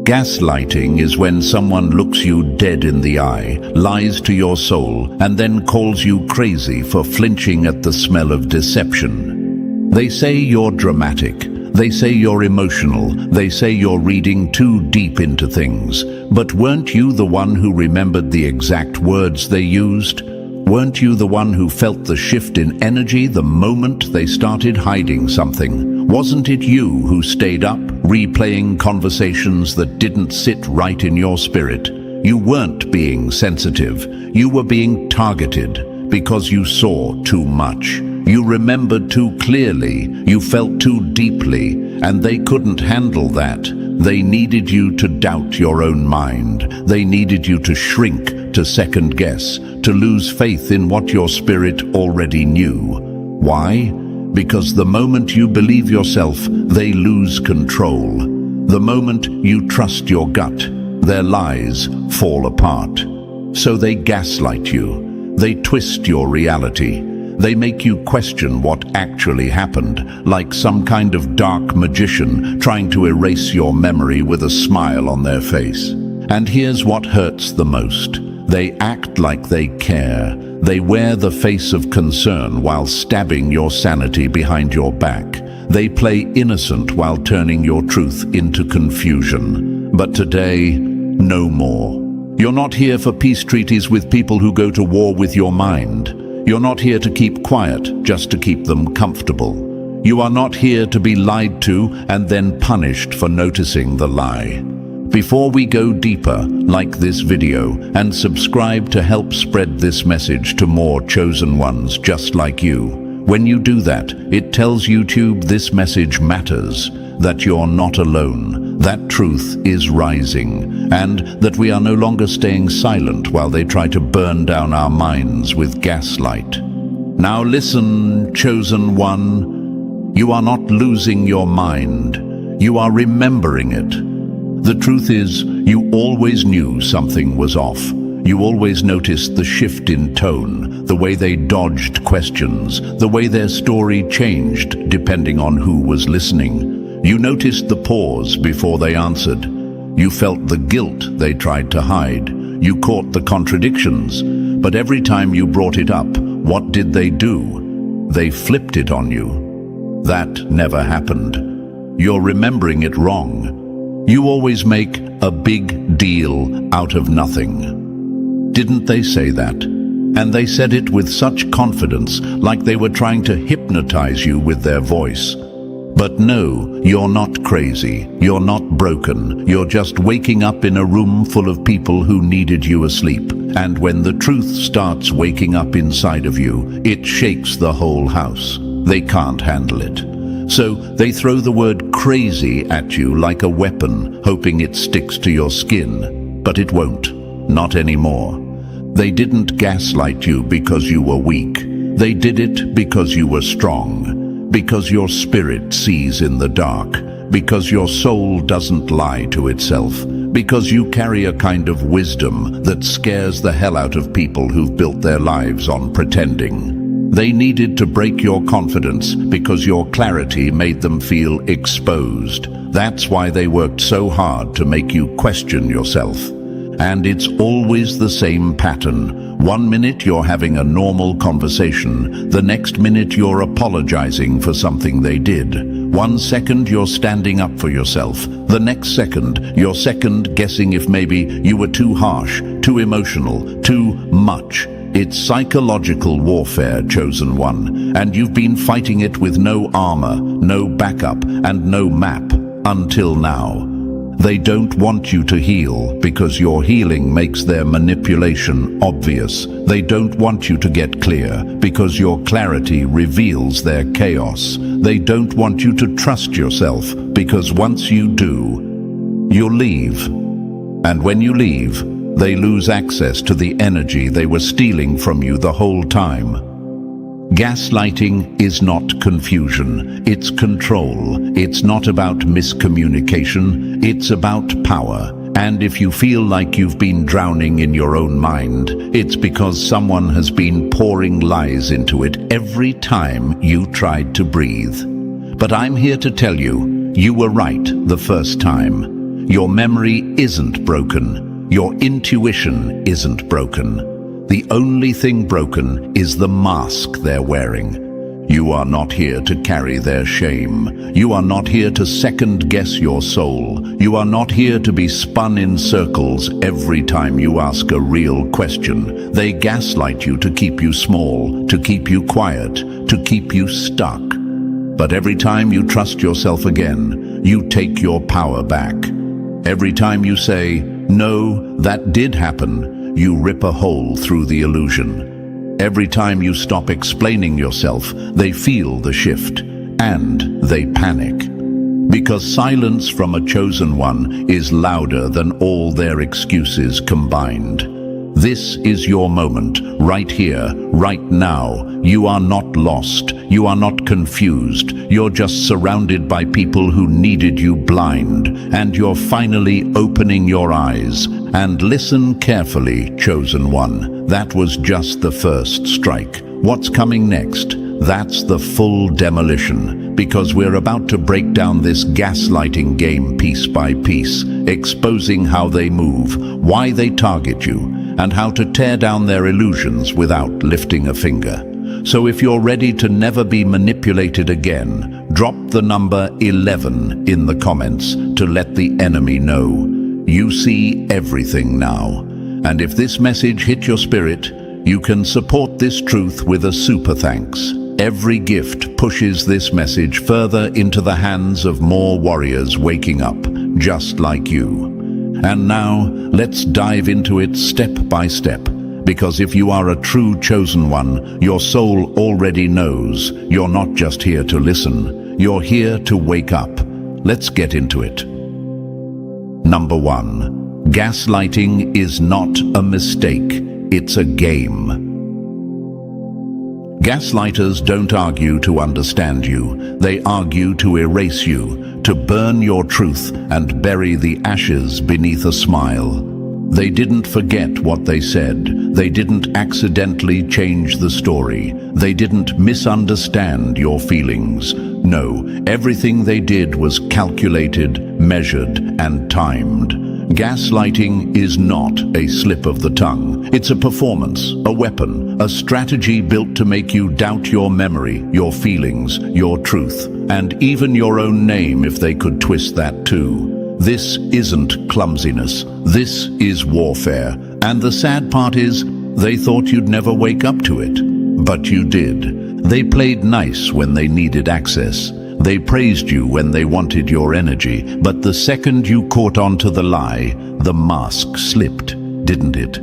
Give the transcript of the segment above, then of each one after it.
Gaslighting is when someone looks you dead in the eye, lies to your soul, and then calls you crazy for flinching at the smell of deception. They say you're dramatic. They say you're emotional. They say you're reading too deep into things. But weren't you the one who remembered the exact words they used? Weren't you the one who felt the shift in energy the moment they started hiding something? Wasn't it you who stayed up, replaying conversations that didn't sit right in your spirit? You weren't being sensitive. You were being targeted because you saw too much. You remembered too clearly. You felt too deeply, and they couldn't handle that. They needed you to doubt your own mind. They needed you to shrink, to second guess, to lose faith in what your spirit already knew. Why? Because the moment you believe yourself, they lose control. The moment you trust your gut, their lies fall apart. So they gaslight you. They twist your reality. They make you question what actually happened, like some kind of dark magician trying to erase your memory with a smile on their face. And here's what hurts the most. They act like they care. They wear the face of concern while stabbing your sanity behind your back. They play innocent while turning your truth into confusion. But today, no more. You're not here for peace treaties with people who go to war with your mind. You're not here to keep quiet just to keep them comfortable. You are not here to be lied to and then punished for noticing the lie. Before we go deeper, like this video and subscribe to help spread this message to more chosen ones just like you. When you do that, it tells YouTube this message matters, that you're not alone, that truth is rising, and that we are no longer staying silent while they try to burn down our minds with gaslight. Now listen, chosen one, you are not losing your mind, you are remembering it. The truth is, you always knew something was off. You always noticed the shift in tone, the way they dodged questions, the way their story changed depending on who was listening. You noticed the pause before they answered. You felt the guilt they tried to hide. You caught the contradictions. But every time you brought it up, what did they do? They flipped it on you. That never happened. You're remembering it wrong. You always make a big deal out of nothing. Didn't they say that? And they said it with such confidence, like they were trying to hypnotize you with their voice. But no, you're not crazy. You're not broken. You're just waking up in a room full of people who needed you asleep. And when the truth starts waking up inside of you, it shakes the whole house. They can't handle it. So they throw the word crazy at you like a weapon, hoping it sticks to your skin. But it won't. Not anymore. They didn't gaslight you because you were weak. They did it because you were strong. Because your spirit sees in the dark. Because your soul doesn't lie to itself. Because you carry a kind of wisdom that scares the hell out of people who've built their lives on pretending. They needed to break your confidence because your clarity made them feel exposed. That's why they worked so hard to make you question yourself. And it's always the same pattern. 1 minute you're having a normal conversation. The next minute you're apologizing for something they did. 1 second you're standing up for yourself. The next second you're second guessing if maybe you were too harsh, too emotional, too much. It's psychological warfare, chosen one, and you've been fighting it with no armor, no backup, and no map, until now. They don't want you to heal because your healing makes their manipulation obvious. They don't want you to get clear because your clarity reveals their chaos. They don't want you to trust yourself because once you do, you'll leave. And when you leave, they lose access to the energy they were stealing from you the whole time. Gaslighting is not confusion, it's control. It's not about miscommunication, it's about power. And if you feel like you've been drowning in your own mind, it's because someone has been pouring lies into it every time you tried to breathe. But I'm here to tell you, you were right the first time. Your memory isn't broken. Your intuition isn't broken. The only thing broken is the mask they're wearing. You are not here to carry their shame. You are not here to second-guess your soul. You are not here to be spun in circles every time you ask a real question. They gaslight you to keep you small, to keep you quiet, to keep you stuck. But every time you trust yourself again, you take your power back. Every time you say, "No, that did happen," you rip a hole through the illusion. Every time you stop explaining yourself, they feel the shift, and they panic. Because silence from a chosen one is louder than all their excuses combined. This is your moment, right here, right now. You are not lost. You are not confused. You're just surrounded by people who needed you blind, and you're finally opening your eyes. And listen carefully, chosen one. That was just the first strike. What's coming next? That's the full demolition, because we're about to break down this gaslighting game piece by piece, exposing how they move, why they target you, and how to tear down their illusions without lifting a finger. So if you're ready to never be manipulated again, drop the number 11 in the comments to let the enemy know. You see everything now. And if this message hit your spirit, you can support this truth with a super thanks. Every gift pushes this message further into the hands of more warriors waking up, just like you. And now, let's dive into it step by step. Because if you are a true chosen one, your soul already knows you're not just here to listen, you're here to wake up. Let's get into it. Number 1. Gaslighting is not a mistake, it's a game. Gaslighters don't argue to understand you, they argue to erase you, to burn your truth and bury the ashes beneath a smile. They didn't forget what they said, they didn't accidentally change the story, they didn't misunderstand your feelings. No, everything they did was calculated, measured, and timed. Gaslighting is not a slip of the tongue. It's a performance, a weapon, a strategy built to make you doubt your memory, your feelings, your truth, and even your own name if they could twist that too. This isn't clumsiness. This is warfare. And the sad part is, they thought you'd never wake up to it. But you did. They played nice when they needed access. They praised you when they wanted your energy, but the second you caught on to the lie, the mask slipped, didn't it?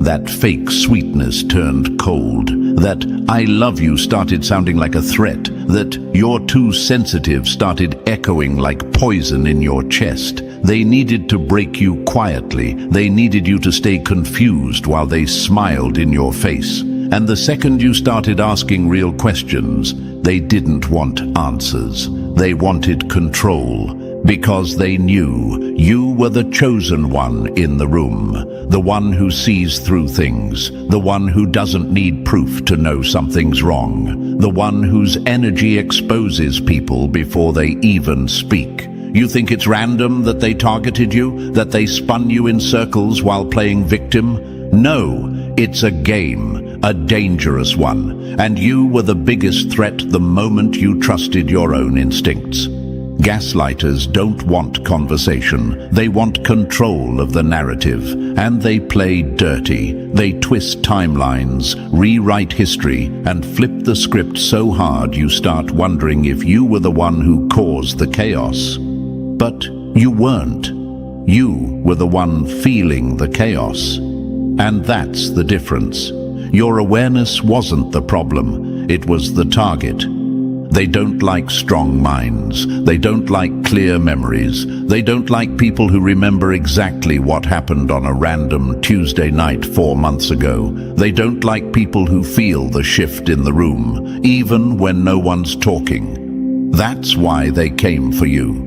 That fake sweetness turned cold. That "I love you" started sounding like a threat. That "you're too sensitive" started echoing like poison in your chest. They needed to break you quietly. They needed you to stay confused while they smiled in your face. And the second you started asking real questions, they didn't want answers. They wanted control, because they knew you were the chosen one in the room, the one who sees through things, the one who doesn't need proof to know something's wrong, the one whose energy exposes people before they even speak. You think it's random that they targeted you, that they spun you in circles while playing victim? No, it's a game, a dangerous one, and you were the biggest threat the moment you trusted your own instincts. Gaslighters don't want conversation, they want control of the narrative, and they play dirty. They twist timelines, rewrite history, and flip the script so hard you start wondering if you were the one who caused the chaos. But you weren't. You were the one feeling the chaos. And that's the difference. Your awareness wasn't the problem, it was the target. They don't like strong minds. They don't like clear memories. They don't like people who remember exactly what happened on a random Tuesday night 4 months ago. They don't like people who feel the shift in the room, even when no one's talking. That's why they came for you.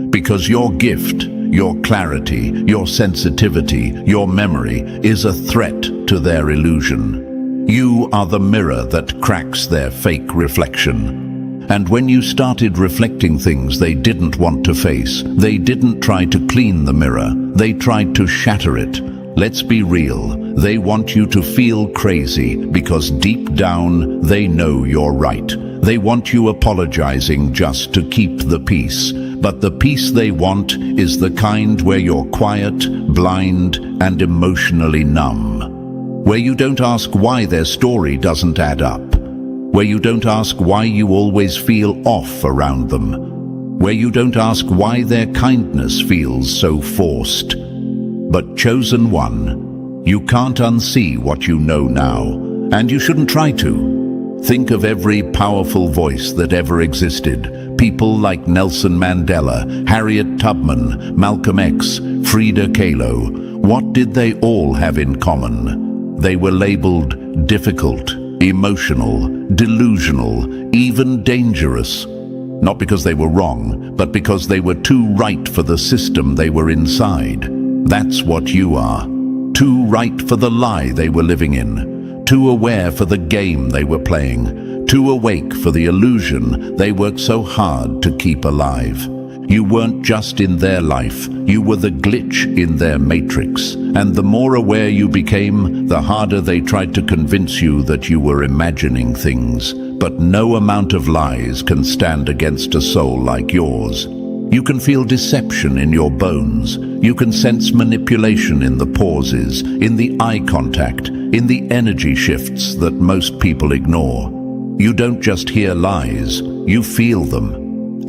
Because your gift, your clarity, your sensitivity, your memory is a threat to their illusion. You are the mirror that cracks their fake reflection. And when you started reflecting things they didn't want to face, they didn't try to clean the mirror, they tried to shatter it. Let's be real, they want you to feel crazy because deep down they know you're right. They want you apologizing just to keep the peace. But the peace they want is the kind where you're quiet, blind, and emotionally numb. Where you don't ask why their story doesn't add up. Where you don't ask why you always feel off around them. Where you don't ask why their kindness feels so forced. But chosen one, you can't unsee what you know now, and you shouldn't try to. Think of every powerful voice that ever existed. People like Nelson Mandela, Harriet Tubman, Malcolm X, Frida Kahlo. What did they all have in common? They were labeled difficult, emotional, delusional, even dangerous. Not because they were wrong, but because they were too right for the system they were inside. That's what you are. Too right for the lie they were living in. Too aware for the game they were playing. Too awake for the illusion they worked so hard to keep alive. You weren't just in their life, you were the glitch in their matrix. And the more aware you became, the harder they tried to convince you that you were imagining things. But no amount of lies can stand against a soul like yours. You can feel deception in your bones. You can sense manipulation in the pauses, in the eye contact, in the energy shifts that most people ignore. You don't just hear lies, you feel them.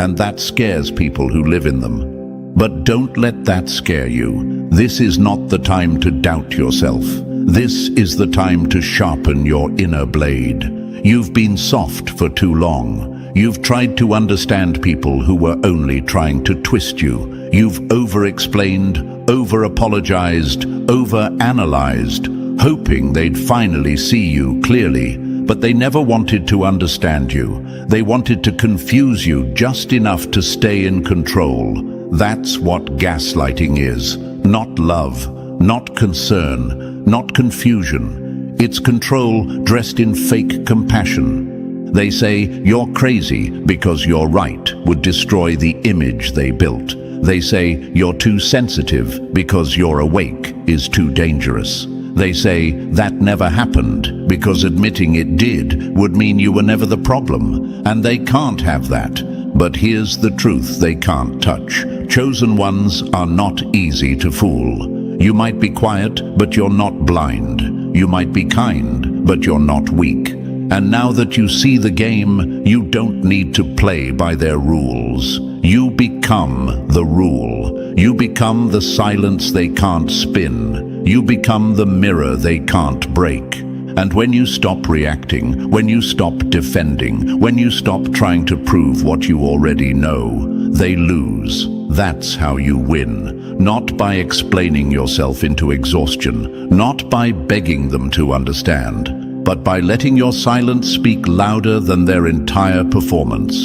And that scares people who live in them. But don't let that scare you. This is not the time to doubt yourself. This is the time to sharpen your inner blade. You've been soft for too long. You've tried to understand people who were only trying to twist you. You've over-explained, over-apologized, over-analyzed, hoping they'd finally see you clearly. But they never wanted to understand you. They wanted to confuse you just enough to stay in control. That's what gaslighting is. Not love, not concern, not confusion. It's control dressed in fake compassion. They say you're crazy because you're right would destroy the image they built. They say you're too sensitive because you're awake is too dangerous. They say that never happened because admitting it did would mean you were never the problem. And they can't have that. But here's the truth they can't touch. Chosen ones are not easy to fool. You might be quiet, but you're not blind. You might be kind, but you're not weak. And now that you see the game, you don't need to play by their rules. You become the rule. You become the silence they can't spin. You become the mirror they can't break. And when you stop reacting, when you stop defending, when you stop trying to prove what you already know, they lose. That's how you win. Not by explaining yourself into exhaustion, not by begging them to understand, but by letting your silence speak louder than their entire performance.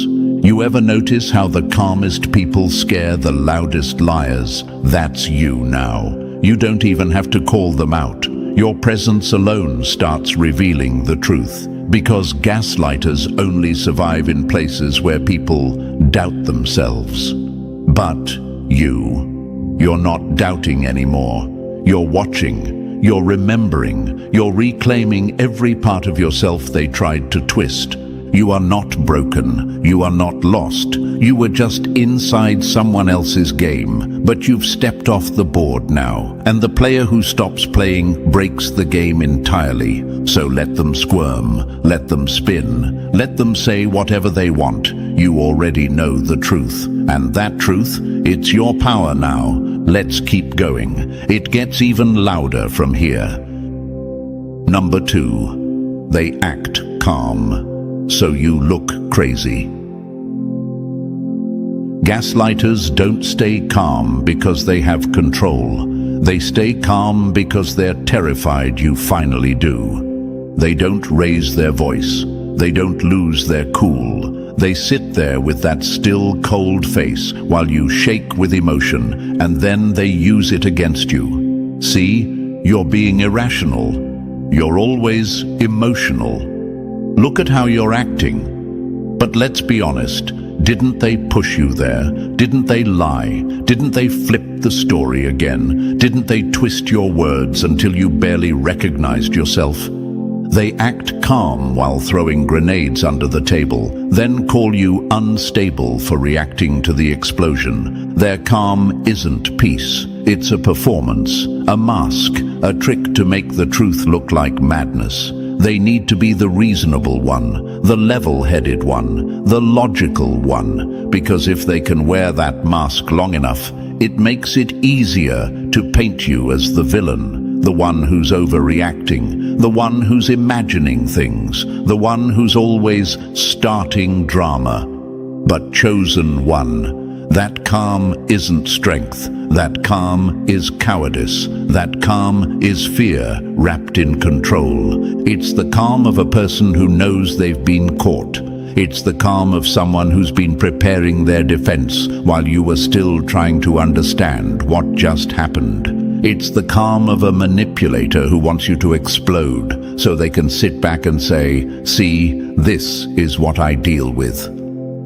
You ever notice how the calmest people scare the loudest liars? That's you now. You don't even have to call them out. Your presence alone starts revealing the truth. Because gaslighters only survive in places where people doubt themselves. But you're not doubting anymore. You're watching. You're remembering, you're reclaiming every part of yourself they tried to twist. You are not broken, you are not lost. You were just inside someone else's game, but you've stepped off the board now. And the player who stops playing breaks the game entirely. So let them squirm, let them spin, let them say whatever they want. You already know the truth. And that truth, it's your power now. Let's keep going. It gets even louder from here. Number 2, they act calm, so you look crazy. Gaslighters don't stay calm because they have control. They stay calm because they're terrified you finally do. They don't raise their voice. They don't lose their cool. They sit there with that still, cold face while you shake with emotion, and then they use it against you. See, you're being irrational. You're always emotional. Look at how you're acting. But let's be honest, didn't they push you there? Didn't they lie? Didn't they flip the story again? Didn't they twist your words until you barely recognized yourself? They act calm while throwing grenades under the table, then call you unstable for reacting to the explosion. Their calm isn't peace. It's a performance, a mask, a trick to make the truth look like madness. They need to be the reasonable one, the level-headed one, the logical one, because if they can wear that mask long enough, it makes it easier to paint you as the villain, the one who's overreacting, the one who's imagining things, the one who's always starting drama. But chosen one, that calm isn't strength, that calm is cowardice, that calm is fear wrapped in control. It's the calm of a person who knows they've been caught. It's the calm of someone who's been preparing their defense while you were still trying to understand what just happened. It's the calm of a manipulator who wants you to explode so they can sit back and say, "See, this is what I deal with."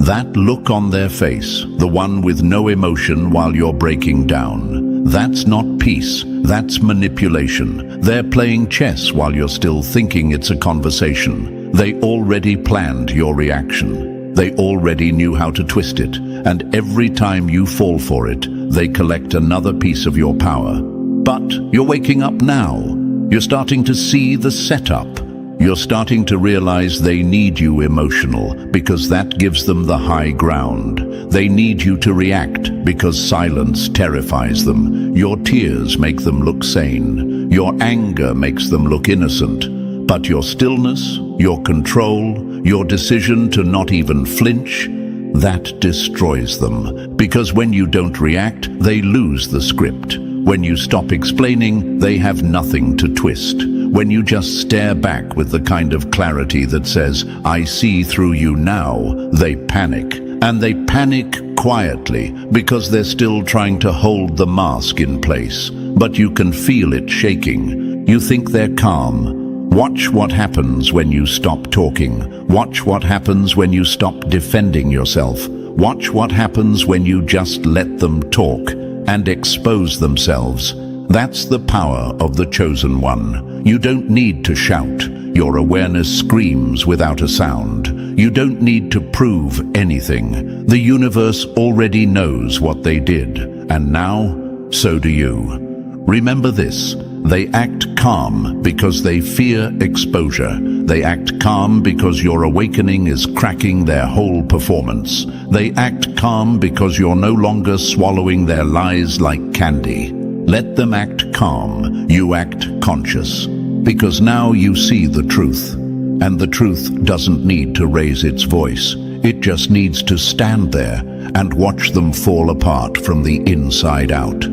That look on their face, the one with no emotion while you're breaking down, that's not peace, that's manipulation. They're playing chess while you're still thinking it's a conversation. They already planned your reaction. They already knew how to twist it, and every time you fall for it, they collect another piece of your power. But you're waking up now. You're starting to see the setup. You're starting to realize they need you emotional because that gives them the high ground. They need you to react because silence terrifies them. Your tears make them look sane. Your anger makes them look innocent. But your stillness, your control, your decision to not even flinch, that destroys them. Because when you don't react, they lose the script. When you stop explaining, they have nothing to twist. When you just stare back with the kind of clarity that says, "I see through you now," they panic. And they panic quietly because they're still trying to hold the mask in place. But you can feel it shaking. You think they're calm. Watch what happens when you stop talking. Watch what happens when you stop defending yourself. Watch what happens when you just let them talk and expose themselves. That's the power of the chosen one. You don't need to shout. Your awareness screams without a sound. You don't need to prove anything. The universe already knows what they did, and now, so do you. Remember this. They act calm because they fear exposure. They act calm because your awakening is cracking their whole performance. They act calm because you're no longer swallowing their lies like candy. Let them act calm. You act conscious. Because now you see the truth. And the truth doesn't need to raise its voice. It just needs to stand there and watch them fall apart from the inside out.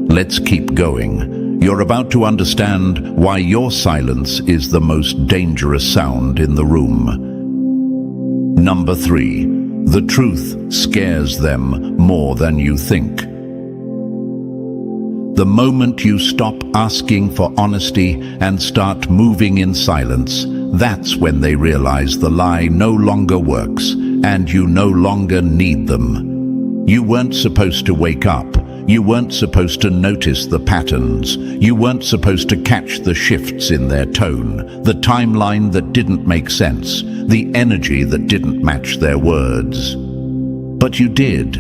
Let's keep going. You're about to understand why your silence is the most dangerous sound in the room. Number 3. The truth scares them more than you think. The moment you stop asking for honesty and start moving in silence, that's when they realize the lie no longer works and you no longer need them. You weren't supposed to wake up. You weren't supposed to notice the patterns. You weren't supposed to catch the shifts in their tone, the timeline that didn't make sense, the energy that didn't match their words. But you did.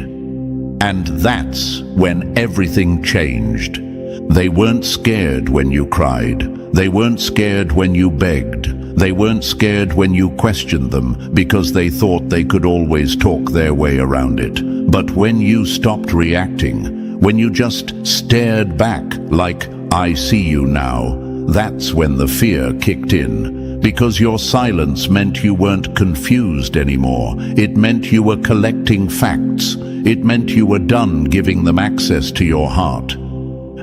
And that's when everything changed. They weren't scared when you cried. They weren't scared when you begged. They weren't scared when you questioned them because they thought they could always talk their way around it. But when you stopped reacting, when you just stared back like, "I see you now," that's when the fear kicked in. Because your silence meant you weren't confused anymore. It meant you were collecting facts. It meant you were done giving them access to your heart.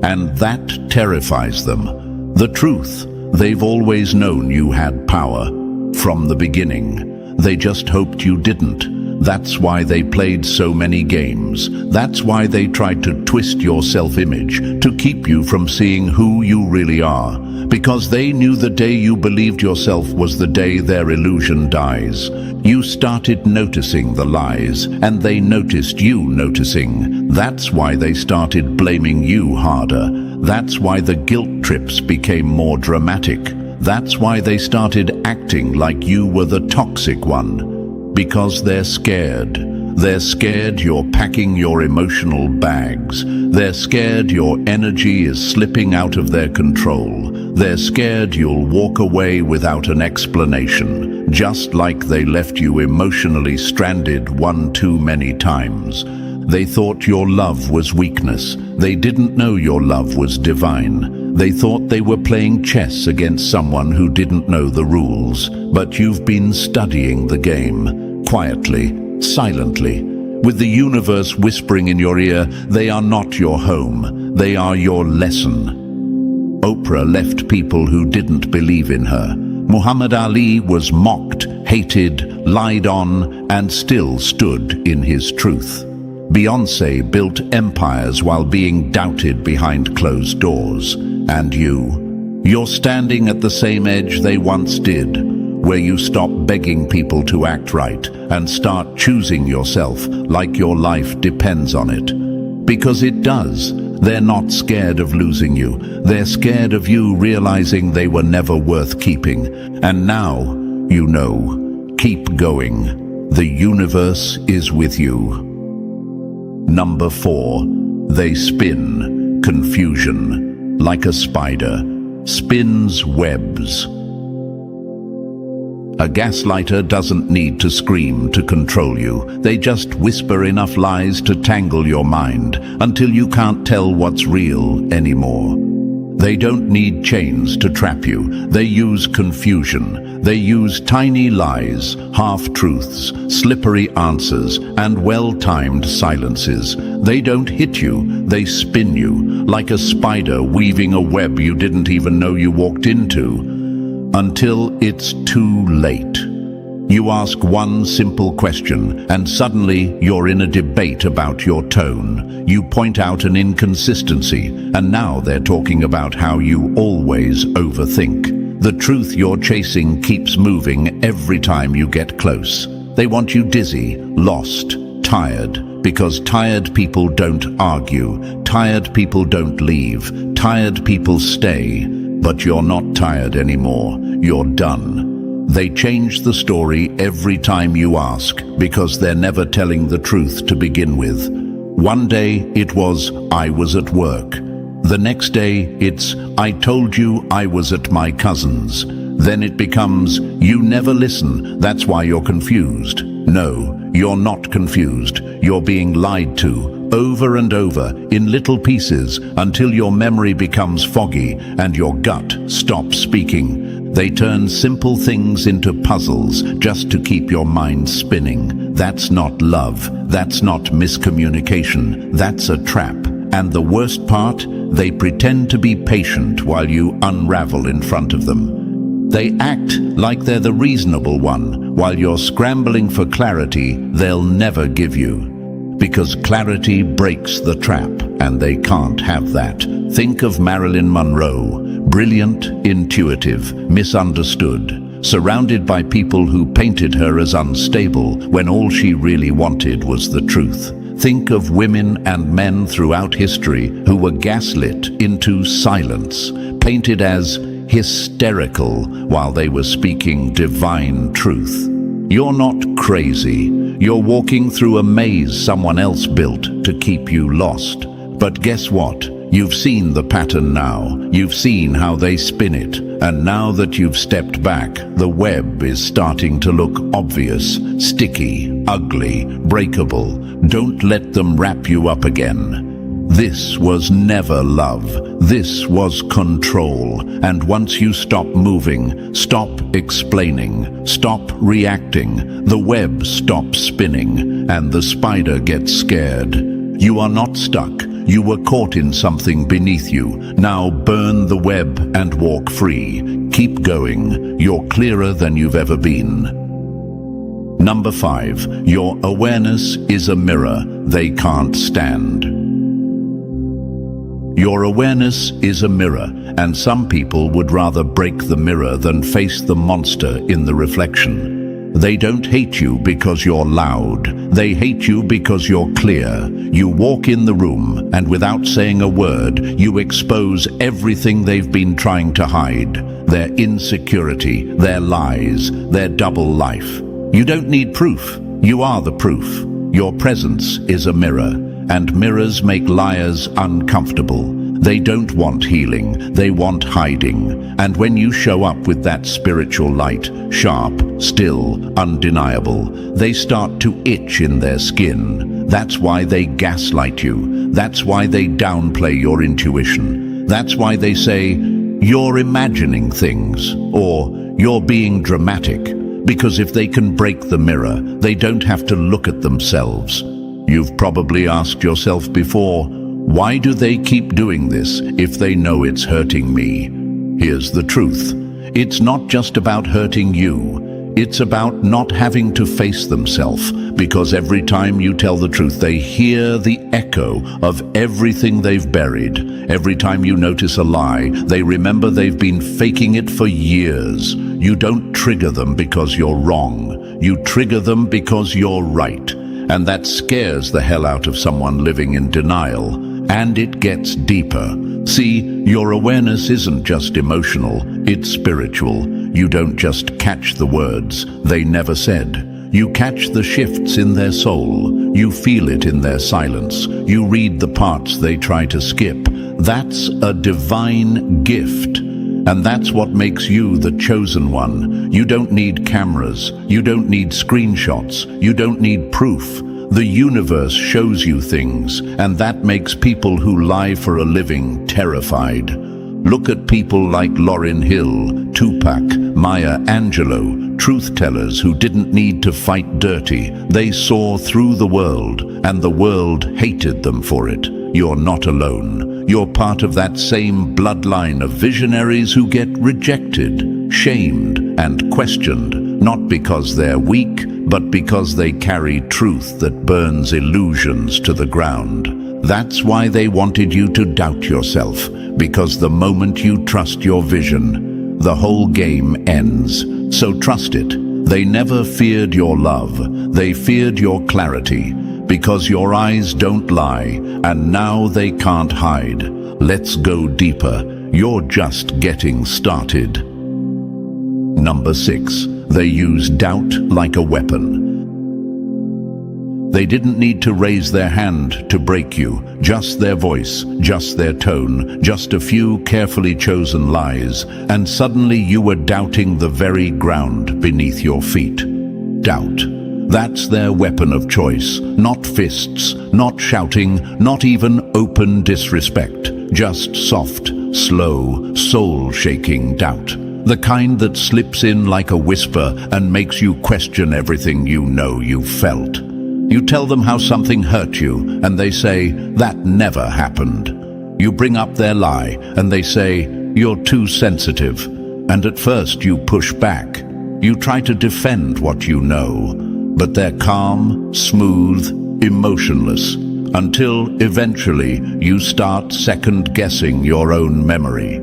And that terrifies them. The truth, they've always known you had power. From the beginning. They just hoped you didn't. That's why they played so many games. That's why they tried to twist your self-image, to keep you from seeing who you really are. Because they knew the day you believed yourself was the day their illusion dies. You started noticing the lies, and they noticed you noticing. That's why they started blaming you harder. That's why the guilt trips became more dramatic. That's why they started acting like you were the toxic one. Because they're scared. They're scared you're packing your emotional bags. They're scared your energy is slipping out of their control. They're scared you'll walk away without an explanation, just like they left you emotionally stranded one too many times. They thought your love was weakness. They didn't know your love was divine. They thought they were playing chess against someone who didn't know the rules. But you've been studying the game, quietly, silently, with the universe whispering in your ear, they are not your home, they are your lesson. Oprah left people who didn't believe in her. Muhammad Ali was mocked, hated, lied on, and still stood in his truth. Beyoncé built empires while being doubted behind closed doors. And you're standing at the same edge they once did, where you stop begging people to act right and start choosing yourself like your life depends on it. Because it does. They're not scared of losing you. They're scared of you realizing they were never worth keeping. And now, you know, keep going. The universe is with you. Number 4, they spin confusion like a spider spins webs. A gaslighter doesn't need to scream to control you. They just whisper enough lies to tangle your mind until you can't tell what's real anymore. They don't need chains to trap you. They use confusion. They use tiny lies, half-truths, slippery answers, and well-timed silences. They don't hit you, they spin you, like a spider weaving a web you didn't even know you walked into. Until it's too late. You ask one simple question, and suddenly you're in a debate about your tone. You point out an inconsistency, and now they're talking about how you always overthink. The truth you're chasing keeps moving every time you get close. They want you dizzy, lost, tired, because tired people don't argue, tired people don't leave, tired people stay. But you're not tired anymore. You're done. They change the story every time you ask, because they're never telling the truth to begin with. One day it was, I was at work. The next day it's, I told you I was at my cousin's. Then it becomes, you never listen, that's why you're confused. No, you're not confused. You're being lied to, over and over, in little pieces, until your memory becomes foggy and your gut stops speaking. They turn simple things into puzzles just to keep your mind spinning. That's not love. That's not miscommunication. That's a trap. And the worst part, they pretend to be patient while you unravel in front of them. They act like they're the reasonable one, while you're scrambling for clarity they'll never give you. Because clarity breaks the trap, and they can't have that. Think of Marilyn Monroe. Brilliant, intuitive, misunderstood, surrounded by people who painted her as unstable when all she really wanted was the truth. Think of women and men throughout history who were gaslit into silence, painted as hysterical while they were speaking divine truth. You're not crazy. You're walking through a maze someone else built to keep you lost. But guess what? You've seen the pattern now. You've seen how they spin it. And now that you've stepped back, the web is starting to look obvious, sticky, ugly, breakable. Don't let them wrap you up again. This was never love. This was control. And once you stop moving, stop explaining, stop reacting, the web stops spinning, and the spider gets scared. You are not stuck. You were caught in something beneath you. Now burn the web and walk free. Keep going. You're clearer than you've ever been. Number 5, your awareness is a mirror they can't stand. Your awareness is a mirror, and some people would rather break the mirror than face the monster in the reflection. They don't hate you because you're loud. They hate you because you're clear. You walk in the room, and without saying a word, you expose everything they've been trying to hide. Their insecurity, their lies, their double life. You don't need proof. You are the proof. Your presence is a mirror, and mirrors make liars uncomfortable. They don't want healing, they want hiding. And when you show up with that spiritual light, sharp, still, undeniable, they start to itch in their skin. That's why they gaslight you. That's why they downplay your intuition. That's why they say, "You're imagining things," or "You're being dramatic." Because if they can break the mirror, they don't have to look at themselves. You've probably asked yourself before, why do they keep doing this if they know it's hurting me? Here's the truth. It's not just about hurting you. It's about not having to face themselves, because every time you tell the truth, they hear the echo of everything they've buried. Every time you notice a lie, they remember they've been faking it for years. You don't trigger them because you're wrong. You trigger them because you're right. And that scares the hell out of someone living in denial. And it gets deeper. See, your awareness isn't just emotional, it's spiritual. You don't just catch the words they never said. You catch the shifts in their soul. You feel it in their silence. You read the parts they try to skip. That's a divine gift. And that's what makes you the chosen one. You don't need cameras. You don't need screenshots. You don't need proof. The universe shows you things, and that makes people who lie for a living terrified. Look at people like Lauryn Hill, Tupac, Maya Angelou, truth-tellers who didn't need to fight dirty. They saw through the world, and the world hated them for it. You're not alone. You're part of that same bloodline of visionaries who get rejected, shamed, and questioned, not because they're weak, but because they carry truth that burns illusions to the ground. That's why they wanted you to doubt yourself, because the moment you trust your vision, the whole game ends. So trust it. They never feared your love. They feared your clarity, because your eyes don't lie, and now they can't hide. Let's go deeper. You're just getting started. Number 6. They use doubt like a weapon. They didn't need to raise their hand to break you, just their voice, just their tone, just a few carefully chosen lies, and suddenly you were doubting the very ground beneath your feet. Doubt. That's their weapon of choice. Not fists, not shouting, not even open disrespect. Just soft, slow, soul-shaking doubt. The kind that slips in like a whisper and makes you question everything you know you felt. You tell them how something hurt you, and they say, that never happened. You bring up their lie, and they say, you're too sensitive. And at first you push back. You try to defend what you know. But they're calm, smooth, emotionless, until eventually you start second-guessing your own memory.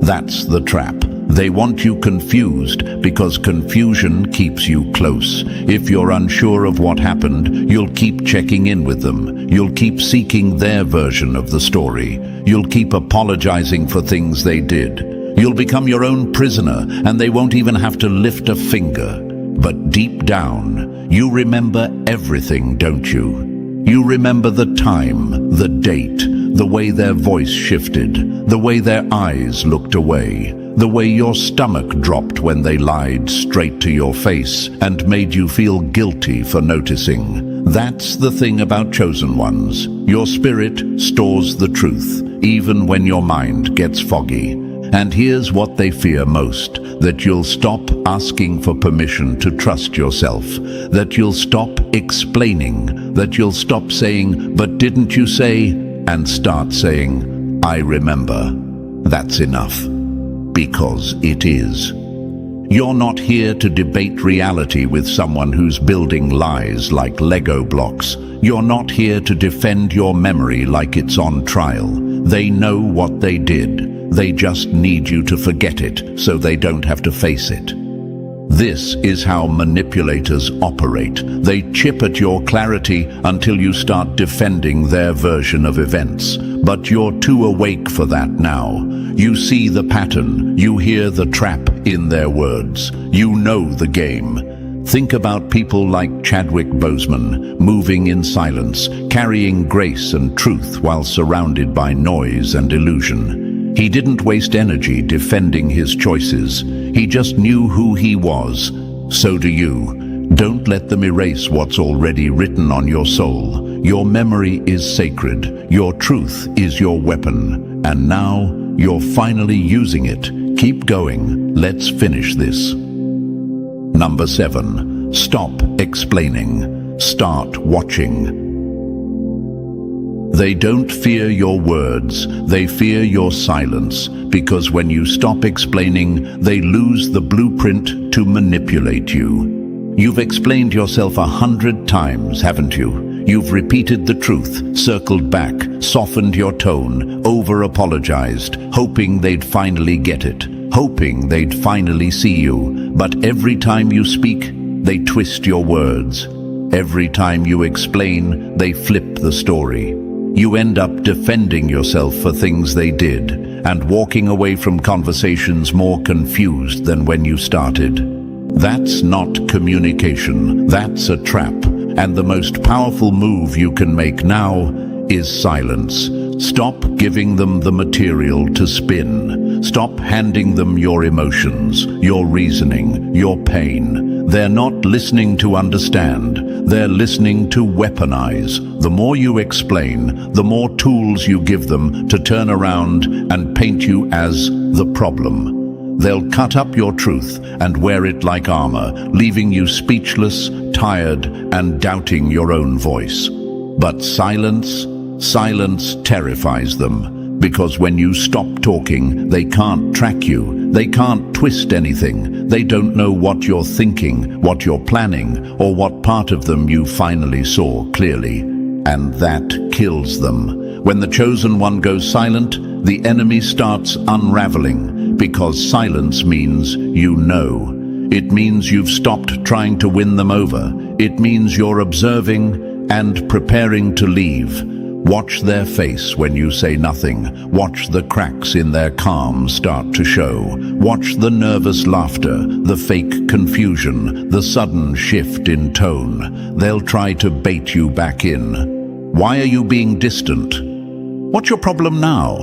That's the trap. They want you confused because confusion keeps you close. If you're unsure of what happened, you'll keep checking in with them. You'll keep seeking their version of the story. You'll keep apologizing for things they did. You'll become your own prisoner, and they won't even have to lift a finger. But deep down, you remember everything, don't you? You remember the time, the date, the way their voice shifted, the way their eyes looked away, the way your stomach dropped when they lied straight to your face and made you feel guilty for noticing. That's the thing about chosen ones. Your spirit stores the truth, even when your mind gets foggy. And here's what they fear most, that you'll stop asking for permission to trust yourself, that you'll stop explaining, that you'll stop saying, but didn't you say, and start saying, I remember. That's enough. Because it is. You're not here to debate reality with someone who's building lies like Lego blocks. You're not here to defend your memory like it's on trial. They know what they did. They just need you to forget it so they don't have to face it. This is how manipulators operate. They chip at your clarity until you start defending their version of events. But you're too awake for that now. You see the pattern. You hear the trap in their words. You know the game. Think about people like Chadwick Boseman, moving in silence, carrying grace and truth while surrounded by noise and illusion. He didn't waste energy defending his choices. He just knew who he was. So do you. Don't let them erase what's already written on your soul. Your memory is sacred. Your truth is your weapon. And now you're finally using it. Keep going. Let's finish this. Number 7. Stop explaining. Start watching. They don't fear your words, they fear your silence, because when you stop explaining, they lose the blueprint to manipulate you. You've explained yourself 100 times, haven't you? You've repeated the truth, circled back, softened your tone, over-apologized, hoping they'd finally get it, hoping they'd finally see you. But every time you speak, they twist your words. Every time you explain, they flip the story. You end up defending yourself for things they did and walking away from conversations more confused than when you started. That's not communication, that's a trap. And the most powerful move you can make now is silence. Stop giving them the material to spin. Stop handing them your emotions, your reasoning, your pain. They're not listening to understand. They're listening to weaponize. The more you explain, the more tools you give them to turn around and paint you as the problem. They'll cut up your truth and wear it like armor, leaving you speechless, tired, and doubting your own voice. But silence terrifies them, because when you stop talking, they can't track you. They can't twist anything. They don't know what you're thinking, what you're planning, or what part of them you finally saw clearly. And that kills them. When the chosen one goes silent, the enemy starts unraveling, because silence means you know. It means you've stopped trying to win them over. It means you're observing and preparing to leave. Watch their face when you say nothing. Watch the cracks in their calm start to show. Watch the nervous laughter, the fake confusion, the sudden shift in tone. They'll try to bait you back in. Why are you being distant? What's your problem now?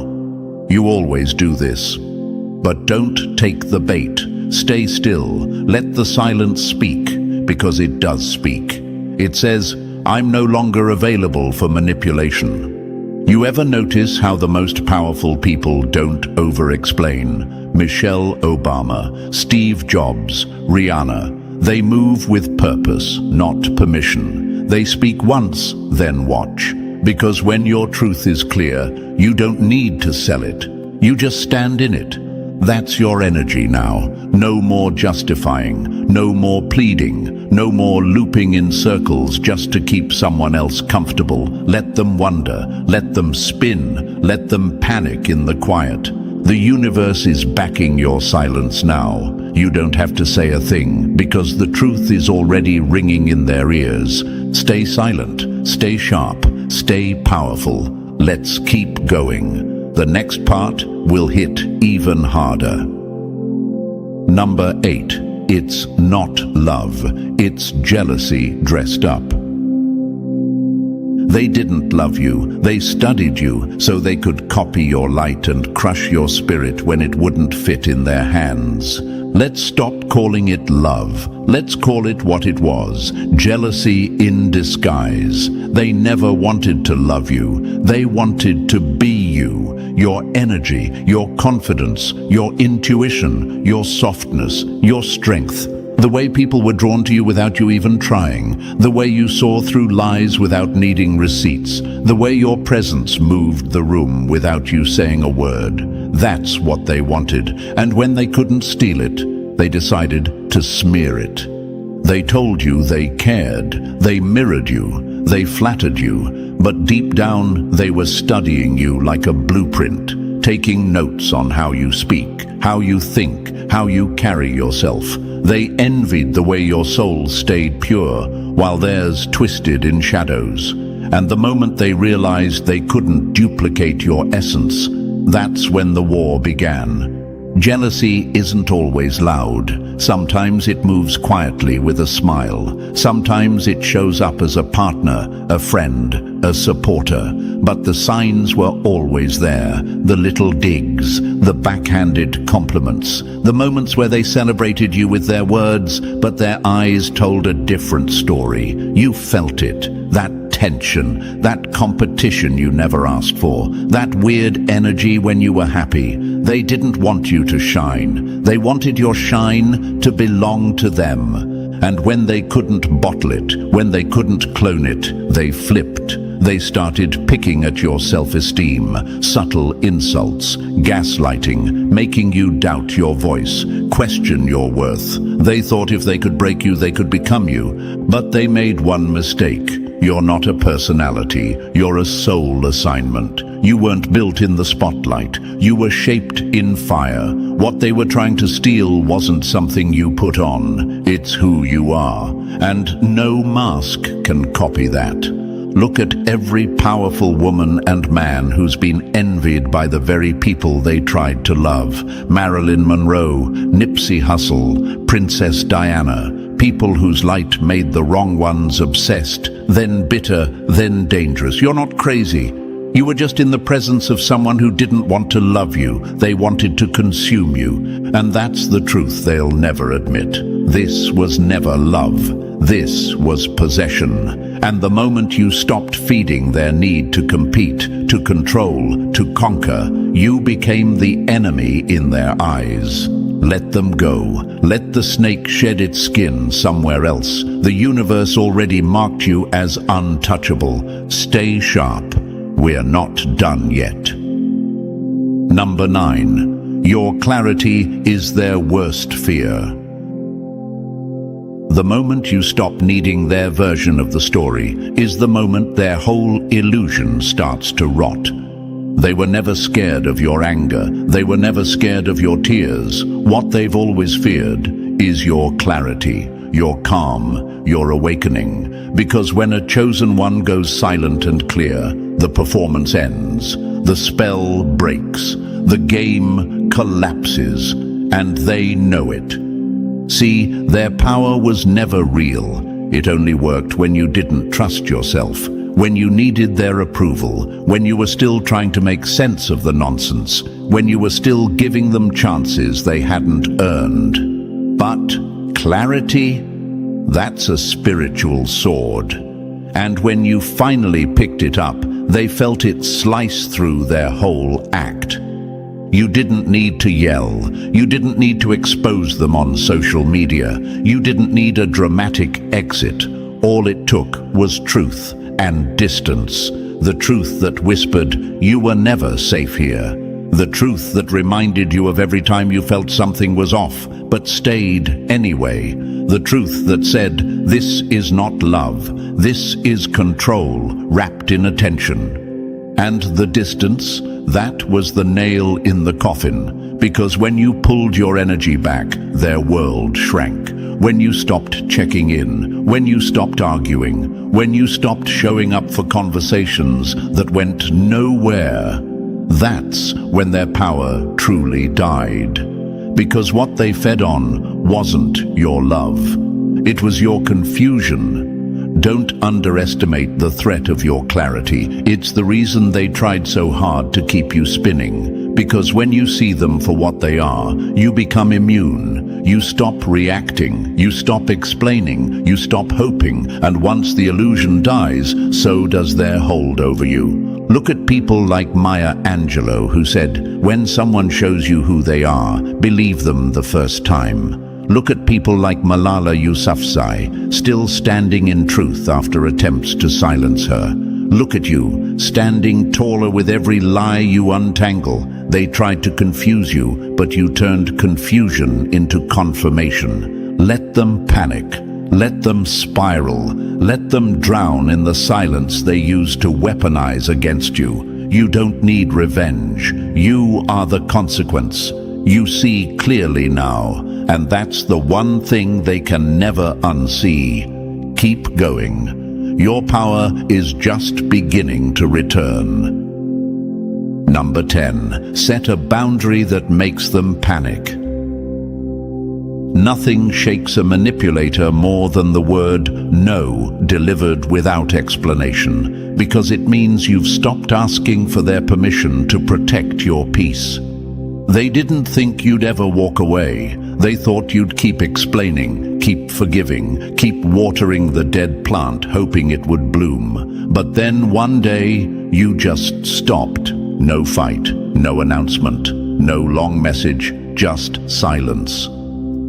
You always do this. But don't take the bait. Stay still. Let the silence speak, because it does speak. It says, I'm no longer available for manipulation. You ever notice how the most powerful people don't over-explain? Michelle Obama, Steve Jobs, Rihanna. They move with purpose, not permission. They speak once, then watch. Because when your truth is clear, you don't need to sell it. You just stand in it. That's your energy now. No more justifying, no more pleading, no more looping in circles just to keep someone else comfortable. Let them wonder, let them spin, let them panic in the quiet. The universe is backing your silence now. You don't have to say a thing, because the truth is already ringing in their ears. Stay silent, stay sharp, stay powerful. Let's keep going. The next part will hit even harder. Number 8. It's not love. It's jealousy dressed up. They didn't love you. They studied you so they could copy your light and crush your spirit when it wouldn't fit in their hands. Let's stop calling it love. Let's call it what it was. Jealousy in disguise. They never wanted to love you. They wanted to be you. Your energy, your confidence, your intuition, your softness, your strength. The way people were drawn to you without you even trying. The way you saw through lies without needing receipts. The way your presence moved the room without you saying a word. That's what they wanted. And when they couldn't steal it, they decided to smear it. They told you they cared, they mirrored you, they flattered you, but deep down they were studying you like a blueprint, taking notes on how you speak, how you think, how you carry yourself. They envied the way your soul stayed pure, while theirs twisted in shadows. And the moment they realized they couldn't duplicate your essence, that's when the war began. Jealousy isn't always loud. Sometimes it moves quietly with a smile. Sometimes it shows up as a partner, a friend, a supporter. But the signs were always there. The little digs, the backhanded compliments, the moments where they celebrated you with their words, but their eyes told a different story. You felt it, that tension, that competition you never asked for, that weird energy when you were happy. They didn't want you to shine. They wanted your shine to belong to them. And when they couldn't bottle it, when they couldn't clone it, they flipped. They started picking at your self-esteem, subtle insults, gaslighting, making you doubt your voice, question your worth. They thought if they could break you, they could become you. But they made one mistake. You're not a personality, you're a soul assignment. You weren't built in the spotlight, you were shaped in fire. What they were trying to steal wasn't something you put on, it's who you are. And no mask can copy that. Look at every powerful woman and man who's been envied by the very people they tried to love. Marilyn Monroe, Nipsey Hussle, Princess Diana. People whose light made the wrong ones obsessed, then bitter, then dangerous. You're not crazy. You were just in the presence of someone who didn't want to love you. They wanted to consume you. And that's the truth they'll never admit. This was never love. This was possession. And the moment you stopped feeding their need to compete, to control, to conquer, you became the enemy in their eyes. Let them go. Let the snake shed its skin somewhere else. The universe already marked you as untouchable. Stay sharp. We're not done yet. Number 9. Your clarity is their worst fear. The moment you stop needing their version of the story is the moment their whole illusion starts to rot. They were never scared of your anger. They were never scared of your tears. What they've always feared is your clarity, your calm, your awakening. Because when a chosen one goes silent and clear, the performance ends. The spell breaks. The game collapses. And they know it. See, their power was never real. It only worked when you didn't trust yourself, when you needed their approval, when you were still trying to make sense of the nonsense, when you were still giving them chances they hadn't earned. But clarity, that's a spiritual sword. And when you finally picked it up, they felt it slice through their whole act. You didn't need to yell. You didn't need to expose them on social media. You didn't need a dramatic exit. All it took was truth and distance. The truth that whispered, "You were never safe here." The truth that reminded you of every time you felt something was off, but stayed anyway. The truth that said, "This is not love. This is control, wrapped in attention." And the distance, that was the nail in the coffin, because when you pulled your energy back, their world shrank. When you stopped checking in, when you stopped arguing, when you stopped showing up for conversations that went nowhere, that's when their power truly died. Because what they fed on wasn't your love. It was your confusion. Don't underestimate the threat of your clarity. It's the reason they tried so hard to keep you spinning. Because when you see them for what they are, you become immune. You stop reacting. You stop explaining. You stop hoping. And once the illusion dies, so does their hold over you. Look at people like Maya Angelou, who said, "When someone shows you who they are, believe them the first time." Look at people like Malala Yousafzai, still standing in truth after attempts to silence her. Look at you, standing taller with every lie you untangle. They tried to confuse you, but you turned confusion into confirmation. Let them panic. Let them spiral. Let them drown in the silence they use to weaponize against you. You don't need revenge. You are the consequence. You see clearly now, and that's the one thing they can never unsee. Keep going. Your power is just beginning to return. Number 10. Set a boundary that makes them panic. Nothing shakes a manipulator more than the word no delivered without explanation, because it means you've stopped asking for their permission to protect your peace. They didn't think you'd ever walk away. They thought you'd keep explaining, keep forgiving, keep watering the dead plant, hoping it would bloom. But then one day, you just stopped. No fight, no announcement, no long message, just silence.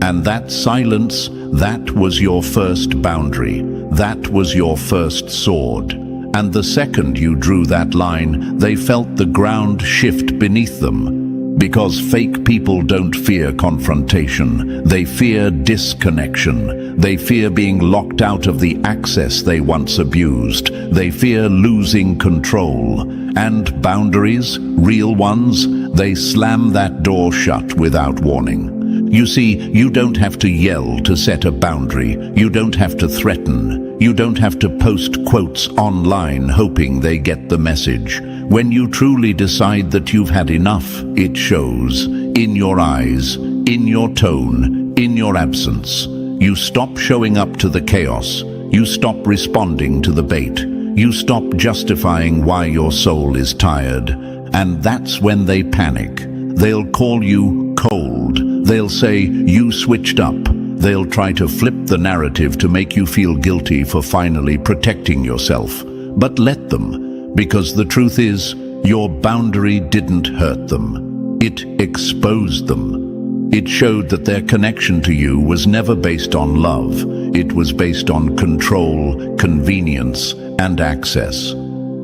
And that silence, that was your first boundary. That was your first sword. And the second you drew that line, they felt the ground shift beneath them. Because fake people don't fear confrontation. They fear disconnection. They fear being locked out of the access they once abused. They fear losing control. And boundaries, real ones, they slam that door shut without warning. You see, you don't have to yell to set a boundary. You don't have to threaten. You don't have to post quotes online hoping they get the message. When you truly decide that you've had enough, it shows. In your eyes, in your tone, in your absence. You stop showing up to the chaos. You stop responding to the bait. You stop justifying why your soul is tired. And that's when they panic. They'll call you cold. They'll say you switched up. They'll try to flip the narrative to make you feel guilty for finally protecting yourself. But let them, because the truth is, your boundary didn't hurt them. It exposed them. It showed that their connection to you was never based on love. It was based on control, convenience, and access.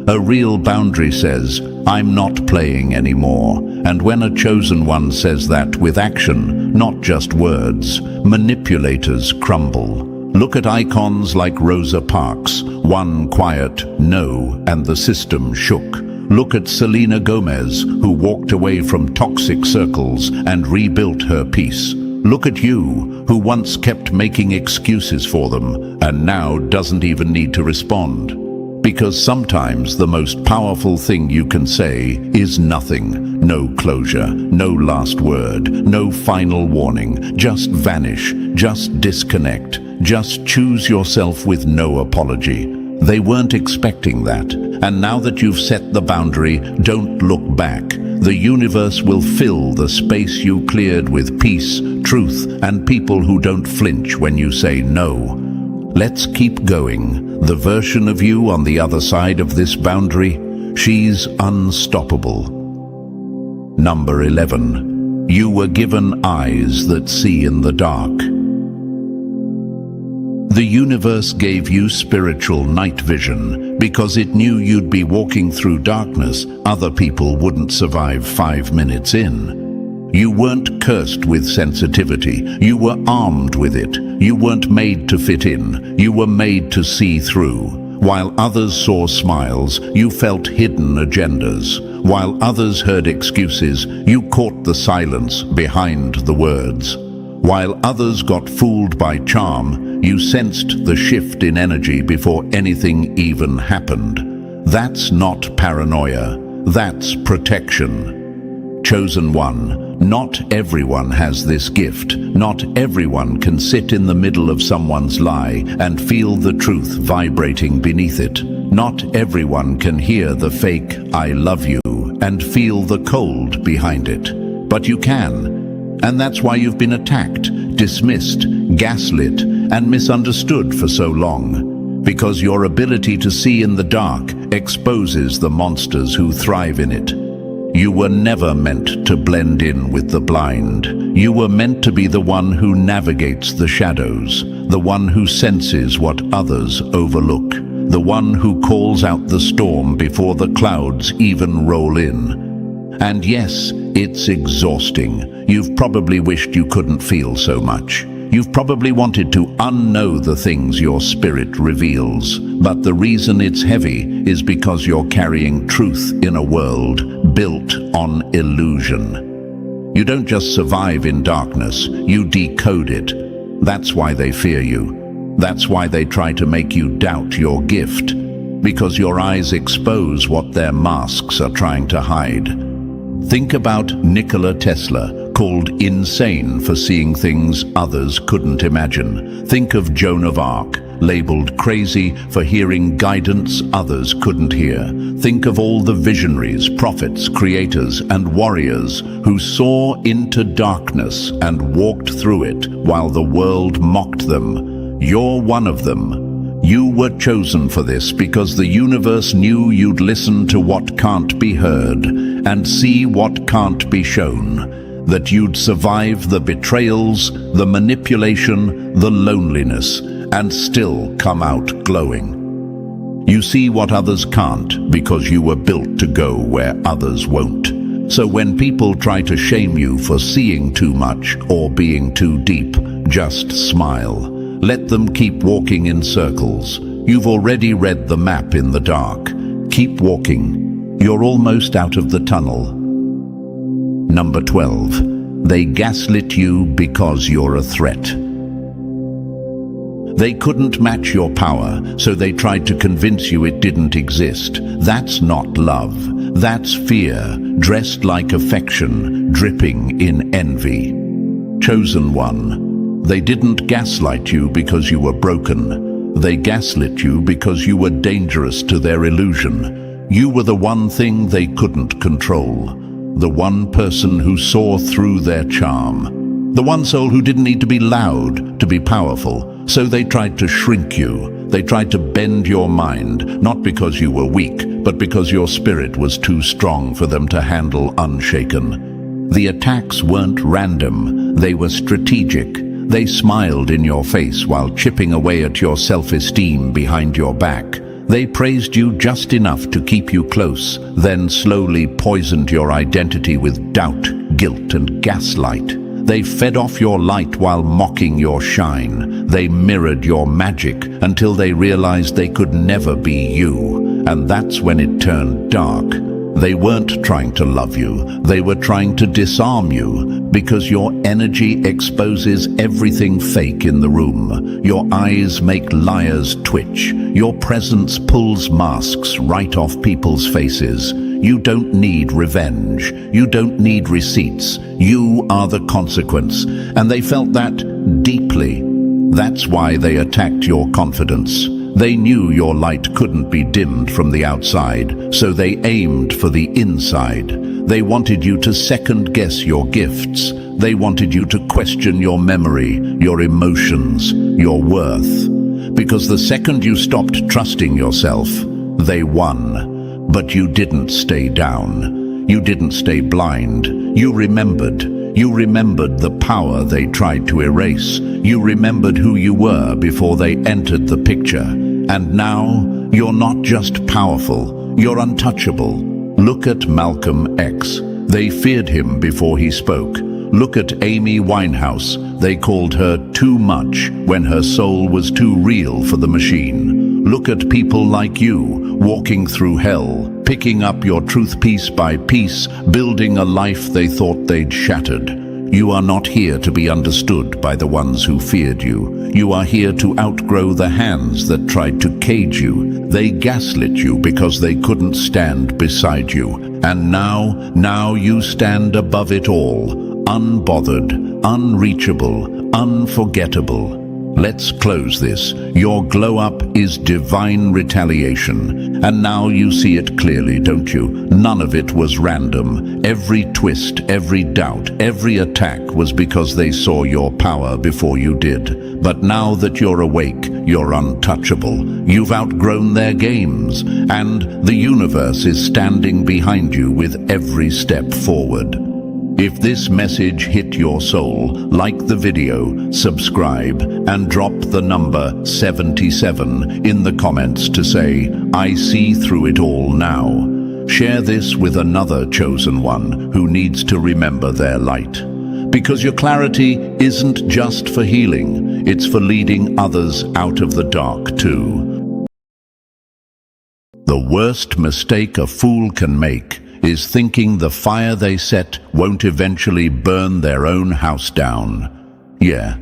A real boundary says, I'm not playing anymore. And when a chosen one says that with action, not just words, manipulators crumble. Look at icons like Rosa Parks, one quiet no, and the system shook. Look at Selena Gomez, who walked away from toxic circles and rebuilt her peace. Look at you, who once kept making excuses for them, and now doesn't even need to respond. Because sometimes the most powerful thing you can say is nothing. No closure, no last word, no final warning. Just vanish, just disconnect, just choose yourself with no apology. They weren't expecting that. And now that you've set the boundary, don't look back. The universe will fill the space you cleared with peace, truth, and people who don't flinch when you say no. Let's keep going. The version of you on the other side of this boundary, she's unstoppable. Number 11. You were given eyes that see in the dark. The universe gave you spiritual night vision because it knew you'd be walking through darkness other people wouldn't survive 5 minutes in. You weren't cursed with sensitivity. You were armed with it. You weren't made to fit in. You were made to see through. While others saw smiles, you felt hidden agendas. While others heard excuses, you caught the silence behind the words. While others got fooled by charm, you sensed the shift in energy before anything even happened. That's not paranoia. That's protection. Chosen one, not everyone has this gift. Not everyone can sit in the middle of someone's lie and feel the truth vibrating beneath it. Not everyone can hear the fake "I love you" and feel the cold behind it. But you can. And that's why you've been attacked, dismissed, gaslit, and misunderstood for so long. Because your ability to see in the dark exposes the monsters who thrive in it. You were never meant to blend in with the blind. You were meant to be the one who navigates the shadows, the one who senses what others overlook, the one who calls out the storm before the clouds even roll in. And yes, it's exhausting. You've probably wished you couldn't feel so much. You've probably wanted to unknow the things your spirit reveals. But the reason it's heavy is because you're carrying truth in a world built on illusion. You don't just survive in darkness, you decode it. That's why they fear you. That's why they try to make you doubt your gift. Because your eyes expose what their masks are trying to hide. Think about Nikola Tesla, called insane for seeing things others couldn't imagine. Think of Joan of Arc, labeled crazy for hearing guidance others couldn't hear. Think of all the visionaries, prophets, creators, and warriors who saw into darkness and walked through it while the world mocked them. You're one of them. You were chosen for this because the universe knew you'd listen to what can't be heard and see what can't be shown. That you'd survive the betrayals, the manipulation, the loneliness, and still come out glowing. You see what others can't because you were built to go where others won't. So when people try to shame you for seeing too much or being too deep, just smile. Let them keep walking in circles. You've already read the map in the dark. Keep walking. You're almost out of the tunnel. Number 12. They gaslit you because you're a threat. They couldn't match your power, so they tried to convince you it didn't exist. That's not love. That's fear, dressed like affection, dripping in envy. Chosen one. They didn't gaslight you because you were broken. They gaslit you because you were dangerous to their illusion. You were the one thing they couldn't control. The one person who saw through their charm. The one soul who didn't need to be loud to be powerful. So they tried to shrink you. They tried to bend your mind, not because you were weak, but because your spirit was too strong for them to handle unshaken. The attacks weren't random. They were strategic. They smiled in your face while chipping away at your self-esteem behind your back. They praised you just enough to keep you close, then slowly poisoned your identity with doubt, guilt, and gaslight. They fed off your light while mocking your shine. They mirrored your magic until they realized they could never be you. And that's when it turned dark. They weren't trying to love you. They were trying to disarm you because your energy exposes everything fake in the room. Your eyes make liars twitch. Your presence pulls masks right off people's faces. You don't need revenge. You don't need receipts. You are the consequence. And they felt that deeply. That's why they attacked your confidence. They knew your light couldn't be dimmed from the outside, so they aimed for the inside. They wanted you to second-guess your gifts. They wanted you to question your memory, your emotions, your worth. Because the second you stopped trusting yourself, they won. But you didn't stay down. You didn't stay blind. You remembered. You remembered the power they tried to erase. You remembered who you were before they entered the picture. And now, you're not just powerful, you're untouchable. Look at Malcolm X. They feared him before he spoke. Look at Amy Winehouse. They called her too much when her soul was too real for the machine. Look at people like you, walking through hell, picking up your truth piece by piece, building a life they thought they'd shattered. You are not here to be understood by the ones who feared you. You are here to outgrow the hands that tried to cage you. They gaslit you because they couldn't stand beside you. And now you stand above it all, unbothered, unreachable, unforgettable. Let's close this. Your glow-up is divine retaliation. And now you see it clearly, don't you? None of it was random. Every twist, every doubt, every attack was because they saw your power before you did. But now that you're awake, you're untouchable. You've outgrown their games. And the universe is standing behind you with every step forward. If this message hit your soul, like the video, subscribe, and drop the number 77 in the comments to say, I see through it all now. Share this with another chosen one who needs to remember their light. Because your clarity isn't just for healing, it's for leading others out of the dark too. The worst mistake a fool can make is thinking the fire they set won't eventually burn their own house down. Yeah,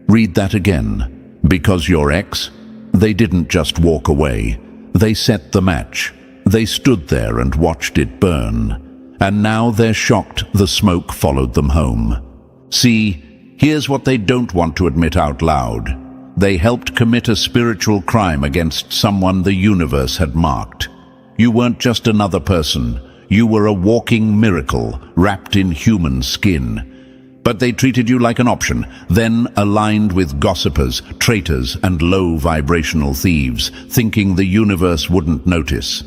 read that again. Because your ex, they didn't just walk away. They set the match. They stood there and watched it burn. And now they're shocked the smoke followed them home. See, here's what they don't want to admit out loud. They helped commit a spiritual crime against someone the universe had marked. You weren't just another person. You were a walking miracle, wrapped in human skin. But they treated you like an option, then aligned with gossipers, traitors, and low-vibrational thieves, thinking the universe wouldn't notice.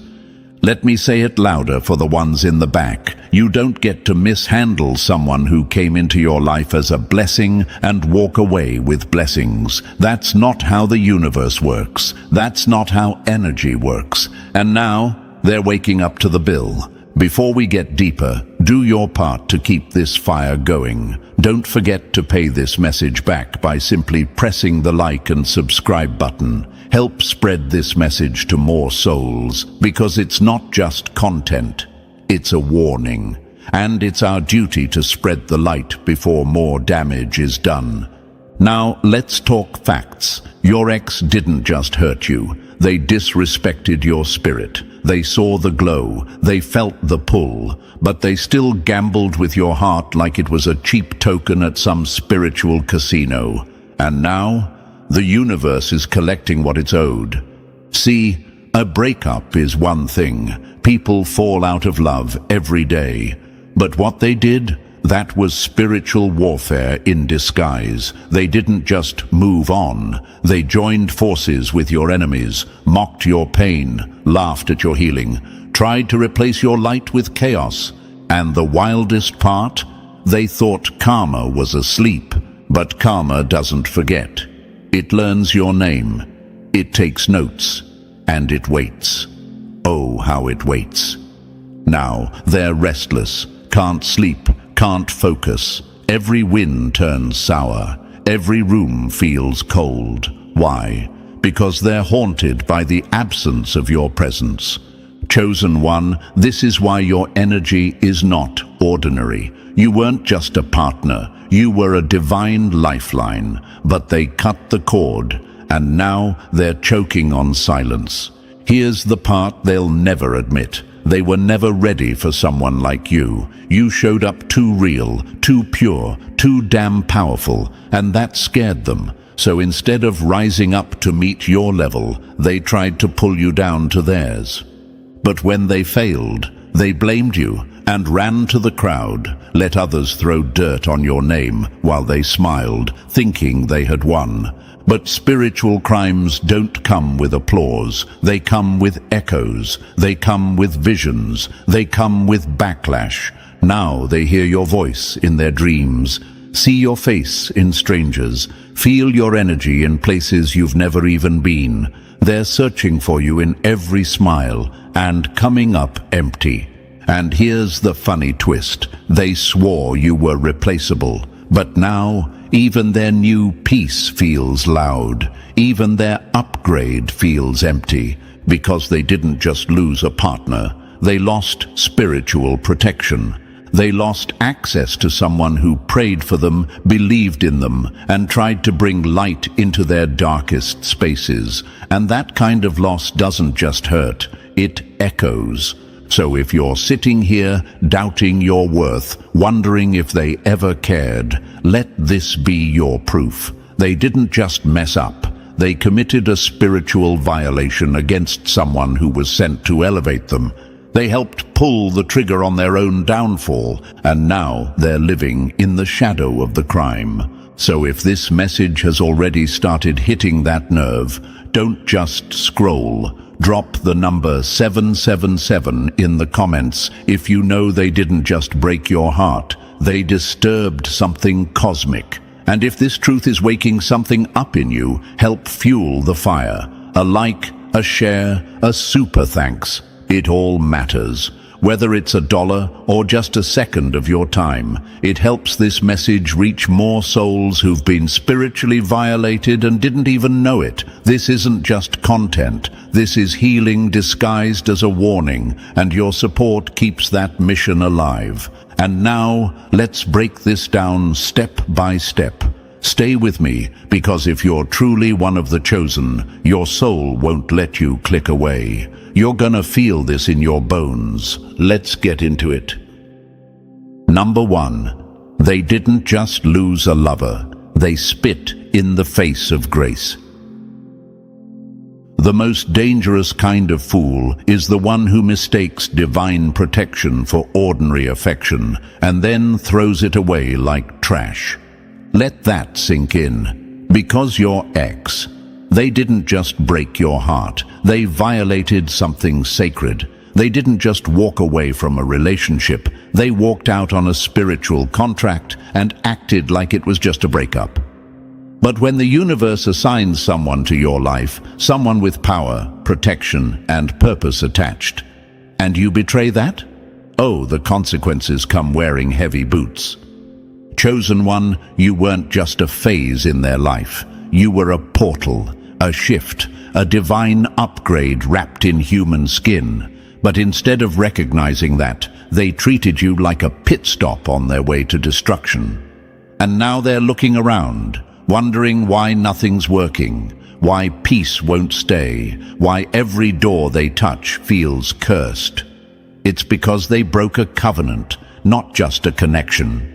Let me say it louder for the ones in the back. You don't get to mishandle someone who came into your life as a blessing and walk away with blessings. That's not how the universe works. That's not how energy works. And now, they're waking up to the bill. Before we get deeper, do your part to keep this fire going. Don't forget to pay this message back by simply pressing the like and subscribe button. Help spread this message to more souls, because it's not just content, it's a warning. And it's our duty to spread the light before more damage is done. Now, let's talk facts. Your ex didn't just hurt you. They disrespected your spirit. They saw the glow. They felt the pull. But they still gambled with your heart like it was a cheap token at some spiritual casino. And now, the universe is collecting what it's owed. See, a breakup is one thing. People fall out of love every day. But what they did, that was spiritual warfare in disguise. They didn't just move on. They joined forces with your enemies, mocked your pain, laughed at your healing, tried to replace your light with chaos. And the wildest part? They thought karma was asleep. But karma doesn't forget. It learns your name. It takes notes. And it waits. Oh, how it waits. Now, they're restless, can't sleep, can't focus. Every wind turns sour. Every room feels cold. Why? Because they're haunted by the absence of your presence. Chosen one, this is why your energy is not ordinary. You weren't just a partner. You were a divine lifeline. But they cut the cord, and now they're choking on silence. Here's the part they'll never admit. They were never ready for someone like you. You showed up too real, too pure, too damn powerful, and that scared them. So instead of rising up to meet your level, they tried to pull you down to theirs. But when they failed, they blamed you and ran to the crowd, let others throw dirt on your name while they smiled, thinking they had won. But spiritual crimes don't come with applause. They come with echoes. They come with visions. They come with backlash. Now they hear your voice in their dreams, see your face in strangers, feel your energy in places you've never even been. They're searching for you in every smile and coming up empty. And here's the funny twist. They swore you were replaceable, but now even their new peace feels loud. Even their upgrade feels empty, because they didn't just lose a partner. They lost spiritual protection. They lost access to someone who prayed for them, believed in them, and tried to bring light into their darkest spaces. And that kind of loss doesn't just hurt, it echoes. So if you're sitting here doubting your worth, wondering if they ever cared, let this be your proof. They didn't just mess up. They committed a spiritual violation against someone who was sent to elevate them. They helped pull the trigger on their own downfall, and now they're living in the shadow of the crime. So if this message has already started hitting that nerve, don't just scroll. Drop the number 777 in the comments if you know they didn't just break your heart. They disturbed something cosmic. And if this truth is waking something up in you, help fuel the fire. A like, a share, a super thanks. It all matters. Whether it's $1 or just a second of your time, it helps this message reach more souls who've been spiritually violated and didn't even know it. This isn't just content. This is healing disguised as a warning, and your support keeps that mission alive. And now, let's break this down step by step. Stay with me, because if you're truly one of the chosen, your soul won't let you click away. You're gonna feel this in your bones. Let's get into it. Number 1. They didn't just lose a lover. They spit in the face of grace. The most dangerous kind of fool is the one who mistakes divine protection for ordinary affection and then throws it away like trash. Let that sink in. Because your ex, they didn't just break your heart. They violated something sacred. They didn't just walk away from a relationship. They walked out on a spiritual contract and acted like it was just a breakup. But when the universe assigns someone to your life, someone with power, protection, and purpose attached, and you betray that, oh, the consequences come wearing heavy boots. Chosen one, you weren't just a phase in their life. You were a portal, a shift, a divine upgrade wrapped in human skin. But instead of recognizing that, they treated you like a pit stop on their way to destruction. And now they're looking around, wondering why nothing's working, why peace won't stay, why every door they touch feels cursed. It's because they broke a covenant, not just a connection.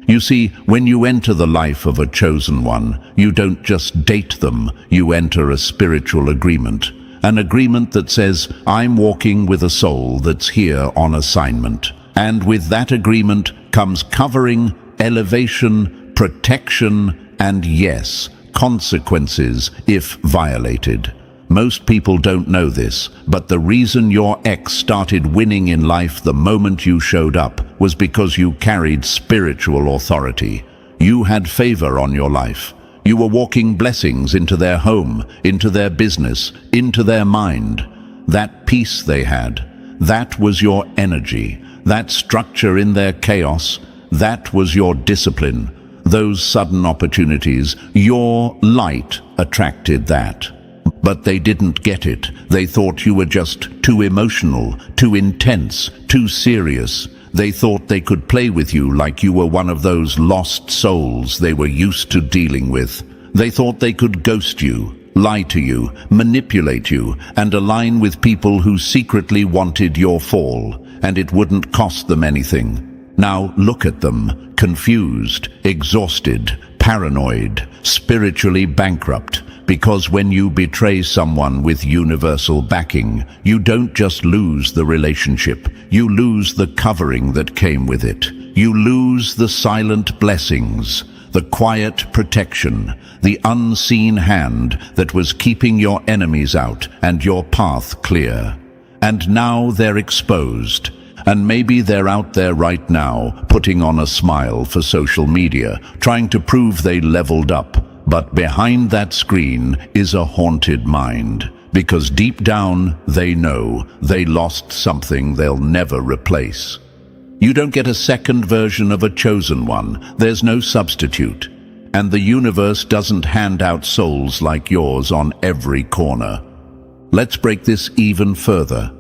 You see, when you enter the life of a chosen one, you don't just date them, you enter a spiritual agreement. An agreement that says, I'm walking with a soul that's here on assignment. And with that agreement comes covering, elevation, protection, and yes, consequences if violated. Most people don't know this, but the reason your ex started winning in life the moment you showed up was because you carried spiritual authority. You had favor on your life. You were walking blessings into their home, into their business, into their mind. That peace they had, that was your energy. That structure in their chaos, that was your discipline. Those sudden opportunities, your light attracted that. But they didn't get it. They thought you were just too emotional, too intense, too serious. They thought they could play with you like you were one of those lost souls they were used to dealing with. They thought they could ghost you, lie to you, manipulate you, and align with people who secretly wanted your fall, and it wouldn't cost them anything. Now look at them, confused, exhausted, paranoid, spiritually bankrupt. Because when you betray someone with universal backing, you don't just lose the relationship, you lose the covering that came with it. You lose the silent blessings, the quiet protection, the unseen hand that was keeping your enemies out and your path clear. And now they're exposed. And maybe they're out there right now, putting on a smile for social media, trying to prove they leveled up. But behind that screen is a haunted mind, because deep down they know they lost something they'll never replace. You don't get a second version of a chosen one. There's no substitute. And the universe doesn't hand out souls like yours on every corner. Let's break this even further.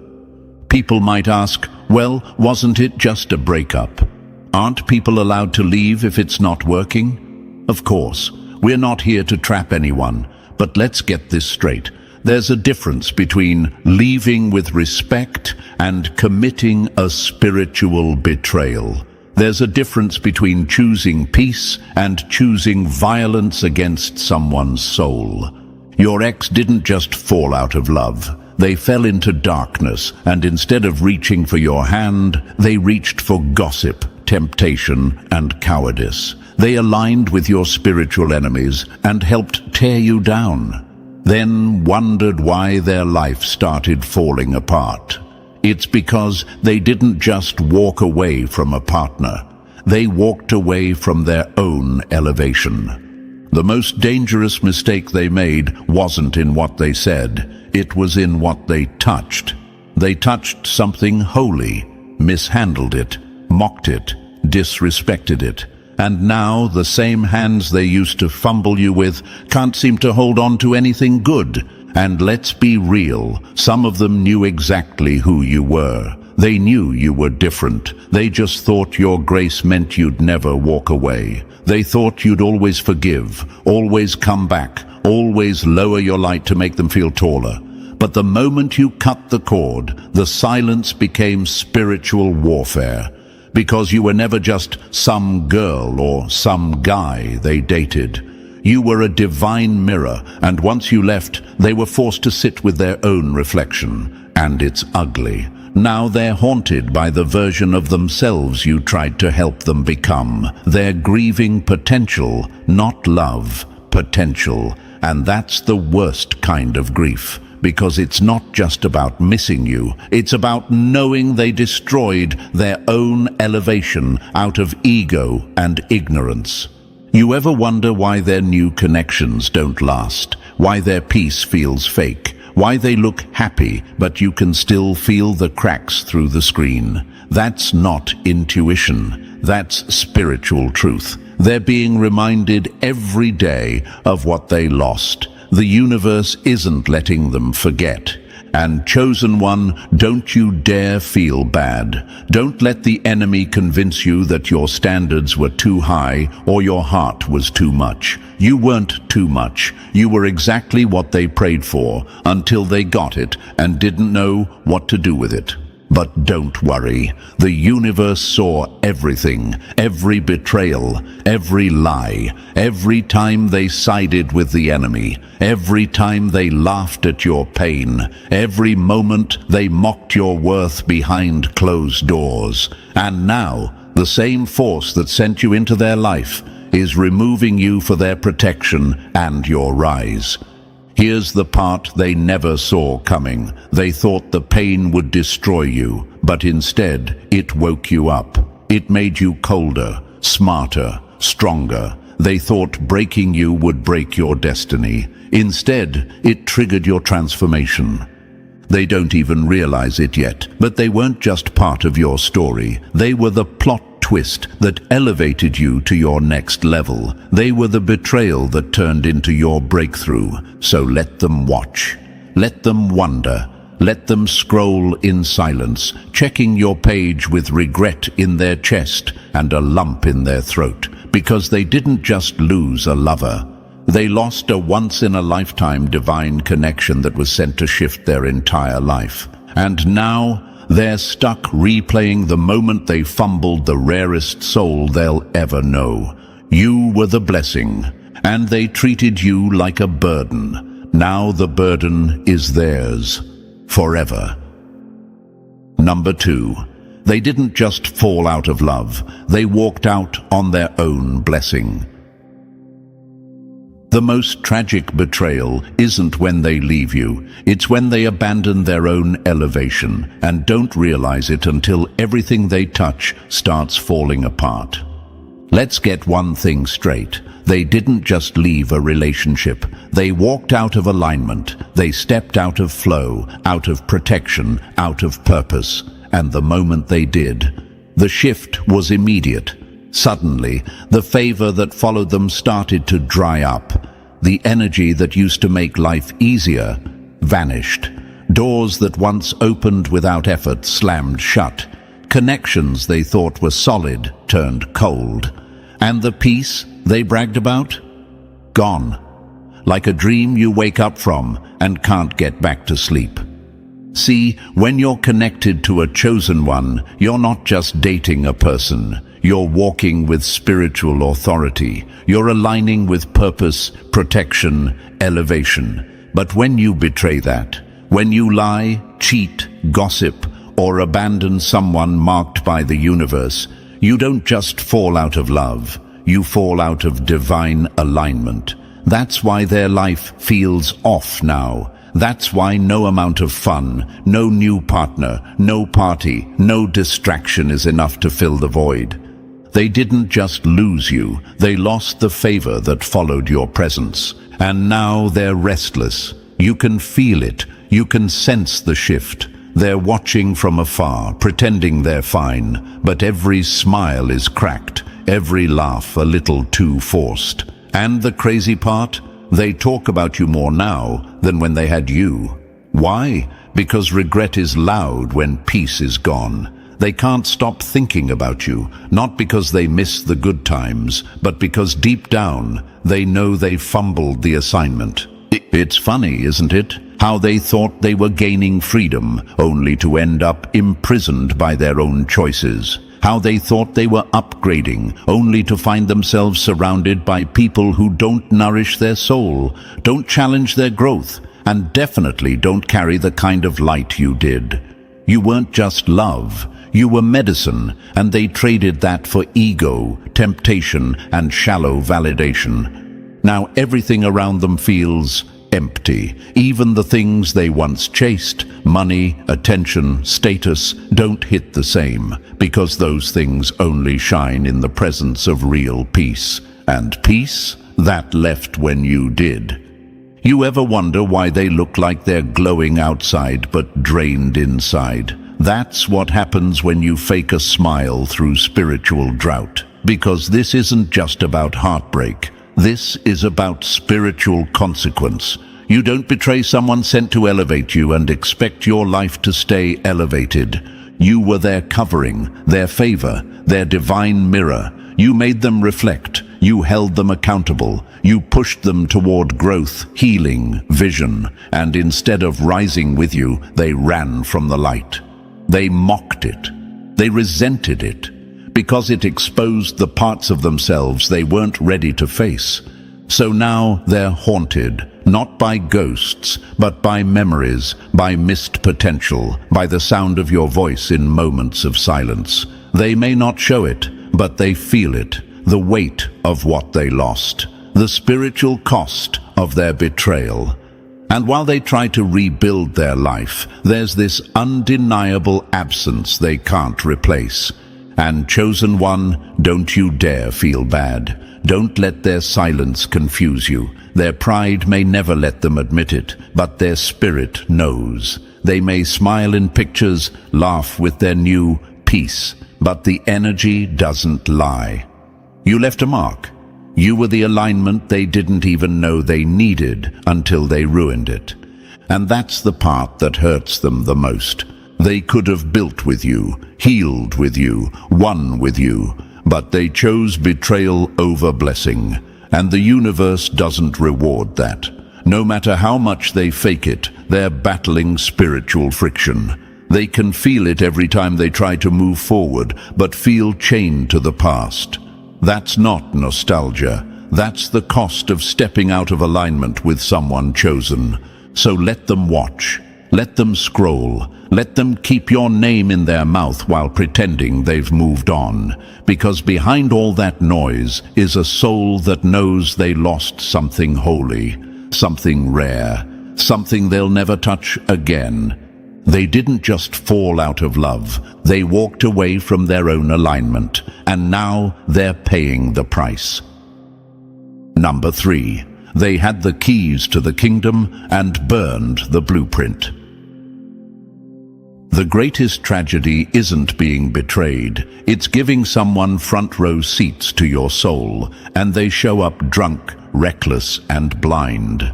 People might ask, well, wasn't it just a breakup? Aren't people allowed to leave if it's not working? Of course. We're not here to trap anyone, but let's get this straight. There's a difference between leaving with respect and committing a spiritual betrayal. There's a difference between choosing peace and choosing violence against someone's soul. Your ex didn't just fall out of love. They fell into darkness, and instead of reaching for your hand, they reached for gossip, temptation, and cowardice. They aligned with your spiritual enemies and helped tear you down, then wondered why their life started falling apart. It's because they didn't just walk away from a partner. They walked away from their own elevation. The most dangerous mistake they made wasn't in what they said, it was in what they touched. They touched something holy, mishandled it, mocked it, disrespected it. And now the same hands they used to fumble you with can't seem to hold on to anything good. And let's be real, some of them knew exactly who you were. They knew you were different. They just thought your grace meant you'd never walk away. They thought you'd always forgive, always come back, always lower your light to make them feel taller. But the moment you cut the cord, the silence became spiritual warfare. Because you were never just some girl or some guy they dated. You were a divine mirror, and once you left, they were forced to sit with their own reflection. And it's ugly. Now they're haunted by the version of themselves you tried to help them become. They're grieving potential, not love, potential. And that's the worst kind of grief. Because it's not just about missing you, it's about knowing they destroyed their own elevation out of ego and ignorance. You ever wonder why their new connections don't last? Why their peace feels fake? Why they look happy, but you can still feel the cracks through the screen? That's not intuition. That's spiritual truth. They're being reminded every day of what they lost. The universe isn't letting them forget. And chosen one, don't you dare feel bad. Don't let the enemy convince you that your standards were too high or your heart was too much. You weren't too much. You were exactly what they prayed for until they got it and didn't know what to do with it. But don't worry, the universe saw everything, every betrayal, every lie, every time they sided with the enemy, every time they laughed at your pain, every moment they mocked your worth behind closed doors. And now, the same force that sent you into their life is removing you for their protection and your rise. Here's the part they never saw coming. They thought the pain would destroy you, but instead it woke you up. It made you colder, smarter, stronger. They thought breaking you would break your destiny. Instead, it triggered your transformation. They don't even realize it yet, but they weren't just part of your story. They were the plot twist that elevated you to your next level. They were the betrayal that turned into your breakthrough. So let them watch. Let them wonder. Let them scroll in silence, checking your page with regret in their chest and a lump in their throat. Because they didn't just lose a lover. They lost a once-in-a-lifetime divine connection that was sent to shift their entire life. And now, they're stuck replaying the moment they fumbled the rarest soul they'll ever know. You were the blessing, and they treated you like a burden. Now the burden is theirs, forever. Number 2. They didn't just fall out of love, they walked out on their own blessing. The most tragic betrayal isn't when they leave you, it's when they abandon their own elevation and don't realize it until everything they touch starts falling apart. Let's get one thing straight. They didn't just leave a relationship. They walked out of alignment. They stepped out of flow, out of protection, out of purpose. And the moment they did, the shift was immediate. Suddenly, the favor that followed them started to dry up. The energy that used to make life easier vanished. Doors that once opened without effort slammed shut. Connections they thought were solid turned cold. And the peace they bragged about? Gone. Like a dream you wake up from and can't get back to sleep. See, when you're connected to a chosen one, you're not just dating a person. You're walking with spiritual authority. You're aligning with purpose, protection, elevation. But when you betray that, when you lie, cheat, gossip, or abandon someone marked by the universe, you don't just fall out of love. You fall out of divine alignment. That's why their life feels off now. That's why no amount of fun, no new partner, no party, no distraction is enough to fill the void. They didn't just lose you, they lost the favor that followed your presence. And now they're restless. You can feel it, you can sense the shift. They're watching from afar, pretending they're fine, but every smile is cracked, every laugh a little too forced. And the crazy part? They talk about you more now than when they had you. Why? Because regret is loud when peace is gone. They can't stop thinking about you, not because they miss the good times, but because deep down, they know they fumbled the assignment. It's funny, isn't it? How they thought they were gaining freedom, only to end up imprisoned by their own choices. How they thought they were upgrading, only to find themselves surrounded by people who don't nourish their soul, don't challenge their growth, and definitely don't carry the kind of light you did. You weren't just love, you were medicine, and they traded that for ego, temptation, and shallow validation. Now everything around them feels empty. Even the things they once chased, money, attention, status, don't hit the same, because those things only shine in the presence of real peace. And peace? That left when you did. You ever wonder why they look like they're glowing outside but drained inside? That's what happens when you fake a smile through spiritual drought. Because this isn't just about heartbreak. This is about spiritual consequence. You don't betray someone sent to elevate you and expect your life to stay elevated. You were their covering, their favor, their divine mirror. You made them reflect. You held them accountable. You pushed them toward growth, healing, vision. And instead of rising with you, they ran from the light. They mocked it. They resented it, because it exposed the parts of themselves they weren't ready to face. So now they're haunted, not by ghosts, but by memories, by missed potential, by the sound of your voice in moments of silence. They may not show it, but they feel it, the weight of what they lost, the spiritual cost of their betrayal. And while they try to rebuild their life, there's this undeniable absence they can't replace. And chosen one, don't you dare feel bad. Don't let their silence confuse you. Their pride may never let them admit it, but their spirit knows. They may smile in pictures, laugh with their new peace, but the energy doesn't lie. You left a mark. You were the alignment they didn't even know they needed until they ruined it. And that's the part that hurts them the most. They could have built with you, healed with you, won with you, but they chose betrayal over blessing. And the universe doesn't reward that. No matter how much they fake it, they're battling spiritual friction. They can feel it every time they try to move forward, but feel chained to the past. That's not nostalgia. That's the cost of stepping out of alignment with someone chosen. So let them watch. Let them scroll. Let them keep your name in their mouth while pretending they've moved on. Because behind all that noise is a soul that knows they lost something holy, something rare, something they'll never touch again. They didn't just fall out of love. They walked away from their own alignment, and now they're paying the price. Number 3. They had the keys to the kingdom and burned the blueprint. The greatest tragedy isn't being betrayed. It's giving someone front row seats to your soul, and they show up drunk, reckless, and blind.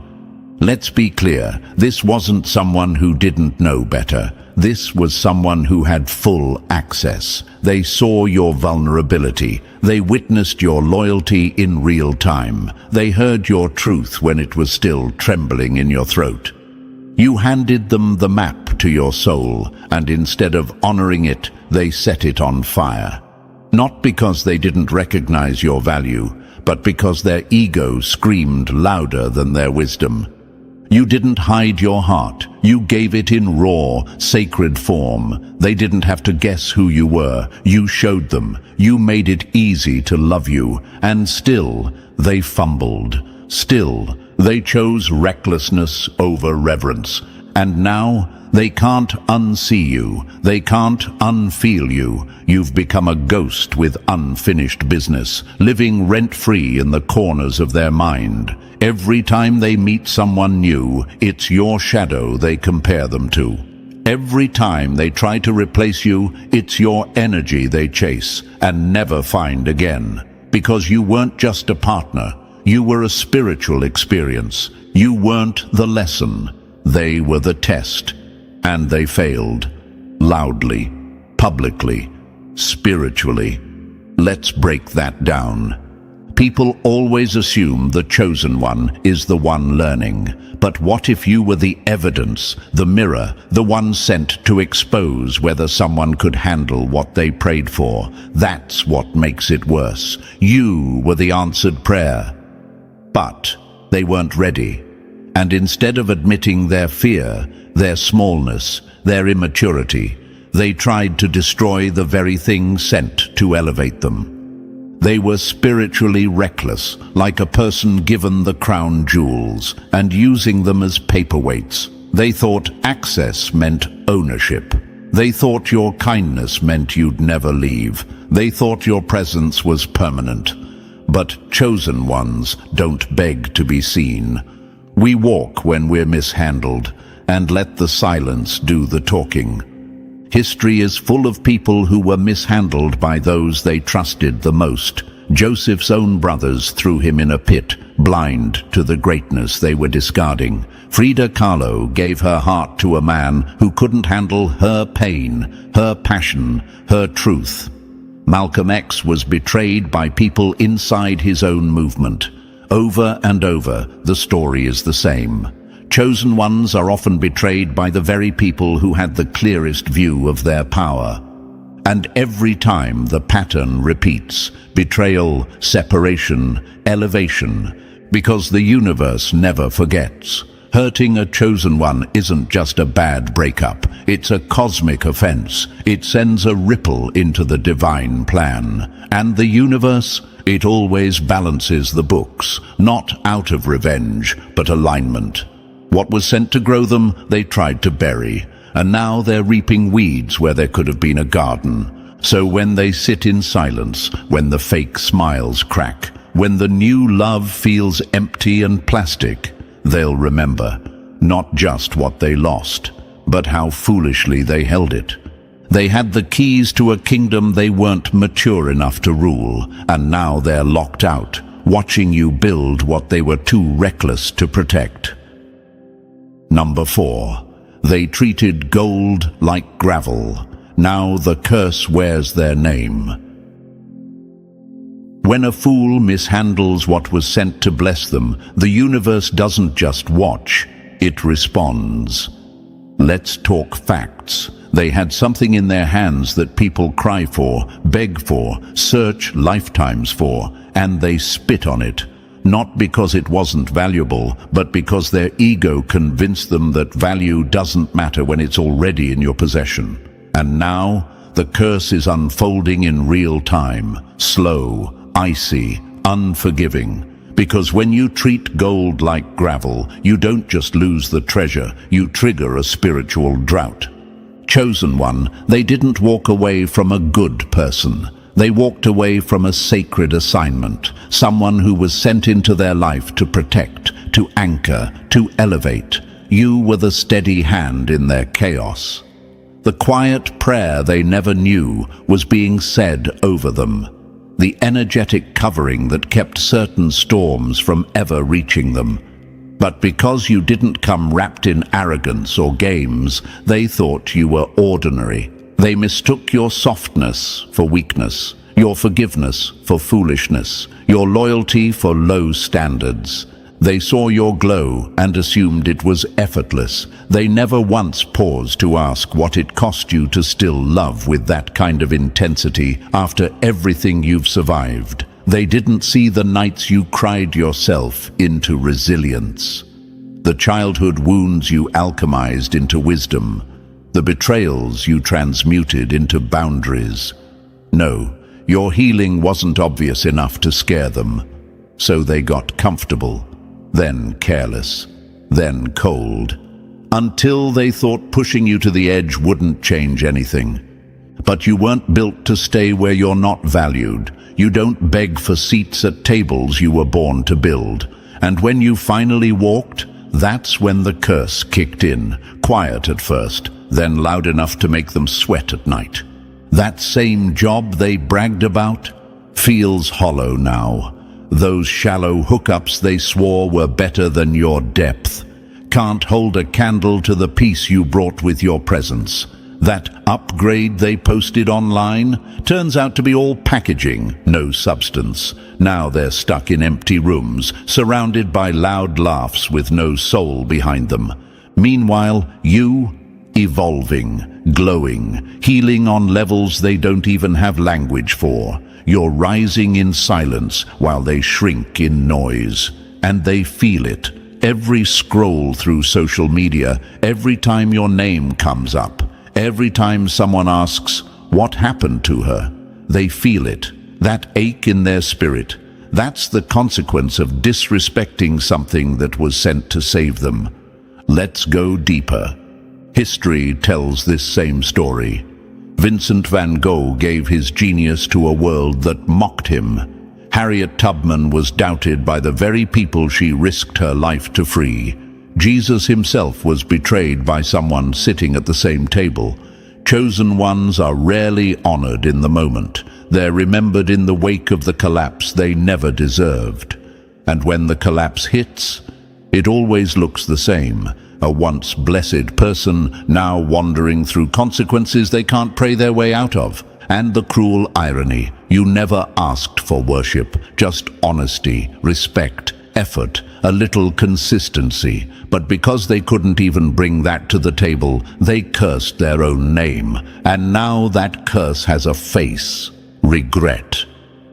Let's be clear, this wasn't someone who didn't know better. This was someone who had full access. They saw your vulnerability. They witnessed your loyalty in real time. They heard your truth when it was still trembling in your throat. You handed them the map to your soul, and instead of honoring it, they set it on fire. Not because they didn't recognize your value, but because their ego screamed louder than their wisdom. You didn't hide your heart. You gave it in raw, sacred form. They didn't have to guess who you were. You showed them. You made it easy to love you. And still, they fumbled. Still, they chose recklessness over reverence. And now, they can't unsee you. They can't unfeel you. You've become a ghost with unfinished business, living rent-free in the corners of their mind. Every time they meet someone new, it's your shadow they compare them to. Every time they try to replace you, it's your energy they chase and never find again. Because you weren't just a partner, you were a spiritual experience. You weren't the lesson, they were the test. And they failed. Loudly, publicly, spiritually. Let's break that down. People always assume the chosen one is the one learning. But what if you were the evidence, the mirror, the one sent to expose whether someone could handle what they prayed for? That's what makes it worse. You were the answered prayer. But they weren't ready. And instead of admitting their fear, their smallness, their immaturity, they tried to destroy the very thing sent to elevate them. They were spiritually reckless, like a person given the crown jewels and using them as paperweights. They thought access meant ownership. They thought your kindness meant you'd never leave. They thought your presence was permanent. But chosen ones don't beg to be seen. We walk when we're mishandled and let the silence do the talking. History is full of people who were mishandled by those they trusted the most. Joseph's own brothers threw him in a pit, blind to the greatness they were discarding. Frida Kahlo gave her heart to a man who couldn't handle her pain, her passion, her truth. Malcolm X was betrayed by people inside his own movement. Over and over, the story is the same. Chosen ones are often betrayed by the very people who had the clearest view of their power. And every time the pattern repeats: betrayal, separation, elevation, because the universe never forgets. Hurting a chosen one isn't just a bad breakup, it's a cosmic offense. It sends a ripple into the divine plan. And the universe, it always balances the books, not out of revenge, but alignment. What was sent to grow them, they tried to bury, and now they're reaping weeds where there could have been a garden. So when they sit in silence, when the fake smiles crack, when the new love feels empty and plastic, they'll remember not just what they lost, but how foolishly they held it. They had the keys to a kingdom they weren't mature enough to rule, and now they're locked out, watching you build what they were too reckless to protect. Number 4. They treated gold like gravel. Now the curse wears their name. When a fool mishandles what was sent to bless them, the universe doesn't just watch, it responds. Let's talk facts. They had something in their hands that people cry for, beg for, search lifetimes for, and they spit on it. Not because it wasn't valuable, but because their ego convinced them that value doesn't matter when it's already in your possession. And now, the curse is unfolding in real time, slow, icy, unforgiving. Because when you treat gold like gravel, you don't just lose the treasure, you trigger a spiritual drought. Chosen one, they didn't walk away from a good person. They walked away from a sacred assignment, someone who was sent into their life to protect, to anchor, to elevate. You were the steady hand in their chaos. The quiet prayer they never knew was being said over them. The energetic covering that kept certain storms from ever reaching them. But because you didn't come wrapped in arrogance or games, they thought you were ordinary. They mistook your softness for weakness, your forgiveness for foolishness, your loyalty for low standards. They saw your glow and assumed it was effortless. They never once paused to ask what it cost you to still love with that kind of intensity after everything you've survived. They didn't see the nights you cried yourself into resilience, the childhood wounds you alchemized into wisdom, the betrayals you transmuted into boundaries. No, your healing wasn't obvious enough to scare them, so they got comfortable, then careless, then cold, until they thought pushing you to the edge wouldn't change anything. But you weren't built to stay where you're not valued. You don't beg for seats at tables you were born to build. And when you finally walked, that's when the curse kicked in, quiet at first, then loud enough to make them sweat at night. That same job they bragged about feels hollow now. Those shallow hookups they swore were better than your depth can't hold a candle to the peace you brought with your presence. That upgrade they posted online turns out to be all packaging, no substance. Now they're stuck in empty rooms, surrounded by loud laughs with no soul behind them. Meanwhile, you, evolving, glowing, healing on levels they don't even have language for. You're rising in silence while they shrink in noise. And they feel it. Every scroll through social media, every time your name comes up, every time someone asks, what happened to her? They feel it, that ache in their spirit. That's the consequence of disrespecting something that was sent to save them. Let's go deeper. History tells this same story. Vincent van Gogh gave his genius to a world that mocked him. Harriet Tubman was doubted by the very people she risked her life to free. Jesus himself was betrayed by someone sitting at the same table. Chosen ones are rarely honored in the moment. They're remembered in the wake of the collapse they never deserved. And when the collapse hits, it always looks the same. A once blessed person now wandering through consequences they can't pray their way out of. And the cruel irony, you never asked for worship, just honesty, respect, effort, a little consistency. But because they couldn't even bring that to the table, they cursed their own name. And now that curse has a face: regret.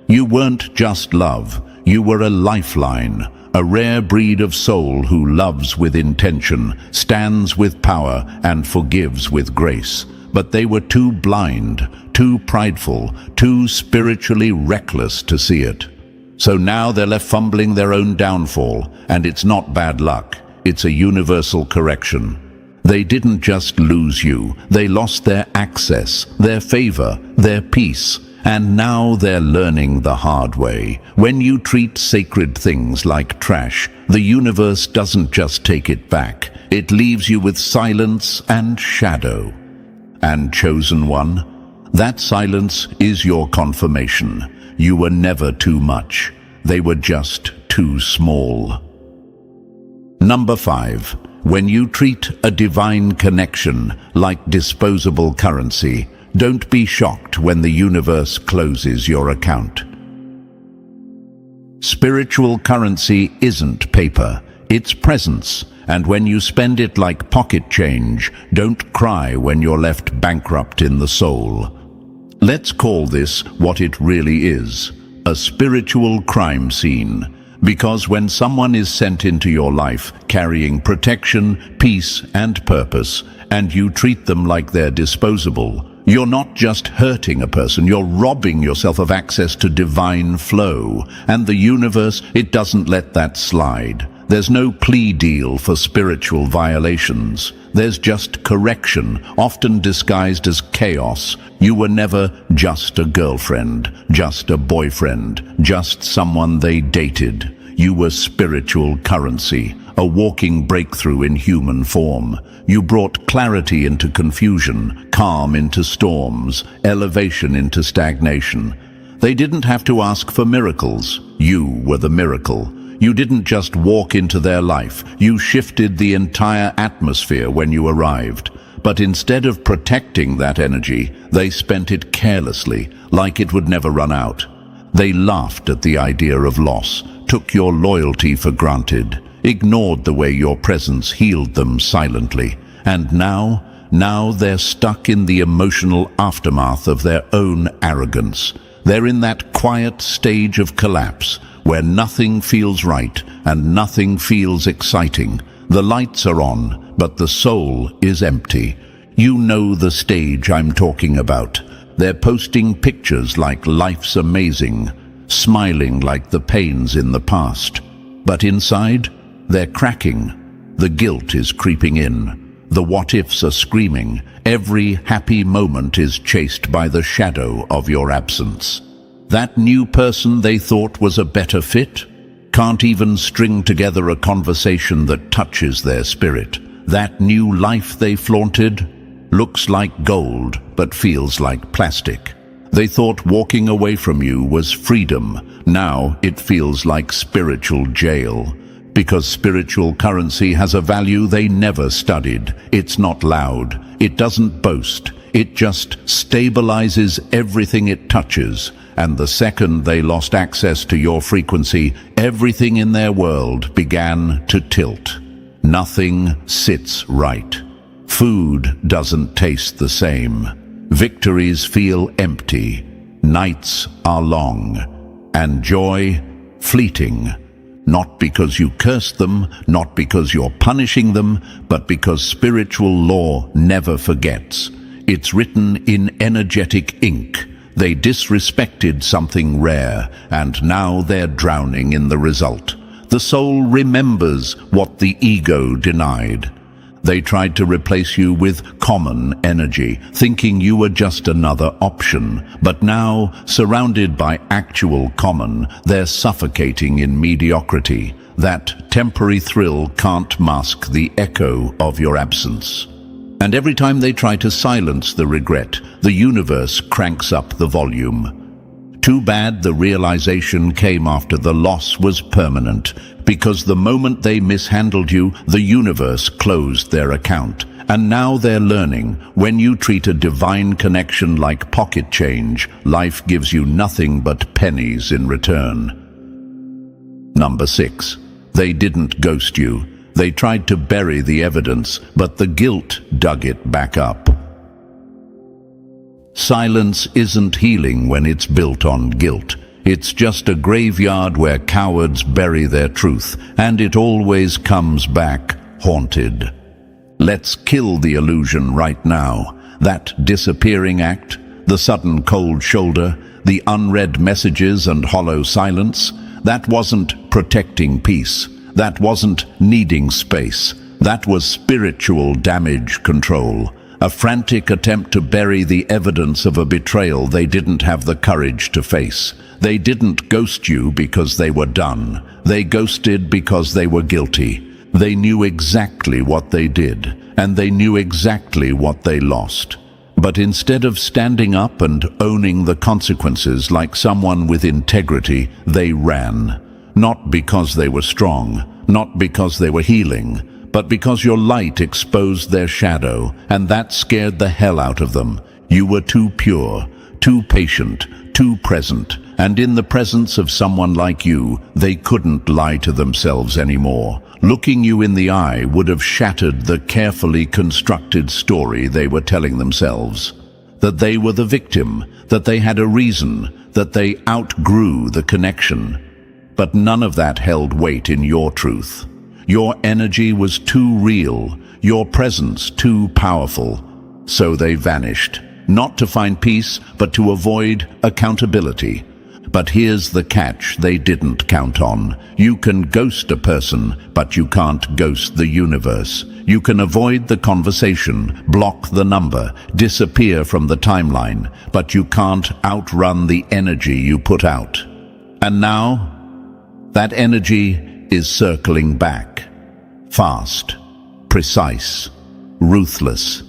You weren't just love, you were a lifeline. A rare breed of soul who loves with intention, stands with power, and forgives with grace. But they were too blind, too prideful, too spiritually reckless to see it. So now they're left fumbling their own downfall, and it's not bad luck, it's a universal correction. They didn't just lose you, they lost their access, their favor, their peace. And now they're learning the hard way. When you treat sacred things like trash, the universe doesn't just take it back. It leaves you with silence and shadow. And chosen one, that silence is your confirmation. You were never too much. They were just too small. Number 5. When you treat a divine connection like disposable currency, don't be shocked when the universe closes your account. Spiritual currency isn't paper, it's presence. And when you spend it like pocket change, don't cry when you're left bankrupt in the soul. Let's call this what it really is: a spiritual crime scene. Because when someone is sent into your life carrying protection, peace, and purpose, and you treat them like they're disposable, you're not just hurting a person, you're robbing yourself of access to divine flow. And the universe, it doesn't let that slide. There's no plea deal for spiritual violations. There's just correction, often disguised as chaos. You were never just a girlfriend, just a boyfriend, just someone they dated. You were spiritual currency, a walking breakthrough in human form. You brought clarity into confusion, calm into storms, elevation into stagnation. They didn't have to ask for miracles. You were the miracle. You didn't just walk into their life. You shifted the entire atmosphere when you arrived. But instead of protecting that energy, they spent it carelessly, like it would never run out. They laughed at the idea of loss, took your loyalty for granted, ignored the way your presence healed them silently. And now they're stuck in the emotional aftermath of their own arrogance. They're in that quiet stage of collapse, where nothing feels right and nothing feels exciting. The lights are on, but the soul is empty. You know the stage I'm talking about. They're posting pictures like life's amazing, smiling like the pains in the past. But inside, they're cracking. The guilt is creeping in. The what-ifs are screaming. Every happy moment is chased by the shadow of your absence. That new person they thought was a better fit can't even string together a conversation that touches their spirit. That new life they flaunted looks like gold but feels like plastic. They thought walking away from you was freedom. Now it feels like spiritual jail. Because spiritual currency has a value they never studied. It's not loud. It doesn't boast. It just stabilizes everything it touches. And the second they lost access to your frequency, everything in their world began to tilt. Nothing sits right. Food doesn't taste the same. Victories feel empty. Nights are long. And joy fleeting. Not because you cursed them, not because you're punishing them, but because spiritual law never forgets. It's written in energetic ink. They disrespected something rare, and now they're drowning in the result. The soul remembers what the ego denied. They tried to replace you with common energy, thinking you were just another option. But now, surrounded by actual common, they're suffocating in mediocrity. That temporary thrill can't mask the echo of your absence. And every time they try to silence the regret, the universe cranks up the volume. Too bad the realization came after the loss was permanent, because the moment they mishandled you, the universe closed their account. And now they're learning, when you treat a divine connection like pocket change, life gives you nothing but pennies in return. Number 6. They didn't ghost you. They tried to bury the evidence, but the guilt dug it back up. Silence isn't healing when it's built on guilt. It's just a graveyard where cowards bury their truth, and it always comes back haunted. Let's kill the illusion right now. That disappearing act, the sudden cold shoulder, the unread messages and hollow silence, that wasn't protecting peace. That wasn't needing space. That was spiritual damage control. A frantic attempt to bury the evidence of a betrayal they didn't have the courage to face. They didn't ghost you because they were done. They ghosted because they were guilty. They knew exactly what they did, and they knew exactly what they lost. But instead of standing up and owning the consequences like someone with integrity, they ran. Not because they were strong, not because they were healing, but because your light exposed their shadow, and that scared the hell out of them. You were too pure, too patient, too present, and in the presence of someone like you, they couldn't lie to themselves anymore. Looking you in the eye would have shattered the carefully constructed story they were telling themselves. That they were the victim, that they had a reason, that they outgrew the connection. But none of that held weight in your truth. Your energy was too real, your presence too powerful. So they vanished, not to find peace, but to avoid accountability. But here's the catch they didn't count on. You can ghost a person, but you can't ghost the universe. You can avoid the conversation, block the number, disappear from the timeline, but you can't outrun the energy you put out. And now, that energy is circling back. Fast, precise, ruthless.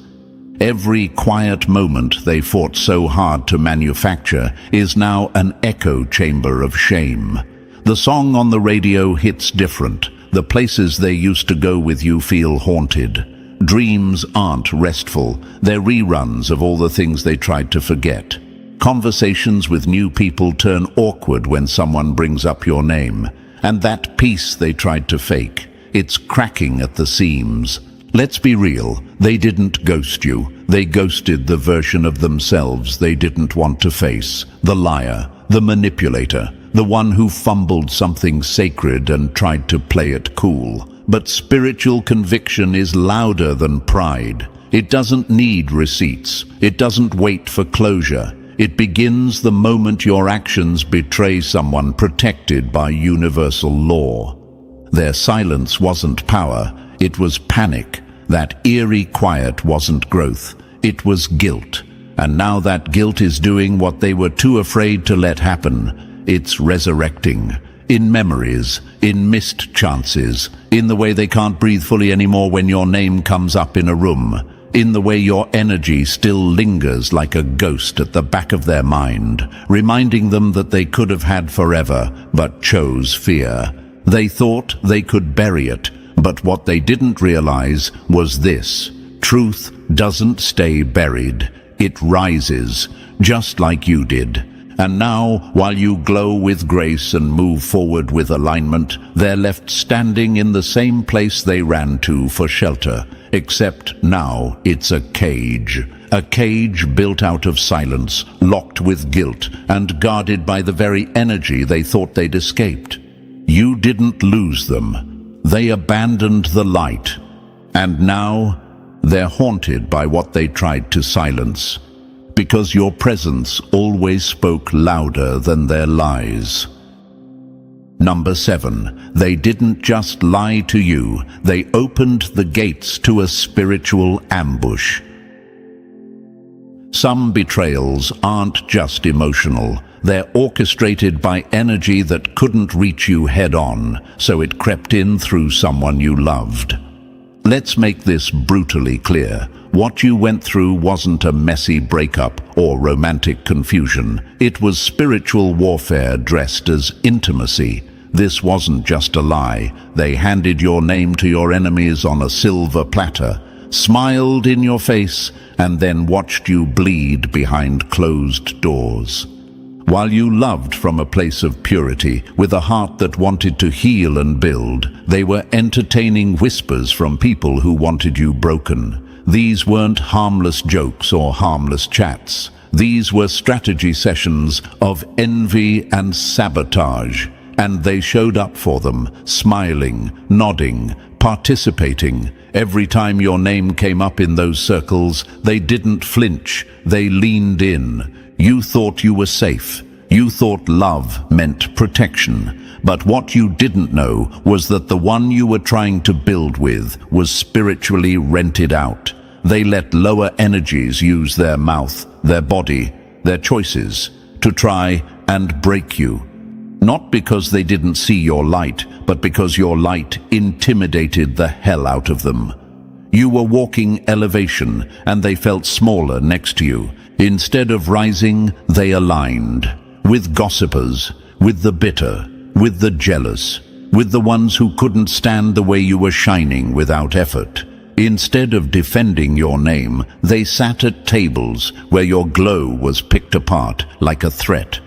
Every quiet moment they fought so hard to manufacture is now an echo chamber of shame. The song on the radio hits different. The places they used to go with you feel haunted. Dreams aren't restful. They're reruns of all the things they tried to forget. Conversations with new people turn awkward when someone brings up your name. And that peace they tried to fake, it's cracking at the seams. Let's be real, they didn't ghost you. They ghosted the version of themselves they didn't want to face. The liar, the manipulator, the one who fumbled something sacred and tried to play it cool. But spiritual conviction is louder than pride. It doesn't need receipts. It doesn't wait for closure. It begins the moment your actions betray someone protected by universal law. Their silence wasn't power, it was panic. That eerie quiet wasn't growth, it was guilt. And now that guilt is doing what they were too afraid to let happen. It's resurrecting. In memories, in missed chances, in the way they can't breathe fully anymore when your name comes up in a room. in the way your energy still lingers like a ghost at the back of their mind, reminding them that they could have had forever, but chose fear. They thought they could bury it, but what they didn't realize was this: truth doesn't stay buried, it rises, just like you did. And now, while you glow with grace and move forward with alignment, they're left standing in the same place they ran to for shelter. Except now it's a cage built out of silence, locked with guilt, and guarded by the very energy they thought they'd escaped. You didn't lose them. They abandoned the light. And now, they're haunted by what they tried to silence, because your presence always spoke louder than their lies. Number 7, they didn't just lie to you, they opened the gates to a spiritual ambush. Some betrayals aren't just emotional, they're orchestrated by energy that couldn't reach you head-on, so it crept in through someone you loved. Let's make this brutally clear. What you went through wasn't a messy breakup or romantic confusion. It was spiritual warfare dressed as intimacy. This wasn't just a lie. They handed your name to your enemies on a silver platter, smiled in your face, and then watched you bleed behind closed doors. While you loved from a place of purity, with a heart that wanted to heal and build, they were entertaining whispers from people who wanted you broken. These weren't harmless jokes or harmless chats. These were strategy sessions of envy and sabotage, and they showed up for them, smiling, nodding, participating. Every time your name came up in those circles, they didn't flinch, they leaned in. You thought you were safe. You thought love meant protection. But what you didn't know was that the one you were trying to build with was spiritually rented out. They let lower energies use their mouth, their body, their choices to try and break you. Not because they didn't see your light, but because your light intimidated the hell out of them. You were walking elevation, and they felt smaller next to you. Instead of rising, they aligned. With gossipers, with the bitter, with the jealous, with the ones who couldn't stand the way you were shining without effort. Instead of defending your name, they sat at tables where your glow was picked apart like a threat.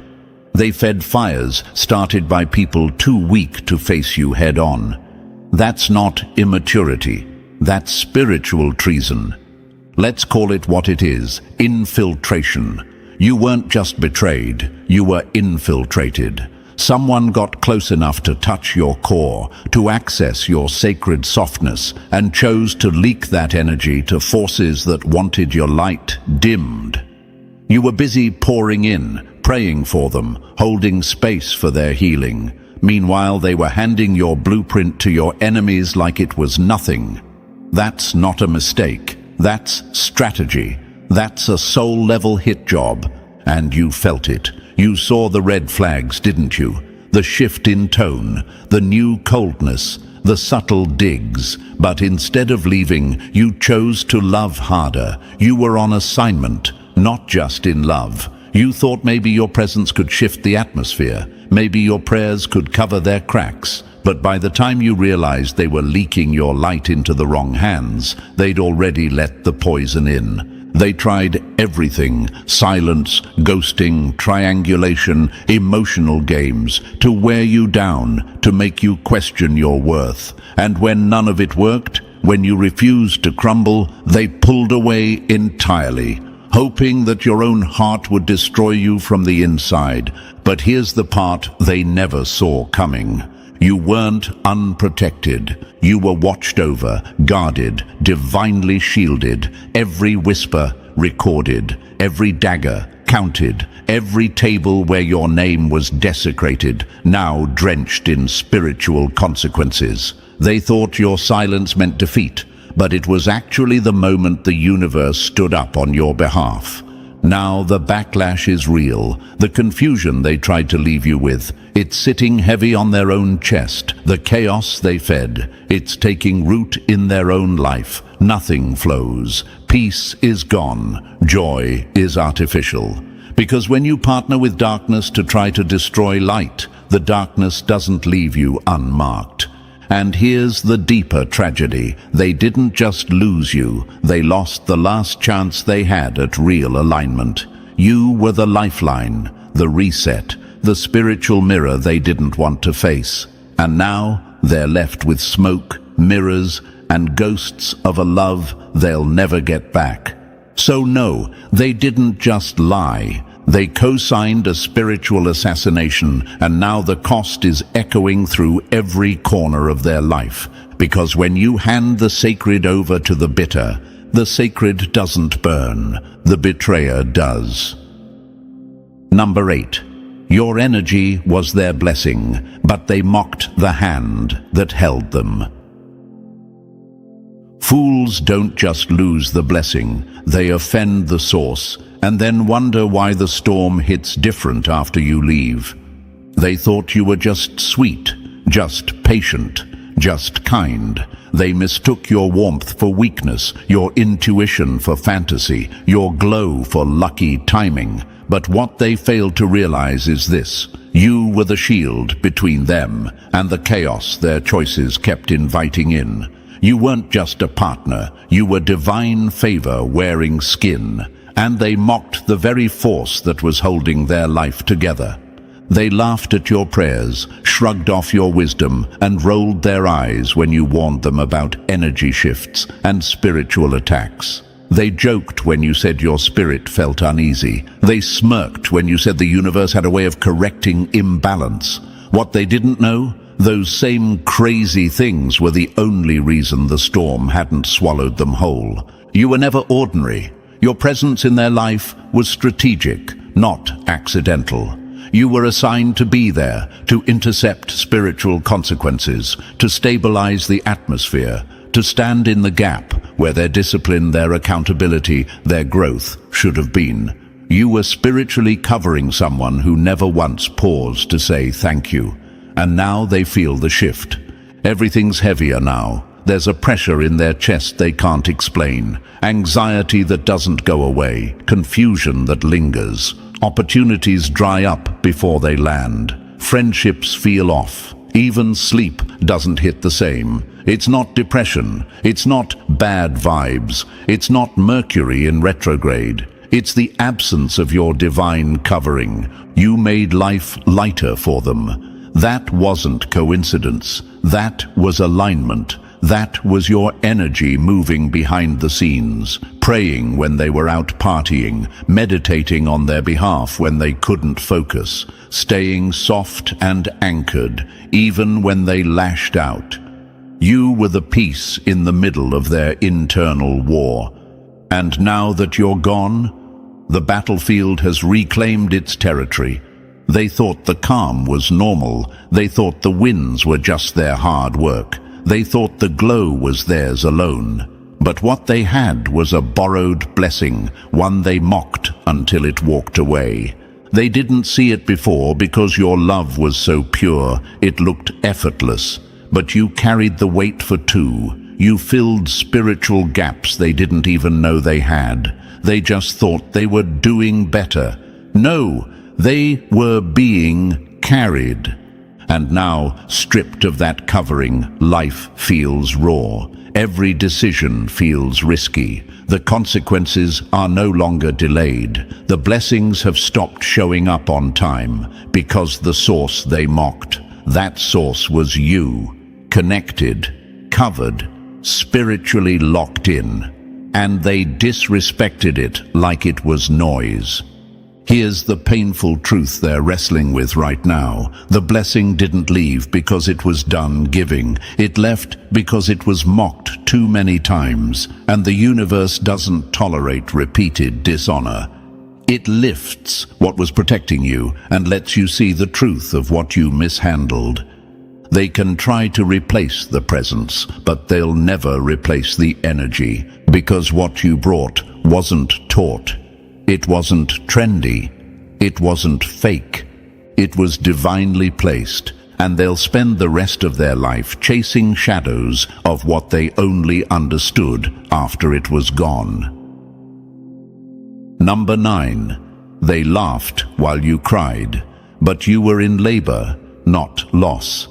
They fed fires started by people too weak to face you head-on. That's not immaturity. That's spiritual treason. Let's call it what it is: infiltration. You weren't just betrayed, you were infiltrated. Someone got close enough to touch your core, to access your sacred softness, and chose to leak that energy to forces that wanted your light dimmed. You were busy pouring in, praying for them, holding space for their healing. Meanwhile, they were handing your blueprint to your enemies like it was nothing. That's not a mistake. That's strategy. That's a soul-level hit job. And you felt it. You saw the red flags, didn't you? The shift in tone, the new coldness, the subtle digs. But instead of leaving, you chose to love harder. You were on assignment, not just in love. You thought maybe your presence could shift the atmosphere. Maybe your prayers could cover their cracks. But by the time you realized they were leaking your light into the wrong hands, they'd already let the poison in. They tried everything: silence, ghosting, triangulation, emotional games, to wear you down, to make you question your worth. And when none of it worked, when you refused to crumble, they pulled away entirely, hoping that your own heart would destroy you from the inside. But here's the part they never saw coming. You weren't unprotected. You were watched over, guarded, divinely shielded. Every whisper recorded, every dagger counted, every table where your name was desecrated, now drenched in spiritual consequences. They thought your silence meant defeat, but it was actually the moment the universe stood up on your behalf. Now the backlash is real. The confusion they tried to leave you with, it's sitting heavy on their own chest. The chaos they fed, it's taking root in their own life. Nothing flows. Peace is gone. Joy is artificial. Because when you partner with darkness to try to destroy light, the darkness doesn't leave you unmarked. And here's the deeper tragedy. They didn't just lose you, they lost the last chance they had at real alignment. You were the lifeline, the reset, the spiritual mirror they didn't want to face. And now they're left with smoke, mirrors, and ghosts of a love they'll never get back. So no, they didn't just lie. They co-signed a spiritual assassination, and now the cost is echoing through every corner of their life. Because when you hand the sacred over to the bitter, the sacred doesn't burn, the betrayer does. Number 8. Your energy was their blessing, but they mocked the hand that held them. Fools don't just lose the blessing, they offend the source, and then wonder why the storm hits different after you leave. They thought you were just sweet, just patient, just kind. They mistook your warmth for weakness, your intuition for fantasy, your glow for lucky timing. But what they failed to realize is this: you were the shield between them and the chaos their choices kept inviting in. You weren't just a partner, you were divine favor wearing skin, and they mocked the very force that was holding their life together. They laughed at your prayers, shrugged off your wisdom, and rolled their eyes when you warned them about energy shifts and spiritual attacks. They joked when you said your spirit felt uneasy. They smirked when you said the universe had a way of correcting imbalance. What they didn't know? Those same crazy things were the only reason the storm hadn't swallowed them whole. You were never ordinary. Your presence in their life was strategic, not accidental. You were assigned to be there, to intercept spiritual consequences, to stabilize the atmosphere, to stand in the gap where their discipline, their accountability, their growth should have been. You were spiritually covering someone who never once paused to say thank you. And now they feel the shift. Everything's heavier now. There's a pressure in their chest they can't explain. Anxiety that doesn't go away. Confusion that lingers. Opportunities dry up before they land. Friendships feel off. Even sleep doesn't hit the same. It's not depression. It's not bad vibes. It's not Mercury in retrograde. It's the absence of your divine covering. You made life lighter for them. That wasn't coincidence. That was alignment. That was your energy moving behind the scenes, praying when they were out partying, meditating on their behalf when they couldn't focus, staying soft and anchored, even when they lashed out. You were the peace in the middle of their internal war. And now that you're gone, the battlefield has reclaimed its territory. They thought the calm was normal. They thought the wins were just their hard work. They thought the glow was theirs alone. But what they had was a borrowed blessing, one they mocked until it walked away. They didn't see it before because your love was so pure, it looked effortless. But you carried the weight for two. You filled spiritual gaps they didn't even know they had. They just thought they were doing better. No, they were being carried. And now, stripped of that covering, life feels raw. Every decision feels risky. The consequences are no longer delayed. The blessings have stopped showing up on time because the source they mocked, that source was you, connected, covered, spiritually locked in, and they disrespected it like it was noise. Here's the painful truth they're wrestling with right now. The blessing didn't leave because it was done giving. It left because it was mocked too many times, and the universe doesn't tolerate repeated dishonor. It lifts what was protecting you and lets you see the truth of what you mishandled. They can try to replace the presence, but they'll never replace the energy, because what you brought wasn't taught. It wasn't trendy. It wasn't fake. It was divinely placed, and they'll spend the rest of their life chasing shadows of what they only understood after it was gone. Number 9. They laughed while you cried, but you were in labor, not loss.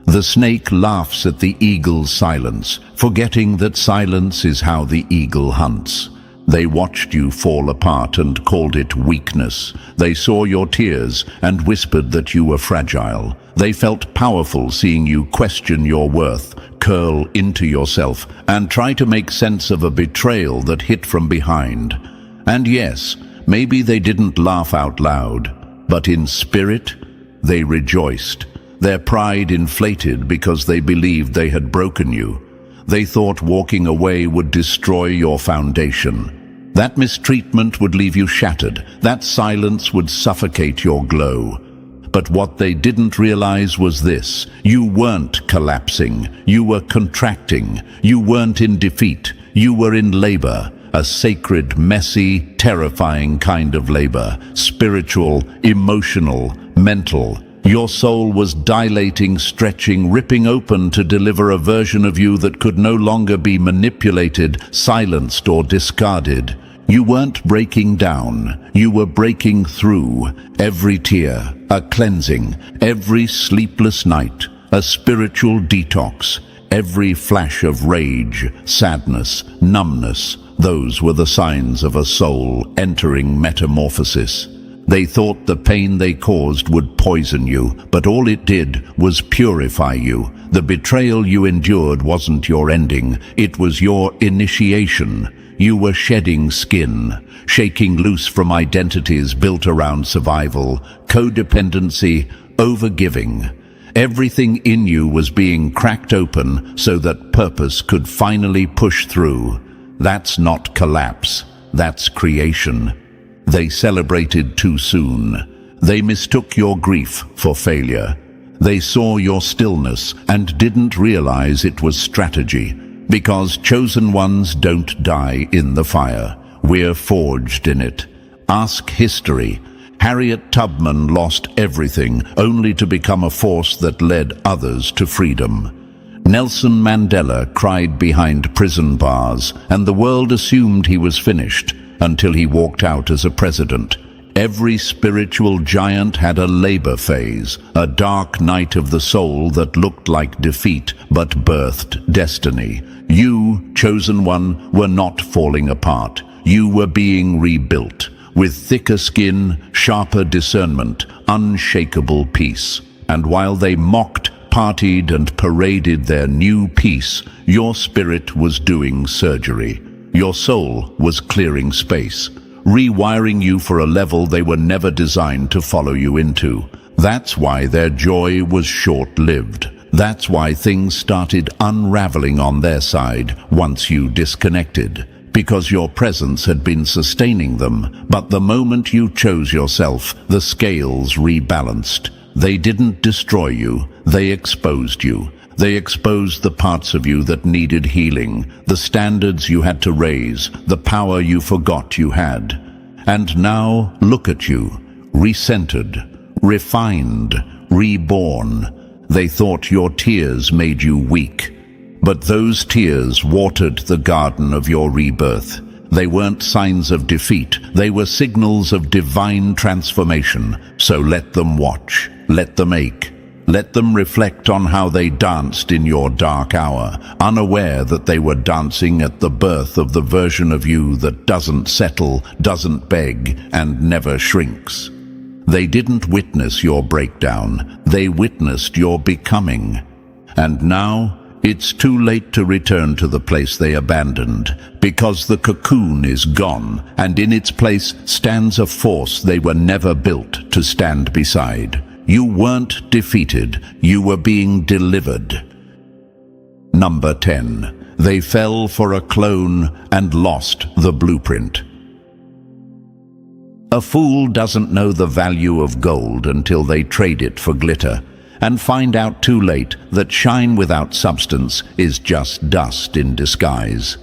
The snake laughs at the eagle's silence, forgetting that silence is how the eagle hunts. They watched you fall apart and called it weakness. They saw your tears and whispered that you were fragile. They felt powerful seeing you question your worth, curl into yourself, and try to make sense of a betrayal that hit from behind. And yes, maybe they didn't laugh out loud, but in spirit, they rejoiced. Their pride inflated because they believed they had broken you. They thought walking away would destroy your foundation. That mistreatment would leave you shattered. That silence would suffocate your glow. But what they didn't realize was this: you weren't collapsing, you were contracting. You weren't in defeat, you were in labor. A sacred, messy, terrifying kind of labor. Spiritual, emotional, mental. Your soul was dilating, stretching, ripping open to deliver a version of you that could no longer be manipulated, silenced, or discarded. You weren't breaking down, you were breaking through. Every tear, a cleansing. Every sleepless night, a spiritual detox. Every flash of rage, sadness, numbness, those were the signs of a soul entering metamorphosis. They thought the pain they caused would poison you, but all it did was purify you. The betrayal you endured wasn't your ending, it was your initiation. You were shedding skin, shaking loose from identities built around survival, codependency, overgiving. Everything in you was being cracked open so that purpose could finally push through. That's not collapse, that's creation. They celebrated too soon. They mistook your grief for failure. They saw your stillness and didn't realize it was strategy. Because chosen ones don't die in the fire. We're forged in it. Ask history. Harriet Tubman lost everything only to become a force that led others to freedom. Nelson Mandela cried behind prison bars, and the world assumed he was finished until he walked out as a president. Every spiritual giant had a labor phase, a dark night of the soul that looked like defeat but birthed destiny. You, chosen one, were not falling apart. You were being rebuilt, with thicker skin, sharper discernment, unshakable peace. And while they mocked, partied, and paraded their new peace, your spirit was doing surgery. Your soul was clearing space, rewiring you for a level they were never designed to follow you into. That's why their joy was short-lived. That's why things started unraveling on their side once you disconnected. Because your presence had been sustaining them, but the moment you chose yourself, the scales rebalanced. They didn't destroy you, they exposed you. They exposed the parts of you that needed healing, the standards you had to raise, the power you forgot you had. And now, look at you, recentered, refined, reborn. They thought your tears made you weak. But those tears watered the garden of your rebirth. They weren't signs of defeat, they were signals of divine transformation. So let them watch, let them ache. Let them reflect on how they danced in your dark hour, unaware that they were dancing at the birth of the version of you that doesn't settle, doesn't beg, and never shrinks. They didn't witness your breakdown, they witnessed your becoming. And now, it's too late to return to the place they abandoned, because the cocoon is gone, and in its place stands a force they were never built to stand beside. You weren't defeated, you were being delivered. Number 10. They fell for a clone and lost the blueprint. A fool doesn't know the value of gold until they trade it for glitter, and find out too late that shine without substance is just dust in disguise.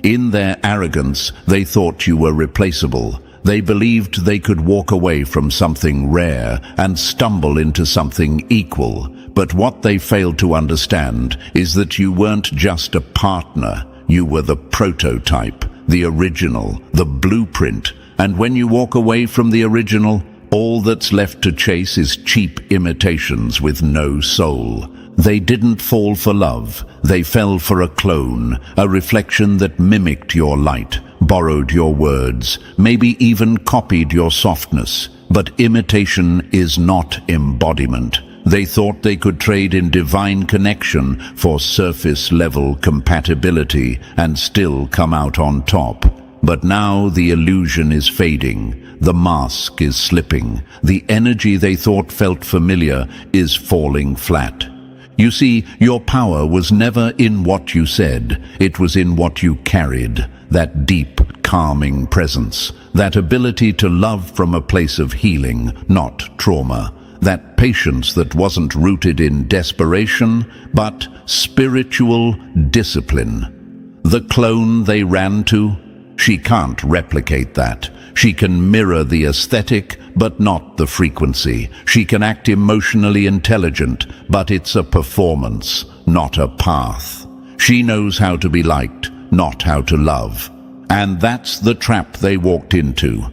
In their arrogance, they thought you were replaceable. They believed they could walk away from something rare and stumble into something equal. But what they failed to understand is that you weren't just a partner, you were the prototype, the original, the blueprint. And when you walk away from the original, all that's left to chase is cheap imitations with no soul. They didn't fall for love. They fell for a clone, a reflection that mimicked your light, borrowed your words, maybe even copied your softness. But imitation is not embodiment. They thought they could trade in divine connection for surface-level compatibility and still come out on top. But now the illusion is fading. The mask is slipping. The energy they thought felt familiar is falling flat. You see, your power was never in what you said. It was in what you carried. That deep, calming presence. That ability to love from a place of healing, not trauma. That patience that wasn't rooted in desperation, but spiritual discipline. The clone they ran to? She can't replicate that. She can mirror the aesthetic, but not the frequency. She can act emotionally intelligent, but it's a performance, not a path. She knows how to be liked, not how to love. And that's the trap they walked into.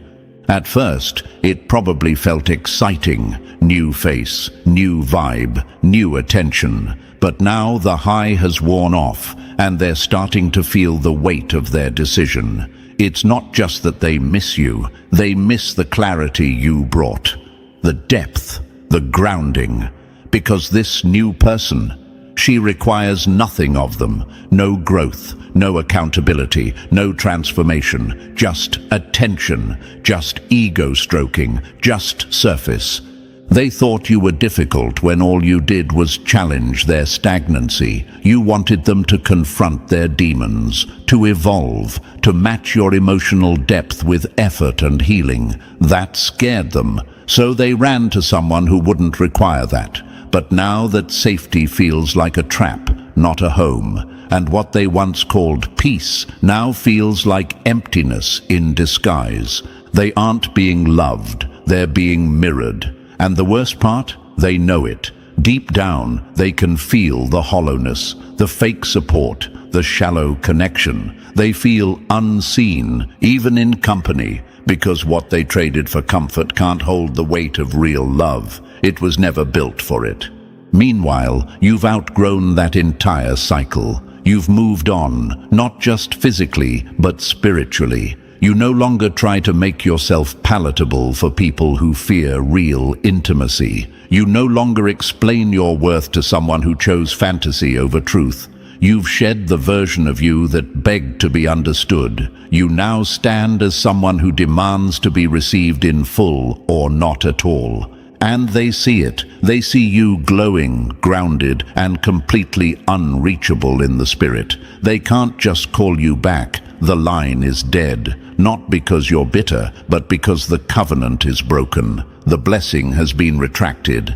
At first, it probably felt exciting. New face, new vibe, new attention. But now the high has worn off, and they're starting to feel the weight of their decision. It's not just that they miss you, they miss the clarity you brought. The depth, the grounding. Because this new person, she requires nothing of them. No growth, no accountability, no transformation. Just attention, just ego stroking, just surface. They thought you were difficult when all you did was challenge their stagnancy. You wanted them to confront their demons, to evolve, to match your emotional depth with effort and healing. That scared them, so they ran to someone who wouldn't require that. But now that safety feels like a trap, not a home, and what they once called peace now feels like emptiness in disguise. They aren't being loved, they're being mirrored. And the worst part? They know it. Deep down, they can feel the hollowness, the fake support, the shallow connection. They feel unseen, even in company, because what they traded for comfort can't hold the weight of real love. It was never built for it. Meanwhile, you've outgrown that entire cycle. You've moved on, not just physically, but spiritually. You no longer try to make yourself palatable for people who fear real intimacy. You no longer explain your worth to someone who chose fantasy over truth. You've shed the version of you that begged to be understood. You now stand as someone who demands to be received in full or not at all. And they see it. They see you glowing, grounded, and completely unreachable in the spirit. They can't just call you back. The line is dead. Not because you're bitter, but because the covenant is broken. The blessing has been retracted.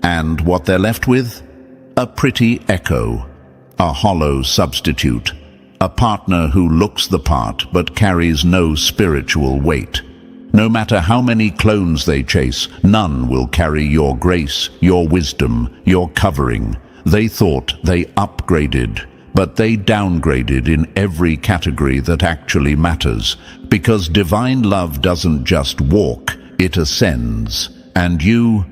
And what they're left with? A pretty echo. A hollow substitute. A partner who looks the part but carries no spiritual weight. No matter how many clones they chase, none will carry your grace, your wisdom, your covering. They thought they upgraded, but they downgraded in every category that actually matters. Because divine love doesn't just walk, it ascends. And you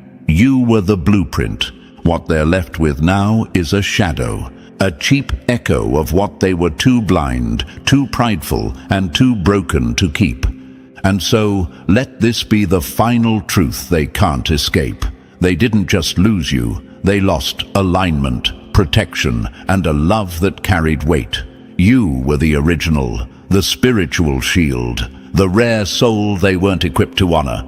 were the blueprint. What they're left with now is a shadow. A cheap echo of what they were too blind, too prideful, and too broken to keep. And so, let this be the final truth they can't escape. They didn't just lose you, they lost alignment, protection, and a love that carried weight. You were the original, the spiritual shield, the rare soul they weren't equipped to honor.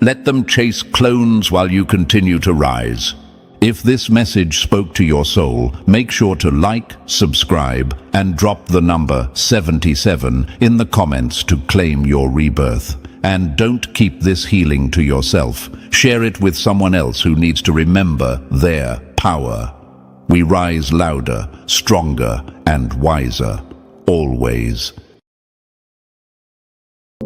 Let them chase clones while you continue to rise. If this message spoke to your soul, make sure to like, subscribe, and drop the number 77 in the comments to claim your rebirth. And don't keep this healing to yourself. Share it with someone else who needs to remember their power. We rise louder, stronger, and wiser. Always.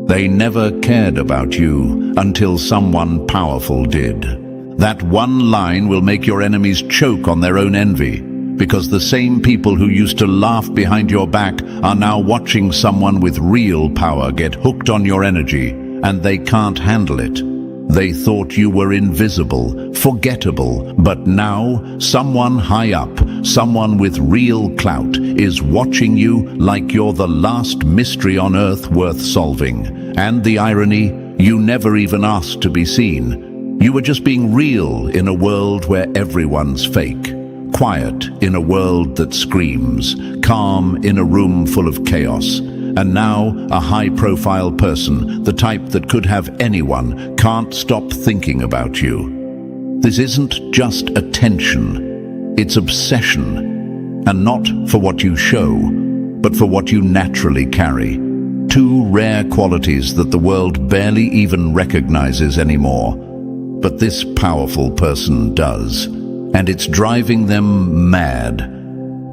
They never cared about you until someone powerful did. That one line will make your enemies choke on their own envy. because the same people who used to laugh behind your back are now watching someone with real power get hooked on your energy, and they can't handle it. They thought you were invisible, forgettable, but now someone high up, someone with real clout, is watching you like you're the last mystery on earth worth solving. And the irony, you never even asked to be seen. You were just being real in a world where everyone's fake. Quiet in a world that screams, calm in a room full of chaos. And now, a high-profile person, the type that could have anyone, can't stop thinking about you. This isn't just attention, it's obsession. And not for what you show, but for what you naturally carry. Two rare qualities that the world barely even recognizes anymore. But this powerful person does, and it's driving them mad.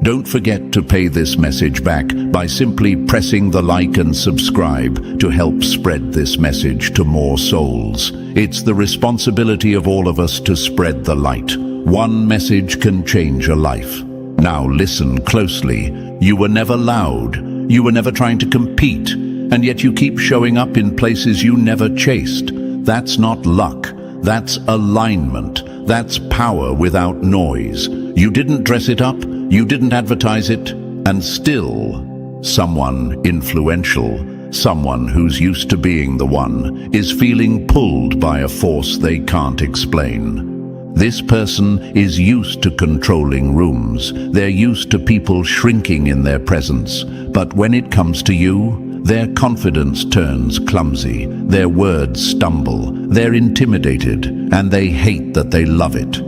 Don't forget to pay this message back by simply pressing the like and subscribe to help spread this message to more souls. It's the responsibility of all of us to spread the light. One message can change a life. Now listen closely. You were never loud. You were never trying to compete. And yet you keep showing up in places you never chased. That's not luck. That's alignment. That's power without noise. You didn't dress it up. You didn't advertise it, and still, someone influential, someone who's used to being the one, is feeling pulled by a force they can't explain. This person is used to controlling rooms. They're used to people shrinking in their presence. But when it comes to you, their confidence turns clumsy, their words stumble, they're intimidated, and they hate that they love it.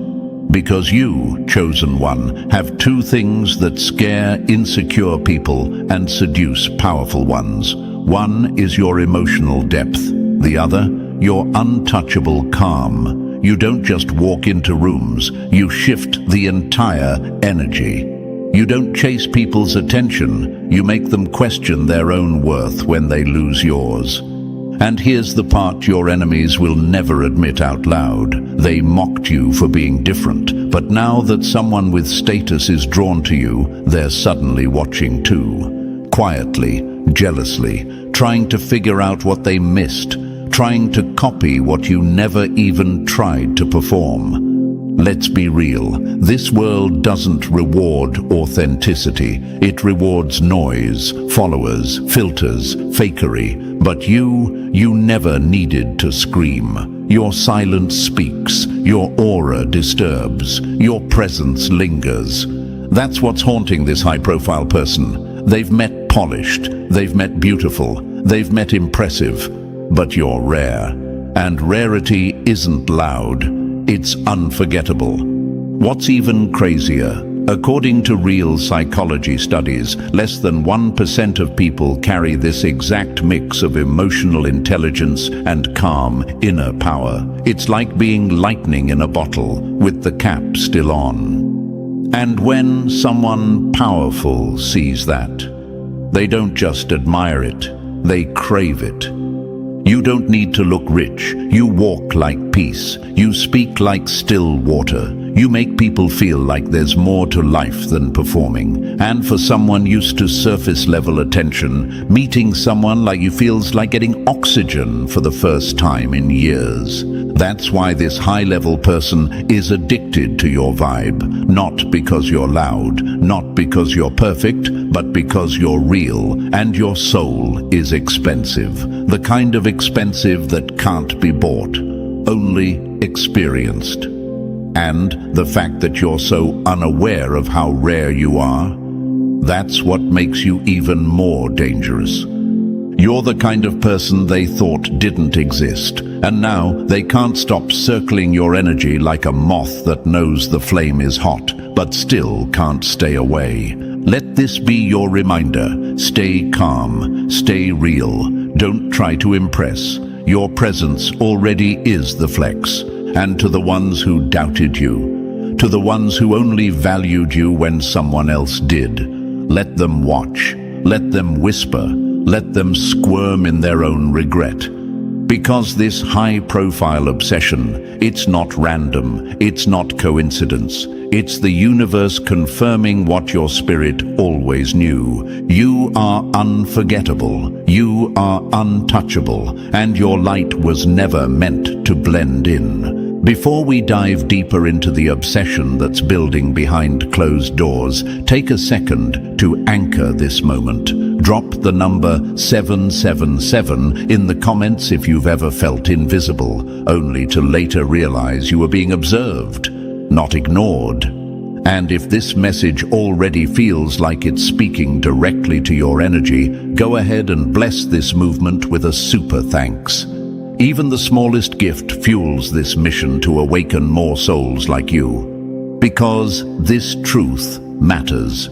Because you, chosen one, have two things that scare insecure people and seduce powerful ones. One is your emotional depth. The other, your untouchable calm. You don't just walk into rooms, you shift the entire energy. You don't chase people's attention, you make them question their own worth when they lose yours. And here's the part your enemies will never admit out loud. They mocked you for being different, but now that someone with status is drawn to you, they're suddenly watching too. Quietly, jealously, trying to figure out what they missed, trying to copy what you never even tried to perform. Let's be real, this world doesn't reward authenticity. It rewards noise, followers, filters, fakery. But you never needed to scream. Your silence speaks, your aura disturbs, your presence lingers. That's what's haunting this high-profile person. They've met polished, they've met beautiful, they've met impressive, but you're rare. And rarity isn't loud. It's unforgettable. What's even crazier, according to real psychology studies, less than 1% of people carry this exact mix of emotional intelligence and calm inner power. It's like being lightning in a bottle with the cap still on. And when someone powerful sees that, they don't just admire it, they crave it. You don't need to look rich. You walk like peace. You speak like still water. You make people feel like there's more to life than performing. And for someone used to surface-level attention, meeting someone like you feels like getting oxygen for the first time in years. That's why this high-level person is addicted to your vibe. Not because you're loud, not because you're perfect, but because you're real and your soul is expensive. The kind of expensive that can't be bought, only experienced. And the fact that you're so unaware of how rare you are, that's what makes you even more dangerous. You're the kind of person they thought didn't exist, and now they can't stop circling your energy like a moth that knows the flame is hot, but still can't stay away. Let this be your reminder. Stay calm, stay real. Don't try to impress. Your presence already is the flex. And to the ones who doubted you, to the ones who only valued you when someone else did, let them watch, let them whisper, let them squirm in their own regret. Because this high-profile obsession, it's not random, it's not coincidence. It's the universe confirming what your spirit always knew. You are unforgettable, you are untouchable, and your light was never meant to blend in. Before we dive deeper into the obsession that's building behind closed doors, take a second to anchor this moment. Drop the number 777 in the comments if you've ever felt invisible, only to later realize you were being observed, not ignored. And if this message already feels like it's speaking directly to your energy, go ahead and bless this movement with a super thanks. Even the smallest gift fuels this mission to awaken more souls like you. Because this truth matters.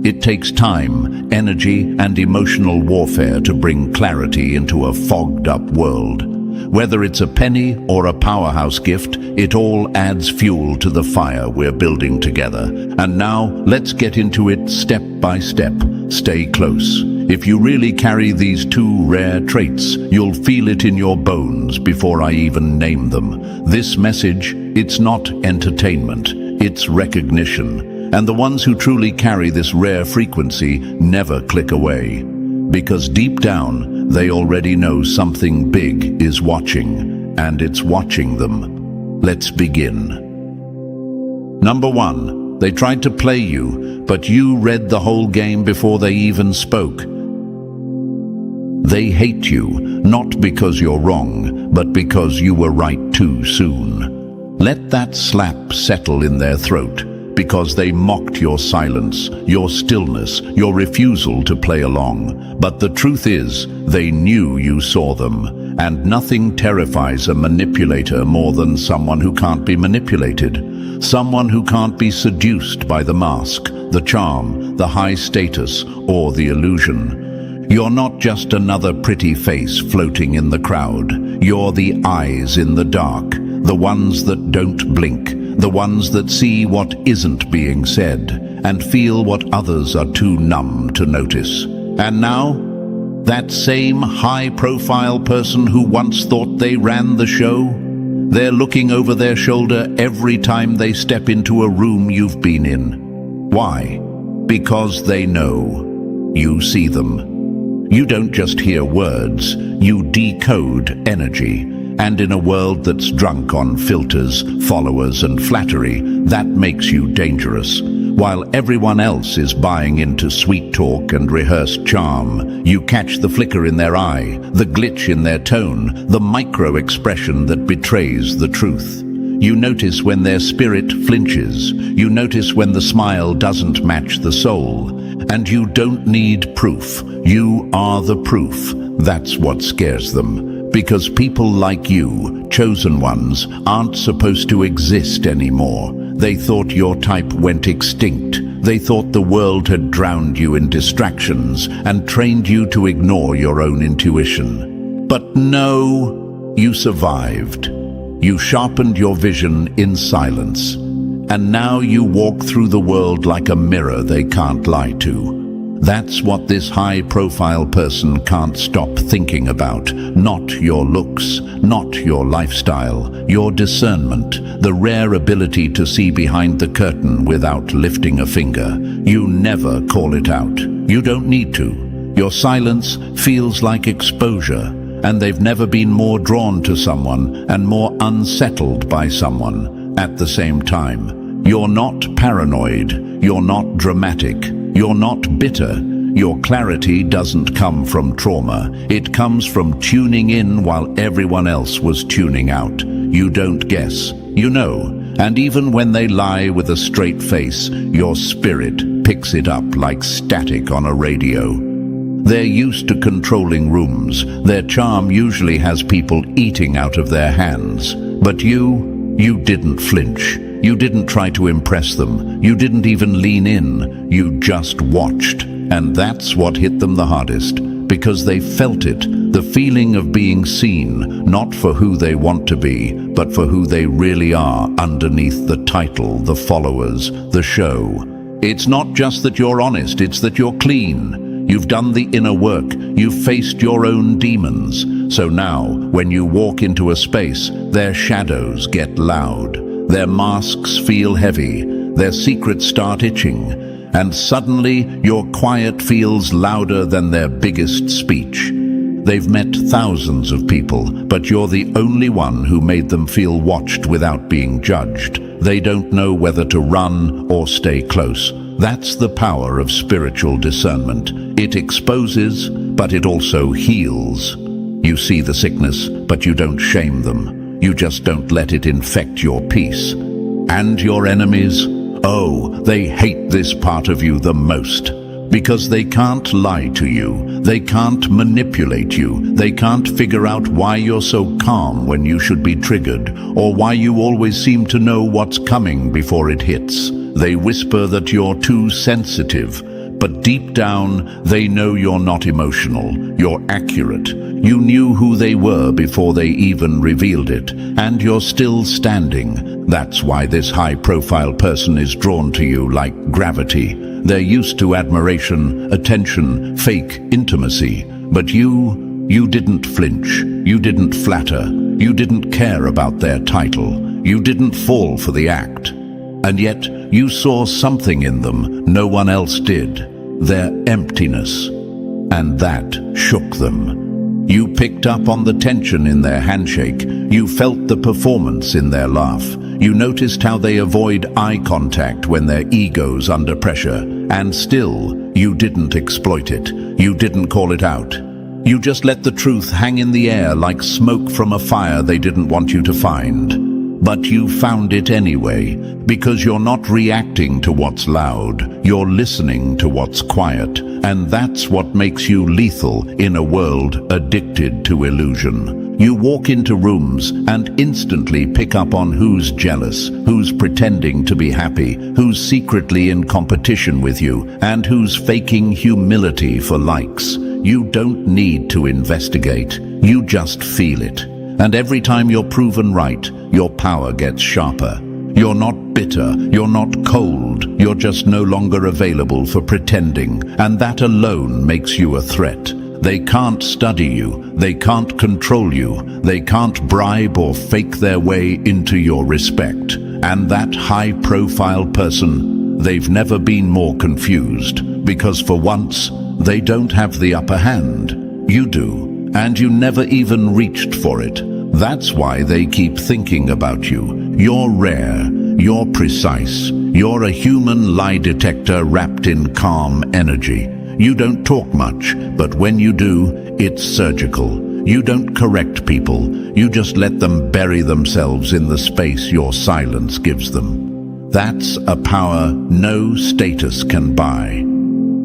It takes time, energy, and emotional warfare to bring clarity into a fogged-up world. Whether it's a penny or a powerhouse gift, it all adds fuel to the fire we're building together. And now, let's get into it step by step. Stay close. If you really carry these two rare traits, you'll feel it in your bones before I even name them. This message, it's not entertainment, it's recognition. And the ones who truly carry this rare frequency never click away. Because deep down, they already know something big is watching, and it's watching them. Let's begin. Number 1, they tried to play you, but you read the whole game before they even spoke. They hate you, not because you're wrong, but because you were right too soon. Let that slap settle in their throat, because they mocked your silence, your stillness, your refusal to play along. But the truth is, they knew you saw them, and nothing terrifies a manipulator more than someone who can't be manipulated, someone who can't be seduced by the mask, the charm, the high status, or the illusion. You're not just another pretty face floating in the crowd. You're the eyes in the dark, the ones that don't blink, the ones that see what isn't being said and feel what others are too numb to notice. And now, that same high-profile person who once thought they ran the show, they're looking over their shoulder every time they step into a room you've been in. Why? Because they know. You see them. You don't just hear words, you decode energy. And in a world that's drunk on filters, followers, and flattery, that makes you dangerous. While everyone else is buying into sweet talk and rehearsed charm, you catch the flicker in their eye, the glitch in their tone, the micro-expression that betrays the truth. You notice when their spirit flinches. You notice when the smile doesn't match the soul. And you don't need proof. You are the proof. That's what scares them. Because people like you, chosen ones, aren't supposed to exist anymore. They thought your type went extinct. They thought the world had drowned you in distractions and trained you to ignore your own intuition. But no, you survived. You sharpened your vision in silence. And now you walk through the world like a mirror they can't lie to. That's what this high-profile person can't stop thinking about. Not your looks, not your lifestyle, your discernment, the rare ability to see behind the curtain without lifting a finger. You never call it out. You don't need to. Your silence feels like exposure, and they've never been more drawn to someone and more unsettled by someone at the same time. You're not paranoid. You're not dramatic. You're not bitter. Your clarity doesn't come from trauma. It comes from tuning in while everyone else was tuning out. You don't guess. You know. And even when they lie with a straight face, your spirit picks it up like static on a radio. They're used to controlling rooms. Their charm usually has people eating out of their hands. But you didn't flinch. You didn't try to impress them. You didn't even lean in. You just watched. And that's what hit them the hardest, because they felt it, the feeling of being seen, not for who they want to be, but for who they really are underneath the title, the followers, the show. It's not just that you're honest, it's that you're clean. You've done the inner work. You've faced your own demons. So now, when you walk into a space, their shadows get loud. Their masks feel heavy. their secrets start itching, and suddenly your quiet feels louder than their biggest speech. They've met thousands of people, but you're the only one who made them feel watched without being judged. They don't know whether to run or stay close. That's the power of spiritual discernment. It exposes, but it also heals. You see the sickness, but you don't shame them. You just don't let it infect your peace. And your enemies? Oh, they hate this part of you the most. Because they can't lie to you, they can't manipulate you, they can't figure out why you're so calm when you should be triggered, or why you always seem to know what's coming before it hits. They whisper that you're too sensitive, but deep down, they know you're not emotional, you're accurate. You knew who they were before they even revealed it, and you're still standing. That's why this high-profile person is drawn to you like gravity. They're used to admiration, attention, fake intimacy. But you didn't flinch. You didn't flatter. You didn't care about their title. You didn't fall for the act. And yet, you saw something in them no one else did. Their emptiness. And that shook them. You picked up on the tension in their handshake. You felt the performance in their laugh. You noticed how they avoid eye contact when their ego's under pressure. And still, you didn't exploit it. You didn't call it out. You just let the truth hang in the air like smoke from a fire they didn't want you to find. But you found it anyway, because you're not reacting to what's loud, you're listening to what's quiet, and that's what makes you lethal in a world addicted to illusion. You walk into rooms and instantly pick up on who's jealous, who's pretending to be happy, who's secretly in competition with you, and who's faking humility for likes. You don't need to investigate, you just feel it. And every time you're proven right, your power gets sharper. You're not bitter, you're not cold, you're just no longer available for pretending, and that alone makes you a threat. They can't study you, they can't control you, they can't bribe or fake their way into your respect. And that high-profile person, they've never been more confused, because for once, they don't have the upper hand. You do. And you never even reached for it. That's why they keep thinking about you. You're rare, you're precise, you're a human lie detector wrapped in calm energy. You don't talk much, but when you do, it's surgical. You don't correct people, you just let them bury themselves in the space your silence gives them. That's a power no status can buy.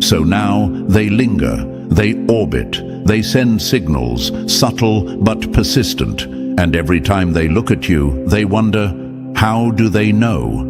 So now they linger, they orbit, they send signals, subtle but persistent, and every time they look at you, they wonder, how do they know?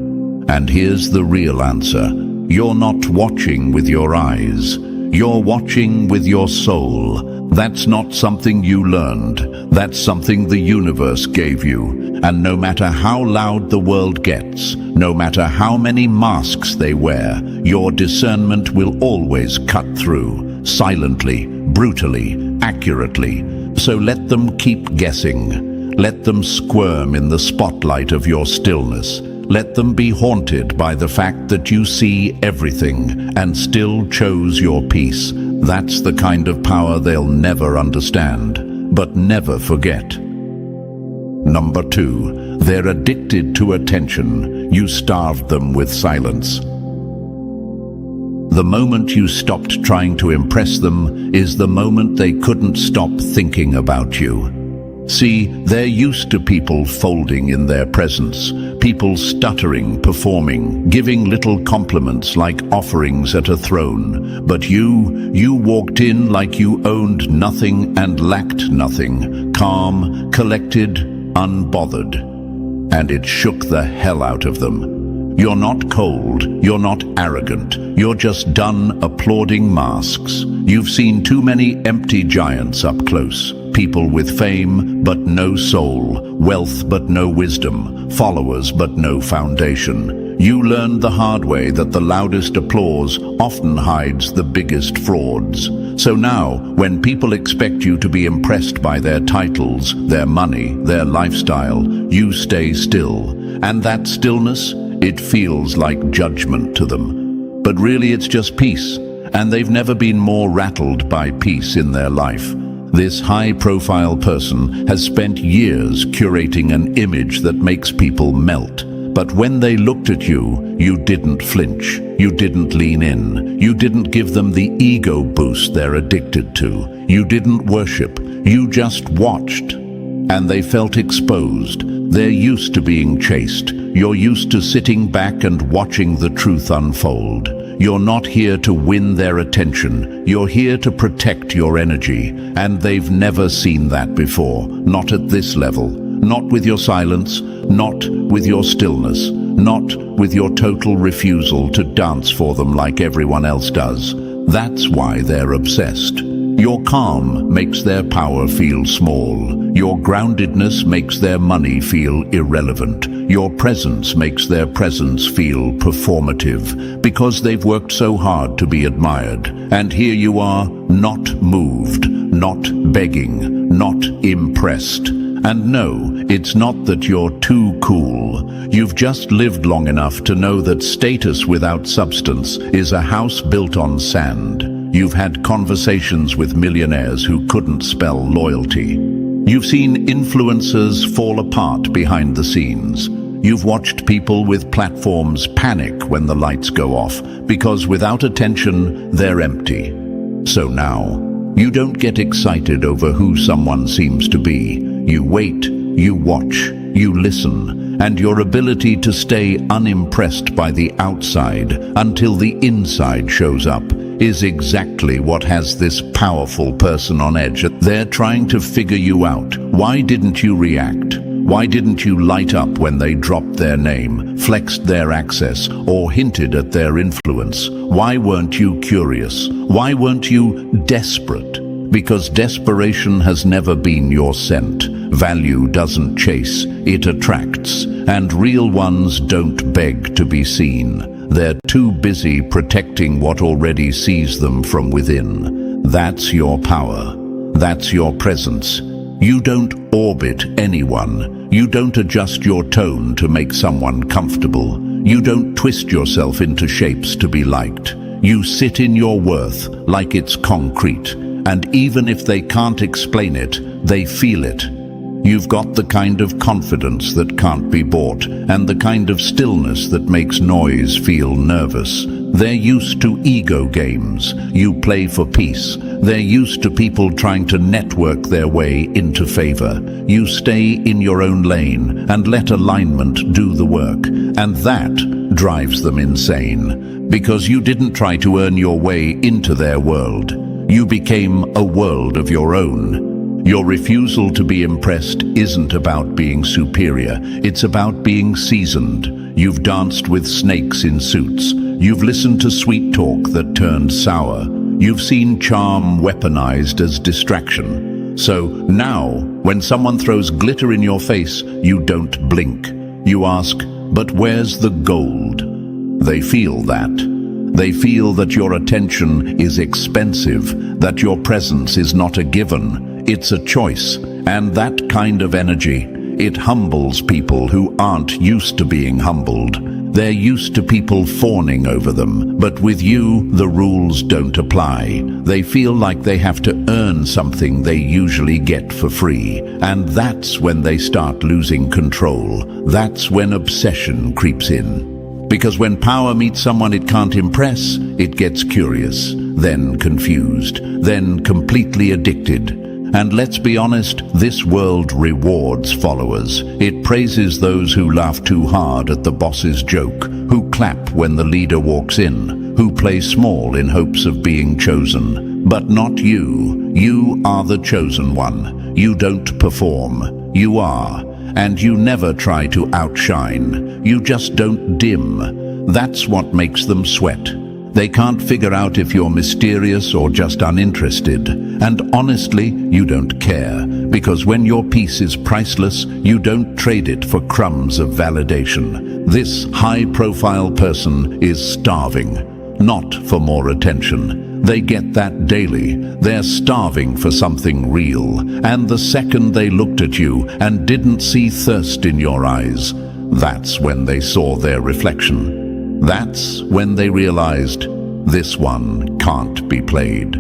And here's the real answer. You're not watching with your eyes. You're watching with your soul. That's not something you learned. That's something the universe gave you. And no matter how loud the world gets, no matter how many masks they wear, your discernment will always cut through, silently, brutally, accurately. So let them keep guessing. Let them squirm in the spotlight of your stillness. Let them be haunted by the fact that you see everything and still chose your peace. That's the kind of power they'll never understand, but never forget. Number 2, they're addicted to attention. You starved them with silence. The moment you stopped trying to impress them is the moment they couldn't stop thinking about you. See, they're used to people folding in their presence, people stuttering, performing, giving little compliments like offerings at a throne. But you walked in like you owned nothing and lacked nothing, calm, collected, unbothered. And it shook the hell out of them. You're not cold, you're not arrogant, you're just done applauding masks. You've seen too many empty giants up close. People with fame, but no soul, wealth but no wisdom, followers but no foundation. You learned the hard way that the loudest applause often hides the biggest frauds. So now, when people expect you to be impressed by their titles, their money, their lifestyle, you stay still. And that stillness, it feels like judgment to them. But really it's just peace, and they've never been more rattled by peace in their life. This high-profile person has spent years curating an image that makes people melt. But when they looked at you, you didn't flinch, you didn't lean in, you didn't give them the ego boost they're addicted to, you didn't worship, you just watched. And they felt exposed. They're used to being chased. You're used to sitting back and watching the truth unfold. You're not here to win their attention. You're here to protect your energy. And they've never seen that before. Not at this level. Not with your silence. Not with your stillness. Not with your total refusal to dance for them like everyone else does. That's why they're obsessed. Your calm makes their power feel small. Your groundedness makes their money feel irrelevant. Your presence makes their presence feel performative, because they've worked so hard to be admired. And here you are, not moved, not begging, not impressed. And no, it's not that you're too cool. You've just lived long enough to know that status without substance is a house built on sand. You've had conversations with millionaires who couldn't spell loyalty. You've seen influencers fall apart behind the scenes. You've watched people with platforms panic when the lights go off, because without attention, they're empty. So now, you don't get excited over who someone seems to be. You wait, you watch, you listen, and your ability to stay unimpressed by the outside until the inside shows up is exactly what has this powerful person on edge. They're trying to figure you out. Why didn't you react? Why didn't you light up when they dropped their name, flexed their access, or hinted at their influence? Why weren't you curious? Why weren't you desperate? Because desperation has never been your scent. Value doesn't chase, it attracts. And real ones don't beg to be seen. They're too busy protecting what already sees them from within. That's your power. That's your presence. You don't orbit anyone. You don't adjust your tone to make someone comfortable. You don't twist yourself into shapes to be liked. You sit in your worth like it's concrete. And even if they can't explain it, they feel it. You've got the kind of confidence that can't be bought, and the kind of stillness that makes noise feel nervous. They're used to ego games. You play for peace. They're used to people trying to network their way into favor. You stay in your own lane and let alignment do the work. And that drives them insane, because you didn't try to earn your way into their world. You became a world of your own. Your refusal to be impressed isn't about being superior, it's about being seasoned. You've danced with snakes in suits. You've listened to sweet talk that turned sour. You've seen charm weaponized as distraction. So now, when someone throws glitter in your face, you don't blink. You ask, but where's the gold? They feel that. They feel that your attention is expensive, that your presence is not a given. It's a choice, and that kind of energy, it humbles people who aren't used to being humbled. They're used to people fawning over them, but with you, the rules don't apply. They feel like they have to earn something they usually get for free, and that's when they start losing control. That's when obsession creeps in. Because when power meets someone it can't impress, it gets curious, then confused, then completely addicted. And let's be honest, this world rewards followers. It praises those who laugh too hard at the boss's joke, who clap when the leader walks in, who play small in hopes of being chosen. But not you. You are the chosen one. You don't perform. You are. And you never try to outshine. You just don't dim. That's what makes them sweat. They can't figure out if you're mysterious or just uninterested. And honestly, you don't care. Because when your peace is priceless, you don't trade it for crumbs of validation. This high-profile person is starving, not for more attention. They get that daily. They're starving for something real. And the second they looked at you and didn't see thirst in your eyes, that's when they saw their reflection. That's when they realized, this one can't be played.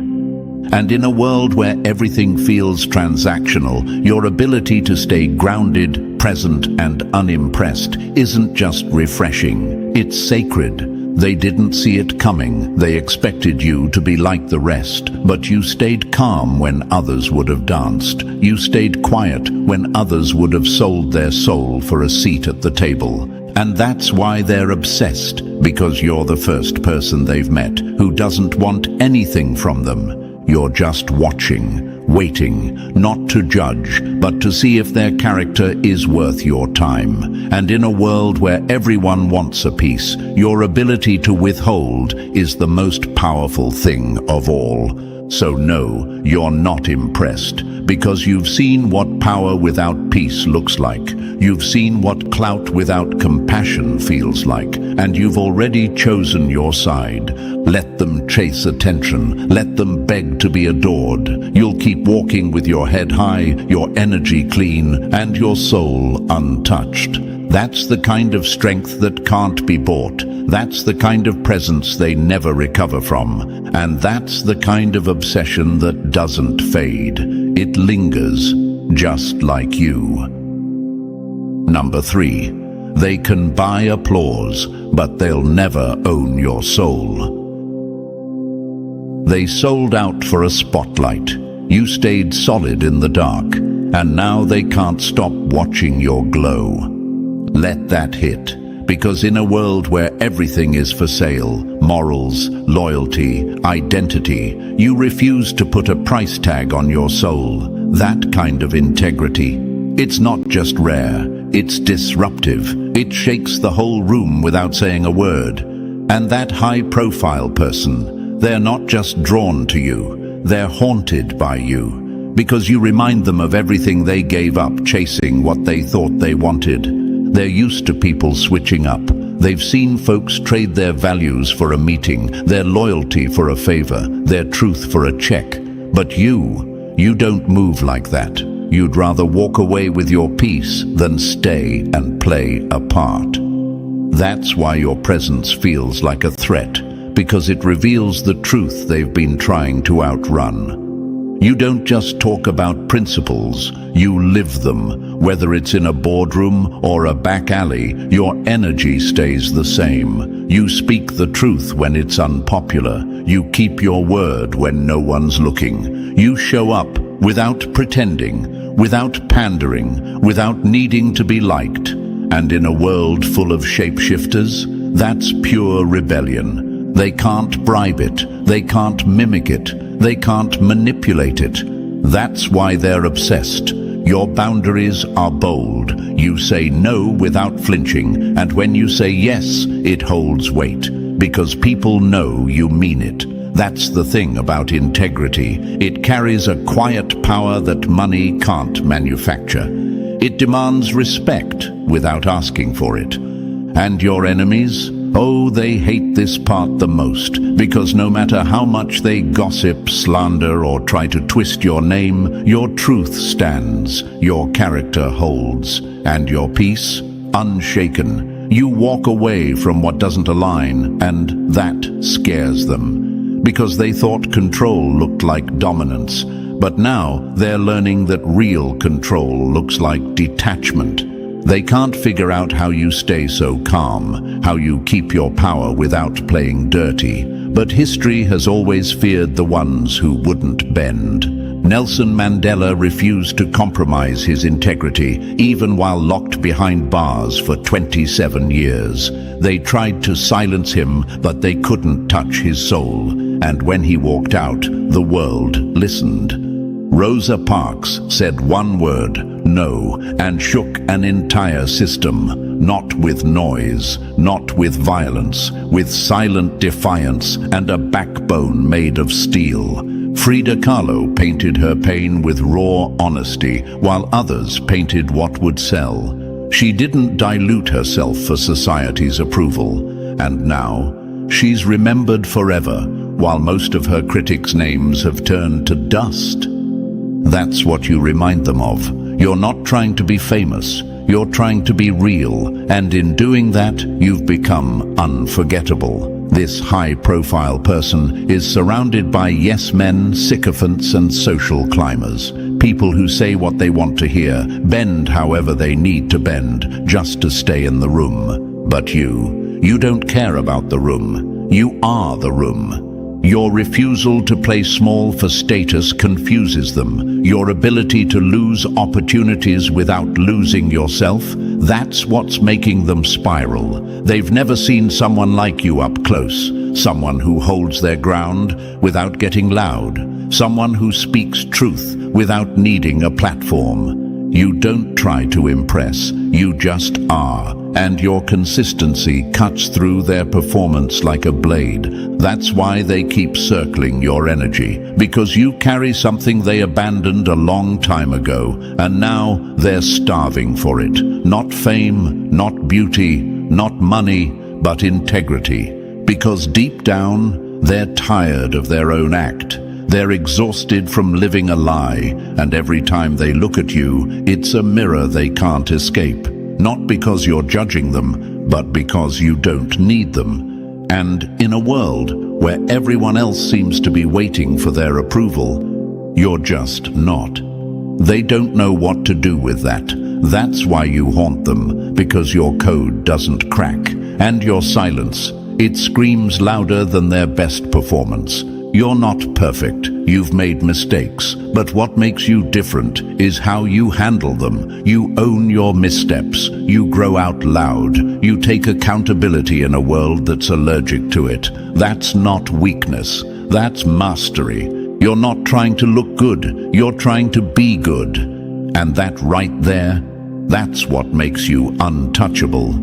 And in a world where everything feels transactional, your ability to stay grounded, present, and unimpressed isn't just refreshing, it's sacred. They didn't see it coming. They expected you to be like the rest, but you stayed calm when others would have danced. You stayed quiet when others would have sold their soul for a seat at the table. And that's why they're obsessed, because you're the first person they've met who doesn't want anything from them. You're just watching, waiting, not to judge, but to see if their character is worth your time. And in a world where everyone wants a piece, your ability to withhold is the most powerful thing of all. So no, you're not impressed, because you've seen what power without peace looks like. You've seen what clout without compassion feels like, and you've already chosen your side. Let them chase attention, let them beg to be adored. You'll keep walking with your head high, your energy clean, and your soul untouched. That's the kind of strength that can't be bought. That's the kind of presence they never recover from. And that's the kind of obsession that doesn't fade. It lingers, just like you. Number 3. They can buy applause, but they'll never own your soul. They sold out for a spotlight. You stayed solid in the dark, and now they can't stop watching your glow. Let that hit, because in a world where everything is for sale, morals, loyalty, identity, you refuse to put a price tag on your soul. That kind of integrity. It's not just rare, it's disruptive. It shakes the whole room without saying a word. And that high-profile person, they're not just drawn to you, they're haunted by you, because you remind them of everything they gave up chasing what they thought they wanted. They're used to people switching up. They've seen folks trade their values for a meeting, their loyalty for a favor, their truth for a check. But you don't move like that. You'd rather walk away with your peace than stay and play a part. That's why your presence feels like a threat, because it reveals the truth they've been trying to outrun. You don't just talk about principles, you live them. Whether it's in a boardroom or a back alley, your energy stays the same. You speak the truth when it's unpopular. You keep your word when no one's looking. You show up without pretending, without pandering, without needing to be liked. And in a world full of shapeshifters, that's pure rebellion. They can't bribe it, they can't mimic it, they can't manipulate it. That's why they're obsessed. Your boundaries are bold. You say no without flinching, and when you say yes, it holds weight, because people know you mean it. That's the thing about integrity. It carries a quiet power that money can't manufacture. It demands respect without asking for it. And your enemies? Oh, they hate this part the most, because no matter how much they gossip, slander, or try to twist your name, your truth stands, your character holds, and your peace, unshaken. You walk away from what doesn't align, and that scares them, because they thought control looked like dominance. But now they're learning that real control looks like detachment. They can't figure out how you stay so calm, how you keep your power without playing dirty. But history has always feared the ones who wouldn't bend. Nelson Mandela refused to compromise his integrity, even while locked behind bars for 27 years. They tried to silence him, but they couldn't touch his soul. And when he walked out, the world listened. Rosa Parks said one word, no, and shook an entire system, not with noise, not with violence, with silent defiance and a backbone made of steel. Frida Kahlo painted her pain with raw honesty, while others painted what would sell. She didn't dilute herself for society's approval, and now she's remembered forever, while most of her critics' names have turned to dust. That's what you remind them of. You're not trying to be famous. You're trying to be real, and in doing that, you've become unforgettable. This high-profile person is surrounded by yes men, sycophants, and social climbers. People who say what they want to hear, bend however they need to bend, just to stay in the room. But you don't care about the room. You are the room. Your refusal to play small for status confuses them. Your ability to lose opportunities without losing yourself, that's what's making them spiral. They've never seen someone like you up close. Someone who holds their ground without getting loud. Someone who speaks truth without needing a platform. You don't try to impress, you just are. And your consistency cuts through their performance like a blade. That's why they keep circling your energy, because you carry something they abandoned a long time ago, and now they're starving for it. Not fame, not beauty, not money, but integrity. Because deep down, they're tired of their own act. They're exhausted from living a lie, and every time they look at you, it's a mirror they can't escape. Not because you're judging them, but because you don't need them. And in a world where everyone else seems to be waiting for their approval, you're just not. They don't know what to do with that. That's why you haunt them, because your code doesn't crack. And your silence, it screams louder than their best performance. You're not perfect, you've made mistakes, but what makes you different is how you handle them. You own your missteps, you grow out loud, you take accountability in a world that's allergic to it. That's not weakness, that's mastery. You're not trying to look good, you're trying to be good. And that right there, that's what makes you untouchable.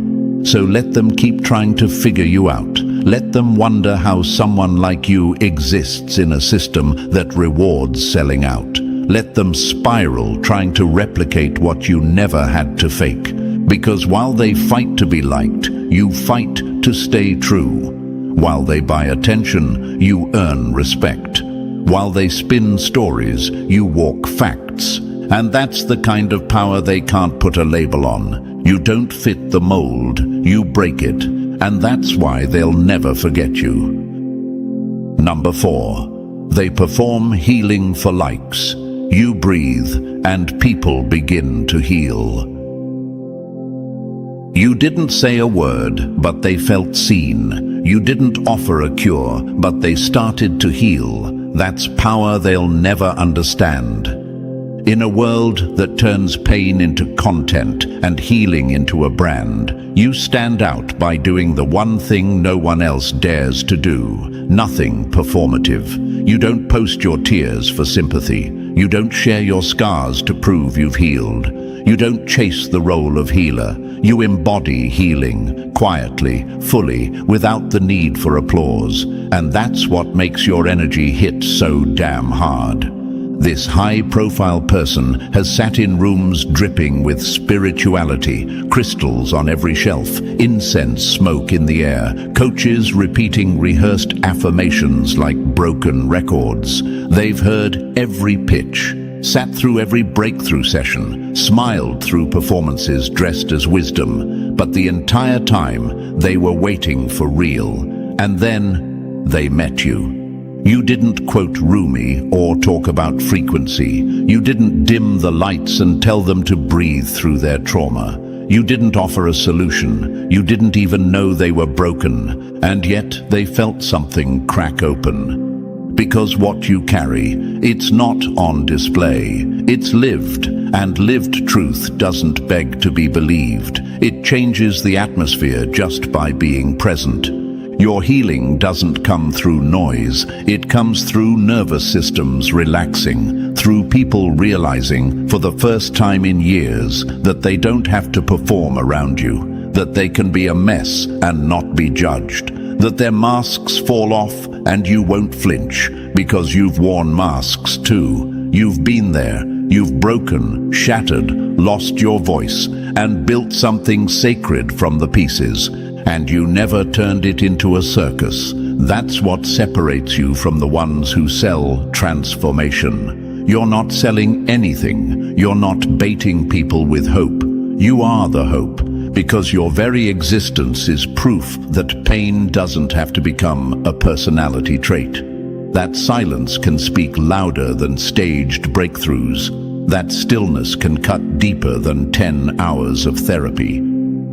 So let them keep trying to figure you out. Let them wonder how someone like you exists in a system that rewards selling out. Let them spiral trying to replicate what you never had to fake. Because while they fight to be liked, you fight to stay true. While they buy attention, you earn respect. While they spin stories, you walk facts. And that's the kind of power they can't put a label on. You don't fit the mold, you break it, and that's why they'll never forget you. Number 4, they perform healing for likes. You breathe, and people begin to heal. You didn't say a word, but they felt seen. You didn't offer a cure, but they started to heal. That's power they'll never understand. In a world that turns pain into content and healing into a brand, you stand out by doing the one thing no one else dares to do. Nothing performative. You don't post your tears for sympathy. You don't share your scars to prove you've healed. You don't chase the role of healer. You embody healing, quietly, fully, without the need for applause. And that's what makes your energy hit so damn hard. This high-profile person has sat in rooms dripping with spirituality, crystals on every shelf, incense smoke in the air, coaches repeating rehearsed affirmations like broken records. They've heard every pitch, sat through every breakthrough session, smiled through performances dressed as wisdom, but the entire time they were waiting for real. And then they met you. You didn't quote Rumi or talk about frequency. You didn't dim the lights and tell them to breathe through their trauma. You didn't offer a solution. You didn't even know they were broken. And yet they felt something crack open. Because what you carry, it's not on display. It's lived, and lived truth doesn't beg to be believed. It changes the atmosphere just by being present. Your healing doesn't come through noise, it comes through nervous systems relaxing, through people realizing for the first time in years that they don't have to perform around you, that they can be a mess and not be judged, that their masks fall off and you won't flinch, because you've worn masks too. You've been there, you've broken, shattered, lost your voice, and built something sacred from the pieces. And you never turned it into a circus. That's what separates you from the ones who sell transformation. You're not selling anything. You're not baiting people with hope. You are the hope, because your very existence is proof that pain doesn't have to become a personality trait. That silence can speak louder than staged breakthroughs. That stillness can cut deeper than 10 hours of therapy.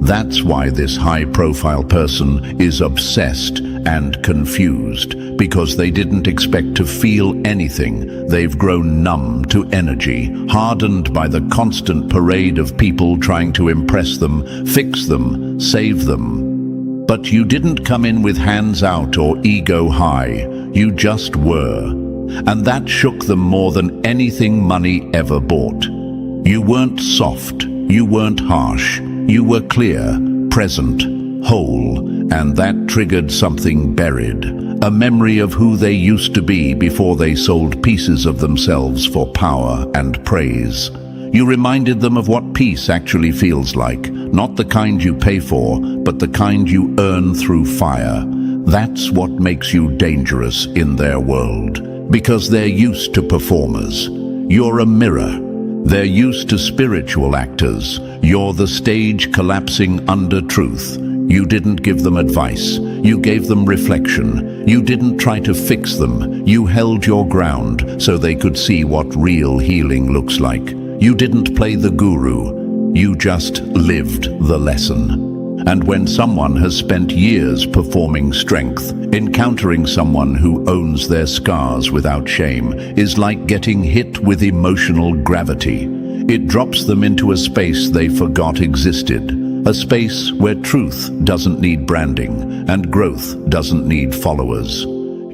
That's why this high-profile person is obsessed and confused, because they didn't expect to feel anything. They've grown numb to energy, hardened by the constant parade of people trying to impress them, fix them, save them. But you didn't come in with hands out or ego high. You just were. And that shook them more than anything money ever bought. You weren't soft. You weren't harsh. You were clear, present, whole, and that triggered something buried, a memory of who they used to be before they sold pieces of themselves for power and praise. You reminded them of what peace actually feels like, not the kind you pay for, but the kind you earn through fire. That's what makes you dangerous in their world, because they're used to performers. You're a mirror. They're used to spiritual actors. You're the stage collapsing under truth. You didn't give them advice. You gave them reflection. You didn't try to fix them. You held your ground so they could see what real healing looks like. You didn't play the guru. You just lived the lesson. And when someone has spent years performing strength, encountering someone who owns their scars without shame is like getting hit with emotional gravity. It drops them into a space they forgot existed, a space where truth doesn't need branding and growth doesn't need followers.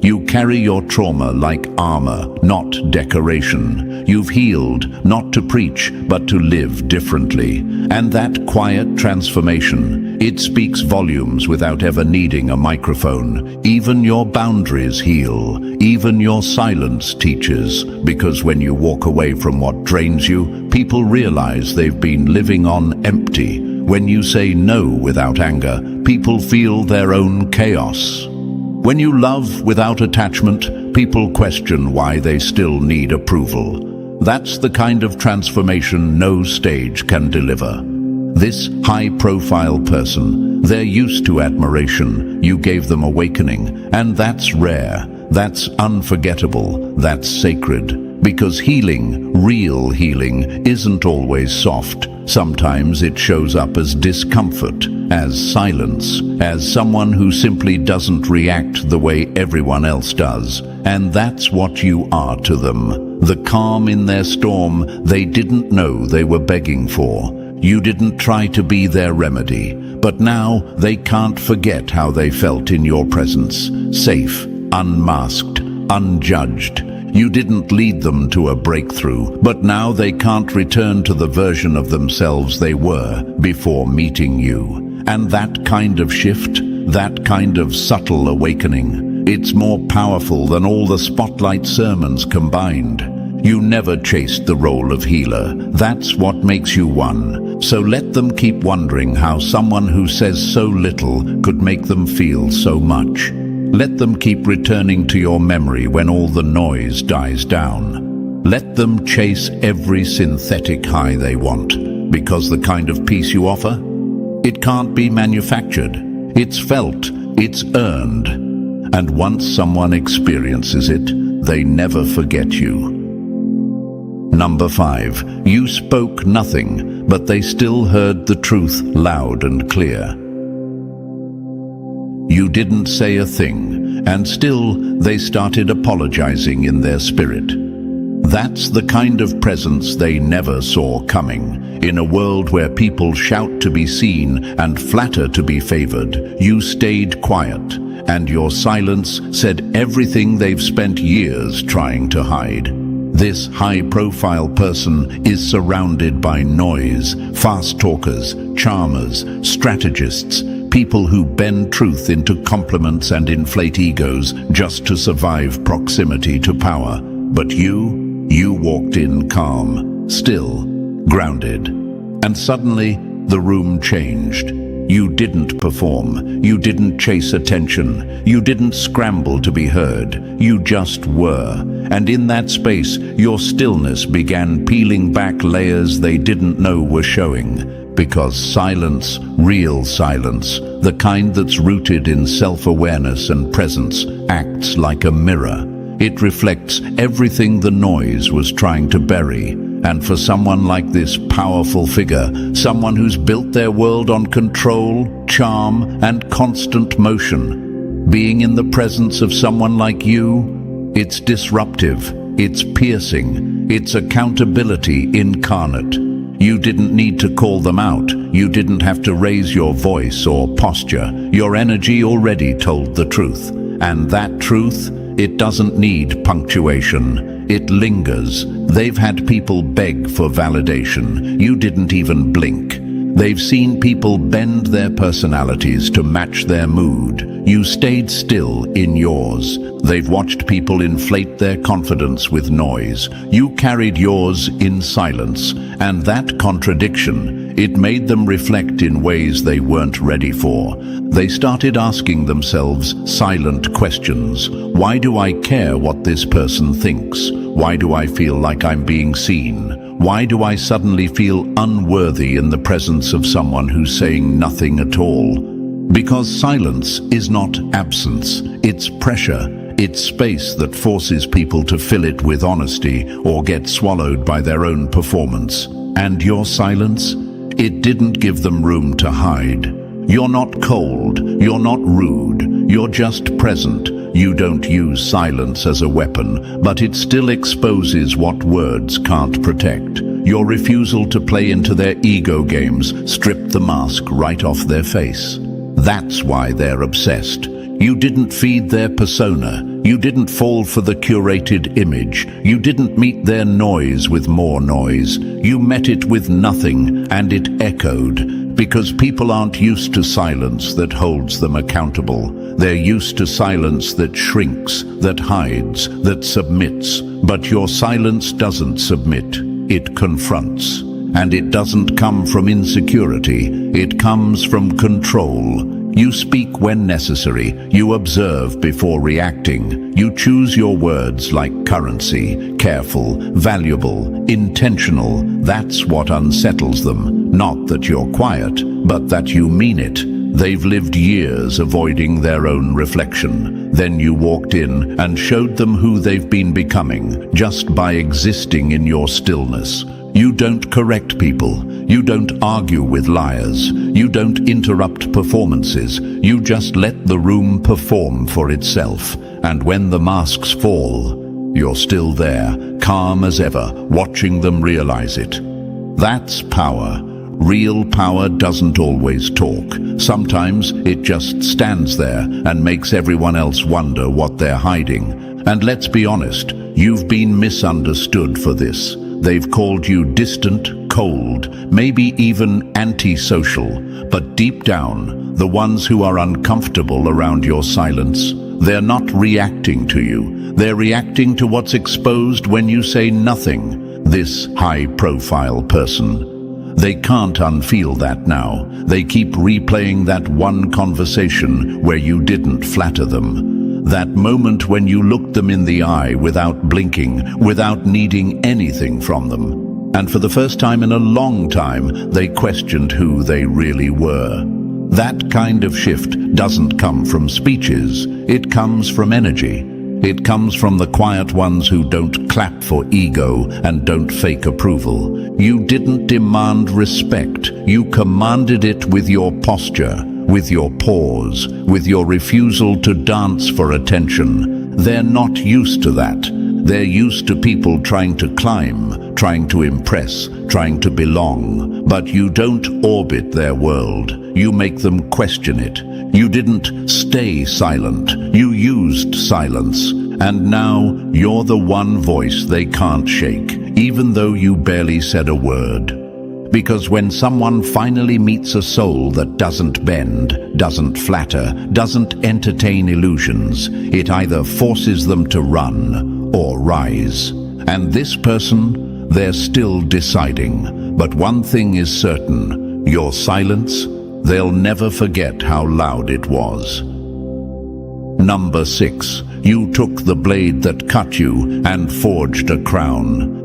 You carry your trauma like armor, not decoration. You've healed, not to preach, but to live differently. And that quiet transformation, it speaks volumes without ever needing a microphone. Even your boundaries heal. Even your silence teaches. Because when you walk away from what drains you, people realize they've been living on empty. When you say no without anger, people feel their own chaos. When you love without attachment, people question why they still need approval. That's the kind of transformation no stage can deliver. This high-profile person, they're used to admiration. You gave them awakening, and that's rare. That's unforgettable. That's sacred. Because healing, real healing, isn't always soft. Sometimes it shows up as discomfort, as silence, as someone who simply doesn't react the way everyone else does. And that's what you are to them. The calm in their storm they didn't know they were begging for. You didn't try to be their remedy, but now they can't forget how they felt in your presence. Safe, unmasked, unjudged. You didn't lead them to a breakthrough, but now they can't return to the version of themselves they were before meeting you. And that kind of shift, that kind of subtle awakening, it's more powerful than all the spotlight sermons combined. You never chased the role of healer. That's what makes you one. So let them keep wondering how someone who says so little could make them feel so much. Let them keep returning to your memory when all the noise dies down. Let them chase every synthetic high they want, because the kind of peace you offer, it can't be manufactured. It's felt, it's earned. And once someone experiences it, they never forget you. Number 5, you spoke nothing, but they still heard the truth loud and clear. You didn't say a thing, and still they started apologizing in their spirit. That's the kind of presence they never saw coming. In a world where people shout to be seen and flatter to be favored, you stayed quiet, and your silence said everything they've spent years trying to hide. This high-profile person is surrounded by noise, fast talkers, charmers, strategists, people who bend truth into compliments and inflate egos just to survive proximity to power. But you walked in calm, still, grounded. And suddenly, the room changed. You didn't perform. You didn't chase attention. You didn't scramble to be heard. You just were. And in that space, your stillness began peeling back layers they didn't know were showing. Because silence, real silence, the kind that's rooted in self-awareness and presence, acts like a mirror. It reflects everything the noise was trying to bury. And for someone like this powerful figure, someone who's built their world on control, charm, and constant motion, being in the presence of someone like you, it's disruptive, it's piercing, it's accountability incarnate. You didn't need to call them out. You didn't have to raise your voice or posture. Your energy already told the truth. And that truth, it doesn't need punctuation. It lingers. They've had people beg for validation. You didn't even blink. They've seen people bend their personalities to match their mood. You stayed still in yours. They've watched people inflate their confidence with noise. You carried yours in silence. And that contradiction, it made them reflect in ways they weren't ready for. They started asking themselves silent questions. Why do I care what this person thinks? Why do I feel like I'm being seen? Why do I suddenly feel unworthy in the presence of someone who's saying nothing at all? Because silence is not absence, it's pressure. It's space that forces people to fill it with honesty or get swallowed by their own performance. And your silence? It didn't give them room to hide. You're not cold, you're not rude, you're just present. You don't use silence as a weapon, but it still exposes what words can't protect. Your refusal to play into their ego games stripped the mask right off their face. That's why they're obsessed. You didn't feed their persona. You didn't fall for the curated image. You didn't meet their noise with more noise. You met it with nothing, and it echoed. Because people aren't used to silence that holds them accountable. They're used to silence that shrinks, that hides, that submits. But your silence doesn't submit. It confronts. And it doesn't come from insecurity. It comes from control. You speak when necessary. You observe before reacting. You choose your words like currency, careful, valuable, intentional. That's what unsettles them. Not that you're quiet, but that you mean it. They've lived years avoiding their own reflection. Then you walked in and showed them who they've been becoming, just by existing in your stillness. You don't correct people. You don't argue with liars. You don't interrupt performances. You just let the room perform for itself. And when the masks fall, you're still there, calm as ever, watching them realize it. That's power. Real power doesn't always talk. Sometimes it just stands there and makes everyone else wonder what they're hiding. And let's be honest, you've been misunderstood for this. They've called you distant, cold, maybe even antisocial. But deep down, the ones who are uncomfortable around your silence, they're not reacting to you. They're reacting to what's exposed when you say nothing. This high-profile person. They can't unfeel that now. They keep replaying that one conversation where you didn't flatter them. That moment when you looked them in the eye without blinking, without needing anything from them. And for the first time in a long time, they questioned who they really were. That kind of shift doesn't come from speeches. It comes from energy. It comes from the quiet ones who don't clap for ego and don't fake approval. You didn't demand respect. You commanded it with your posture, with your pause, with your refusal to dance for attention. They're not used to that. They're used to people trying to climb, trying to impress, trying to belong. But you don't orbit their world. You make them question it. You didn't stay silent. You used silence. And now you're the one voice they can't shake, even though you barely said a word. Because when someone finally meets a soul that doesn't bend, doesn't flatter, doesn't entertain illusions, it either forces them to run or rise. And this person, they're still deciding. But one thing is certain, your silence, they'll never forget how loud it was. Number 6. You took the blade that cut you and forged a crown.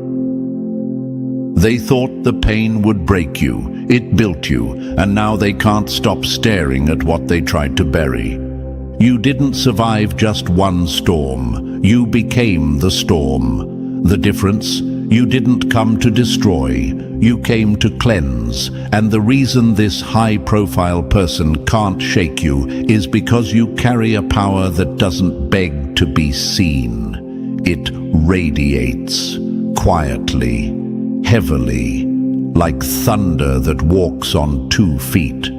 They thought the pain would break you, it built you, and now they can't stop staring at what they tried to bury. You didn't survive just one storm, you became the storm. The difference? You didn't come to destroy, you came to cleanse. And the reason this high-profile person can't shake you is because you carry a power that doesn't beg to be seen. It radiates, quietly, heavily, like thunder that walks on 2 feet.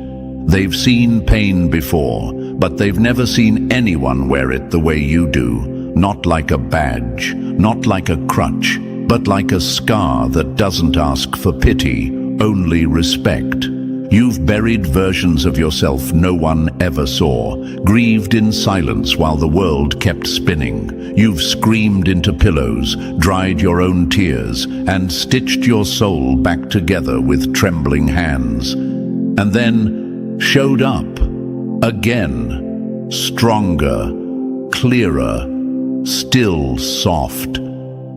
They've seen pain before, but they've never seen anyone wear it the way you do. Not like a badge, not like a crutch, but like a scar that doesn't ask for pity, only respect. You've buried versions of yourself no one ever saw, grieved in silence while the world kept spinning. You've screamed into pillows, dried your own tears, and stitched your soul back together with trembling hands. And then showed up, again, stronger, clearer, still soft.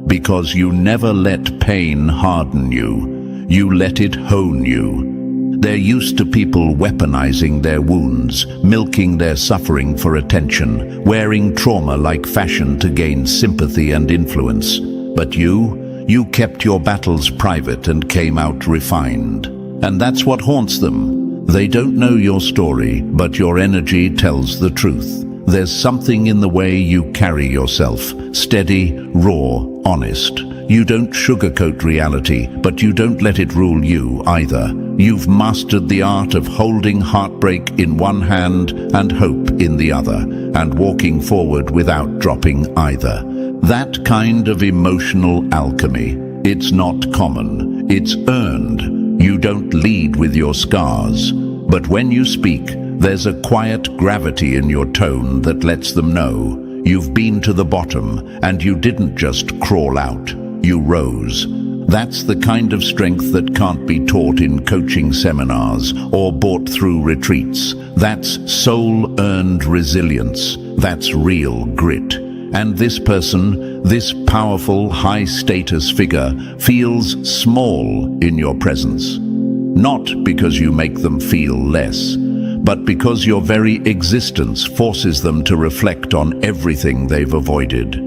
Because you never let pain harden you, you let it hone you. They're used to people weaponizing their wounds, milking their suffering for attention, wearing trauma like fashion to gain sympathy and influence. But you kept your battles private and came out refined. And that's what haunts them. They don't know your story, but your energy tells the truth. There's something in the way you carry yourself, steady, raw, honest. You don't sugarcoat reality, but you don't let it rule you either. You've mastered the art of holding heartbreak in one hand and hope in the other, and walking forward without dropping either. That kind of emotional alchemy, it's not common, it's earned. You don't lead with your scars, but when you speak, there's a quiet gravity in your tone that lets them know you've been to the bottom, and you didn't just crawl out, you rose. That's the kind of strength that can't be taught in coaching seminars or bought through retreats. That's soul-earned resilience. That's real grit. And this person, this powerful, high-status figure, feels small in your presence. Not because you make them feel less, but because your very existence forces them to reflect on everything they've avoided.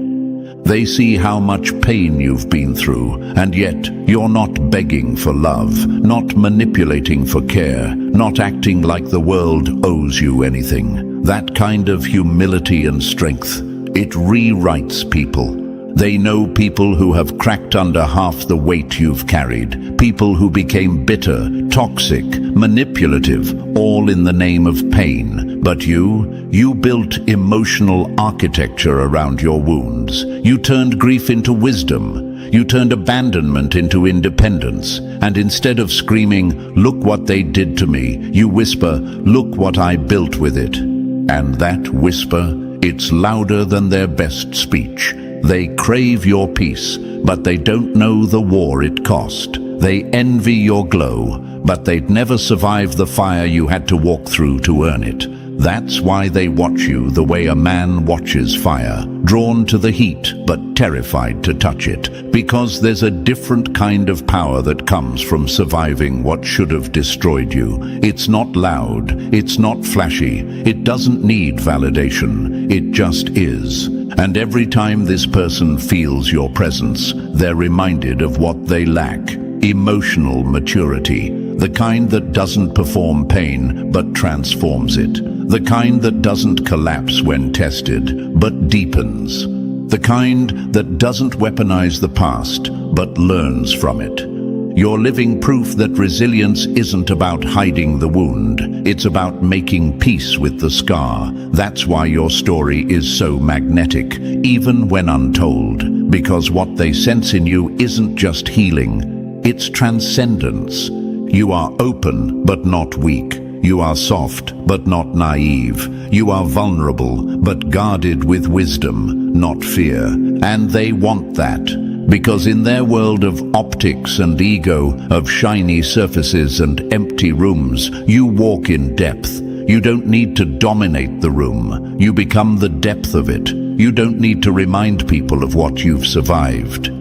They see how much pain you've been through, and yet you're not begging for love, not manipulating for care, not acting like the world owes you anything. That kind of humility and strength, it rewrites people. They know people who have cracked under half the weight you've carried, people who became bitter, toxic, manipulative, all in the name of pain. But you built emotional architecture around your wounds. You turned grief into wisdom. You turned abandonment into independence. And instead of screaming, "Look what they did to me," you whisper, "Look what I built with it." And that whisper, it's louder than their best speech. They crave your peace, but they don't know the war it cost. They envy your glow, but they'd never survive the fire you had to walk through to earn it. That's why they watch you the way a man watches fire, drawn to the heat but terrified to touch it, because there's a different kind of power that comes from surviving what should have destroyed you. It's not loud, it's not flashy, it doesn't need validation, it just is. And every time this person feels your presence, they're reminded of what they lack: emotional maturity, the kind that doesn't perform pain but transforms it, the kind that doesn't collapse when tested but deepens, the kind that doesn't weaponize the past but learns from it. You're living proof that resilience isn't about hiding the wound, it's about making peace with the scar. That's why your story is so magnetic, even when untold, because what they sense in you isn't just healing, it's transcendence. You are open but not weak. You are soft but not naive. You are vulnerable but guarded with wisdom, not fear. And they want that. Because in their world of optics and ego, of shiny surfaces and empty rooms, you walk in depth. You don't need to dominate the room. You become the depth of it. You don't need to remind people of what you've survived.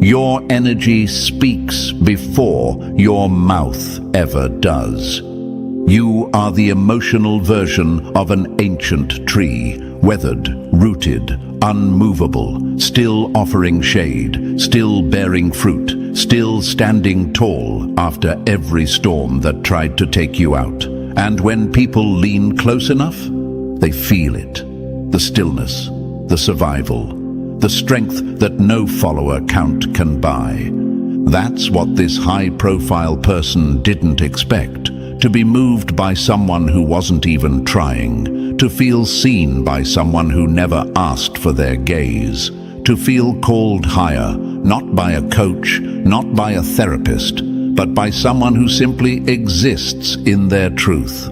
Your energy speaks before your mouth ever does. You are the emotional version of an ancient tree, weathered, rooted, unmovable, still offering shade, still bearing fruit, still standing tall after every storm that tried to take you out. And when people lean close enough, they feel it. The stillness, the survival, the strength that no follower count can buy. That's what this high-profile person didn't expect. To be moved by someone who wasn't even trying, to feel seen by someone who never asked for their gaze, to feel called higher, not by a coach, not by a therapist, but by someone who simply exists in their truth.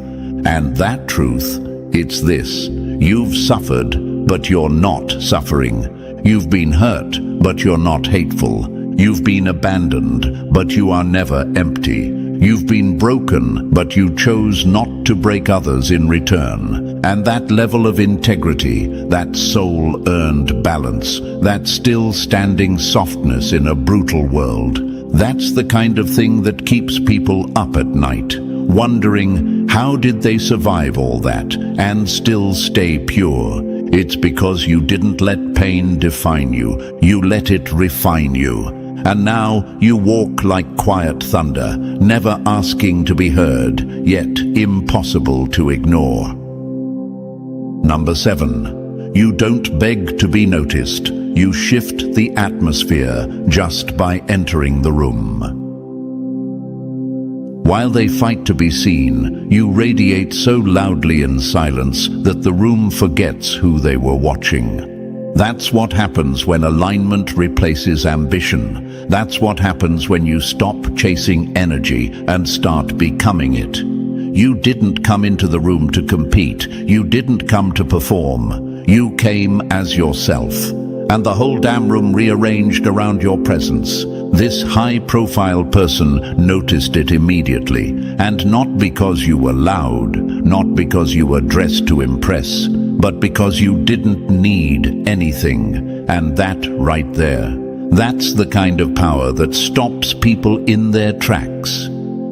And that truth, it's this: you've suffered, but you're not suffering. You've been hurt, but you're not hateful. You've been abandoned, but you are never empty. You've been broken, but you chose not to break others in return. And that level of integrity, that soul-earned balance, that still-standing softness in a brutal world, that's the kind of thing that keeps people up at night, wondering how did they survive all that and still stay pure. It's because you didn't let pain define you. You let it refine you. And now you walk like quiet thunder, never asking to be heard, yet impossible to ignore. Number 7. You don't beg to be noticed. You shift the atmosphere just by entering the room. While they fight to be seen, you radiate so loudly in silence that the room forgets who they were watching. That's what happens when alignment replaces ambition. That's what happens when you stop chasing energy and start becoming it. You didn't come into the room to compete. You didn't come to perform. You came as yourself. And the whole damn room rearranged around your presence. This high-profile person noticed it immediately, and not because you were loud, not because you were dressed to impress, but because you didn't need anything. And that right there, that's the kind of power that stops people in their tracks.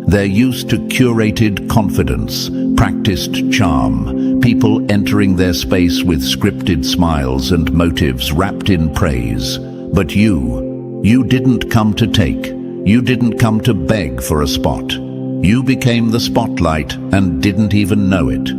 They're used to curated confidence, practiced charm, people entering their space with scripted smiles and motives wrapped in praise. But you didn't come to take. You didn't come to beg for a spot. You became the spotlight and didn't even know it.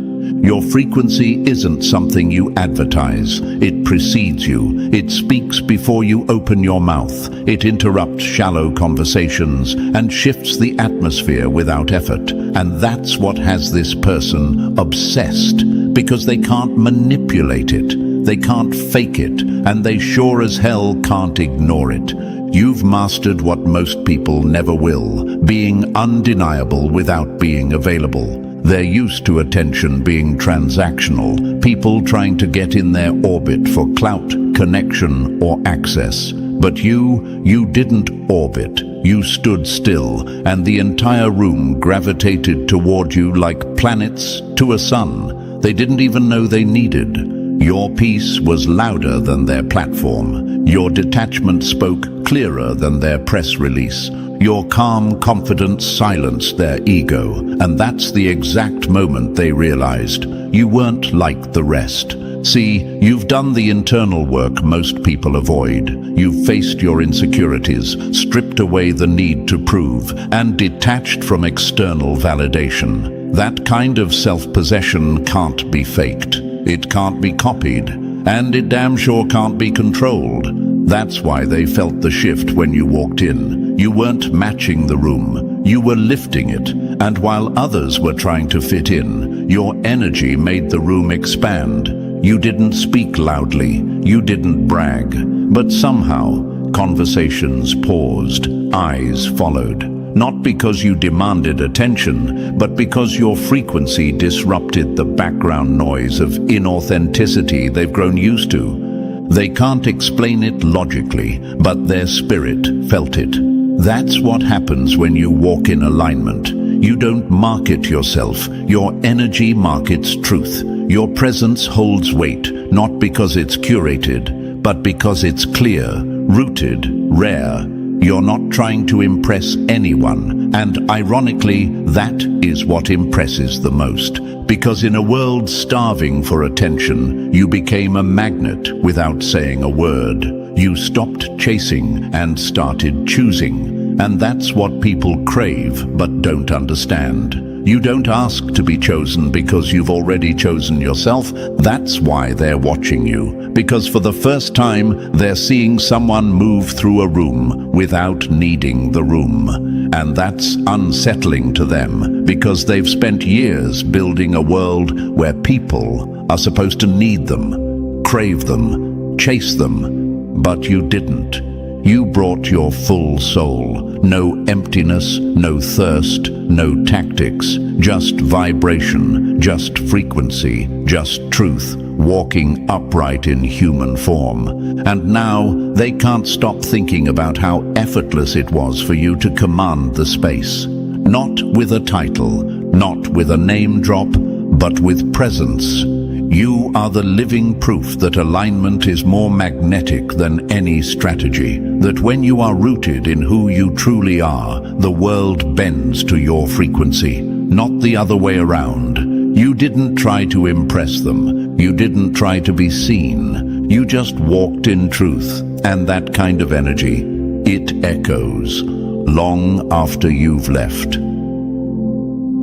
Your frequency isn't something you advertise. It precedes you. It speaks before you open your mouth. It interrupts shallow conversations and shifts the atmosphere without effort. And that's what has this person obsessed, because they can't manipulate it. They can't fake it, and they sure as hell can't ignore it. You've mastered what most people never will, being undeniable without being available. They're used to attention being transactional, people trying to get in their orbit for clout, connection, or access. But you didn't orbit. You stood still, and the entire room gravitated toward you like planets to a sun they didn't even know they needed. Your peace was louder than their platform. Your detachment spoke clearer than their press release. Your calm confidence silenced their ego, and that's the exact moment they realized you weren't like the rest. See, you've done the internal work most people avoid. You've faced your insecurities, stripped away the need to prove, and detached from external validation. That kind of self-possession can't be faked. It can't be copied, and it damn sure can't be controlled. That's why they felt the shift when you walked in. You weren't matching the room, you were lifting it, and while others were trying to fit in, your energy made the room expand. You didn't speak loudly, you didn't brag, but somehow conversations paused, eyes followed. Not because you demanded attention, but because your frequency disrupted the background noise of inauthenticity they've grown used to. They can't explain it logically, but their spirit felt it. That's what happens when you walk in alignment. You don't market yourself, your energy markets truth. Your presence holds weight, not because it's curated, but because it's clear, rooted, rare, You're not trying to impress anyone, and ironically, that is what impresses the most. Because in a world starving for attention, you became a magnet without saying a word. You stopped chasing and started choosing. And that's what people crave but don't understand. You don't ask to be chosen because you've already chosen yourself. That's why they're watching you. Because for the first time, they're seeing someone move through a room without needing the room. And that's unsettling to them because they've spent years building a world where people are supposed to need them, crave them, chase them. But you didn't. You brought your full soul. No emptiness, no thirst, no tactics, just vibration, just frequency, just truth, walking upright in human form. And now they can't stop thinking about how effortless it was for you to command the space. Not with a title, not with a name drop, but with presence. You are the living proof that alignment is more magnetic than any strategy, that when you are rooted in who you truly are, the world bends to your frequency, not the other way around. You didn't try to impress them. You didn't try to be seen. You just walked in truth, and that kind of energy, it echoes long after you've left.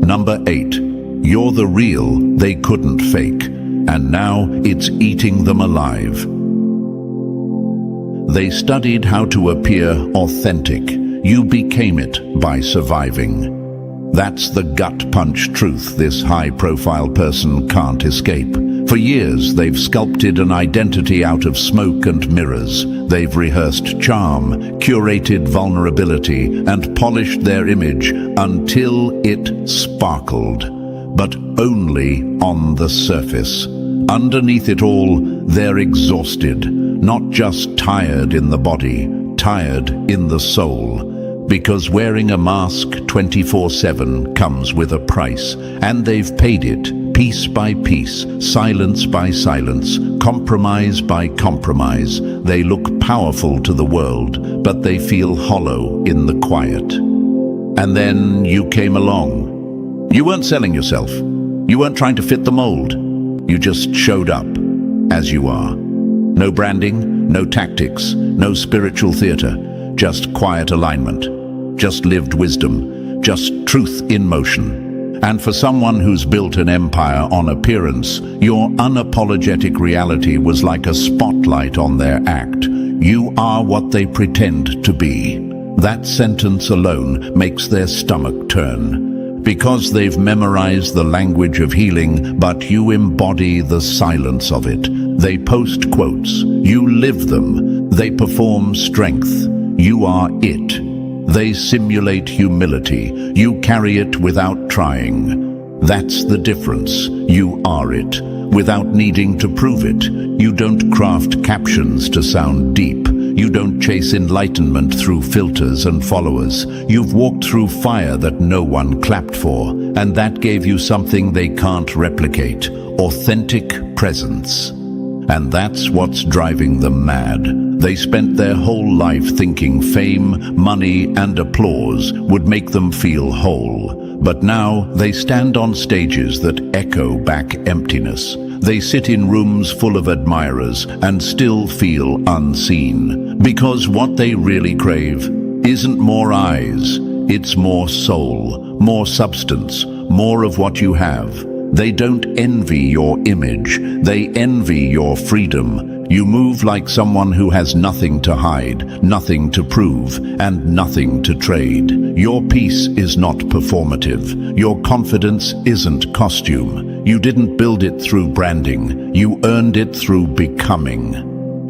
Number 8. You're the real they couldn't fake. And now it's eating them alive. They studied how to appear authentic. You became it by surviving. That's the gut punch truth this high-profile person can't escape. For years, they've sculpted an identity out of smoke and mirrors. They've rehearsed charm, curated vulnerability, and polished their image until it sparkled. But only on the surface. Underneath it all, they're exhausted, not just tired in the body, tired in the soul. Because wearing a mask 24/7 comes with a price, and they've paid it, piece by piece, silence by silence, compromise by compromise. They look powerful to the world, but they feel hollow in the quiet. And then you came along. You weren't selling yourself. You weren't trying to fit the mold. You just showed up as you are. No branding, no tactics, no spiritual theater, just quiet alignment, just lived wisdom, just truth in motion. And for someone who's built an empire on appearance, your unapologetic reality was like a spotlight on their act. You are what they pretend to be. That sentence alone makes their stomach turn. Because they've memorized the language of healing, but you embody the silence of it. They post quotes. You live them. They perform strength. You are it. They simulate humility. You carry it without trying. That's the difference. You are it. Without needing to prove it. You don't craft captions to sound deep. You don't chase enlightenment through filters and followers. You've walked through fire that no one clapped for, and that gave you something they can't replicate: authentic presence. And that's what's driving them mad. They spent their whole life thinking fame, money, and applause would make them feel whole. But now they stand on stages that echo back emptiness. They sit in rooms full of admirers and still feel unseen. Because what they really crave isn't more eyes, it's more soul, more substance, more of what you have. They don't envy your image, they envy your freedom. You move like someone who has nothing to hide, nothing to prove, and nothing to trade. Your peace is not performative. Your confidence isn't costume. You didn't build it through branding. You earned it through becoming.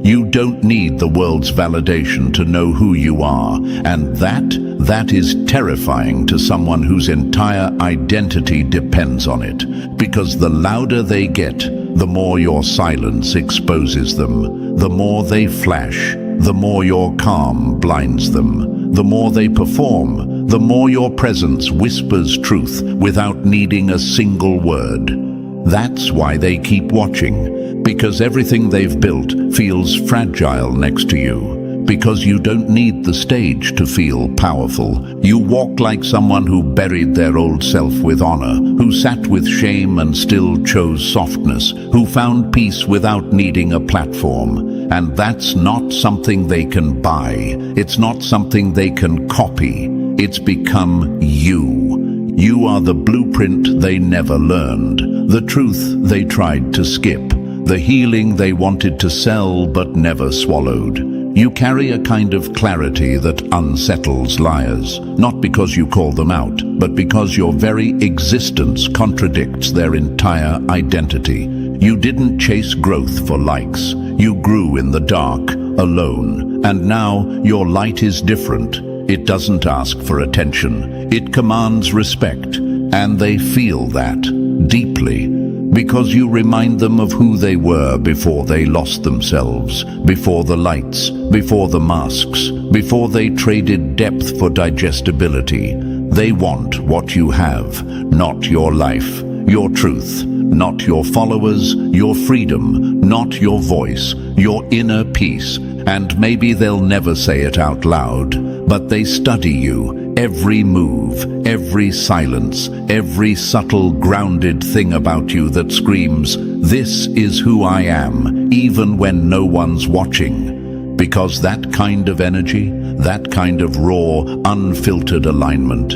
You don't need the world's validation to know who you are, and that is terrifying to someone whose entire identity depends on it. Because the louder they get, the more your silence exposes them. The more they flash, the more your calm blinds them. The more they perform, the more your presence whispers truth without needing a single word. That's why they keep watching, because everything they've built feels fragile next to you. because you don't need the stage to feel powerful. You walk like someone who buried their old self with honor, who sat with shame and still chose softness, who found peace without needing a platform. And that's not something they can buy. It's not something they can copy. It's become you. You are the blueprint they never learned, the truth they tried to skip, the healing they wanted to sell but never swallowed. You carry a kind of clarity that unsettles liars, not because you call them out, but because your very existence contradicts their entire identity. You didn't chase growth for likes. You grew in the dark, alone, and now your light is different. It doesn't ask for attention. It commands respect, and they feel that deeply, because you remind them of who they were before they lost themselves, before the lights, before the masks, before they traded depth for digestibility. They want what you have, not your life, your truth, not your followers, your freedom, not your voice, your inner peace. And maybe they'll never say it out loud, but they study you, every move, every silence, every subtle, grounded thing about you that screams, "This is who I am," even when no one's watching. Because that kind of energy, that kind of raw, unfiltered alignment,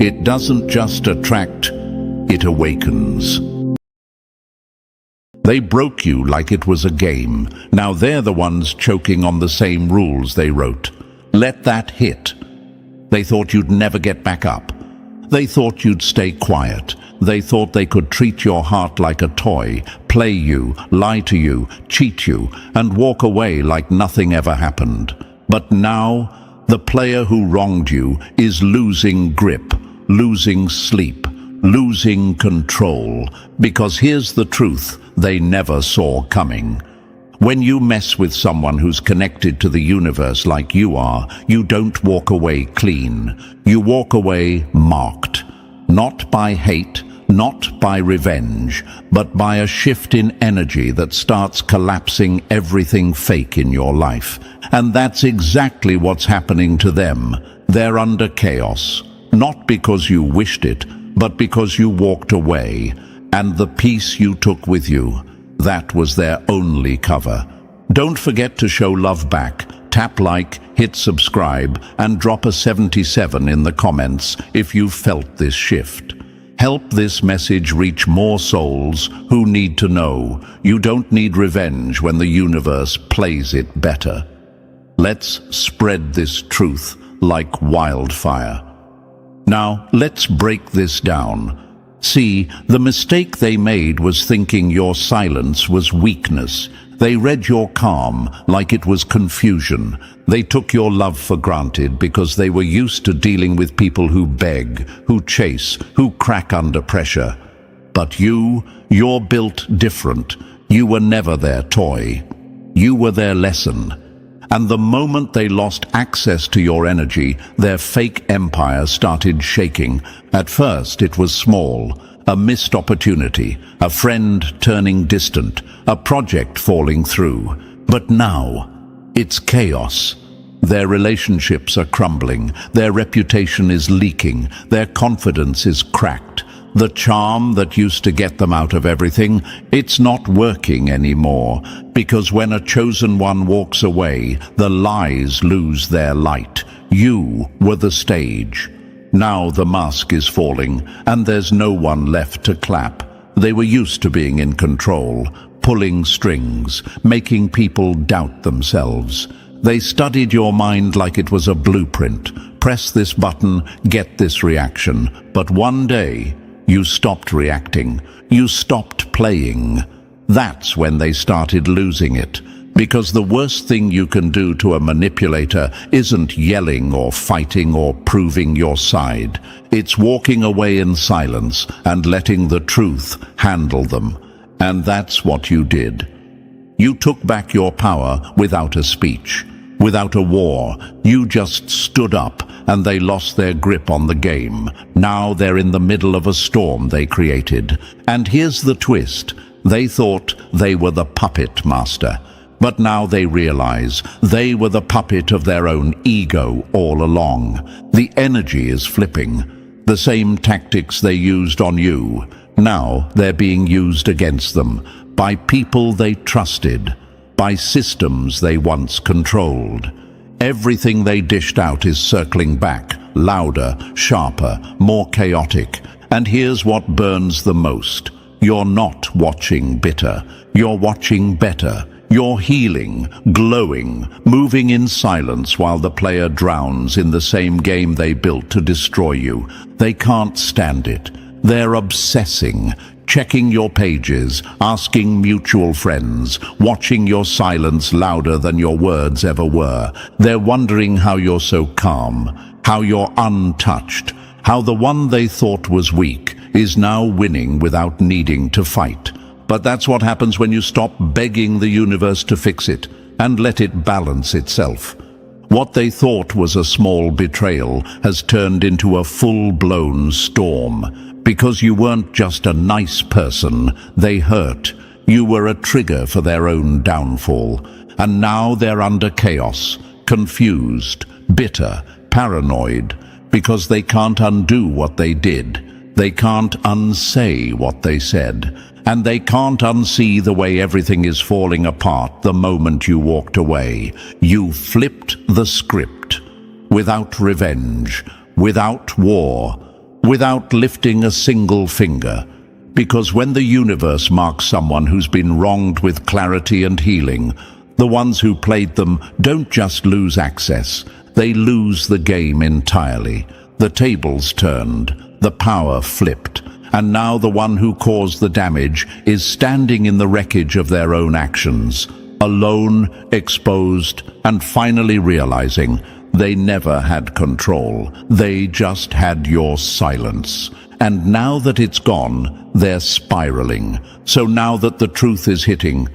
it doesn't just attract, it awakens. They broke you like it was a game. Now they're the ones choking on the same rules they wrote. Let that hit. They thought you'd never get back up. They thought you'd stay quiet. They thought they could treat your heart like a toy, play you, lie to you, cheat you, and walk away like nothing ever happened. But now, the player who wronged you is losing grip, losing sleep, losing control. Because here's the truth they never saw coming. When you mess with someone who's connected to the universe like you are, you don't walk away clean. You walk away marked. Not by hate, not by revenge, but by a shift in energy that starts collapsing everything fake in your life. And that's exactly what's happening to them. They're under chaos. Not because you wished it, but because you walked away. And the peace you took with you, that was their only cover. Don't forget to show love back. Tap like, hit subscribe, and drop a 77 in the comments if you've felt this shift. Help this message reach more souls who need to know you don't need revenge when the universe plays it better. Let's spread this truth like wildfire. Now, let's break this down. See, the mistake they made was thinking your silence was weakness. They read your calm like it was confusion. They took your love for granted because they were used to dealing with people who beg, who chase, who crack under pressure. But you're built different. You were never their toy. You were their lesson. And the moment they lost access to your energy, their fake empire started shaking. At first, it was small, a missed opportunity, a friend turning distant, a project falling through. But now, it's chaos. Their relationships are crumbling, their reputation is leaking, their confidence is cracked. The charm that used to get them out of everything, it's not working anymore. Because when a chosen one walks away, the lies lose their light. You were the stage. Now the mask is falling, and there's no one left to clap. They were used to being in control, pulling strings, making people doubt themselves. They studied your mind like it was a blueprint. Press this button, get this reaction. But one day, you stopped reacting. You stopped playing. That's when they started losing it. Because the worst thing you can do to a manipulator isn't yelling or fighting or proving your side. It's walking away in silence and letting the truth handle them. And that's what you did. You took back your power without a speech, without a war. You just stood up, and they lost their grip on the game. Now they're in the middle of a storm they created. And here's the twist. They thought they were the puppet master. But now they realize they were the puppet of their own ego all along. The energy is flipping. The same tactics they used on you, now they're being used against them by people they trusted, by systems they once controlled. Everything they dished out is circling back, louder, sharper, more chaotic. And here's what burns the most. You're not watching bitter. You're watching better. You're healing, glowing, moving in silence while the player drowns in the same game they built to destroy you. They can't stand it. They're obsessing, checking your pages, asking mutual friends, watching your silence louder than your words ever were. They're wondering how you're so calm, how you're untouched, how the one they thought was weak is now winning without needing to fight. But that's what happens when you stop begging the universe to fix it and let it balance itself. What they thought was a small betrayal has turned into a full-blown storm. Because you weren't just a nice person, they hurt. You were a trigger for their own downfall. And now they're under chaos, confused, bitter, paranoid, because they can't undo what they did. They can't unsay what they said. And they can't unsee the way everything is falling apart the moment you walked away. You flipped the script. Without revenge, without war, without lifting a single finger. Because when the universe marks someone who's been wronged with clarity and healing, the ones who played them don't just lose access, they lose the game entirely. The tables turned, the power flipped. And now the one who caused the damage is standing in the wreckage of their own actions, alone, exposed, and finally realizing they never had control. They just had your silence. And now that it's gone, they're spiraling. So now that the truth is hitting,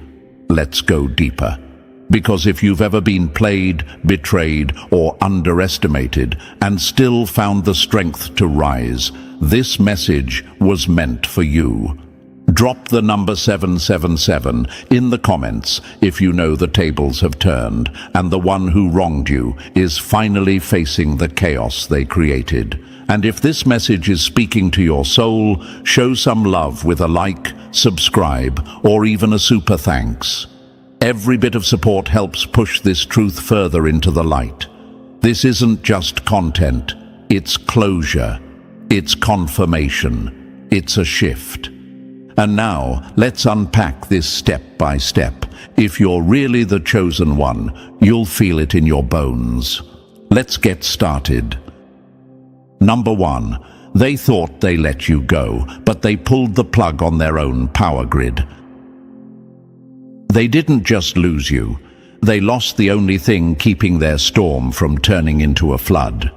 let's go deeper. Because if you've ever been played, betrayed, or underestimated, and still found the strength to rise, this message was meant for you. Drop the number 777 in the comments if you know the tables have turned and the one who wronged you is finally facing the chaos they created. And if this message is speaking to your soul, show some love with a like, subscribe, or even a super thanks. Every bit of support helps push this truth further into the light. This isn't just content, it's closure. It's confirmation. It's a shift. And now, let's unpack this step by step. If you're really the chosen one, you'll feel it in your bones. Let's get started. Number 1. They thought they let you go, but they pulled the plug on their own power grid. They didn't just lose you. They lost the only thing keeping their storm from turning into a flood.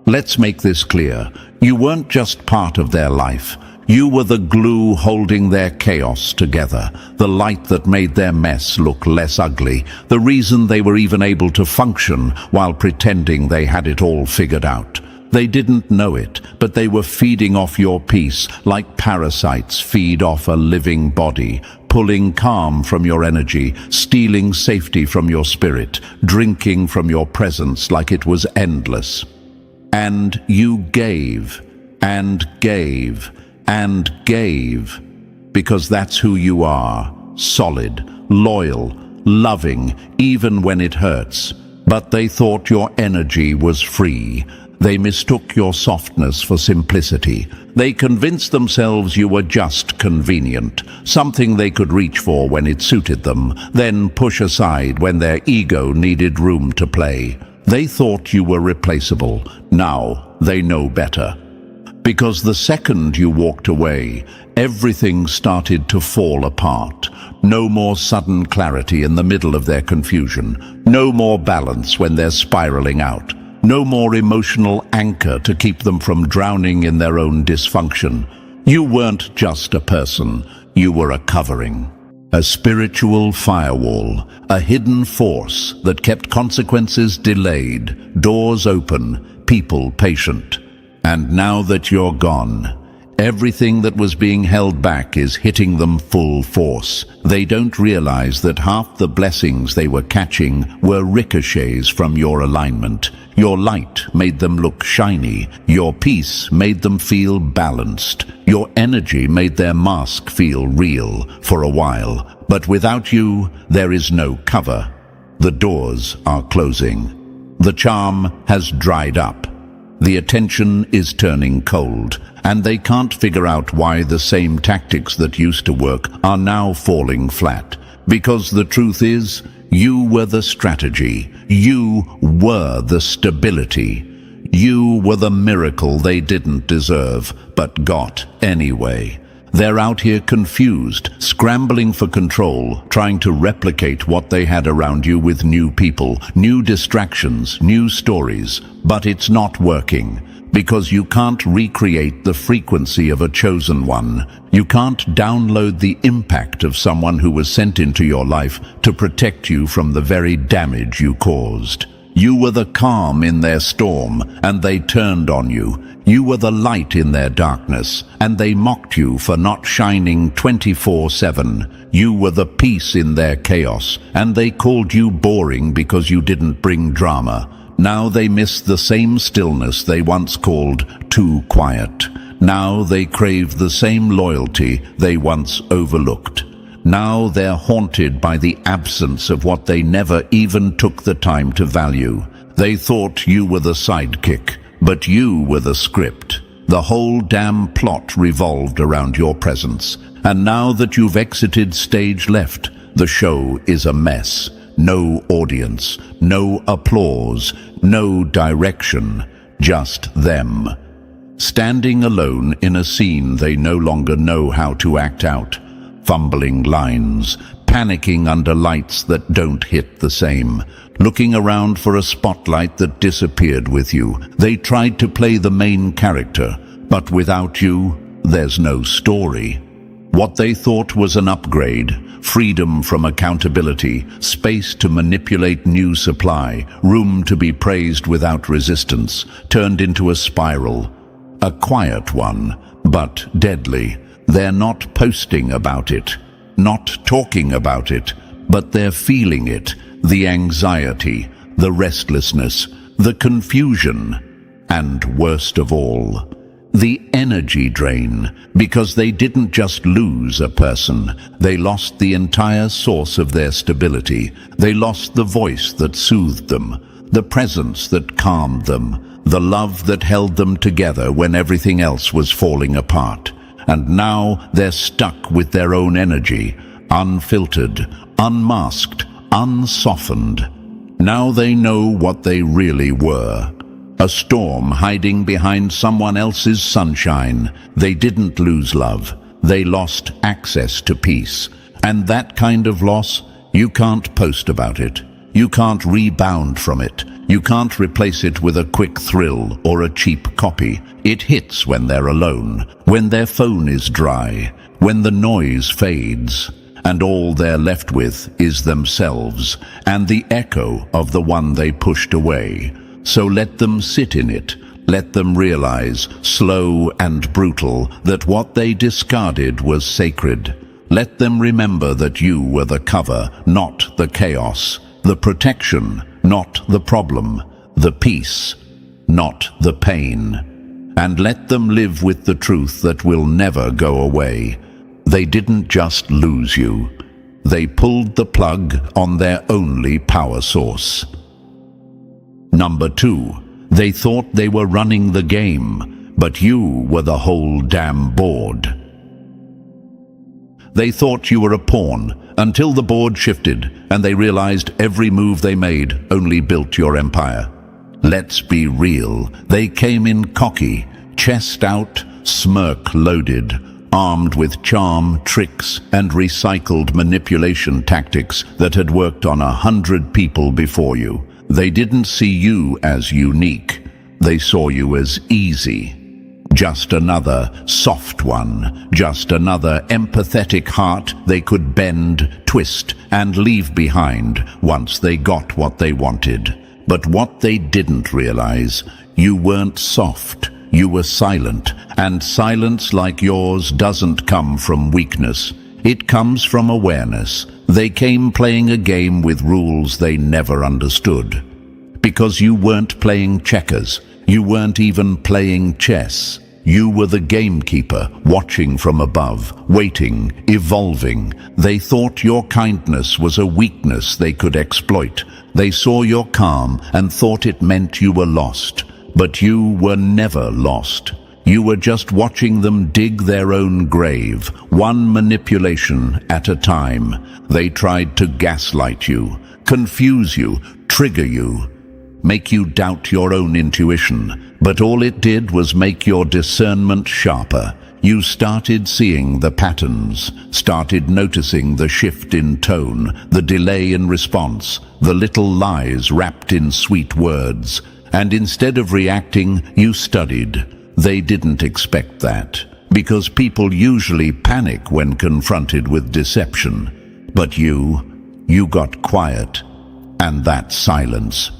Let's make this clear. You weren't just part of their life. You were the glue holding their chaos together, the light that made their mess look less ugly, the reason they were even able to function while pretending they had it all figured out. They didn't know it, but they were feeding off your peace like parasites feed off a living body, pulling calm from your energy, stealing safety from your spirit, drinking from your presence like it was endless. And you gave, and gave, and gave, because that's who you are, solid, loyal, loving, even when it hurts. But they thought your energy was free. They mistook your softness for simplicity. They convinced themselves you were just convenient, something they could reach for when it suited them, then push aside when their ego needed room to play. They thought you were replaceable. Now they know better. Because the second you walked away, everything started to fall apart. No more sudden clarity in the middle of their confusion. No more balance when they're spiraling out. No more emotional anchor to keep them from drowning in their own dysfunction. You weren't just a person. You were a covering. A spiritual firewall, a hidden force that kept consequences delayed, doors open, people patient. And now that you're gone, Everything that was being held back is hitting them full force. They don't realize that half the blessings they were catching were ricochets from your alignment. Your light made them look shiny. Your peace made them feel balanced. Your energy made their mask feel real for a while. But without you, there is no cover. The doors are closing. The charm has dried up. The attention is turning cold, and they can't figure out why the same tactics that used to work are now falling flat. Because the truth is, you were the strategy. You were the stability. You were the miracle they didn't deserve, but got anyway. They're out here confused, scrambling for control, trying to replicate what they had around you with new people, new distractions, new stories. But it's not working, because you can't recreate the frequency of a chosen one. You can't download the impact of someone who was sent into your life to protect you from the very damage you caused. You were the calm in their storm, and they turned on you. You were the light in their darkness, and they mocked you for not shining 24/7. You were the peace in their chaos, and they called you boring because you didn't bring drama. Now they miss the same stillness they once called too quiet. Now they crave the same loyalty they once overlooked. Now they're haunted by the absence of what they never even took the time to value. They thought you were the sidekick, but you were the script. The whole damn plot revolved around your presence. And now that you've exited stage left, the show is a mess. No audience, no applause, no direction, just them. Standing alone in a scene they no longer know how to act out. Fumbling lines, panicking under lights that don't hit the same, looking around for a spotlight that disappeared with you. They tried to play the main character, but without you, there's no story. What they thought was an upgrade, freedom from accountability, space to manipulate new supply, room to be praised without resistance, turned into a spiral. A quiet one, but deadly. They're not posting about it, not talking about it, but they're feeling it, the anxiety, the restlessness, the confusion, and worst of all, the energy drain, because they didn't just lose a person, they lost the entire source of their stability. They lost the voice that soothed them, the presence that calmed them, the love that held them together when everything else was falling apart. And now they're stuck with their own energy, unfiltered, unmasked, unsoftened. Now they know what they really were. A storm hiding behind someone else's sunshine. They didn't lose love. They lost access to peace. And that kind of loss, you can't post about it. You can't rebound from it. You can't replace it with a quick thrill or a cheap copy. It hits when they're alone, when their phone is dry, when the noise fades, and all they're left with is themselves and the echo of the one they pushed away. So let them sit in it. Let them realize, slow and brutal, that what they discarded was sacred. Let them remember that you were the cover, not the chaos, the protection, not the problem, the peace, not the pain. And let them live with the truth that will never go away. They didn't just lose you. They pulled the plug on their only power source. Number 2, they thought they were running the game, but you were the whole damn board. They thought you were a pawn until the board shifted and they realized every move they made only built your empire. Let's be real. They came in cocky, chest out, smirk loaded, armed with charm, tricks, and recycled manipulation tactics that had worked on 100 people before you. They didn't see you as unique. They saw you as easy. Just another soft one, just another empathetic heart they could bend, twist, and leave behind once they got what they wanted. But what they didn't realize, you weren't soft, You were silent, and silence like yours doesn't come from weakness. It comes from awareness. They came playing a game with rules they never understood. Because you weren't playing checkers. You weren't even playing chess. You were the gamekeeper, watching from above, waiting, evolving. They thought your kindness was a weakness they could exploit. They saw your calm and thought it meant you were lost. But you were never lost. You were just watching them dig their own grave, one manipulation at a time. They tried to gaslight you, confuse you, trigger you, make you doubt your own intuition. But all it did was make your discernment sharper. You started seeing the patterns, started noticing the shift in tone, the delay in response, the little lies wrapped in sweet words. And instead of reacting, you studied. They didn't expect that, because people usually panic when confronted with deception. But you got quiet, and that silence.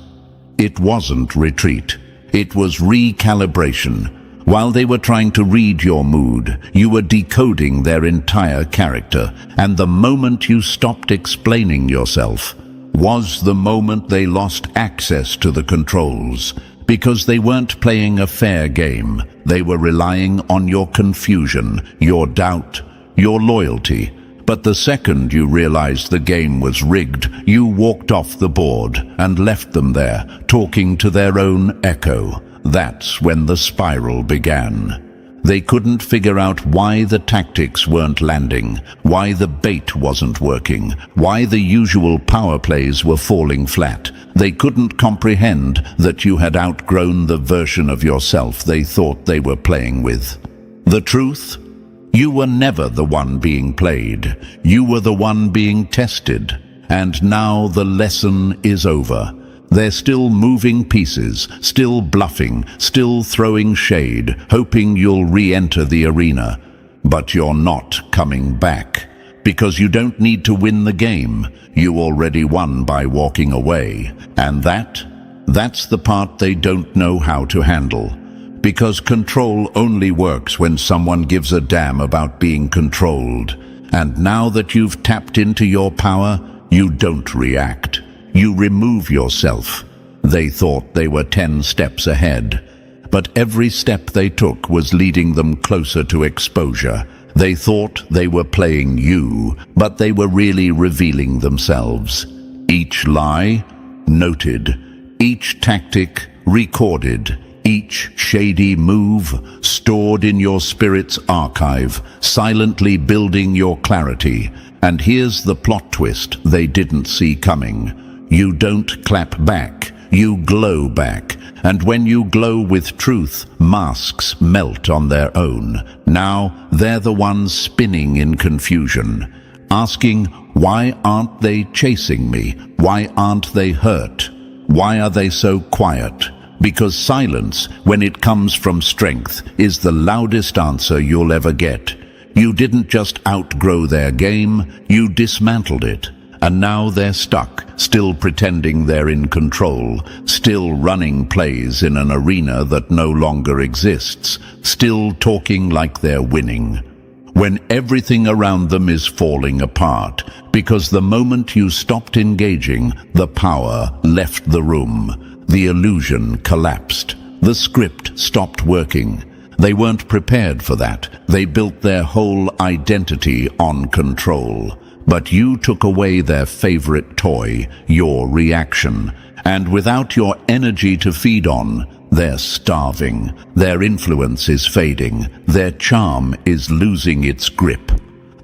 It wasn't retreat. It was recalibration. While they were trying to read your mood, you were decoding their entire character, and the moment you stopped explaining yourself was the moment they lost access to the controls. Because they weren't playing a fair game, they were relying on your confusion, your doubt, your loyalty. But the second you realized the game was rigged, you walked off the board and left them there, talking to their own echo. That's when the spiral began. They couldn't figure out why the tactics weren't landing, why the bait wasn't working, why the usual power plays were falling flat. They couldn't comprehend that you had outgrown the version of yourself they thought they were playing with. The truth? You were never the one being played. You were the one being tested. And now the lesson is over. They're still moving pieces, still bluffing, still throwing shade, hoping you'll re-enter the arena. But you're not coming back. Because you don't need to win the game. You already won by walking away. And that's the part they don't know how to handle. Because control only works when someone gives a damn about being controlled. And now that you've tapped into your power, you don't react. You remove yourself. They thought they were 10 steps ahead. But every step they took was leading them closer to exposure. They thought they were playing you, but they were really revealing themselves. Each lie, noted. Each tactic, recorded. Each shady move, stored in your spirit's archive, silently building your clarity. And here's the plot twist they didn't see coming. You don't clap back, you glow back. And when you glow with truth, masks melt on their own. Now they're the ones spinning in confusion, asking, why aren't they chasing me? Why aren't they hurt? Why are they so quiet? Because silence, when it comes from strength, is the loudest answer you'll ever get. You didn't just outgrow their game, you dismantled it. And now they're stuck, still pretending they're in control, still running plays in an arena that no longer exists, still talking like they're winning, when everything around them is falling apart, because the moment you stopped engaging, the power left the room, the illusion collapsed, the script stopped working. They weren't prepared for that. They built their whole identity on control. But you took away their favorite toy, your reaction. And without your energy to feed on, they're starving. Their influence is fading. Their charm is losing its grip.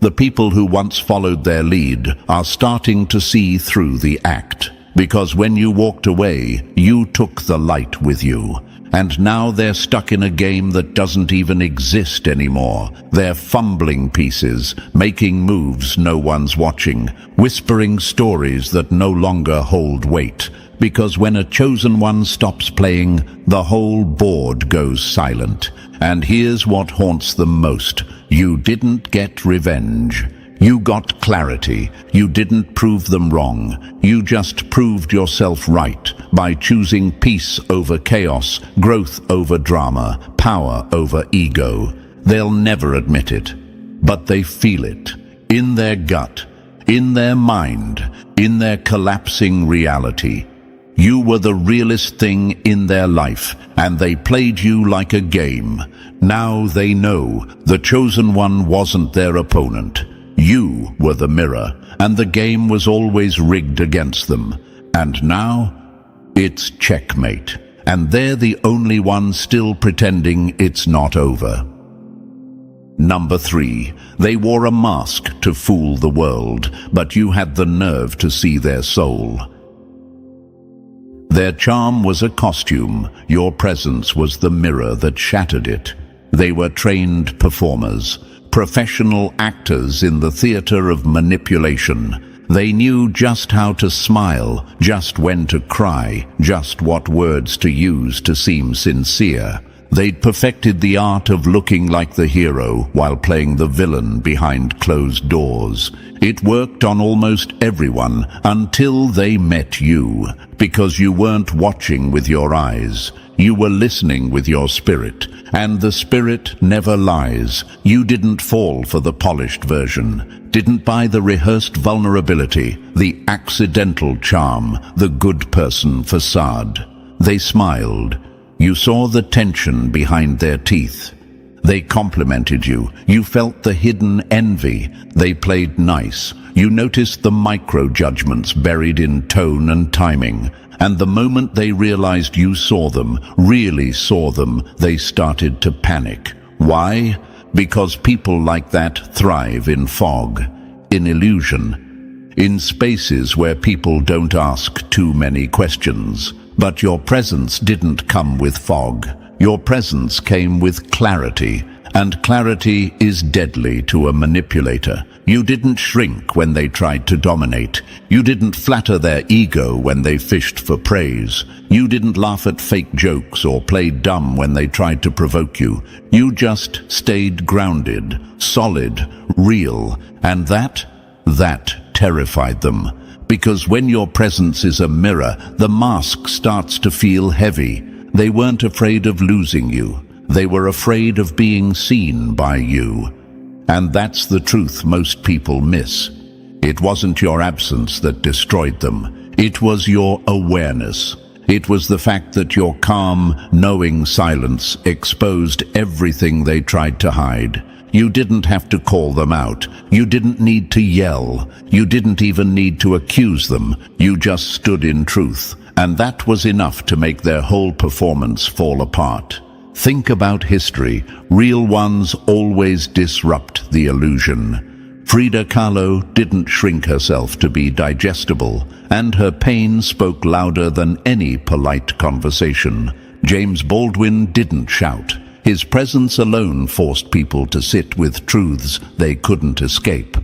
The people who once followed their lead are starting to see through the act. Because when you walked away, you took the light with you. And now they're stuck in a game that doesn't even exist anymore. They're fumbling pieces, making moves no one's watching, whispering stories that no longer hold weight. Because when a chosen one stops playing, the whole board goes silent. And here's what haunts them most. You didn't get revenge. You got clarity. You didn't prove them wrong. You just proved yourself right by choosing peace over chaos, growth over drama, power over ego. They'll never admit it, but they feel it. In their gut, in their mind, in their collapsing reality. You were the realest thing in their life, and they played you like a game. Now they know the chosen one wasn't their opponent. You were the mirror, and the game was always rigged against them. And now, it's checkmate. And they're the only ones still pretending it's not over. Number 3, they wore a mask to fool the world, but you had the nerve to see their soul. Their charm was a costume. Your presence was the mirror that shattered it. They were trained performers, professional actors in the theater of manipulation. They knew just how to smile, just when to cry, just what words to use to seem sincere. They'd perfected the art of looking like the hero while playing the villain behind closed doors. It worked on almost everyone until they met you, because you weren't watching with your eyes. You were listening with your spirit, and the spirit never lies. You didn't fall for the polished version, didn't buy the rehearsed vulnerability, the accidental charm, the good person facade. They smiled. You saw the tension behind their teeth. They complimented you. You felt the hidden envy. They played nice. You noticed the micro-judgments buried in tone and timing. And the moment they realized you saw them, really saw them, they started to panic. Why? Because people like that thrive in fog, in illusion, in spaces where people don't ask too many questions. But your presence didn't come with fog. Your presence came with clarity, and clarity is deadly to a manipulator. You didn't shrink when they tried to dominate. You didn't flatter their ego when they fished for praise. You didn't laugh at fake jokes or play dumb when they tried to provoke you. You just stayed grounded, solid, real, and that terrified them. Because when your presence is a mirror, the mask starts to feel heavy. They weren't afraid of losing you. They were afraid of being seen by you. And that's the truth most people miss. It wasn't your absence that destroyed them. It was your awareness. It was the fact that your calm, knowing silence exposed everything they tried to hide. You didn't have to call them out. You didn't need to yell. You didn't even need to accuse them. You just stood in truth. And that was enough to make their whole performance fall apart. Think about history. Real ones always disrupt the illusion. Frida Kahlo didn't shrink herself to be digestible, and her pain spoke louder than any polite conversation. James Baldwin didn't shout. His presence alone forced people to sit with truths they couldn't escape.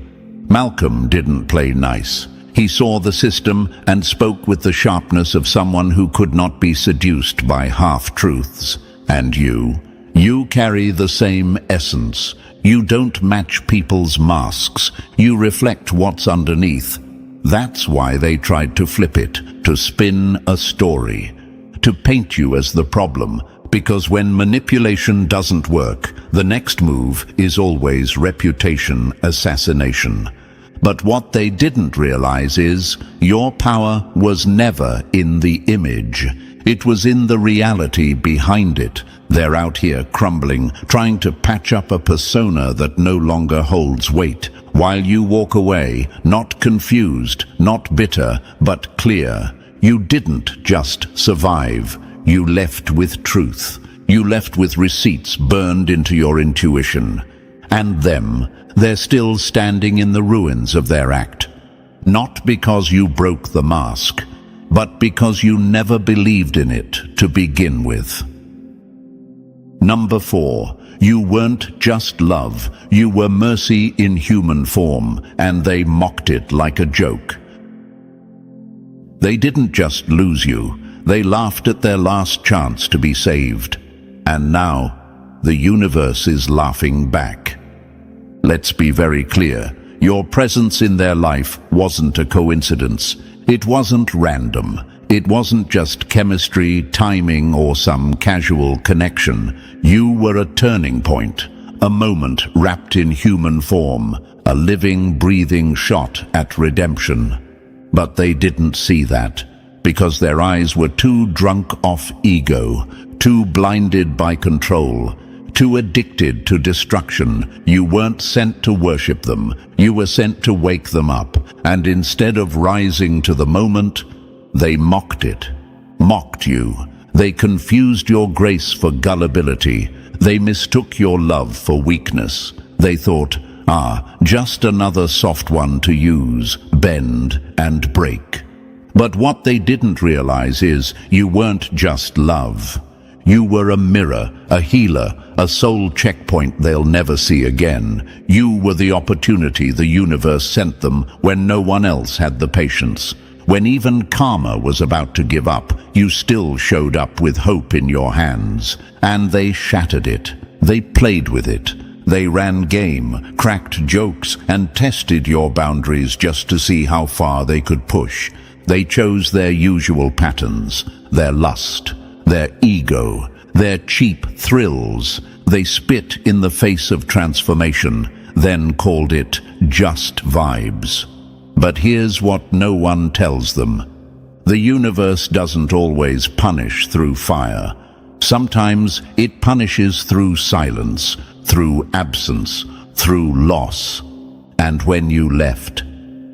Malcolm didn't play nice. He saw the system and spoke with the sharpness of someone who could not be seduced by half-truths. And you carry the same essence. You don't match people's masks. You reflect what's underneath. That's why they tried to flip it, to spin a story, to paint you as the problem. Because when manipulation doesn't work, the next move is always reputation assassination. But what they didn't realize is your power was never in the image. It was in the reality behind it. They're out here crumbling, trying to patch up a persona that no longer holds weight, while you walk away, not confused, not bitter, but clear. You didn't just survive. You left with truth. You left with receipts burned into your intuition. And them, they're still standing in the ruins of their act. Not because you broke the mask, but because you never believed in it to begin with. Number 4, you weren't just love. You were mercy in human form, and they mocked it like a joke. They didn't just lose you. They laughed at their last chance to be saved. And now, the universe is laughing back. Let's be very clear. Your presence in their life wasn't a coincidence. It wasn't random. It wasn't just chemistry, timing, or some casual connection. You were a turning point, a moment wrapped in human form, a living, breathing shot at redemption. But they didn't see that, because their eyes were too drunk off ego, too blinded by control, too addicted to destruction. You weren't sent to worship them, you were sent to wake them up, and instead of rising to the moment, they mocked it, mocked you. They confused your grace for gullibility. They mistook your love for weakness. They thought, just another soft one to use, bend and break. But what they didn't realize is you weren't just love. You were a mirror, a healer, a soul checkpoint they'll never see again. You were the opportunity the universe sent them when no one else had the patience. When even karma was about to give up, you still showed up with hope in your hands. And they shattered it. They played with it. They ran game, cracked jokes, and tested your boundaries just to see how far they could push. They chose their usual patterns, their lust, their ego, their cheap thrills. They spit in the face of transformation, then called it just vibes. But here's what no one tells them. The universe doesn't always punish through fire. Sometimes it punishes through silence, through absence, through loss. And when you left,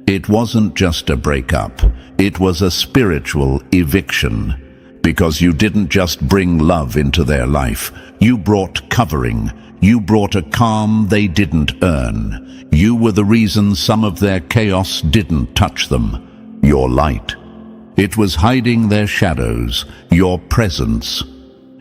it wasn't just a breakup. It was a spiritual eviction. Because you didn't just bring love into their life. You brought covering. You brought a calm they didn't earn. You were the reason some of their chaos didn't touch them. Your light. It was hiding their shadows, your presence.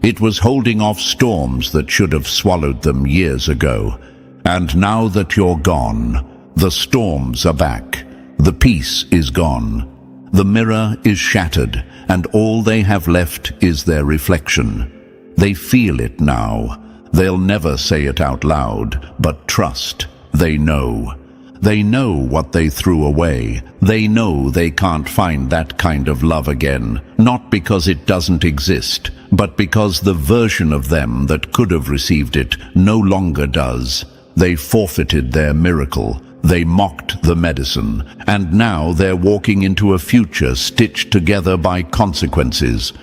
It was holding off storms that should have swallowed them years ago. And now that you're gone, the storms are back. The peace is gone. The mirror is shattered, and all they have left is their reflection. They feel it now. They'll never say it out loud, but trust. They know. They know what they threw away. They know they can't find that kind of love again, not because it doesn't exist, but because the version of them that could have received it no longer does. They forfeited their miracle. They mocked the medicine, and now they're walking into a future stitched together by consequences.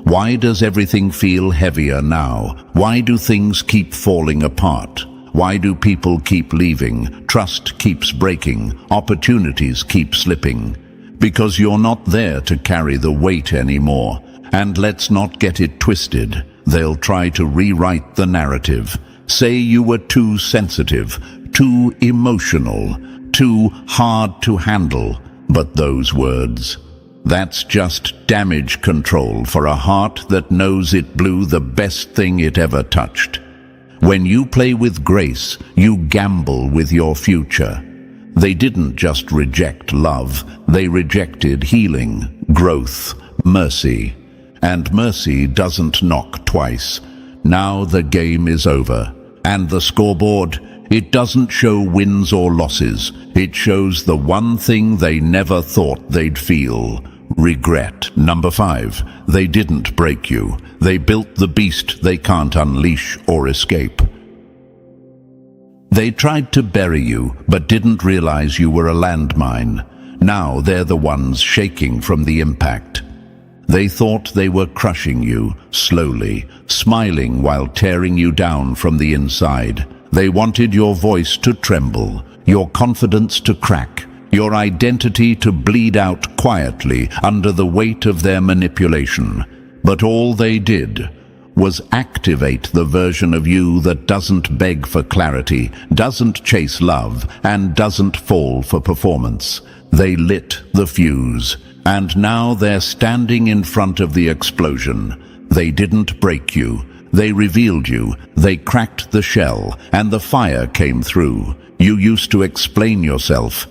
Why does everything feel heavier now? Why do things keep falling apart? Why do people keep leaving? Trust keeps breaking. Opportunities keep slipping. Because you're not there to carry the weight anymore. And let's not get it twisted. They'll try to rewrite the narrative. Say you were too sensitive, too emotional, too hard to handle. But those words, that's just damage control for a heart that knows it blew the best thing it ever touched. When you play with grace, you gamble with your future. They didn't just reject love, they rejected healing, growth, mercy. And mercy doesn't knock twice. Now the game is over. And the scoreboard, it doesn't show wins or losses. It shows the one thing they never thought they'd feel. Regret. Number 5. They didn't break you. They built the beast they can't unleash or escape. They tried to bury you, but didn't realize you were a landmine. Now they're the ones shaking from the impact. They thought they were crushing you, slowly, smiling while tearing you down from the inside. They wanted your voice to tremble, your confidence to crack, your identity to bleed out quietly under the weight of their manipulation. But all they did was activate the version of you that doesn't beg for clarity, doesn't chase love, and doesn't fall for performance. They lit the fuse, and now they're standing in front of the explosion. They didn't break you. They revealed you. They cracked the shell, and the fire came through. You used to explain yourself,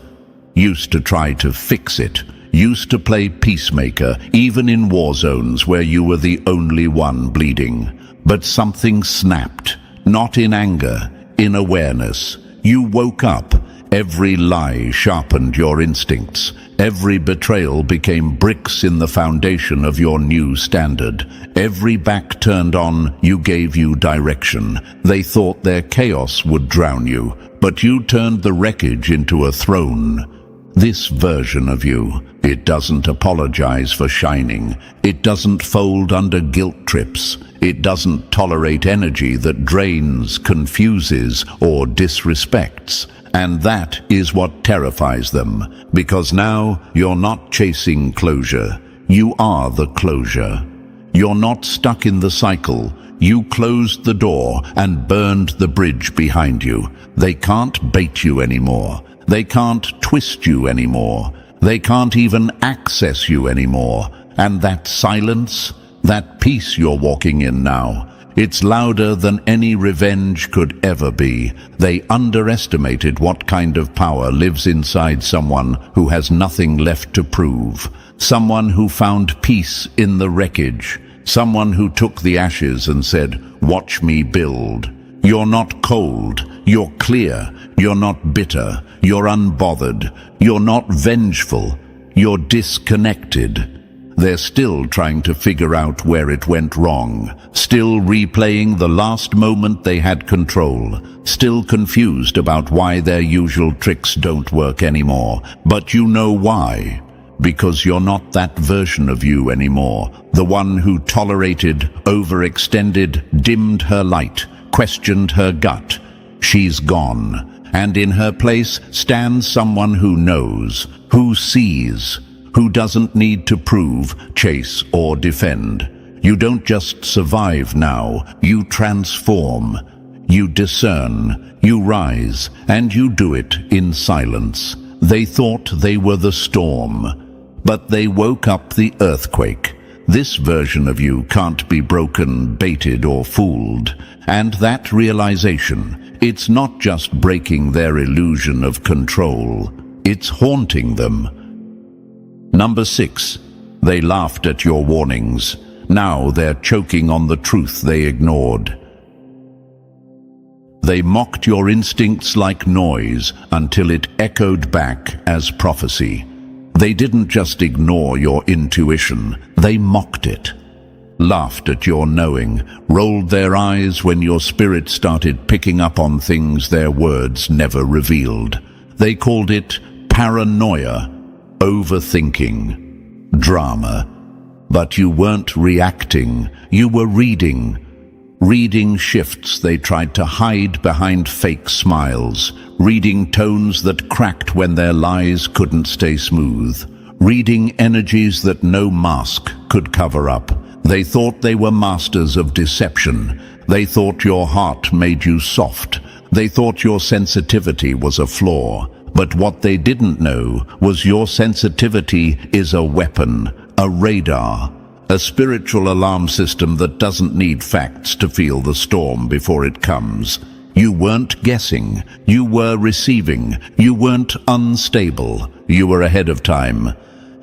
used to try to fix it, used to play peacemaker, even in war zones where you were the only one bleeding. But something snapped, not in anger, in awareness. You woke up. Every lie sharpened your instincts. Every betrayal became bricks in the foundation of your new standard. Every back turned on you gave you direction. They thought their chaos would drown you, but you turned the wreckage into a throne. This version of you, it doesn't apologize for shining. It doesn't fold under guilt trips. It doesn't tolerate energy that drains, confuses, or disrespects. And that is what terrifies them, because now you're not chasing closure. You are the closure. You're not stuck in the cycle. You closed the door and burned the bridge behind you. They can't bait you anymore. They can't twist you anymore. They can't even access you anymore. And that silence, that peace you're walking in now, it's louder than any revenge could ever be. They underestimated what kind of power lives inside someone who has nothing left to prove. Someone who found peace in the wreckage. Someone who took the ashes and said, "Watch me build." You're not cold. You're clear. You're not bitter. You're unbothered. You're not vengeful. You're disconnected. They're still trying to figure out where it went wrong, still replaying the last moment they had control, still confused about why their usual tricks don't work anymore. But you know why. Because you're not that version of you anymore, the one who tolerated, overextended, dimmed her light, questioned her gut. She's gone. And in her place stands someone who knows, who sees, who doesn't need to prove, chase, or defend. You don't just survive now, you transform. You discern, you rise, and you do it in silence. They thought they were the storm, but they woke up the earthquake. This version of you can't be broken, baited, or fooled. And that realization, it's not just breaking their illusion of control, it's haunting them. Number 6. They laughed at your warnings. Now they're choking on the truth they ignored. They mocked your instincts like noise until it echoed back as prophecy. They didn't just ignore your intuition, they mocked it. Laughed at your knowing, rolled their eyes when your spirit started picking up on things their words never revealed. They called it paranoia, overthinking, drama. But you weren't reacting, you were reading. Reading shifts they tried to hide behind fake smiles. Reading tones that cracked when their lies couldn't stay smooth. Reading energies that no mask could cover up. They thought they were masters of deception. They thought your heart made you soft. They thought your sensitivity was a flaw. But what they didn't know was your sensitivity is a weapon, a radar, a spiritual alarm system that doesn't need facts to feel the storm before it comes. You weren't guessing, you were receiving, you weren't unstable, you were ahead of time.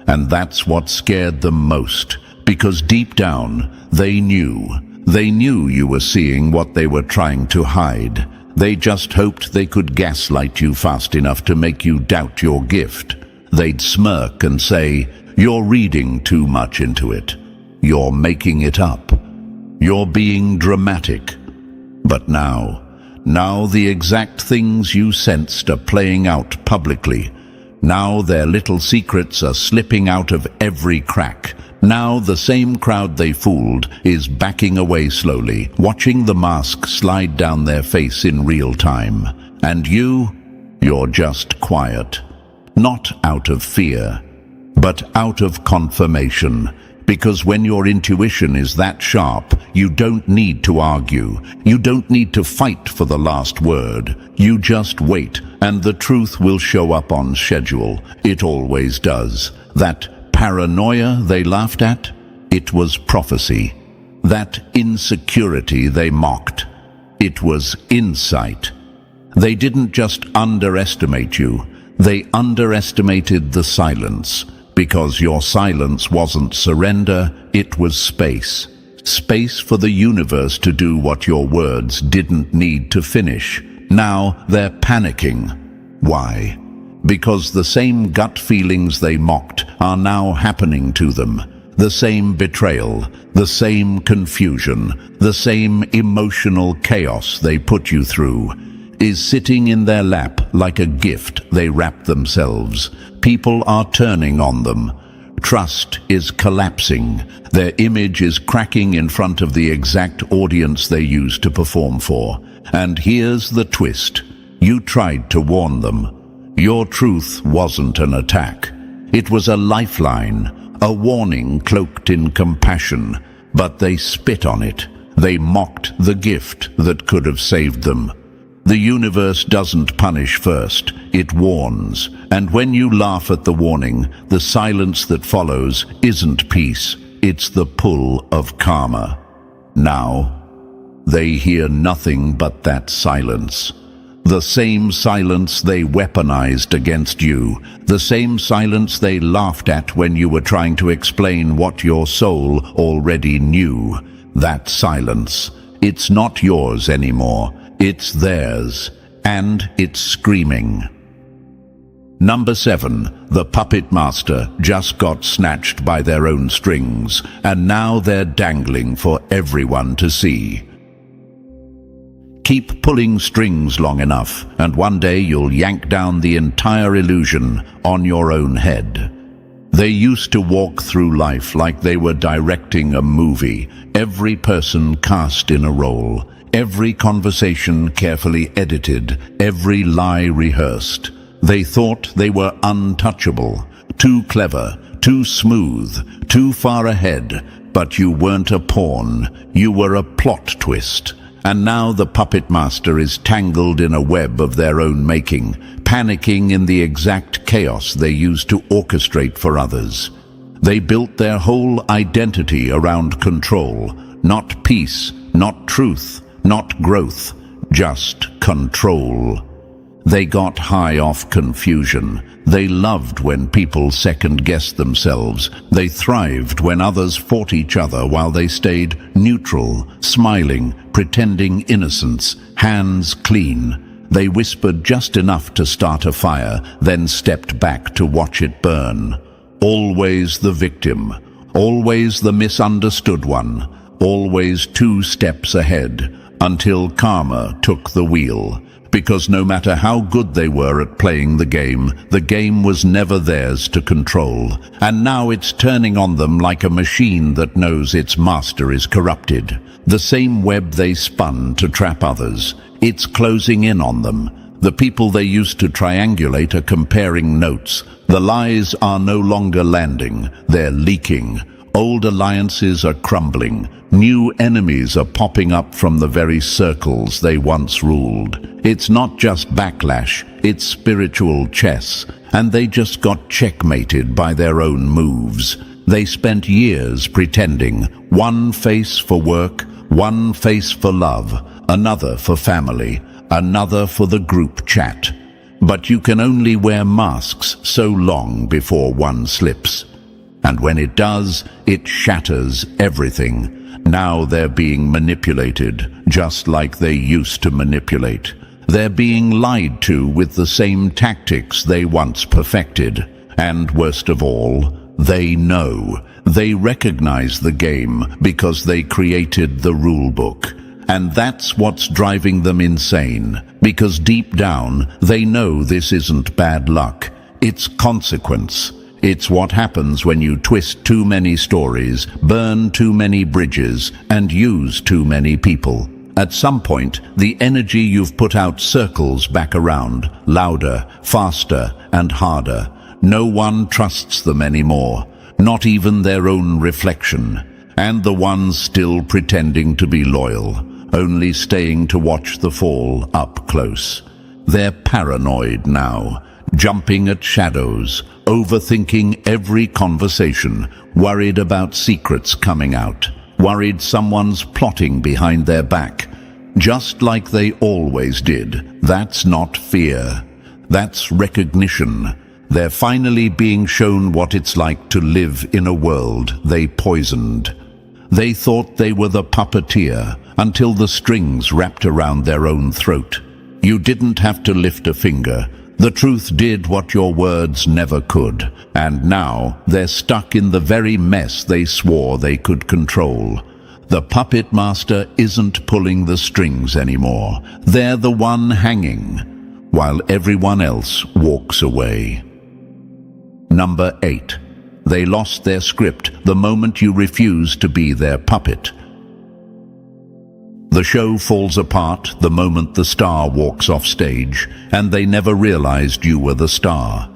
And that's what scared them most, because deep down, they knew you were seeing what they were trying to hide. They just hoped they could gaslight you fast enough to make you doubt your gift. They'd smirk and say, "You're reading too much into it. You're making it up. You're being dramatic." But now the exact things you sensed are playing out publicly. Now their little secrets are slipping out of every crack. Now the same crowd they fooled is backing away slowly, watching the mask slide down their face in real time. And you're just quiet. Not out of fear, but out of confirmation. Because when your intuition is that sharp, you don't need to argue. You don't need to fight for the last word. You just wait, and the truth will show up on schedule. It always does. That paranoia they laughed at, it was prophecy. That insecurity they mocked, it was insight. They didn't just underestimate you, they underestimated the silence. Because your silence wasn't surrender, it was space. Space for the universe to do what your words didn't need to finish. Now they're panicking. Why? Because the same gut feelings they mocked are now happening to them. The same betrayal, the same confusion, the same emotional chaos they put you through is sitting in their lap like a gift they wrap themselves. People are turning on them. Trust is collapsing. Their image is cracking in front of the exact audience they used to perform for. And here's the twist. You tried to warn them. Your truth wasn't an attack. It was a lifeline, a warning cloaked in compassion. But they spit on it. They mocked the gift that could have saved them. The universe doesn't punish first, it warns. And when you laugh at the warning, the silence that follows isn't peace, it's the pull of karma. Now, they hear nothing but that silence. The same silence they weaponized against you, the same silence they laughed at when you were trying to explain what your soul already knew. That silence, it's not yours anymore. It's theirs, and it's screaming. Number 7, the puppet master just got snatched by their own strings, and now they're dangling for everyone to see. Keep pulling strings long enough, and one day you'll yank down the entire illusion on your own head. They used to walk through life like they were directing a movie, every person cast in a role. Every conversation carefully edited, every lie rehearsed. They thought they were untouchable, too clever, too smooth, too far ahead. But you weren't a pawn, you were a plot twist. And now the puppet master is tangled in a web of their own making, panicking in the exact chaos they used to orchestrate for others. They built their whole identity around control, not peace, not truth, not growth, just control. They got high off confusion. They loved when people second-guessed themselves. They thrived when others fought each other while they stayed neutral, smiling, pretending innocence, hands clean. They whispered just enough to start a fire, then stepped back to watch it burn. Always the victim, always the misunderstood one, always 2 steps ahead. Until karma took the wheel. Because no matter how good they were at playing the game was never theirs to control. And now it's turning on them like a machine that knows its master is corrupted. The same web they spun to trap others, it's closing in on them. The people they used to triangulate are comparing notes. The lies are no longer landing, they're leaking. Old alliances are crumbling. New enemies are popping up from the very circles they once ruled. It's not just backlash, it's spiritual chess, and they just got checkmated by their own moves. They spent years pretending, one face for work, one face for love, another for family, another for the group chat. But you can only wear masks so long before one slips. And when it does, it shatters everything. Now they're being manipulated, just like they used to manipulate. They're being lied to with the same tactics they once perfected. And worst of all, they know. They recognize the game because they created the rule book. And that's what's driving them insane. Because deep down, they know this isn't bad luck. It's consequence. It's what happens when you twist too many stories, burn too many bridges, and use too many people. At some point, the energy you've put out circles back around, louder, faster, and harder. No one trusts them anymore, not even their own reflection. And the ones still pretending to be loyal, only staying to watch the fall up close. They're paranoid now, jumping at shadows, overthinking every conversation, worried about secrets coming out, worried someone's plotting behind their back, just like they always did. That's not fear. That's recognition. They're finally being shown what it's like to live in a world they poisoned. They thought they were the puppeteer until the strings wrapped around their own throat. You didn't have to lift a finger. The truth did what your words never could, and now they're stuck in the very mess they swore they could control. The puppet master isn't pulling the strings anymore. They're the one hanging, while everyone else walks away. Number 8. They lost their script the moment you refused to be their puppet. The show falls apart the moment the star walks off stage, and they never realized you were the star.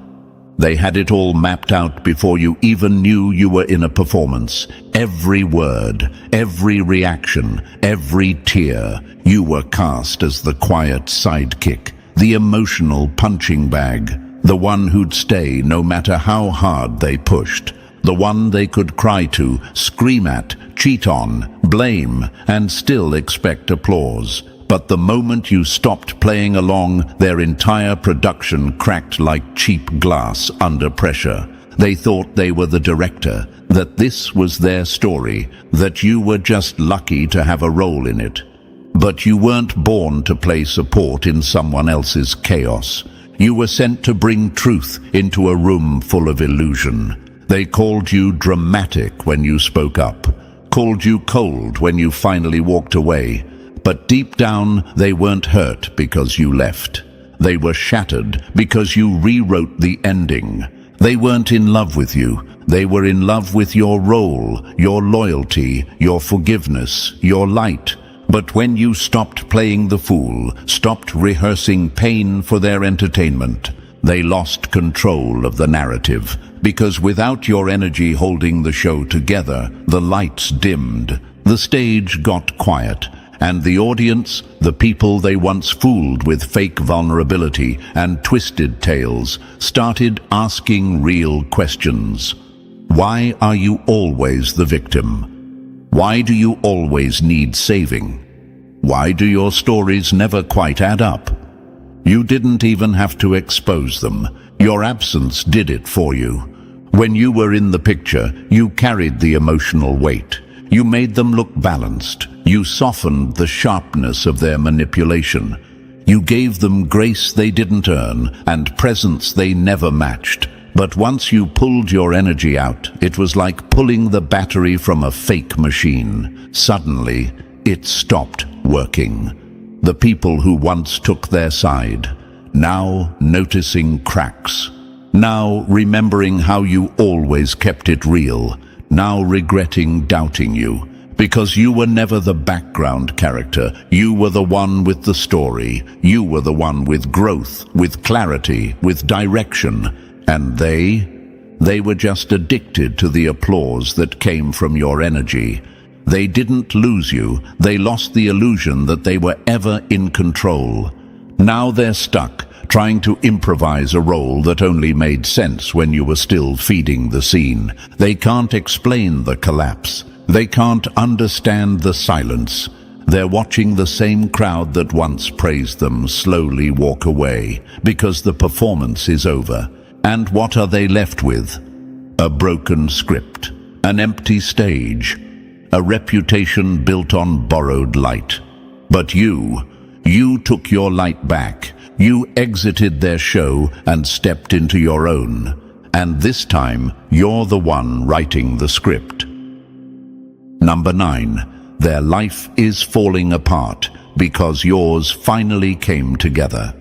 They had it all mapped out before you even knew you were in a performance. Every word, every reaction, every tear, you were cast as the quiet sidekick, the emotional punching bag, the one who'd stay no matter how hard they pushed, the one they could cry to, scream at, cheat on, blame, and still expect applause. But the moment you stopped playing along, their entire production cracked like cheap glass under pressure. They thought they were the director, that this was their story, that you were just lucky to have a role in it. But you weren't born to play support in someone else's chaos. You were sent to bring truth into a room full of illusion. They called you dramatic when you spoke up, called you cold when you finally walked away. But deep down, they weren't hurt because you left. They were shattered because you rewrote the ending. They weren't in love with you. They were in love with your role, your loyalty, your forgiveness, your light. But when you stopped playing the fool, stopped rehearsing pain for their entertainment, they lost control of the narrative. Because without your energy holding the show together, the lights dimmed, the stage got quiet, and the audience, the people they once fooled with fake vulnerability and twisted tales, started asking real questions. Why are you always the victim? Why do you always need saving? Why do your stories never quite add up? You didn't even have to expose them. Your absence did it for you. When you were in the picture, you carried the emotional weight. You made them look balanced. You softened the sharpness of their manipulation. You gave them grace they didn't earn and presence they never matched. But once you pulled your energy out, it was like pulling the battery from a fake machine. Suddenly, it stopped working. The people who once took their side, now noticing cracks, now remembering how you always kept it real, now regretting doubting you. Because you were never the background character. You were the one with the story. You were the one with growth, with clarity, with direction. And they were just addicted to the applause that came from your energy. They didn't lose you. They lost the illusion that they were ever in control. Now they're stuck, trying to improvise a role that only made sense when you were still feeding the scene. They can't explain the collapse. They can't understand the silence. They're watching the same crowd that once praised them slowly walk away because the performance is over. And what are they left with? A broken script, an empty stage, a reputation built on borrowed light. But you took your light back. You exited their show and stepped into your own. And this time, you're the one writing the script. Number 9. Their life is falling apart because yours finally came together.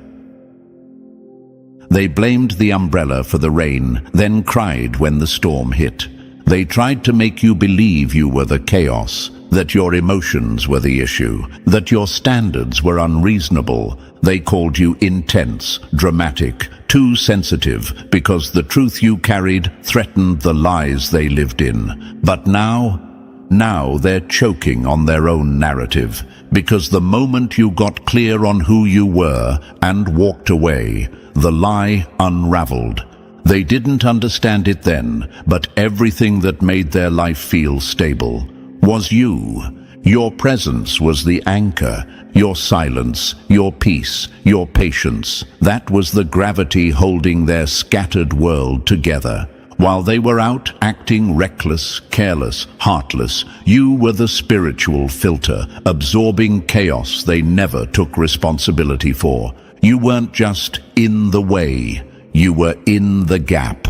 They blamed the umbrella for the rain, then cried when the storm hit. They tried to make you believe you were the chaos, that your emotions were the issue, that your standards were unreasonable. They called you intense, dramatic, too sensitive, because the truth you carried threatened the lies they lived in. But now they're choking on their own narrative, because the moment you got clear on who you were and walked away, the lie unraveled. They didn't understand it then, but everything that made their life feel stable was you. Your presence was the anchor, your silence, your peace, your patience. That was the gravity holding their scattered world together. While they were out acting reckless, careless, heartless, you were the spiritual filter, absorbing chaos they never took responsibility for. You weren't just in the way, you were in the gap,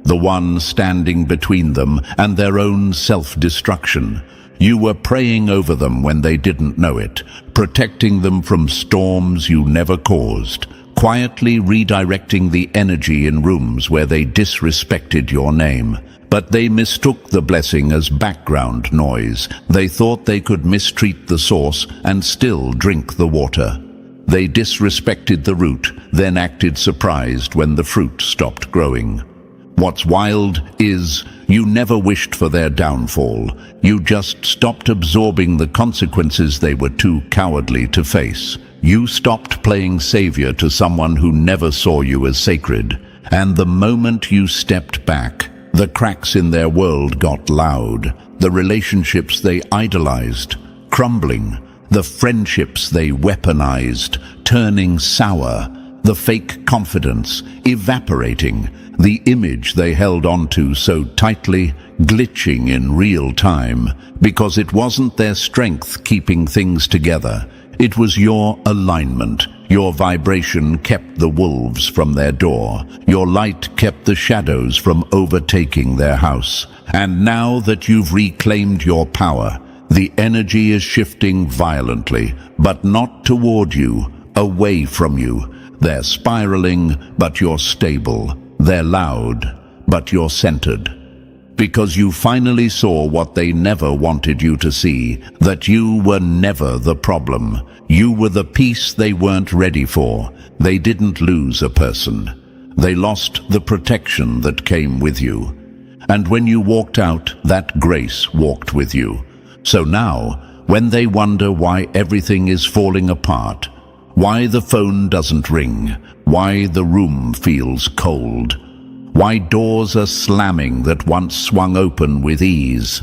the one standing between them and their own self-destruction. You were praying over them when they didn't know it, protecting them from storms you never caused, quietly redirecting the energy in rooms where they disrespected your name. But they mistook the blessing as background noise. They thought they could mistreat the source and still drink the water. They disrespected the root, then acted surprised when the fruit stopped growing. What's wild is you never wished for their downfall. You just stopped absorbing the consequences they were too cowardly to face. You stopped playing savior to someone who never saw you as sacred. And the moment you stepped back, the cracks in their world got loud. The relationships they idolized, crumbling. The friendships they weaponized, turning sour. The fake confidence, evaporating. The image they held onto so tightly, glitching in real time. Because it wasn't their strength keeping things together. It was your alignment. Your vibration kept the wolves from their door. Your light kept the shadows from overtaking their house. And now that you've reclaimed your power, the energy is shifting violently, but not toward you, away from you. They're spiraling, but you're stable. They're loud, but you're centered. Because you finally saw what they never wanted you to see, that you were never the problem. You were the piece they weren't ready for. They didn't lose a person. They lost the protection that came with you. And when you walked out, that grace walked with you. So now, when they wonder why everything is falling apart, why the phone doesn't ring, why the room feels cold, why doors are slamming that once swung open with ease,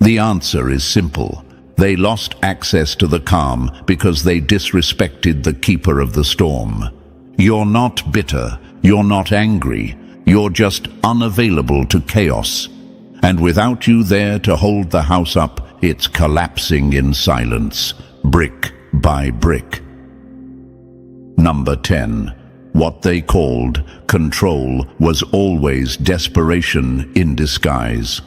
the answer is simple. They lost access to the calm because they disrespected the keeper of the storm. You're not bitter, you're not angry, you're just unavailable to chaos. And without you there to hold the house up, it's collapsing in silence, brick by brick. Number 10. What they called control was always desperation in disguise.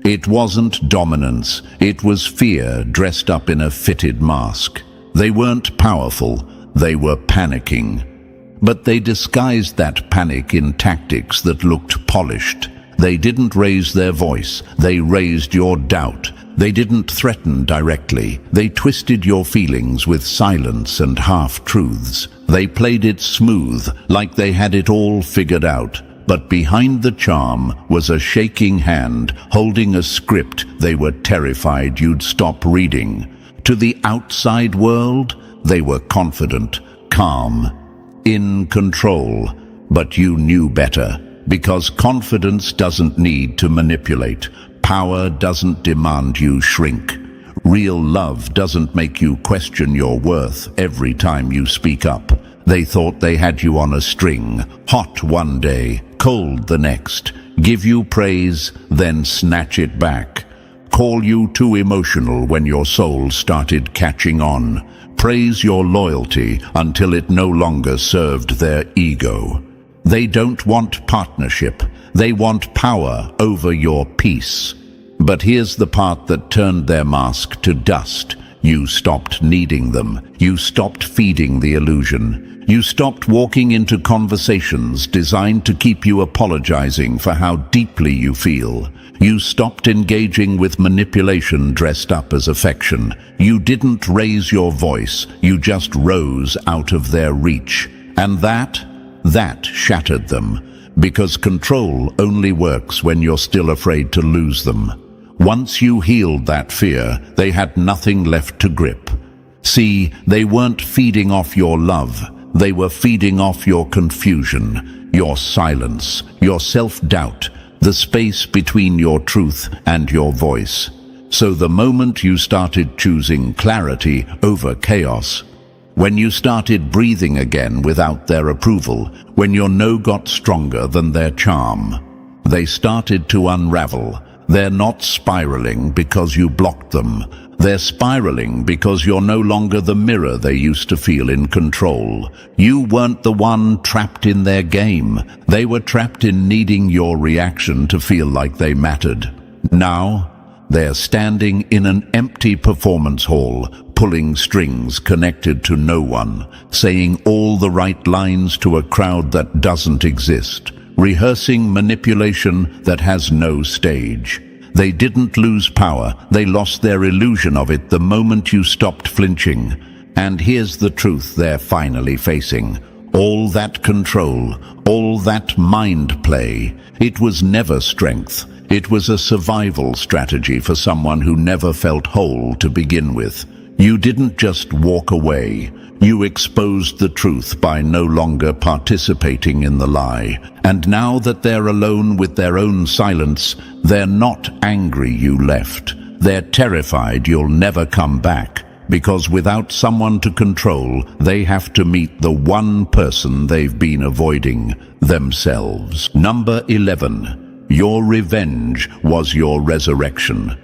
It wasn't dominance, it was fear dressed up in a fitted mask. They weren't powerful, they were panicking. But they disguised that panic in tactics that looked polished. They didn't raise their voice, they raised your doubt. They didn't threaten directly, they twisted your feelings with silence and half-truths. They played it smooth, like they had it all figured out. But behind the charm was a shaking hand holding a script they were terrified you'd stop reading. To the outside world, they were confident, calm, in control. But you knew better, because confidence doesn't need to manipulate. Power doesn't demand you shrink. Real love doesn't make you question your worth every time you speak up. They thought they had you on a string, hot one day, cold the next, give you praise, then snatch it back. Call you too emotional when your soul started catching on. Praise your loyalty until it no longer served their ego. They don't want partnership, they want power over your peace. But here's the part that turned their mask to dust. You stopped needing them. You stopped feeding the illusion. You stopped walking into conversations designed to keep you apologizing for how deeply you feel. You stopped engaging with manipulation dressed up as affection. You didn't raise your voice. You just rose out of their reach. And that shattered them. Because control only works when you're still afraid to lose them. Once you healed that fear, they had nothing left to grip. See, they weren't feeding off your love. They were feeding off your confusion, your silence, your self-doubt, the space between your truth and your voice. So the moment you started choosing clarity over chaos, when you started breathing again without their approval, when your no got stronger than their charm, they started to unravel. They're not spiraling because you blocked them. They're spiraling because you're no longer the mirror they used to feel in control. You weren't the one trapped in their game. They were trapped in needing your reaction to feel like they mattered. Now, they're standing in an empty performance hall, pulling strings connected to no one, saying all the right lines to a crowd that doesn't exist, rehearsing manipulation that has no stage. They didn't lose power, they lost their illusion of it the moment you stopped flinching. And here's the truth they're finally facing. All that control, all that mind play, it was never strength. It was a survival strategy for someone who never felt whole to begin with. You didn't just walk away. You exposed the truth by no longer participating in the lie. And now that they're alone with their own silence, they're not angry you left. They're terrified you'll never come back. Because without someone to control, they have to meet the one person they've been avoiding, themselves. Number 11. Your revenge was your resurrection.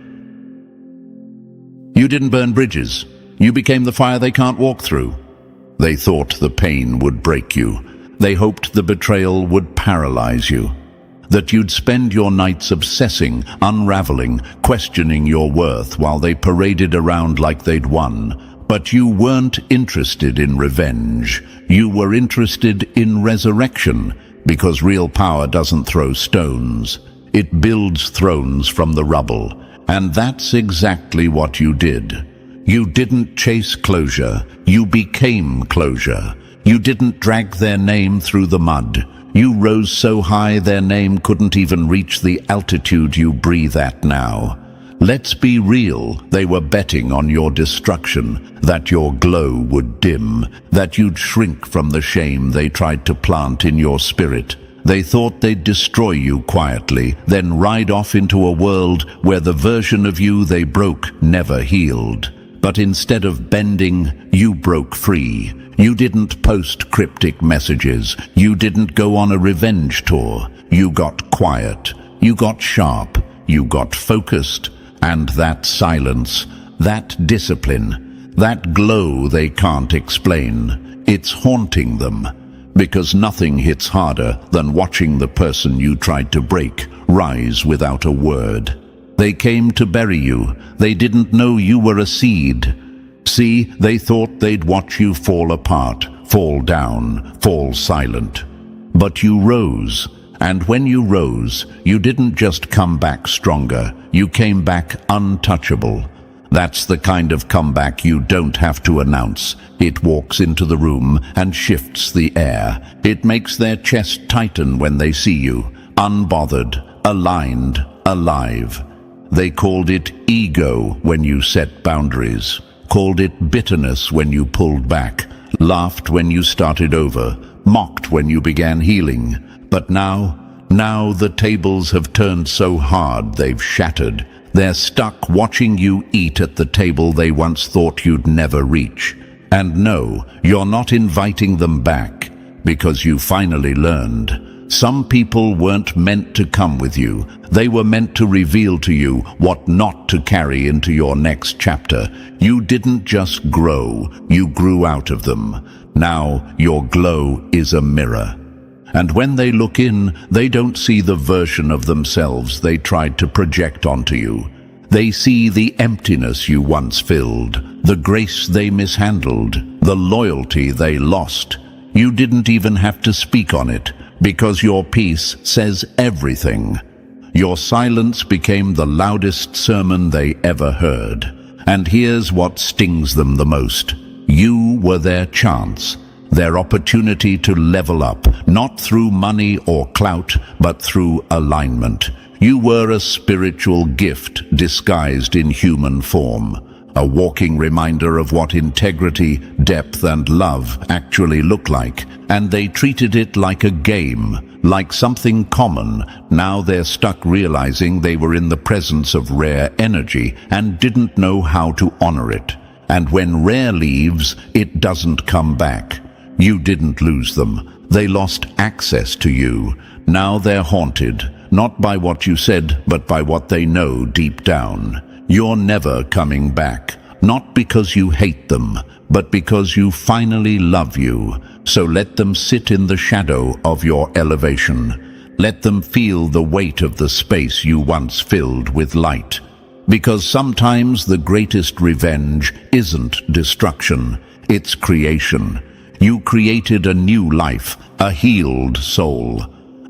You didn't burn bridges. You became the fire they can't walk through. They thought the pain would break you. They hoped the betrayal would paralyze you. That you'd spend your nights obsessing, unraveling, questioning your worth while they paraded around like they'd won. But you weren't interested in revenge. You were interested in resurrection, because real power doesn't throw stones. It builds thrones from the rubble. And that's exactly what you did. You didn't chase closure, you became closure. You didn't drag their name through the mud. You rose so high their name couldn't even reach the altitude you breathe at now. Let's be real, they were betting on your destruction, that your glow would dim, that you'd shrink from the shame they tried to plant in your spirit. They thought they'd destroy you quietly, then ride off into a world where the version of you they broke never healed. But instead of bending, you broke free. You didn't post cryptic messages. You didn't go on a revenge tour. You got quiet. You got sharp. You got focused. And that silence, that discipline, that glow they can't explain, it's haunting them. Because nothing hits harder than watching the person you tried to break rise without a word. They came to bury you. They didn't know you were a seed. See, they thought they'd watch you fall apart, fall down, fall silent. But you rose. And when you rose, you didn't just come back stronger. You came back untouchable. That's the kind of comeback you don't have to announce. It walks into the room and shifts the air. It makes their chest tighten when they see you, unbothered, aligned, alive. They called it ego when you set boundaries, called it bitterness when you pulled back, laughed when you started over, mocked when you began healing. But now the tables have turned so hard they've shattered. They're stuck watching you eat at the table they once thought you'd never reach. And no, you're not inviting them back, because you finally learned. Some people weren't meant to come with you. They were meant to reveal to you what not to carry into your next chapter. You didn't just grow, you grew out of them. Now your glow is a mirror. And when they look in, they don't see the version of themselves they tried to project onto you. They see the emptiness you once filled, the grace they mishandled, the loyalty they lost. You didn't even have to speak on it, because your peace says everything. Your silence became the loudest sermon they ever heard. And here's what stings them the most. You were their chance, their opportunity to level up, not through money or clout, but through alignment. You were a spiritual gift disguised in human form, a walking reminder of what integrity, depth, and love actually look like. And they treated it like a game, like something common. Now they're stuck realizing they were in the presence of rare energy and didn't know how to honor it. And when rare leaves, it doesn't come back. You didn't lose them. They lost access to you. Now they're haunted, not by what you said, but by what they know deep down. You're never coming back, not because you hate them, but because you finally love you. So let them sit in the shadow of your elevation. Let them feel the weight of the space you once filled with light. Because sometimes the greatest revenge isn't destruction, it's creation. You created a new life, a healed soul.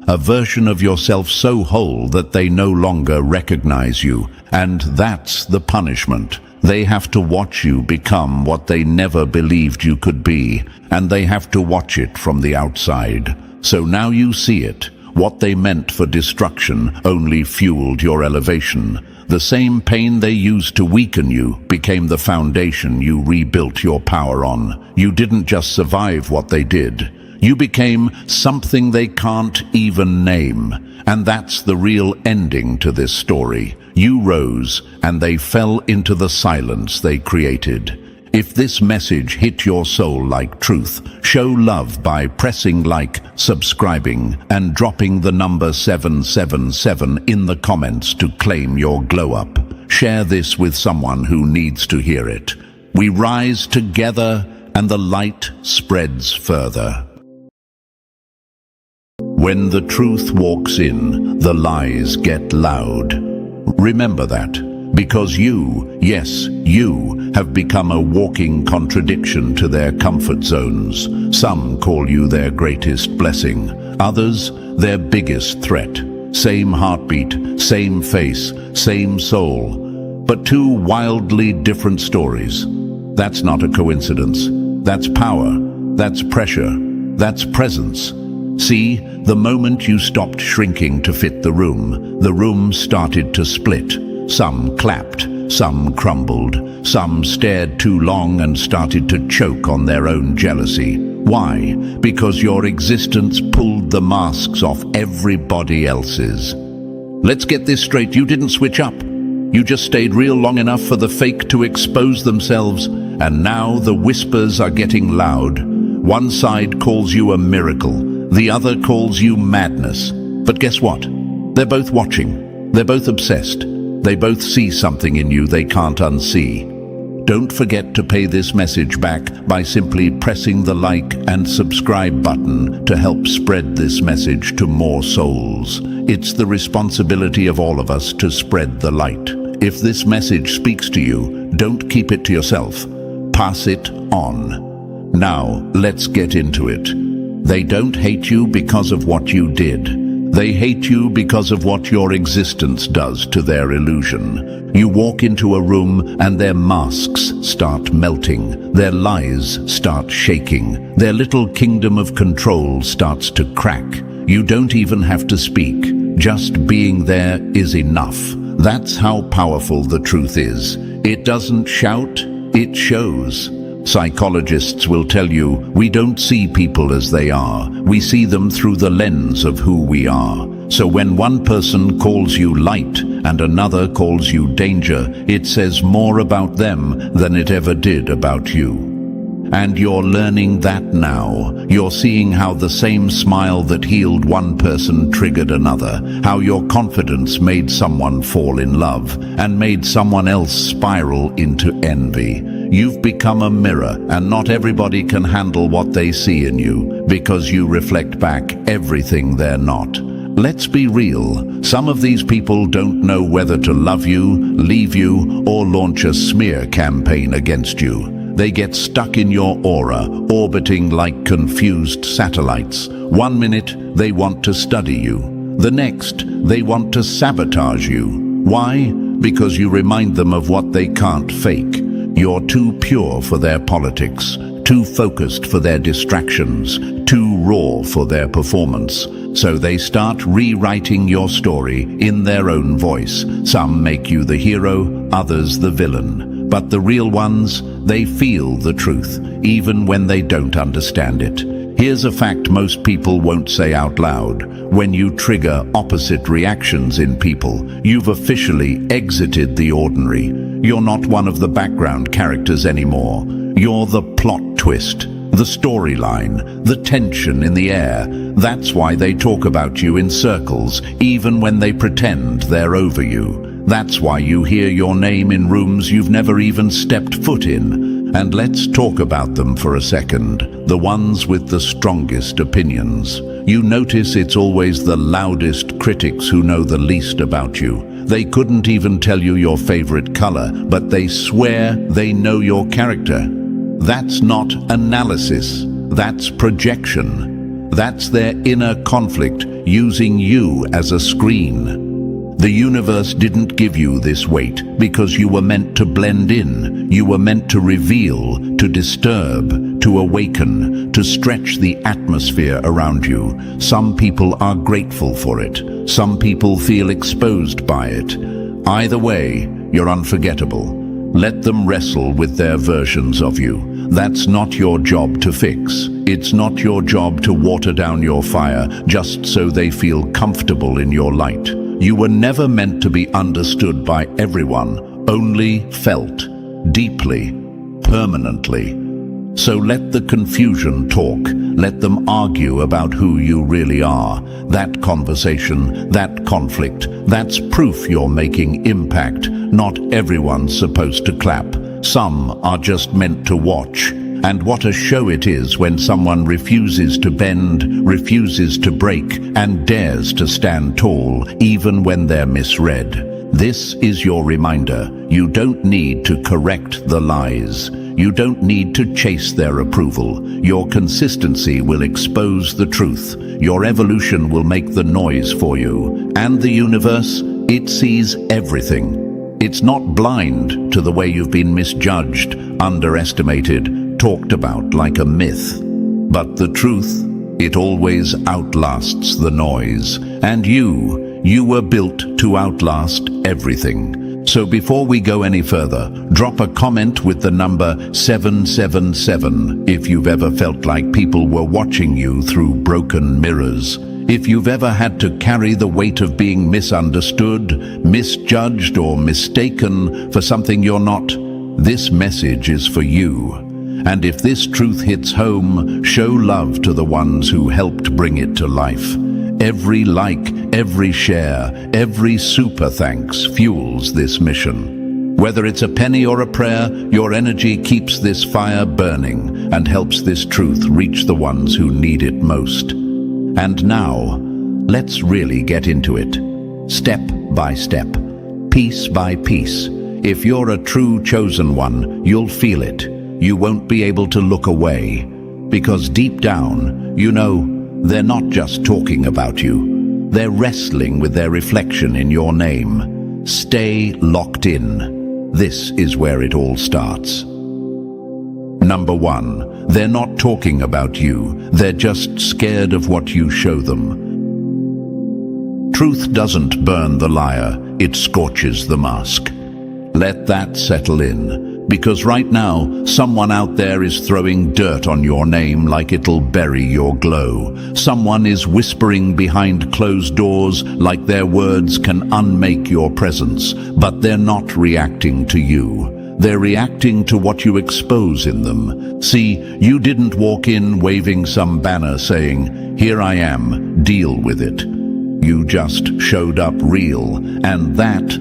A version of yourself so whole that they no longer recognize you. And that's the punishment. They have to watch you become what they never believed you could be, and they have to watch it from the outside. So now you see it. What they meant for destruction only fueled your elevation. The same pain they used to weaken you became the foundation you rebuilt your power on. You didn't just survive what they did. You became something they can't even name. And that's the real ending to this story. You rose, and they fell into the silence they created. If this message hit your soul like truth, show love by pressing like, subscribing, and dropping the number 777 in the comments to claim your glow up. Share this with someone who needs to hear it. We rise together, and the light spreads further. When the truth walks in, the lies get loud. Remember that, because you, yes, you, have become a walking contradiction to their comfort zones. Some call you their greatest blessing, others their biggest threat. Same heartbeat, same face, same soul, but two wildly different stories. That's not a coincidence. That's power, that's pressure, that's presence. See, the moment you stopped shrinking to fit the room started to split. Some clapped, some crumbled, some stared too long and started to choke on their own jealousy. Why? Because your existence pulled the masks off everybody else's. Let's get this straight, you didn't switch up. You just stayed real long enough for the fake to expose themselves, and now the whispers are getting loud. One side calls you a miracle. The other calls you madness. But guess what? They're both watching. They're both obsessed. They both see something in you they can't unsee. Don't forget to pay this message back by simply pressing the like and subscribe button to help spread this message to more souls. It's the responsibility of all of us to spread the light. If this message speaks to you, don't keep it to yourself. Pass it on. Now, let's get into it. They don't hate you because of what you did. They hate you because of what your existence does to their illusion. You walk into a room and their masks start melting. Their lies start shaking. Their little kingdom of control starts to crack. You don't even have to speak. Just being there is enough. That's how powerful the truth is. It doesn't shout, it shows. Psychologists will tell you, we don't see people as they are. We see them through the lens of who we are. So when one person calls you light and another calls you danger, it says more about them than it ever did about you. And you're learning that now. You're seeing how the same smile that healed one person triggered another, how your confidence made someone fall in love and made someone else spiral into envy. You've become a mirror, and not everybody can handle what they see in you, because you reflect back everything they're not. Let's be real. Some of these people don't know whether to love you, leave you, or launch a smear campaign against you. They get stuck in your aura, orbiting like confused satellites. One minute, they want to study you. The next, they want to sabotage you. Why? Because you remind them of what they can't fake. You're too pure for their politics, too focused for their distractions, too raw for their performance. So they start rewriting your story in their own voice. Some make you the hero, others the villain. But the real ones, they feel the truth, even when they don't understand it. Here's a fact most people won't say out loud. When you trigger opposite reactions in people, you've officially exited the ordinary. You're not one of the background characters anymore. You're the plot twist. The storyline, the tension in the air, that's why they talk about you in circles, even when they pretend they're over you. That's why you hear your name in rooms you've never even stepped foot in. And let's talk about them for a second, the ones with the strongest opinions. You notice it's always the loudest critics who know the least about you. They couldn't even tell you your favorite color, but they swear they know your character. That's not analysis, that's projection. That's their inner conflict, using you as a screen. The universe didn't give you this weight because you were meant to blend in. You were meant to reveal, to disturb, to awaken, to stretch the atmosphere around you. Some people are grateful for it. Some people feel exposed by it. Either way, you're unforgettable. Let them wrestle with their versions of you. That's not your job to fix. It's not your job to water down your fire just so they feel comfortable in your light. You were never meant to be understood by everyone, only felt, deeply, permanently. So let the confusion talk. Let them argue about who you really are. That conversation, that conflict, that's proof you're making impact. Not everyone's supposed to clap. Some are just meant to watch. And what a show it is when someone refuses to bend, refuses to break, and dares to stand tall, even when they're misread. This is your reminder. You don't need to correct the lies. You don't need to chase their approval. Your consistency will expose the truth. Your evolution will make the noise for you. And the universe, it sees everything. It's not blind to the way you've been misjudged, underestimated, talked about like a myth. But the truth, it always outlasts the noise. And you were built to outlast everything. So before we go any further, drop a comment with the number 777 if you've ever felt like people were watching you through broken mirrors. If you've ever had to carry the weight of being misunderstood, misjudged, or mistaken for something you're not, this message is for you. And if this truth hits home, show love to the ones who helped bring it to life. Every like, every share, every super thanks fuels this mission. Whether it's a penny or a prayer, your energy keeps this fire burning and helps this truth reach the ones who need it most. And now, let's really get into it. Step by step, piece by piece. If you're a true chosen one, you'll feel it. You won't be able to look away. Because deep down, you know, they're not just talking about you. They're wrestling with their reflection in your name. Stay locked in. This is where it all starts. Number 1, they're not talking about you. They're just scared of what you show them. Truth doesn't burn the liar, it scorches the mask. Let that settle in. Because right now, someone out there is throwing dirt on your name like it'll bury your glow. Someone is whispering behind closed doors like their words can unmake your presence, but they're not reacting to you. They're reacting to what you expose in them. See, you didn't walk in waving some banner saying, "Here I am, deal with it." You just showed up real, and that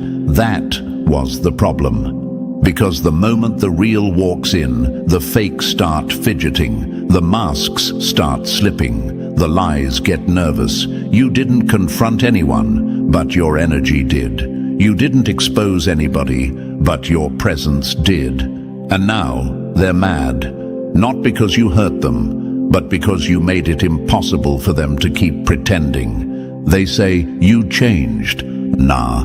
was the problem. Because the moment the real walks in, the fakes start fidgeting, the masks start slipping, the lies get nervous. You didn't confront anyone, but your energy did. You didn't expose anybody, but your presence did. And now, they're mad. Not because you hurt them, but because you made it impossible for them to keep pretending. They say, you changed. Nah,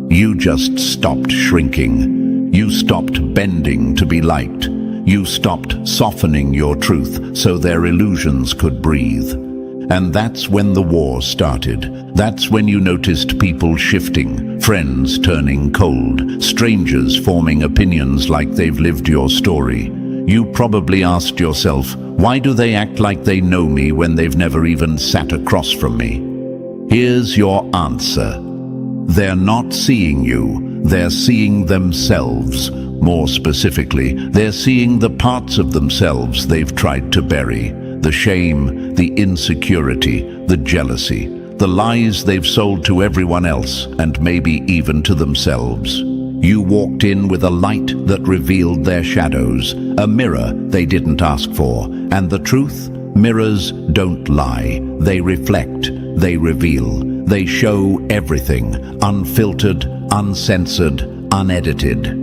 you just stopped shrinking. You stopped bending to be liked. You stopped softening your truth so their illusions could breathe. And that's when the war started. That's when you noticed people shifting, friends turning cold, strangers forming opinions like they've lived your story. You probably asked yourself, why do they act like they know me when they've never even sat across from me? Here's your answer. They're not seeing you. They're seeing themselves. More specifically, they're seeing the parts of themselves they've tried to bury. The shame, the insecurity, the jealousy, the lies they've sold to everyone else and maybe even to themselves. You walked in with a light that revealed their shadows, a mirror they didn't ask for. And the truth? Mirrors don't lie. They reflect, they reveal, they show everything, unfiltered, uncensored, unedited.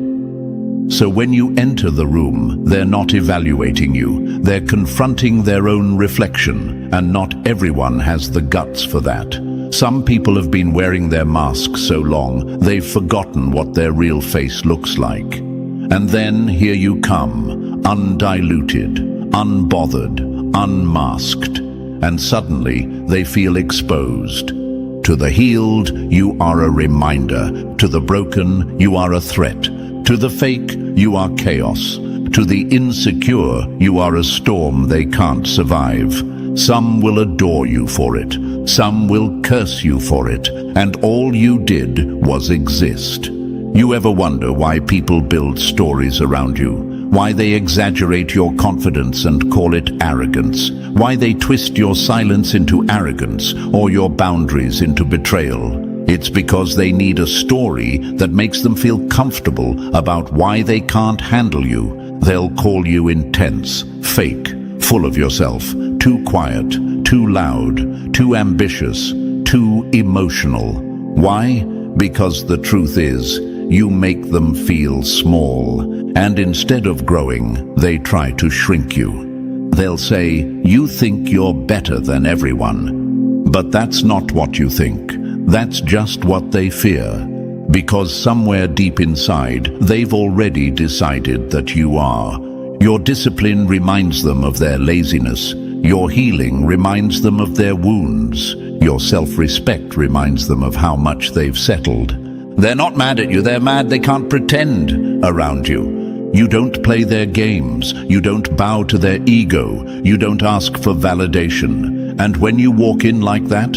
So when you enter the room, they're not evaluating you. They're confronting their own reflection, and not everyone has the guts for that. Some people have been wearing their masks so long, they've forgotten what their real face looks like. And then here you come, undiluted, unbothered, unmasked, and suddenly they feel exposed. To the healed, you are a reminder. To the broken, you are a threat. To the fake, you are chaos. To the insecure, you are a storm they can't survive. Some will adore you for it. Some will curse you for it. And all you did was exist. You ever wonder why people build stories around you? Why they exaggerate your confidence and call it arrogance? Why they twist your silence into arrogance or your boundaries into betrayal? It's because they need a story that makes them feel comfortable about why they can't handle you. They'll call you intense, fake, full of yourself, too quiet, too loud, too ambitious, too emotional. Why? Because the truth is, you make them feel small, and instead of growing, they try to shrink you. They'll say, you think you're better than everyone. But that's not what you think. That's just what they fear. Because somewhere deep inside, they've already decided that you are. Your discipline reminds them of their laziness. Your healing reminds them of their wounds. Your self-respect reminds them of how much they've settled. They're not mad at you, they're mad they can't pretend around you. You don't play their games, you don't bow to their ego, you don't ask for validation. And when you walk in like that,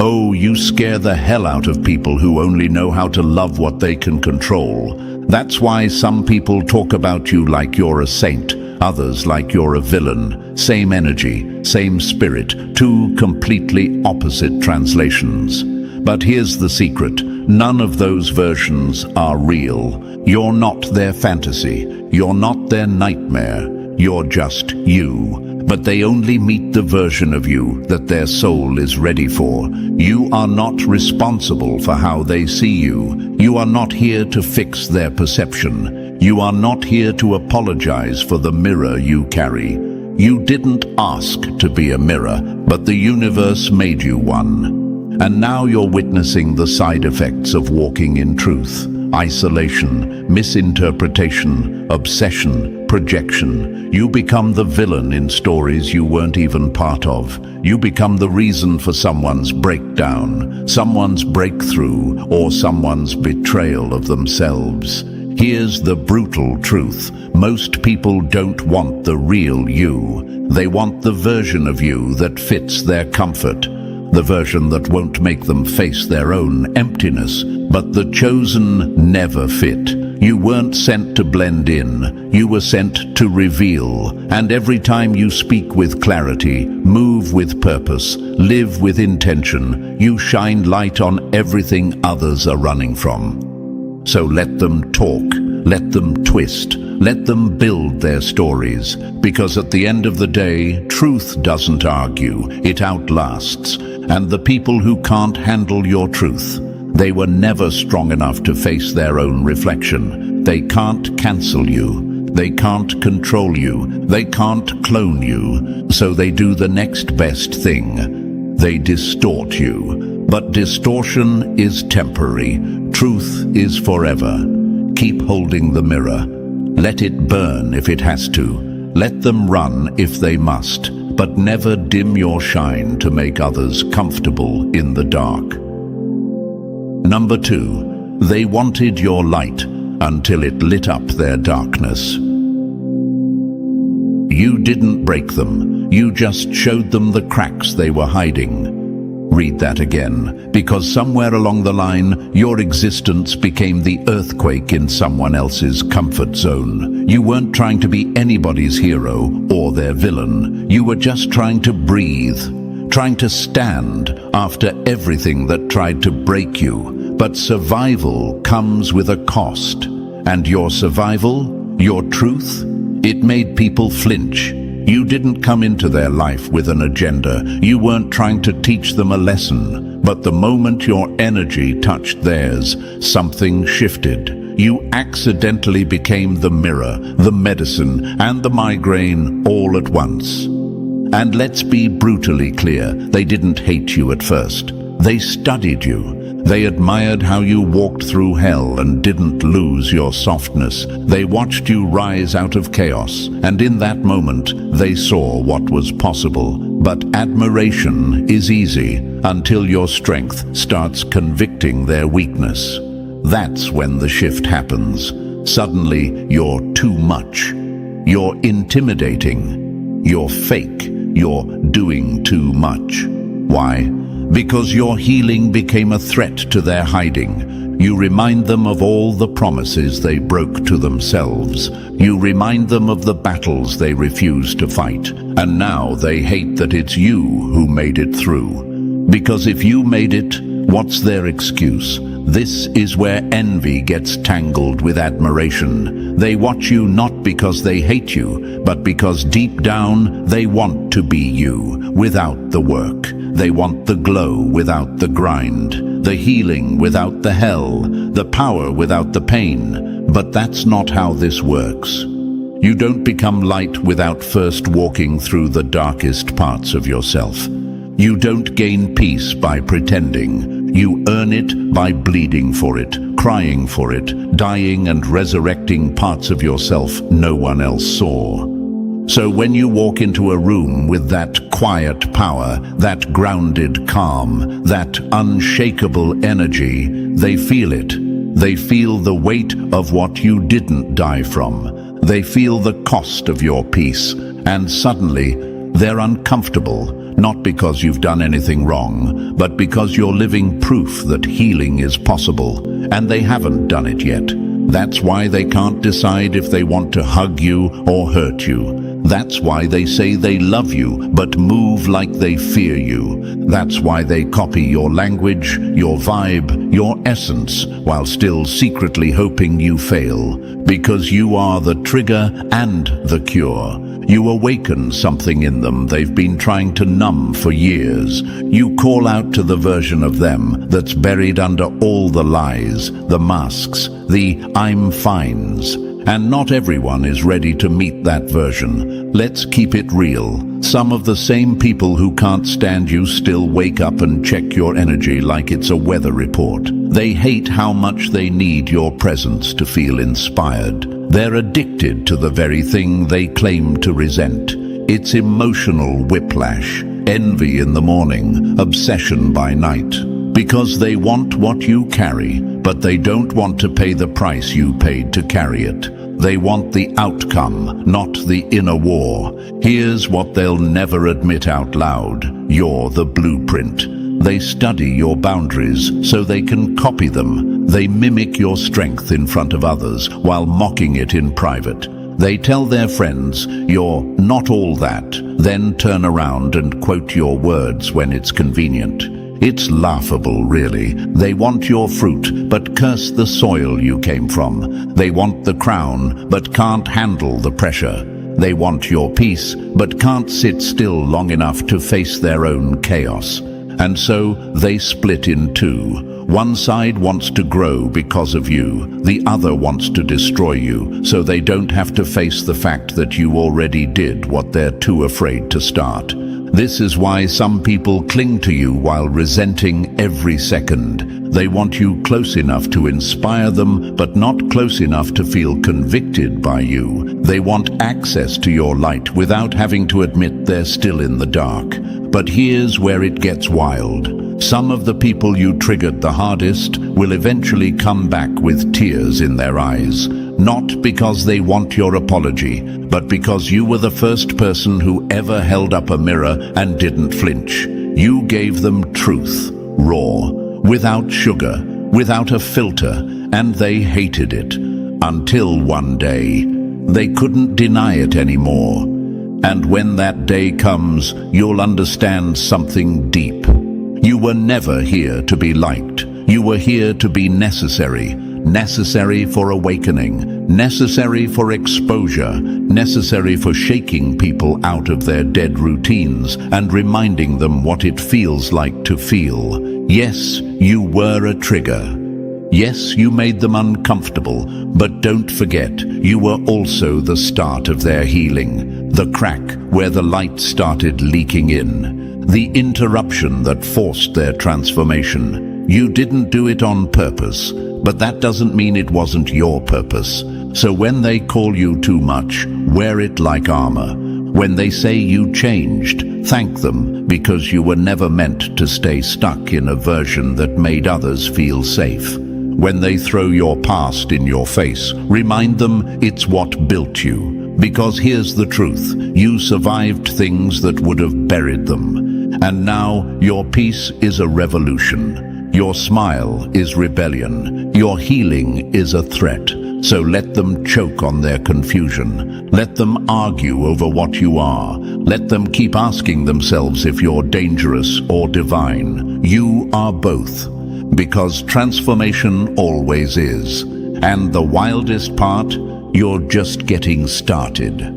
oh, you scare the hell out of people who only know how to love what they can control. That's why some people talk about you like you're a saint, others like you're a villain. Same energy, same spirit, two completely opposite translations. But here's the secret. None of those versions are real. You're not their fantasy. You're not their nightmare. You're just you. But they only meet the version of you that their soul is ready for. You are not responsible for how they see you. You are not here to fix their perception. You are not here to apologize for the mirror you carry. You didn't ask to be a mirror, but the universe made you one. And now you're witnessing the side effects of walking in truth. Isolation, misinterpretation, obsession, projection. You become the villain in stories you weren't even part of. You become the reason for someone's breakdown, someone's breakthrough, or someone's betrayal of themselves. Here's the brutal truth. Most people don't want the real you. They want the version of you that fits their comfort. The version that won't make them face their own emptiness. But the chosen never fit. You weren't sent to blend in. You were sent to reveal. And every time you speak with clarity, move with purpose, live with intention, you shine light on everything others are running from. So let them talk, let them twist, let them build their stories. Because at the end of the day, truth doesn't argue, it outlasts. And the people who can't handle your truth, they were never strong enough to face their own reflection. They can't cancel you. They can't control you. They can't clone you. So they do the next best thing. They distort you. But distortion is temporary. Truth is forever. Keep holding the mirror. Let it burn if it has to. Let them run if they must. But never dim your shine to make others comfortable in the dark. Number 2, they wanted your light until it lit up their darkness. You didn't break them, you just showed them the cracks they were hiding. Read that again, because somewhere along the line, your existence became the earthquake in someone else's comfort zone. You weren't trying to be anybody's hero or their villain. You were just trying to breathe, trying to stand after everything that tried to break you. But survival comes with a cost. And your survival, your truth, it made people flinch. You didn't come into their life with an agenda. You weren't trying to teach them a lesson. But the moment your energy touched theirs, something shifted. You accidentally became the mirror, the medicine, and the migraine all at once. And let's be brutally clear, they didn't hate you at first. They studied you. They admired how you walked through hell and didn't lose your softness. They watched you rise out of chaos, and in that moment, they saw what was possible. But admiration is easy until your strength starts convicting their weakness. That's when the shift happens. Suddenly, you're too much. You're intimidating. You're fake. You're doing too much. Why? Because your healing became a threat to their hiding. You remind them of all the promises they broke to themselves. You remind them of the battles they refused to fight. And now they hate that it's you who made it through. Because if you made it, what's their excuse? This is where envy gets tangled with admiration. They watch you not because they hate you, but because deep down they want to be you, without the work. They want the glow without the grind, the healing without the hell, the power without the pain. But that's not how this works. You don't become light without first walking through the darkest parts of yourself. You don't gain peace by pretending. You earn it by bleeding for it, crying for it, dying and resurrecting parts of yourself no one else saw. So when you walk into a room with that quiet power, that grounded calm, that unshakable energy, they feel it. They feel the weight of what you didn't die from. They feel the cost of your peace, and suddenly they're uncomfortable, not because you've done anything wrong, but because you're living proof that healing is possible, and they haven't done it yet. That's why they can't decide if they want to hug you or hurt you. That's why they say they love you, but move like they fear you. That's why they copy your language, your vibe, your essence, while still secretly hoping you fail. Because you are the trigger and the cure. You awaken something in them they've been trying to numb for years. You call out to the version of them that's buried under all the lies, the masks, the I'm fines. And not everyone is ready to meet that version. Let's keep it real. Some of the same people who can't stand you still wake up and check your energy like it's a weather report. They hate how much they need your presence to feel inspired. They're addicted to the very thing they claim to resent. It's emotional whiplash, envy in the morning, obsession by night. Because they want what you carry, but they don't want to pay the price you paid to carry it. They want the outcome, not the inner war. Here's what they'll never admit out loud. You're the blueprint. They study your boundaries so they can copy them. They mimic your strength in front of others while mocking it in private. They tell their friends, you're not all that, then turn around and quote your words when it's convenient. It's laughable, really. They want your fruit, but curse the soil you came from. They want the crown, but can't handle the pressure. They want your peace, but can't sit still long enough to face their own chaos. And so they split in two. One side wants to grow because of you. The other wants to destroy you, so they don't have to face the fact that you already did what they're too afraid to start. This is why some people cling to you while resenting every second. They want you close enough to inspire them, but not close enough to feel convicted by you. They want access to your light without having to admit they're still in the dark. But here's where it gets wild. Some of the people you triggered the hardest will eventually come back with tears in their eyes. Not because they want your apology, but because you were the first person who ever held up a mirror and didn't flinch. You gave them truth, raw, without sugar, without a filter, and they hated it. Until one day, they couldn't deny it anymore. And when that day comes, you'll understand something deep. You were never here to be liked. You were here to be necessary. Necessary for awakening, necessary for exposure, necessary for shaking people out of their dead routines and reminding them what it feels like to feel. Yes, you were a trigger. Yes, you made them uncomfortable, but don't forget, you were also the start of their healing, the crack where the light started leaking in, the interruption that forced their transformation. You didn't do it on purpose, but that doesn't mean it wasn't your purpose. So when they call you too much, wear it like armor. When they say you changed, thank them, because you were never meant to stay stuck in a version that made others feel safe. When they throw your past in your face, remind them it's what built you. Because here's the truth, you survived things that would have buried them. And now your peace is a revolution. Your smile is rebellion. Your healing is a threat. So let them choke on their confusion. Let them argue over what you are. Let them keep asking themselves if you're dangerous or divine. You are both. Because transformation always is. And the wildest part, you're just getting started.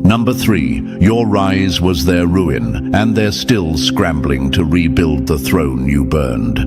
Number 3, your rise was their ruin, and they're still scrambling to rebuild the throne you burned.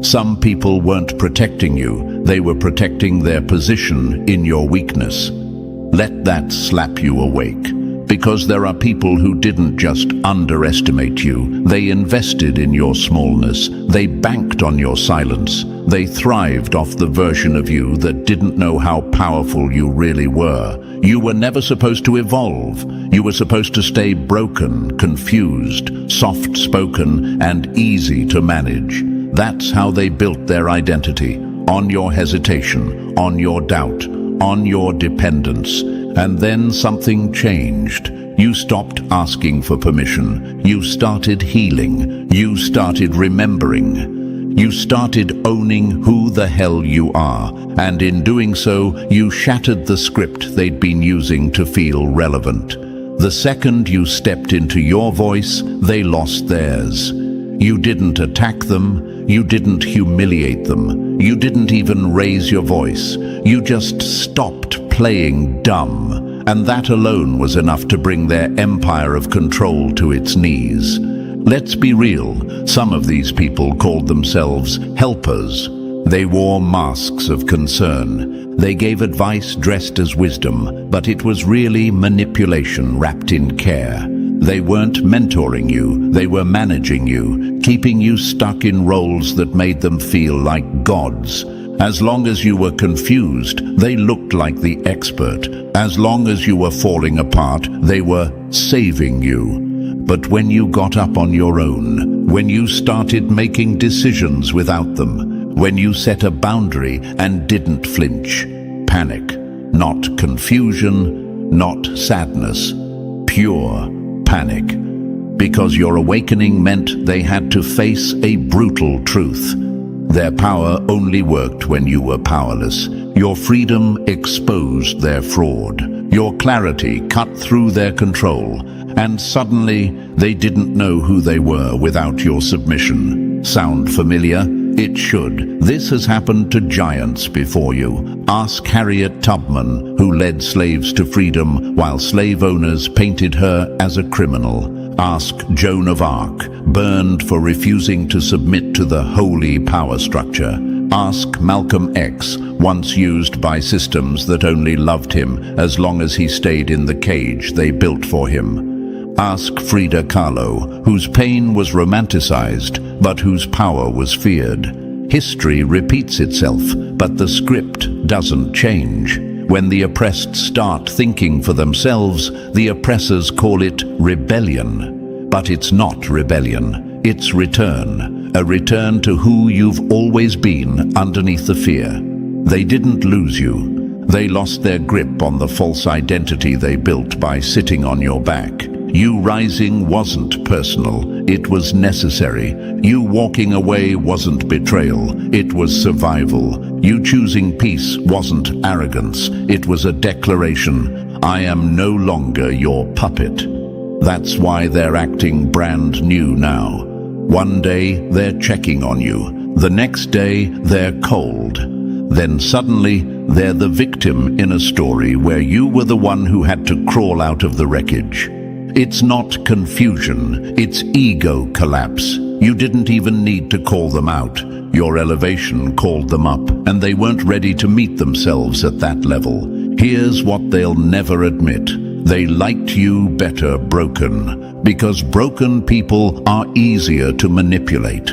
Some people weren't protecting you, they were protecting their position in your weakness. Let that slap you awake. Because there are people who didn't just underestimate you, they invested in your smallness, they banked on your silence, they thrived off the version of you that didn't know how powerful you really were. You were never supposed to evolve. You were supposed to stay broken, confused, soft-spoken, and easy to manage. That's how they built their identity, on your hesitation, on your doubt, on your dependence. And then something changed. You stopped asking for permission. You started healing. You started remembering. You started owning who the hell you are. And in doing so, you shattered the script they'd been using to feel relevant. The second you stepped into your voice, they lost theirs. You didn't attack them. You didn't humiliate them. You didn't even raise your voice. You just stopped playing dumb, and that alone was enough to bring their empire of control to its knees. Let's be real, some of these people called themselves helpers. They wore masks of concern. They gave advice dressed as wisdom, but it was really manipulation wrapped in care. They weren't mentoring you, they were managing you, keeping you stuck in roles that made them feel like gods. As long as you were confused, they looked like the expert. As long as you were falling apart, they were saving you. But when you got up on your own, when you started making decisions without them, when you set a boundary and didn't flinch, panic, not confusion, not sadness, pure panic. Because your awakening meant they had to face a brutal truth. Their power only worked when you were powerless. Your freedom exposed their fraud. Your clarity cut through their control. And suddenly, they didn't know who they were without your submission. Sound familiar? It should. This has happened to giants before you. Ask Harriet Tubman, who led slaves to freedom while slave owners painted her as a criminal. Ask Joan of Arc, burned for refusing to submit to the holy power structure. Ask Malcolm X, once used by systems that only loved him as long as he stayed in the cage they built for him. Ask Frida Kahlo, whose pain was romanticized, but whose power was feared. History repeats itself, but the script doesn't change. When the oppressed start thinking for themselves, the oppressors call it rebellion. But it's not rebellion, it's return. A return to who you've always been underneath the fear. They didn't lose you. They lost their grip on the false identity they built by sitting on your back. You rising wasn't personal, it was necessary. You walking away wasn't betrayal, it was survival. You choosing peace wasn't arrogance, it was a declaration. I am no longer your puppet. That's why they're acting brand new now. One day they're checking on you, the next day they're cold. Then suddenly they're the victim in a story where you were the one who had to crawl out of the wreckage. It's not confusion, it's ego collapse. You didn't even need to call them out. Your elevation called them up, and they weren't ready to meet themselves at that level. Here's what they'll never admit. They liked you better broken, because broken people are easier to manipulate.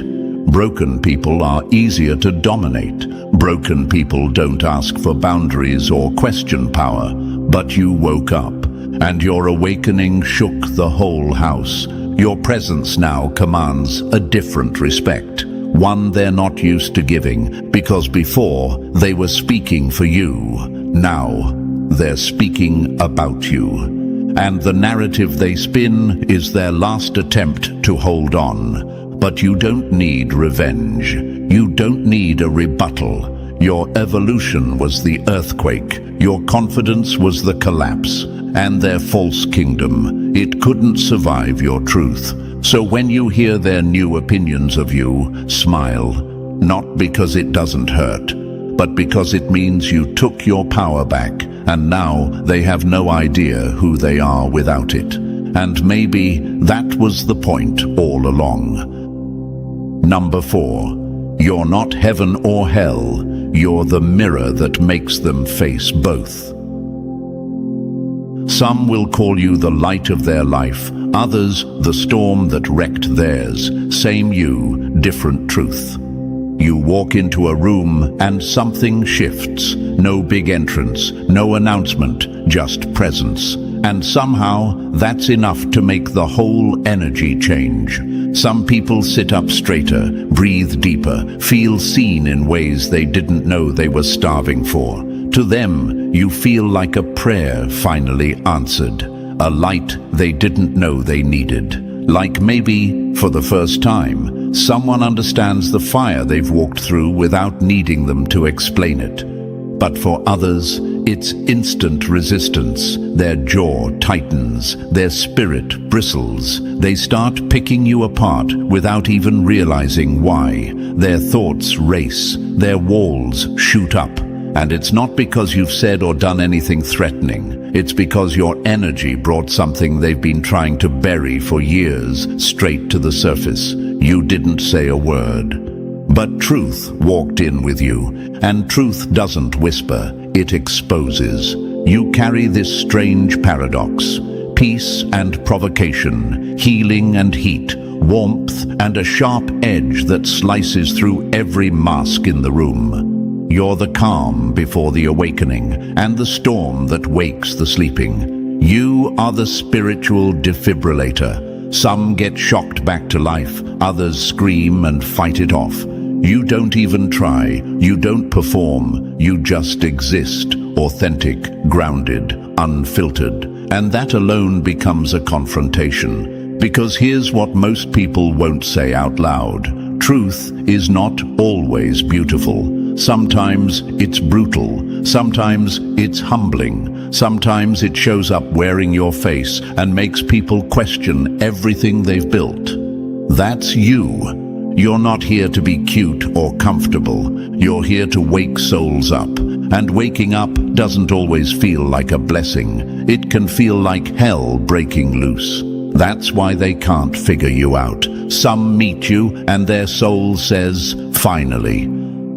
Broken people are easier to dominate. Broken people don't ask for boundaries or question power. But you woke up, and your awakening shook the whole house. Your presence now commands a different respect, one they're not used to giving, because before they were speaking for you. Now they're speaking about you. And the narrative they spin is their last attempt to hold on. But you don't need revenge. You don't need a rebuttal. Your evolution was the earthquake. Your confidence was the collapse. And their false kingdom, it couldn't survive your truth. So when you hear their new opinions of you, smile. Not because it doesn't hurt, but because it means you took your power back, and now they have no idea who they are without it. And maybe that was the point all along. Number 4. You're not heaven or hell. You're the mirror that makes them face both. Some will call you the light of their life, others the storm that wrecked theirs. Same you, different truth. You walk into a room and something shifts. No big entrance, no announcement, just presence. And somehow that's enough to make the whole energy change. Some people sit up straighter, breathe deeper, feel seen in ways they didn't know they were starving for. To them, you feel like a prayer finally answered, a light they didn't know they needed. Like maybe, for the first time, someone understands the fire they've walked through without needing them to explain it. But for others, it's instant resistance. Their jaw tightens, their spirit bristles. They start picking you apart without even realizing why. Their thoughts race, their walls shoot up. And it's not because you've said or done anything threatening. It's because your energy brought something they've been trying to bury for years straight to the surface. You didn't say a word. But truth walked in with you, and truth doesn't whisper, it exposes. You carry this strange paradox: peace and provocation, healing and heat, warmth and a sharp edge that slices through every mask in the room. You're the calm before the awakening, and the storm that wakes the sleeping. You are the spiritual defibrillator. Some get shocked back to life, others scream and fight it off. You don't even try, you don't perform, you just exist, authentic, grounded, unfiltered. And that alone becomes a confrontation. Because here's what most people won't say out loud. Truth is not always beautiful. Sometimes it's brutal, sometimes it's humbling, sometimes it shows up wearing your face and makes people question everything they've built. That's you. You're not here to be cute or comfortable. You're here to wake souls up. And waking up doesn't always feel like a blessing. It can feel like hell breaking loose. That's why they can't figure you out. Some meet you and their soul says, finally.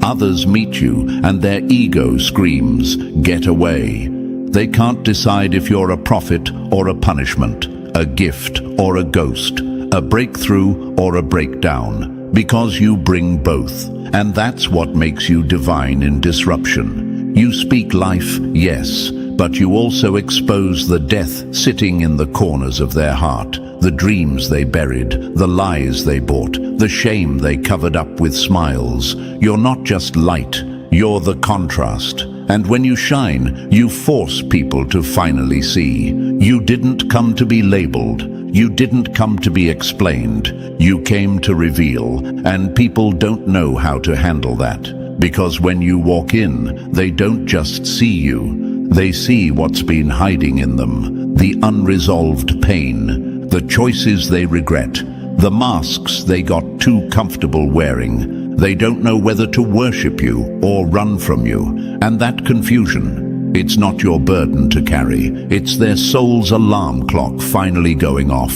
Others meet you and their ego screams, get away. They can't decide if you're a prophet or a punishment, a gift or a ghost, a breakthrough or a breakdown. Because you bring both, and that's what makes you divine in disruption. You speak life, yes, but you also expose the death sitting in the corners of their heart, the dreams they buried, the lies they bought, the shame they covered up with smiles. You're not just light, you're the contrast. And when you shine, you force people to finally see. You didn't come to be labeled. You didn't come to be explained. You came to reveal, and people don't know how to handle that. Because when you walk in, they don't just see you. They see what's been hiding in them. The unresolved pain, the choices they regret, the masks they got too comfortable wearing. They don't know whether to worship you or run from you. And that confusion, it's not your burden to carry. It's their soul's alarm clock finally going off.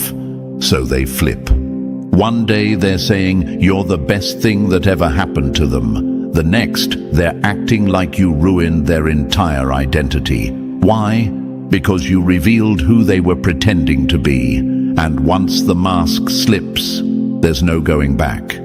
So they flip. One day they're saying you're the best thing that ever happened to them. The next, they're acting like you ruined their entire identity. Why? Because you revealed who they were pretending to be. And once the mask slips, there's no going back.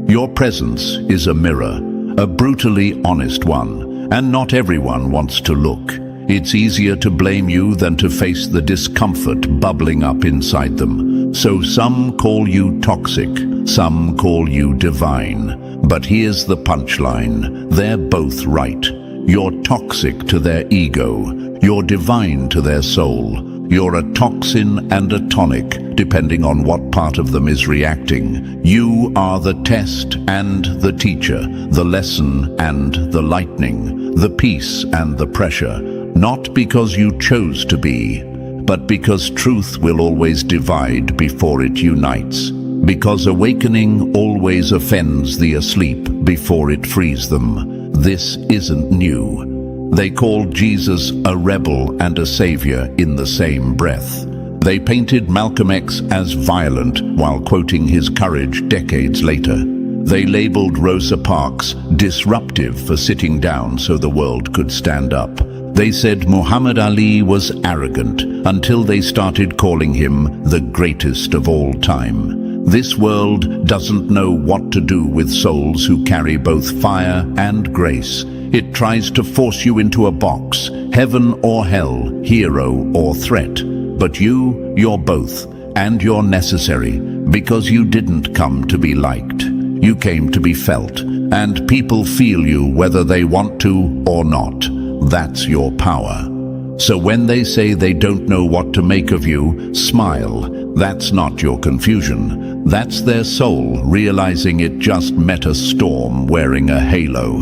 Your presence is a mirror, a brutally honest one, and not everyone wants to look. It's easier to blame you than to face the discomfort bubbling up inside them. So some call you toxic, some call you divine. But here's the punchline: they're both right. You're toxic to their ego, you're divine to their soul. You're a toxin and a tonic, depending on what part of them is reacting. You are the test and the teacher, the lesson and the lightning, the peace and the pressure. Not because you chose to be, but because truth will always divide before it unites. Because awakening always offends the asleep before it frees them. This isn't new. They called Jesus a rebel and a savior in the same breath. They painted Malcolm X as violent while quoting his courage decades later. They labeled Rosa Parks disruptive for sitting down so the world could stand up. They said Muhammad Ali was arrogant until they started calling him the greatest of all time. This world doesn't know what to do with souls who carry both fire and grace. It tries to force you into a box, heaven or hell, hero or threat. But you're both, and you're necessary, because you didn't come to be liked. You came to be felt, and people feel you whether they want to or not. That's your power. So when they say they don't know what to make of you, smile. That's not your confusion. That's their soul realizing it just met a storm wearing a halo.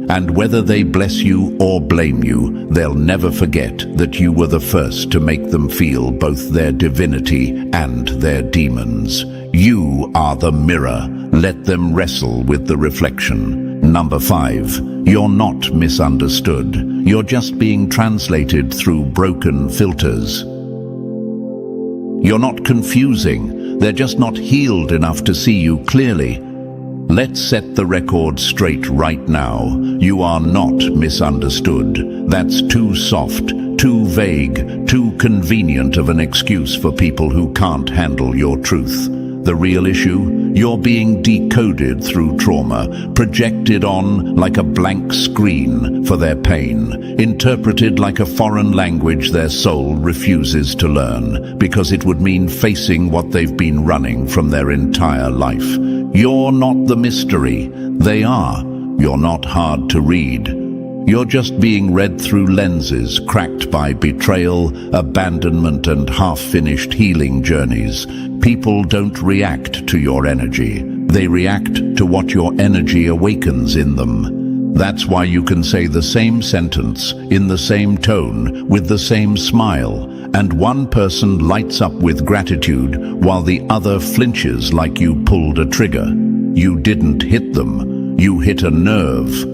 And whether they bless you or blame you, they'll never forget that you were the first to make them feel both their divinity and their demons. You are the mirror. Let them wrestle with the reflection. Number 5, you're not misunderstood. You're just being translated through broken filters. You're not confusing. They're just not healed enough to see you clearly. Let's set the record straight right now. You are not misunderstood. That's too soft, too vague, too convenient of an excuse for people who can't handle your truth. The real issue? You're being decoded through trauma, projected on like a blank screen for their pain, interpreted like a foreign language their soul refuses to learn, because it would mean facing what they've been running from their entire life. You're not the mystery. They are. You're not hard to read. You're just being read through lenses cracked by betrayal, abandonment, and half-finished healing journeys. People don't react to your energy. They react to what your energy awakens in them. That's why you can say the same sentence, in the same tone, with the same smile, and one person lights up with gratitude while the other flinches like you pulled a trigger. You didn't hit them. You hit a nerve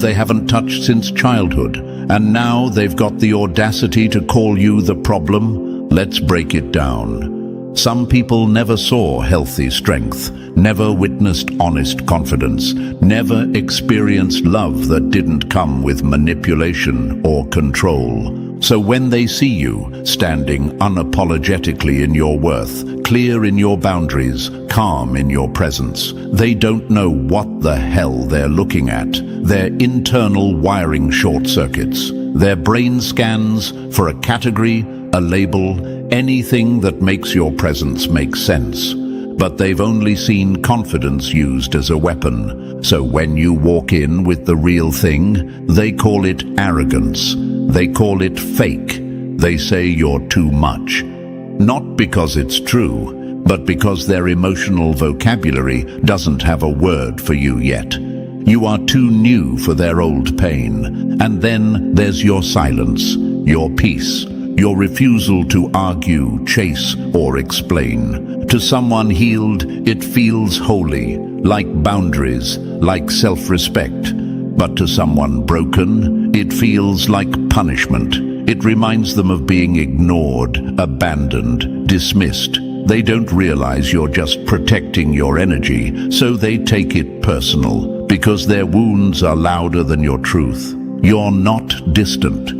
they haven't touched since childhood, and now they've got the audacity to call you the problem. Let's break it down. Some people never saw healthy strength, never witnessed honest confidence, never experienced love that didn't come with manipulation or control. So when they see you standing unapologetically in your worth, clear in your boundaries, calm in your presence, they don't know what the hell they're looking at. Their internal wiring short circuits. Their brain scans for a category, a label, anything that makes your presence make sense. but they've only seen confidence used as a weapon. So when you walk in with the real thing, they call it arrogance. They call it fake. They say you're too much. Not because it's true, but because their emotional vocabulary doesn't have a word for you yet. You are too new for their old pain. And then there's your silence, your peace, your refusal to argue, chase, or explain. To someone healed, it feels holy, like boundaries, like self-respect. But to someone broken, it feels like punishment. It reminds them of being ignored, abandoned, dismissed. They don't realize you're just protecting your energy, so they take it personal, because their wounds are louder than your truth. You're not distant.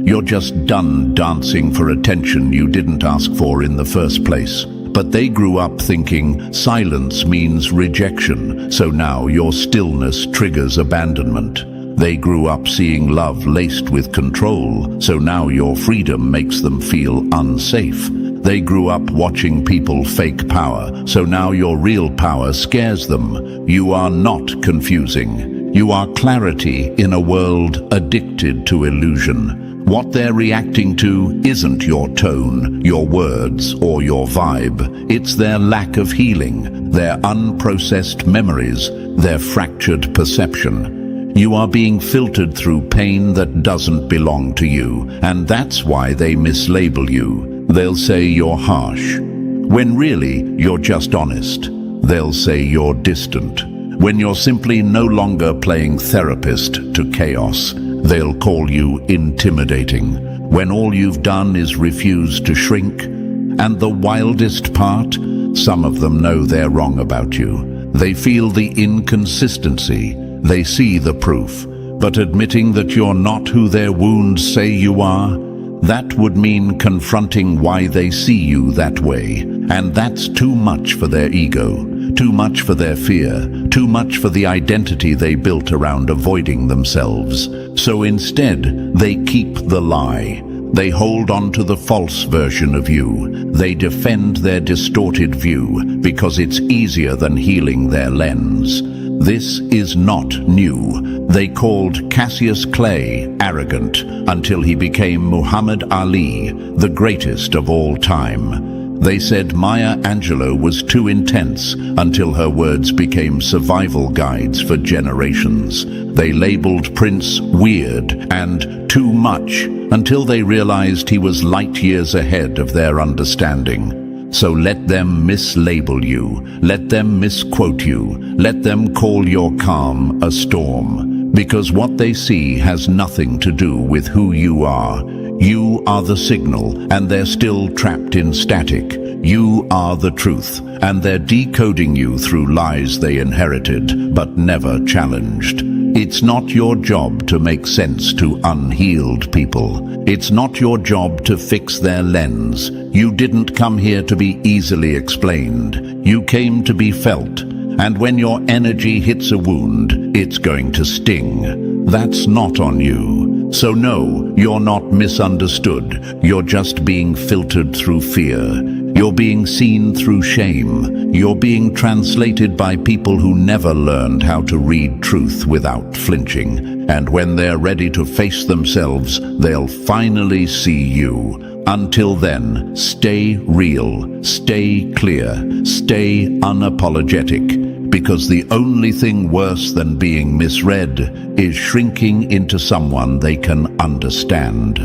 You're just done dancing for attention you didn't ask for in the first place. But they grew up thinking silence means rejection, so now your stillness triggers abandonment. They grew up seeing love laced with control, so now your freedom makes them feel unsafe. They grew up watching people fake power, so now your real power scares them. You are not confusing. You are clarity in a world addicted to illusion. What they're reacting to isn't your tone, your words, or your vibe. It's their lack of healing, their unprocessed memories, their fractured perception. You are being filtered through pain that doesn't belong to you, and that's why they mislabel you. They'll say you're harsh, when really you're just honest. They'll say you're distant, when you're simply no longer playing therapist to chaos. They'll call you intimidating, when all you've done is refuse to shrink. And the wildest part, some of them know they're wrong about you. They feel the inconsistency. They see the proof. But admitting that you're not who their wounds say you are, that would mean confronting why they see you that way. And that's too much for their ego, too much for their fear, too much for the identity they built around avoiding themselves. So instead, they keep the lie. They hold on to the false version of you. They defend their distorted view because it's easier than healing their lens. This is not new. They called Cassius Clay arrogant until he became Muhammad Ali, the greatest of all time. They said Maya Angelou was too intense until her words became survival guides for generations. They labeled Prince weird and too much until they realized he was light years ahead of their understanding. So let them mislabel you, let them misquote you, let them call your calm a storm, because what they see has nothing to do with who you are. You are the signal, and they're still trapped in static. You are the truth, and they're decoding you through lies they inherited, but never challenged. It's not your job to make sense to unhealed people. It's not your job to fix their lens. You didn't come here to be easily explained. You came to be felt. And when your energy hits a wound, it's going to sting. That's not on you. So no, you're not misunderstood. You're just being filtered through fear. You're being seen through shame. You're being translated by people who never learned how to read truth without flinching. And when they're ready to face themselves, they'll finally see you. Until then, stay real, stay clear, stay unapologetic, because the only thing worse than being misread is shrinking into someone they can understand.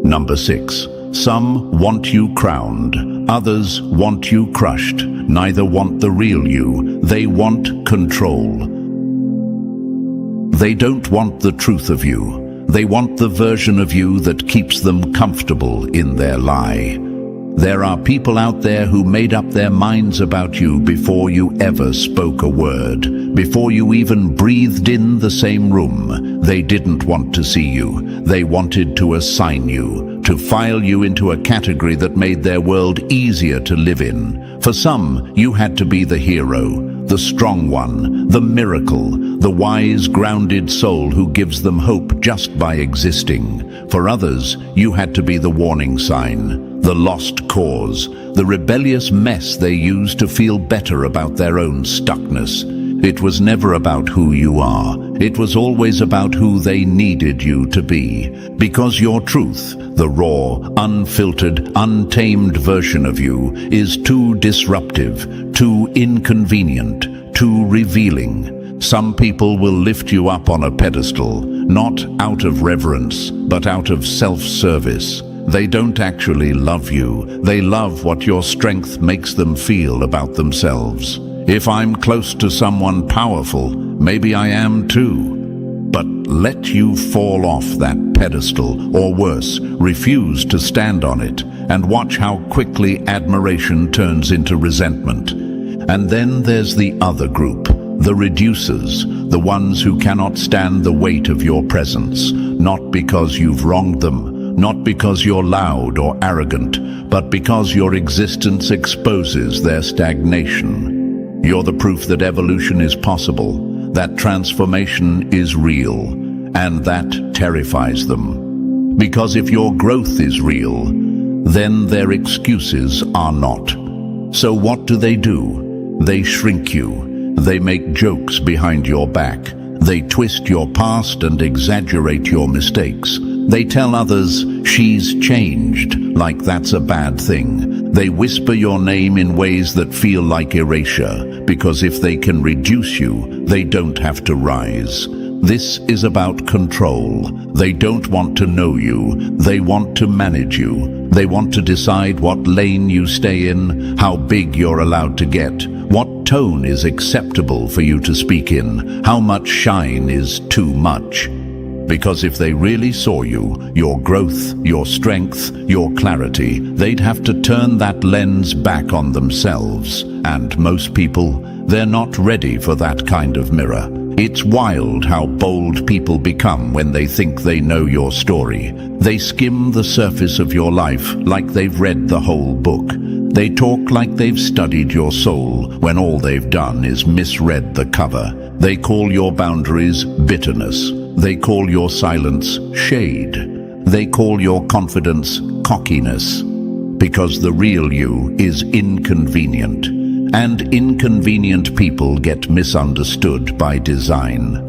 Number 6. Some want you crowned, others want you crushed. Neither want the real you, they want control. They don't want the truth of you. They want the version of you that keeps them comfortable in their lie. There are people out there who made up their minds about you before you ever spoke a word, before you even breathed in the same room. They didn't want to see you. They wanted to assign you, to file you into a category that made their world easier to live in. For some, you had to be the hero, the strong one, the miracle, the wise, grounded soul who gives them hope just by existing. For others, you had to be the warning sign, the lost cause, the rebellious mess they use to feel better about their own stuckness. It was never about who you are. It was always about who they needed you to be. Because your truth, the raw, unfiltered, untamed version of you, is too disruptive, too inconvenient, too revealing. Some people will lift you up on a pedestal, not out of reverence, but out of self-service. They don't actually love you. They love what your strength makes them feel about themselves. If I'm close to someone powerful, maybe I am too. But let you fall off that pedestal, or worse, refuse to stand on it, and watch how quickly admiration turns into resentment. And then there's the other group, the reducers, the ones who cannot stand the weight of your presence, not because you've wronged them, not because you're loud or arrogant, but because your existence exposes their stagnation. You're the proof that evolution is possible, that transformation is real, and that terrifies them. Because if your growth is real, then their excuses are not. So what do? They shrink you. They make jokes behind your back. They twist your past and exaggerate your mistakes. They tell others, "She's changed," like that's a bad thing. They whisper your name in ways that feel like erasure, because if they can reduce you, they don't have to rise. This is about control. They don't want to know you. They want to manage you. They want to decide what lane you stay in, how big you're allowed to get, what tone is acceptable for you to speak in, how much shine is too much. Because if they really saw you, your growth, your strength, your clarity, they'd have to turn that lens back on themselves. And most people, they're not ready for that kind of mirror. It's wild how bold people become when they think they know your story. They skim the surface of your life like they've read the whole book. They talk like they've studied your soul when all they've done is misread the cover. They call your boundaries bitterness. They call your silence shade. They call your confidence cockiness. Because the real you is inconvenient. And inconvenient people get misunderstood by design.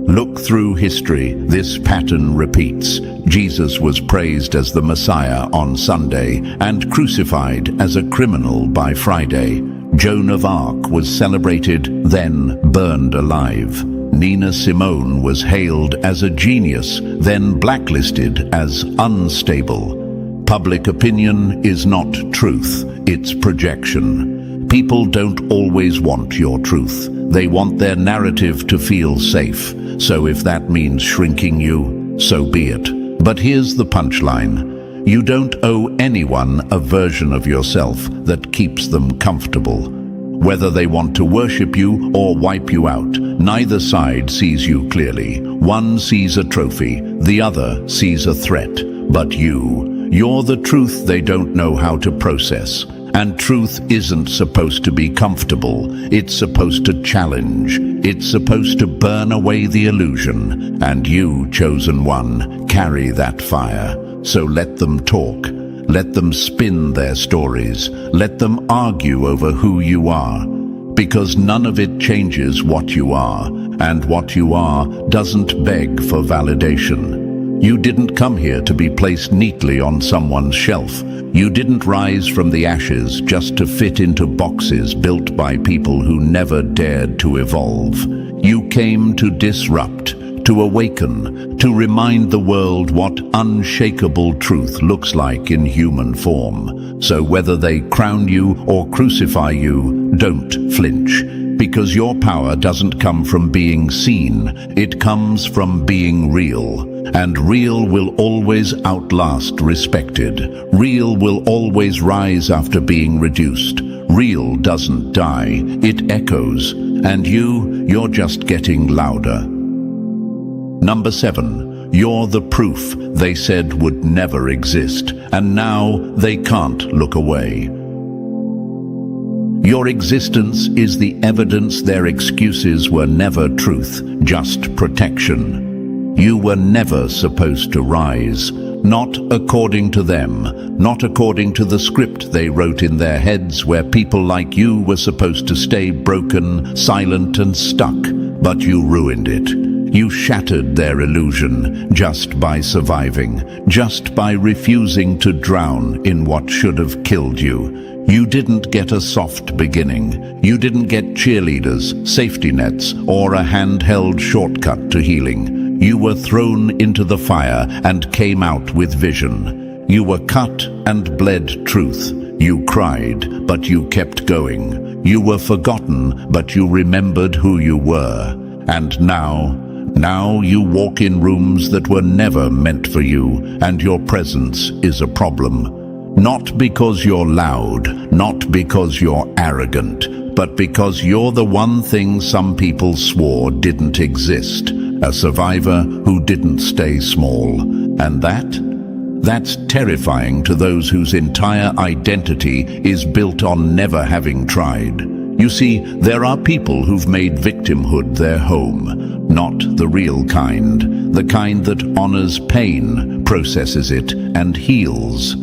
Look through history, this pattern repeats. Jesus was praised as the Messiah on Sunday and crucified as a criminal by Friday. Joan of Arc was celebrated, then burned alive. Nina Simone was hailed as a genius, then blacklisted as unstable. Public opinion is not truth, it's projection. People don't always want your truth. They want their narrative to feel safe. So if that means shrinking you, so be it. But here's the punchline. You don't owe anyone a version of yourself that keeps them comfortable. Whether they want to worship you or wipe you out, neither side sees you clearly. One sees a trophy, the other sees a threat. But you're the truth they don't know how to process. And truth isn't supposed to be comfortable. It's supposed to challenge. It's supposed to burn away the illusion. And you, chosen one, carry that fire. So let them talk. Let them spin their stories. Let them argue over who you are. Because none of it changes what you are. And what you are doesn't beg for validation. You didn't come here to be placed neatly on someone's shelf. You didn't rise from the ashes just to fit into boxes built by people who never dared to evolve. You came to disrupt, to awaken, to remind the world what unshakable truth looks like in human form. So whether they crown you or crucify you, don't flinch. Because your power doesn't come from being seen, it comes from being real. And real will always outlast respected. Real will always rise after being reduced. Real doesn't die, it echoes. And you're just getting louder. Number 7, you're the proof they said would never exist, and now they can't look away. Your existence is the evidence their excuses were never truth, just protection. You were never supposed to rise, not according to them, not according to the script they wrote in their heads where people like you were supposed to stay broken, silent and stuck, but you ruined it. You shattered their illusion just by surviving, just by refusing to drown in what should have killed you. You didn't get a soft beginning. You didn't get cheerleaders, safety nets, or a handheld shortcut to healing. You were thrown into the fire and came out with vision. You were cut and bled truth. You cried, but you kept going. You were forgotten, but you remembered who you were. And now you walk in rooms that were never meant for you, and your presence is a problem. Not because you're loud, not because you're arrogant, but because you're the one thing some people swore didn't exist. A survivor who didn't stay small. And that's terrifying to those whose entire identity is built on never having tried. You see, there are people who've made victimhood their home, not the real kind, the kind that honors pain, processes it, and heals.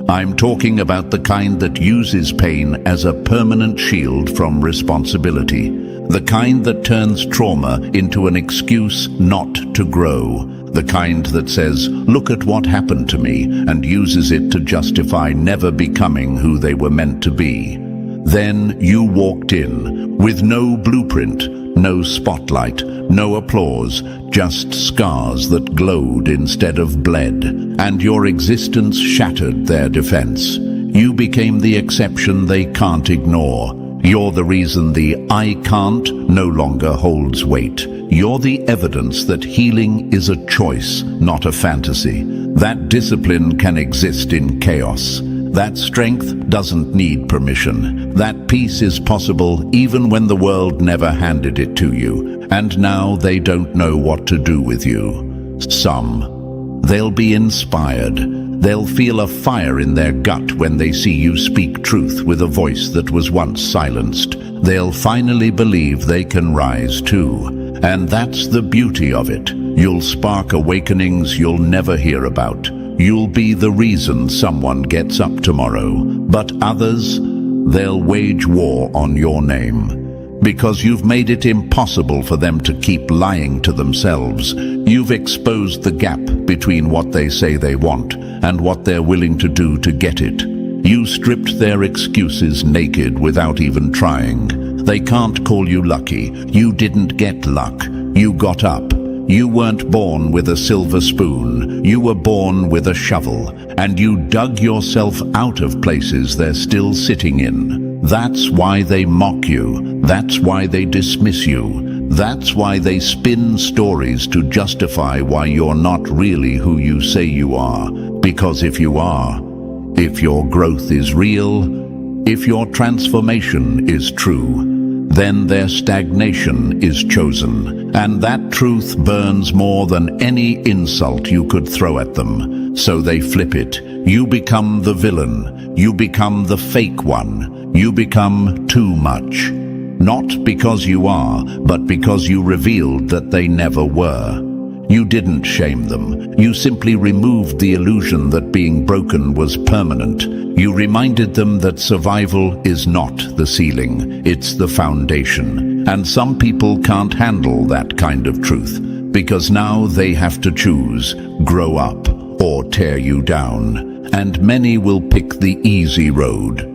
I'm talking about the kind that uses pain as a permanent shield from responsibility, the kind that turns trauma into an excuse not to grow, the kind that says, "Look at what happened to me," and uses it to justify never becoming who they were meant to be. Then you walked in, with no blueprint, no spotlight, no applause, just scars that glowed instead of bled, and your existence shattered their defense. You became the exception they can't ignore. You're the reason the "I can't" no longer holds weight. You're the evidence that healing is a choice, not a fantasy. That discipline can exist in chaos. That strength doesn't need permission. That peace is possible even when the world never handed it to you. And now they don't know what to do with you. Some. They'll be inspired. They'll feel a fire in their gut when they see you speak truth with a voice that was once silenced. They'll finally believe they can rise too. And that's the beauty of it. You'll spark awakenings you'll never hear about. You'll be the reason someone gets up tomorrow. But others, they'll wage war on your name. Because you've made it impossible for them to keep lying to themselves. You've exposed the gap between what they say they want and what they're willing to do to get it. You stripped their excuses naked without even trying. They can't call you lucky. You didn't get luck. You got up. You weren't born with a silver spoon. You were born with a shovel. And you dug yourself out of places they're still sitting in. That's why they mock you. That's why they dismiss you. That's why they spin stories to justify why you're not really who you say you are. Because if you are, if your growth is real, if your transformation is true, then their stagnation is chosen. And that truth burns more than any insult you could throw at them. So they flip it. You become the villain. You become the fake one. You become too much. Not because you are, but because you revealed that they never were. You didn't shame them. You simply removed the illusion that being broken was permanent. You reminded them that survival is not the ceiling, it's the foundation. And some people can't handle that kind of truth, because now they have to choose, grow up or tear you down. And many will pick the easy road.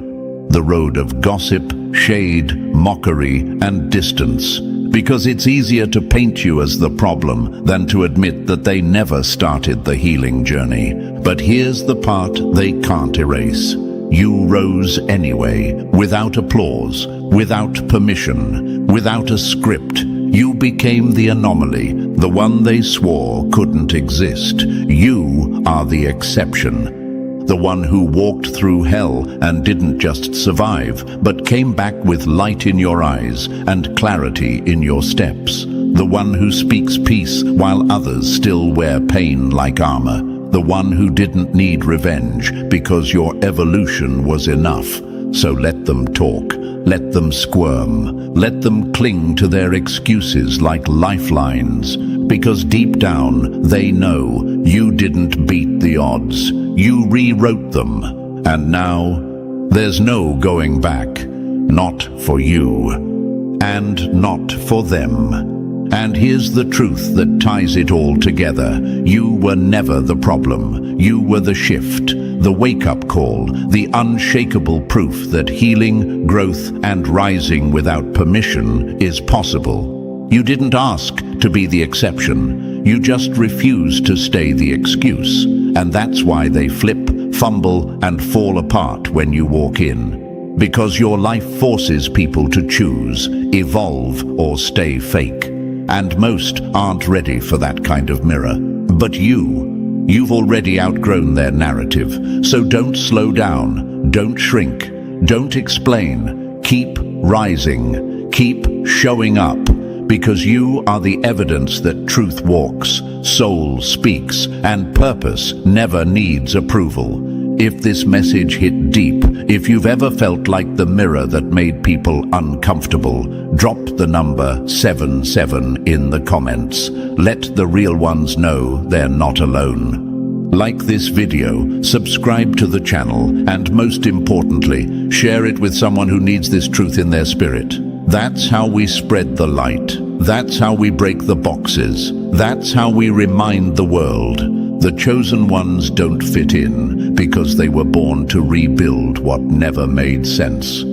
The road of gossip, shade, mockery, and distance. Because it's easier to paint you as the problem than to admit that they never started the healing journey. But here's the part they can't erase. You rose anyway, without applause, without permission, without a script. You became the anomaly, the one they swore couldn't exist. You are the exception. The one who walked through hell and didn't just survive, but came back with light in your eyes and clarity in your steps. The one who speaks peace while others still wear pain like armor. The one who didn't need revenge because your evolution was enough. So let them talk, let them squirm, let them cling to their excuses like lifelines. Because deep down, they know you didn't beat the the odds. You rewrote them. And now, there's no going back. Not for you. And not for them. And here's the truth that ties it all together. You were never the problem. You were the shift, the wake-up call, the unshakable proof that healing, growth, and rising without permission is possible. You didn't ask to be the exception. You just refused to stay the excuse. And that's why they flip, fumble, and fall apart when you walk in. Because your life forces people to choose, evolve, or stay fake. And most aren't ready for that kind of mirror. But you've already outgrown their narrative. So don't slow down, don't shrink, don't explain. Keep rising, keep showing up, because you are the evidence that truth walks, soul speaks, and purpose never needs approval. If this message hit deep, if you've ever felt like the mirror that made people uncomfortable, drop the number 77 in the comments. Let the real ones know they're not alone. Like this video, subscribe to the channel, and most importantly, share it with someone who needs this truth in their spirit. That's how we spread the light. That's how we break the boxes. That's how we remind the world. The chosen ones don't fit in because they were born to rebuild what never made sense.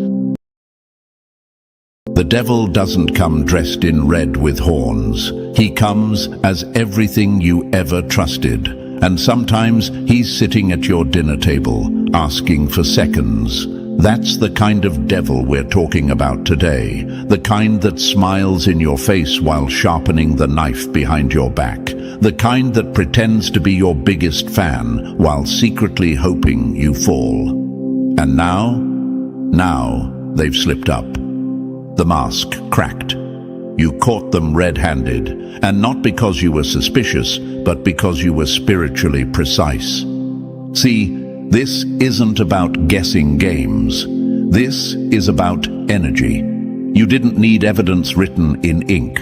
The devil doesn't come dressed in red with horns. He comes as everything you ever trusted. And sometimes he's sitting at your dinner table, asking for seconds. That's the kind of devil we're talking about today. The kind that smiles in your face while sharpening the knife behind your back. The kind that pretends to be your biggest fan while secretly hoping you fall. And now they've slipped up. The mask cracked. You caught them red-handed, and not because you were suspicious, but because you were spiritually precise. See, this isn't about guessing games. This is about energy. You didn't need evidence written in ink.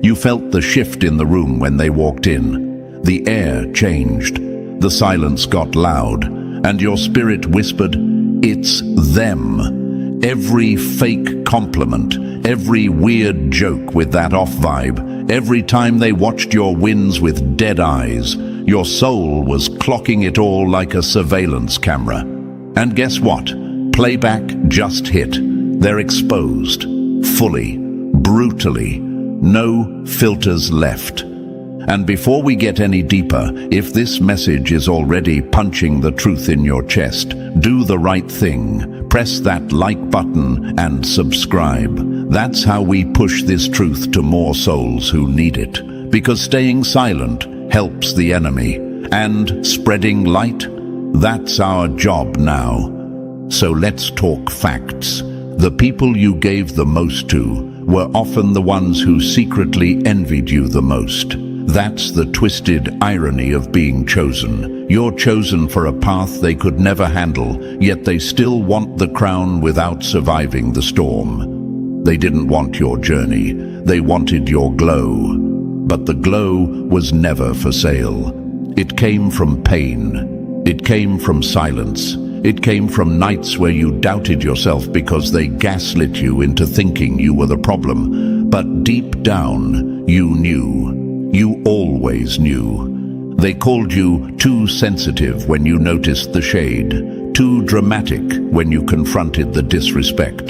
You felt the shift in the room when they walked in. The air changed. The silence got loud, and your spirit whispered, "It's them." Every fake compliment, every weird joke with that off vibe, every time they watched your wins with dead eyes, your soul was clocking it all like a surveillance camera. And guess what? Playback just hit. They're exposed. Fully. Brutally. No filters left. And before we get any deeper, if this message is already punching the truth in your chest, do the right thing. Press that like button and subscribe. That's how we push this truth to more souls who need it. Because staying silent helps the enemy. And spreading light, that's our job now. So let's talk facts. The people you gave the most to were often the ones who secretly envied you the most. That's the twisted irony of being chosen. You're chosen for a path they could never handle, yet they still want the crown without surviving the storm. They didn't want your journey, they wanted your glow. But the glow was never for sale. It came from pain. It came from silence. It came from nights where you doubted yourself because they gaslit you into thinking you were the problem. But deep down, you knew. You always knew. They called you too sensitive when you noticed the shade, too dramatic when you confronted the disrespect,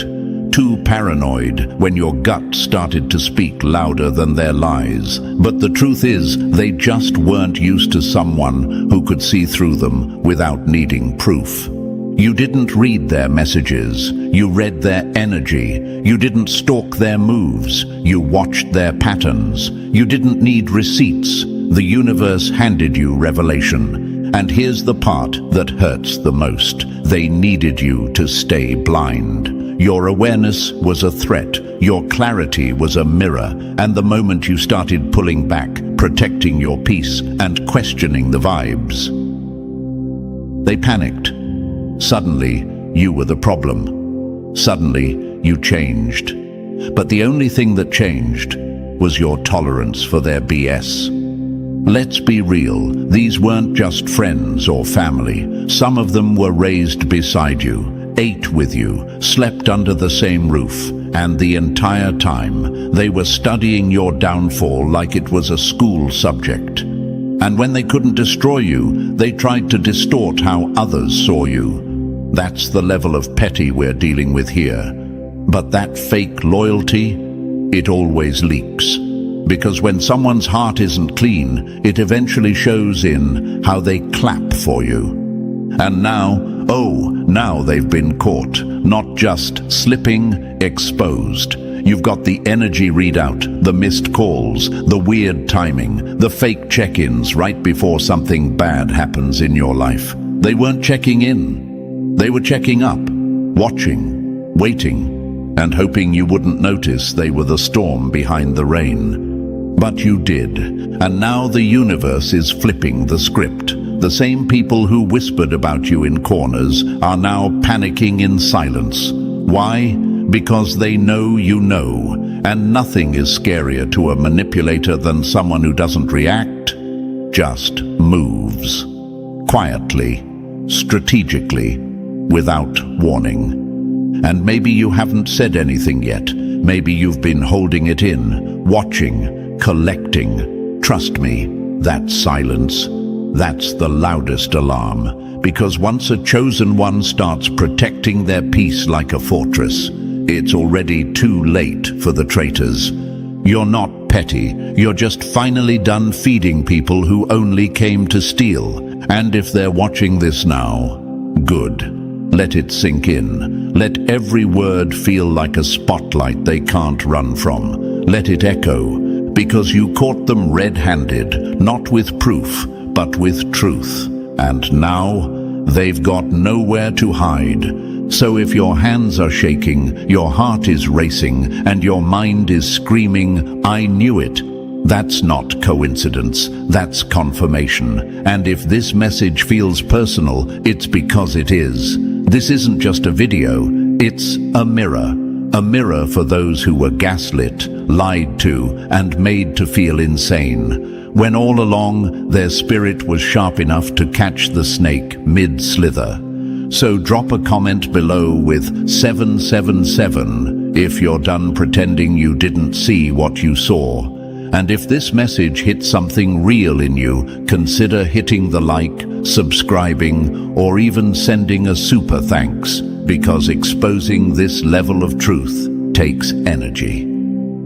too paranoid when your gut started to speak louder than their lies. But the truth is, they just weren't used to someone who could see through them without needing proof. You didn't read their messages, you read their energy. You didn't stalk their moves, you watched their patterns. You didn't need receipts, the universe handed you revelation. And here's the part that hurts the most. They needed you to stay blind. Your awareness was a threat, your clarity was a mirror, and the moment you started pulling back, protecting your peace, and questioning the vibes, they panicked. Suddenly, you were the problem. Suddenly, you changed. But the only thing that changed was your tolerance for their BS. Let's be real, these weren't just friends or family. Some of them were raised beside you, ate with you, slept under the same roof, and the entire time, they were studying your downfall like it was a school subject. And when they couldn't destroy you, they tried to distort how others saw you. That's the level of petty we're dealing with here. But that fake loyalty, it always leaks. Because when someone's heart isn't clean, it eventually shows in how they clap for you. And now, now they've been caught, not just slipping, exposed. You've got the energy readout, the missed calls, the weird timing, the fake check-ins right before something bad happens in your life. They weren't checking in. They were checking up, watching, waiting, and hoping you wouldn't notice they were the storm behind the rain. But you did, and now the universe is flipping the script. The same people who whispered about you in corners are now panicking in silence. Why? Because they know you know, and nothing is scarier to a manipulator than someone who doesn't react, just moves. Quietly, strategically, without warning. And maybe you haven't said anything yet. Maybe you've been holding it in, watching, collecting. Trust me, that silence, that's the loudest alarm. Because once a chosen one starts protecting their peace like a fortress, it's already too late for the traitors. You're not petty, you're just finally done feeding people who only came to steal. And if they're watching this now, good. Let it sink in. Let every word feel like a spotlight they can't run from. Let it echo, because you caught them red-handed, not with proof, but with truth. And now, they've got nowhere to hide. So if your hands are shaking, your heart is racing, and your mind is screaming, "I knew it," that's not coincidence, that's confirmation. And if this message feels personal, it's because it is. This isn't just a video, it's a mirror. A mirror for those who were gaslit, lied to, and made to feel insane, when all along their spirit was sharp enough to catch the snake mid-slither. So drop a comment below with 777 if you're done pretending you didn't see what you saw. And if this message hit something real in you, consider hitting the like, subscribing, or even sending a super thanks, because exposing this level of truth takes energy.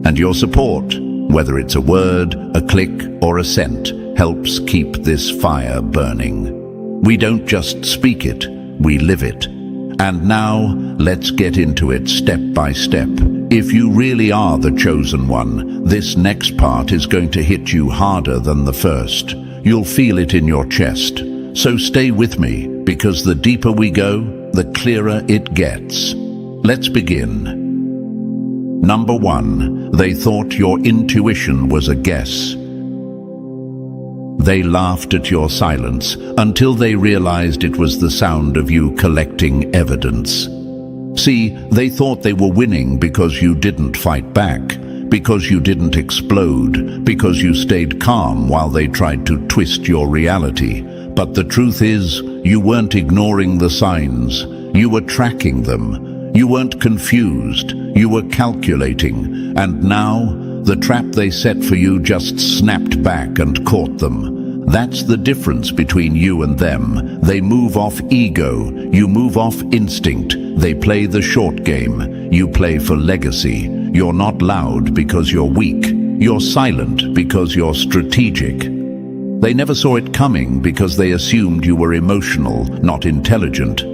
And your support, whether it's a word, a click, or a cent, helps keep this fire burning. We don't just speak it, we live it. And now, let's get into it step by step. If you really are the chosen one, this next part is going to hit you harder than the first. You'll feel it in your chest. So stay with me, because the deeper we go, the clearer it gets. Let's begin. Number 1, they thought your intuition was a guess. They laughed at your silence until they realized it was the sound of you collecting evidence. See, they thought they were winning because you didn't fight back, because you didn't explode, because you stayed calm while they tried to twist your reality. But the truth is, you weren't ignoring the signs. You were tracking them. You weren't confused. You were calculating. And now, the trap they set for you just snapped back and caught them. That's the difference between you and them. They move off ego. You move off instinct. They play the short game. You play for legacy. You're not loud because you're weak. You're silent because you're strategic. They never saw it coming because they assumed you were emotional, not intelligent.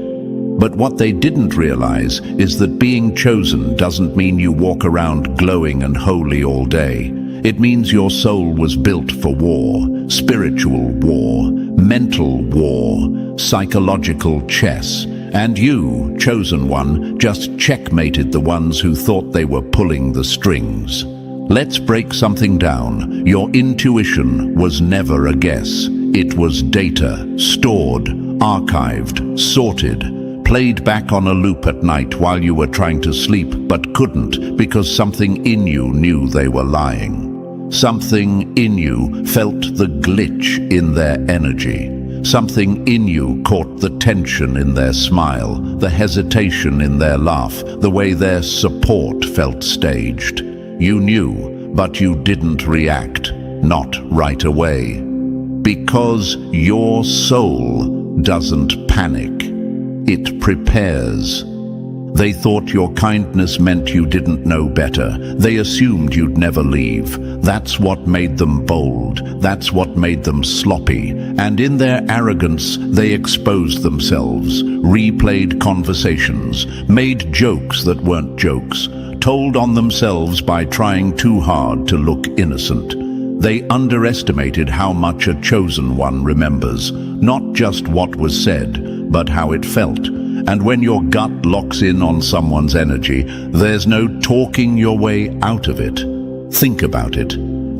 But what they didn't realize is that being chosen doesn't mean you walk around glowing and holy all day. It means your soul was built for war, spiritual war, mental war, psychological chess. And you, chosen one, just checkmated the ones who thought they were pulling the strings. Let's break something down. Your intuition was never a guess. It was data, stored, archived, sorted, played back on a loop at night while you were trying to sleep but couldn't because something in you knew they were lying. Something in you felt the glitch in their energy. Something in you caught the tension in their smile, the hesitation in their laugh, the way their support felt staged. You knew, but you didn't react, not right away. Because your soul doesn't panic, it prepares. They thought your kindness meant you didn't know better. They assumed you'd never leave. That's what made them bold. That's what made them sloppy. And in their arrogance, they exposed themselves, replayed conversations, made jokes that weren't jokes, told on themselves by trying too hard to look innocent. They underestimated how much a chosen one remembers, not just what was said, but how it felt. And when your gut locks in on someone's energy, there's no talking your way out of it. Think about it.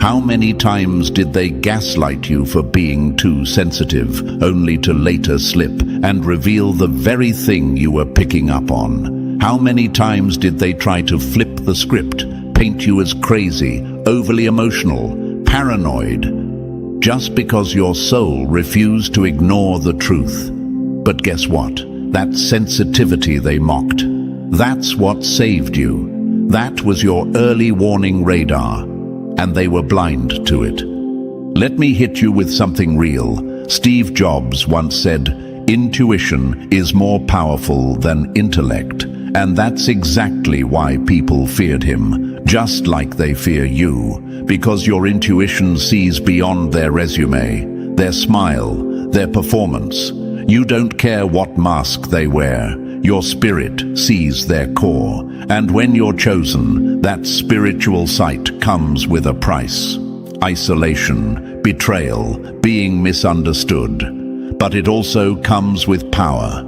How many times did they gaslight you for being too sensitive, only to later slip and reveal the very thing you were picking up on? How many times did they try to flip the script, paint you as crazy, overly emotional, paranoid, just because your soul refused to ignore the truth? But guess what? That sensitivity they mocked, that's what saved you. That was your early warning radar, and they were blind to it. Let me hit you with something real. Steve Jobs once said, "Intuition is more powerful than intellect," and that's exactly why people feared him, just like they fear you, because your intuition sees beyond their resume, their smile, their performance. You don't care what mask they wear. Your spirit sees their core. And when you're chosen, that spiritual sight comes with a price. Isolation, betrayal, being misunderstood. But it also comes with power.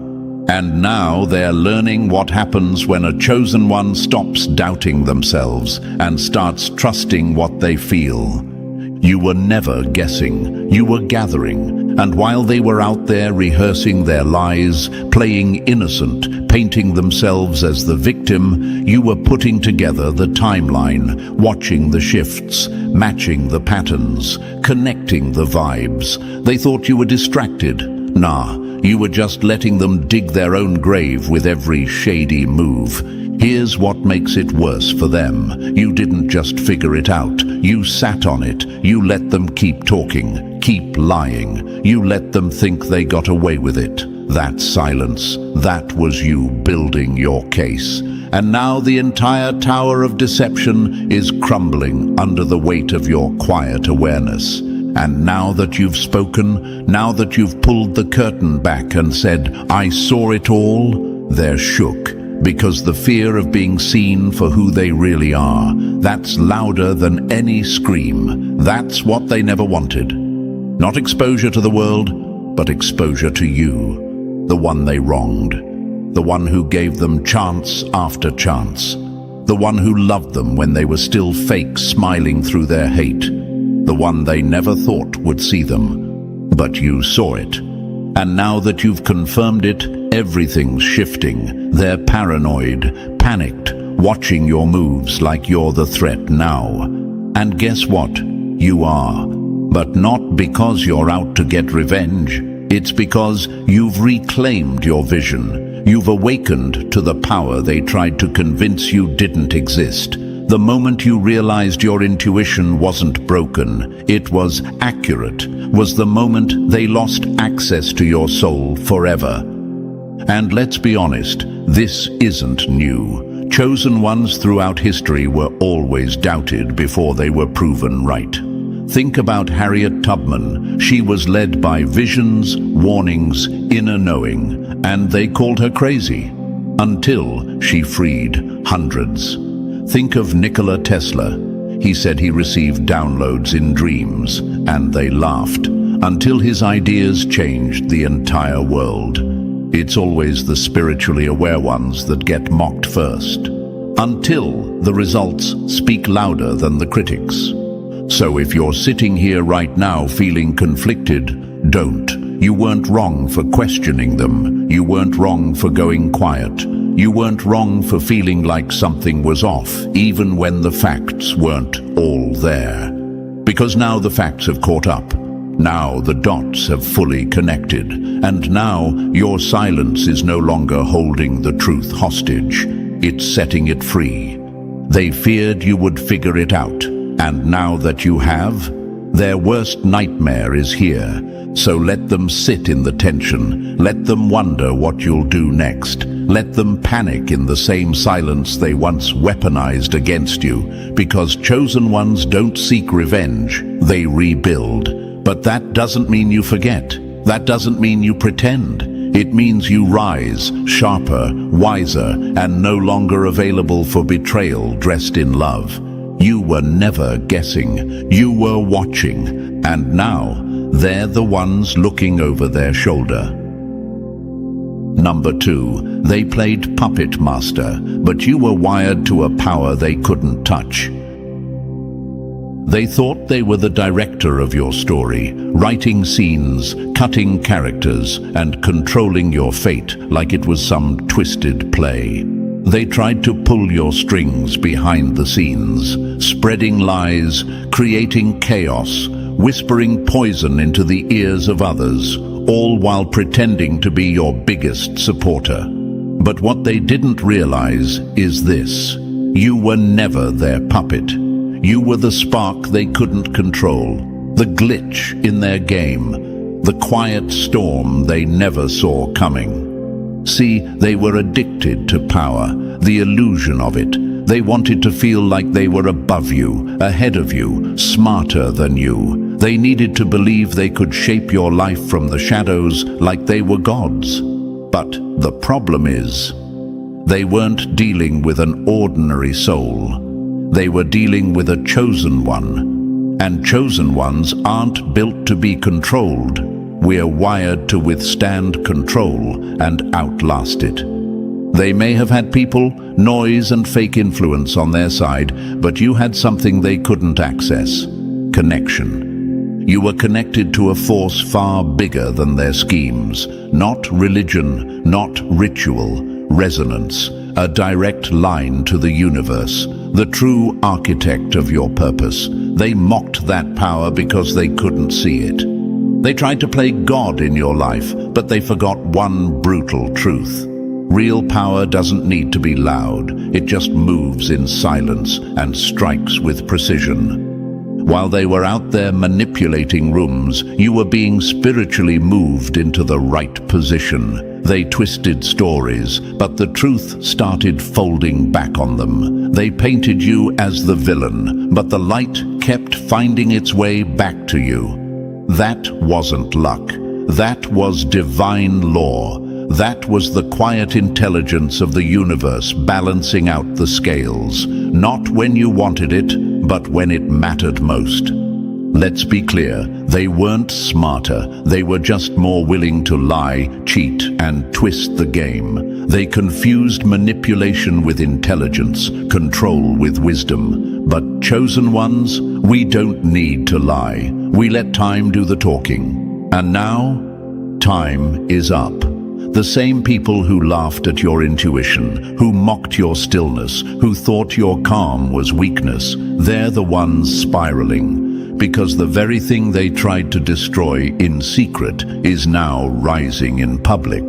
And now they're learning what happens when a chosen one stops doubting themselves and starts trusting what they feel. You were never guessing, you were gathering. And while they were out there rehearsing their lies, playing innocent, painting themselves as the victim, you were putting together the timeline, watching the shifts, matching the patterns, connecting the vibes. They thought you were distracted. Nah, you were just letting them dig their own grave with every shady move. Here's what makes it worse for them. You didn't just figure it out. You sat on it. You let them keep talking, keep lying. You let them think they got away with it. That silence, that was you building your case. And now the entire tower of deception is crumbling under the weight of your quiet awareness. And now that you've spoken, now that you've pulled the curtain back and said, "I saw it all," they're shook. Because the fear of being seen for who they really are, that's louder than any scream. That's what they never wanted. Not exposure to the world, but exposure to you, the one they wronged, the one who gave them chance after chance, the one who loved them when they were still fake, smiling through their hate, the one they never thought would see them. But you saw it. And now that you've confirmed it, everything's shifting. They're paranoid, panicked, watching your moves like you're the threat now. And guess what? You are. But not because you're out to get revenge. It's because you've reclaimed your vision. You've awakened to the power they tried to convince you didn't exist. The moment you realized your intuition wasn't broken, it was accurate, was the moment they lost access to your soul forever. And let's be honest, this isn't new. Chosen ones throughout history were always doubted before they were proven right. Think about Harriet Tubman. She was led by visions, warnings, inner knowing, and they called her crazy, until she freed hundreds. Think of Nikola Tesla. He said he received downloads in dreams, and they laughed, until his ideas changed the entire world. It's always the spiritually aware ones that get mocked first, until the results speak louder than the critics. So if you're sitting here right now feeling conflicted, don't. You weren't wrong for questioning them. You weren't wrong for going quiet. You weren't wrong for feeling like something was off, even when the facts weren't all there. Because now the facts have caught up. Now the dots have fully connected, and now your silence is no longer holding the truth hostage. It's setting it free. They feared you would figure it out, and now that you have, their worst nightmare is here. So let them sit in the tension. Let them wonder what you'll do next. Let them panic in the same silence they once weaponized against you, because chosen ones don't seek revenge, they rebuild. But that doesn't mean you forget. That doesn't mean you pretend. It means you rise, sharper, wiser, and no longer available for betrayal dressed in love. You were never guessing. You were watching. And now, they're the ones looking over their shoulder. Number 2, they played puppet master, but you were wired to a power they couldn't touch. They thought they were the director of your story, writing scenes, cutting characters, and controlling your fate like it was some twisted play. They tried to pull your strings behind the scenes, spreading lies, creating chaos, whispering poison into the ears of others, all while pretending to be your biggest supporter. But what they didn't realize is this: you were never their puppet. You were the spark they couldn't control, the glitch in their game, the quiet storm they never saw coming. See, they were addicted to power, the illusion of it. They wanted to feel like they were above you, ahead of you, smarter than you. They needed to believe they could shape your life from the shadows like they were gods. But the problem is, they weren't dealing with an ordinary soul. They were dealing with a chosen one. And chosen ones aren't built to be controlled. We're wired to withstand control and outlast it. They may have had people, noise, and fake influence on their side, but you had something they couldn't access: connection. You were connected to a force far bigger than their schemes. Not religion, not ritual, resonance, a direct line to the universe, the true architect of your purpose. They mocked that power because they couldn't see it. They tried to play God in your life, but they forgot one brutal truth. Real power doesn't need to be loud. It just moves in silence and strikes with precision. While they were out there manipulating rooms, you were being spiritually moved into the right position. They twisted stories, but the truth started folding back on them. They painted you as the villain, but the light kept finding its way back to you. That wasn't luck. That was divine law. That was the quiet intelligence of the universe balancing out the scales. Not when you wanted it, but when it mattered most. Let's be clear, they weren't smarter. They were just more willing to lie, cheat, and twist the game. They confused manipulation with intelligence, control with wisdom. But chosen ones, we don't need to lie. We let time do the talking. And now, time is up. The same people who laughed at your intuition, who mocked your stillness, who thought your calm was weakness, they're the ones spiraling. Because the very thing they tried to destroy in secret is now rising in public.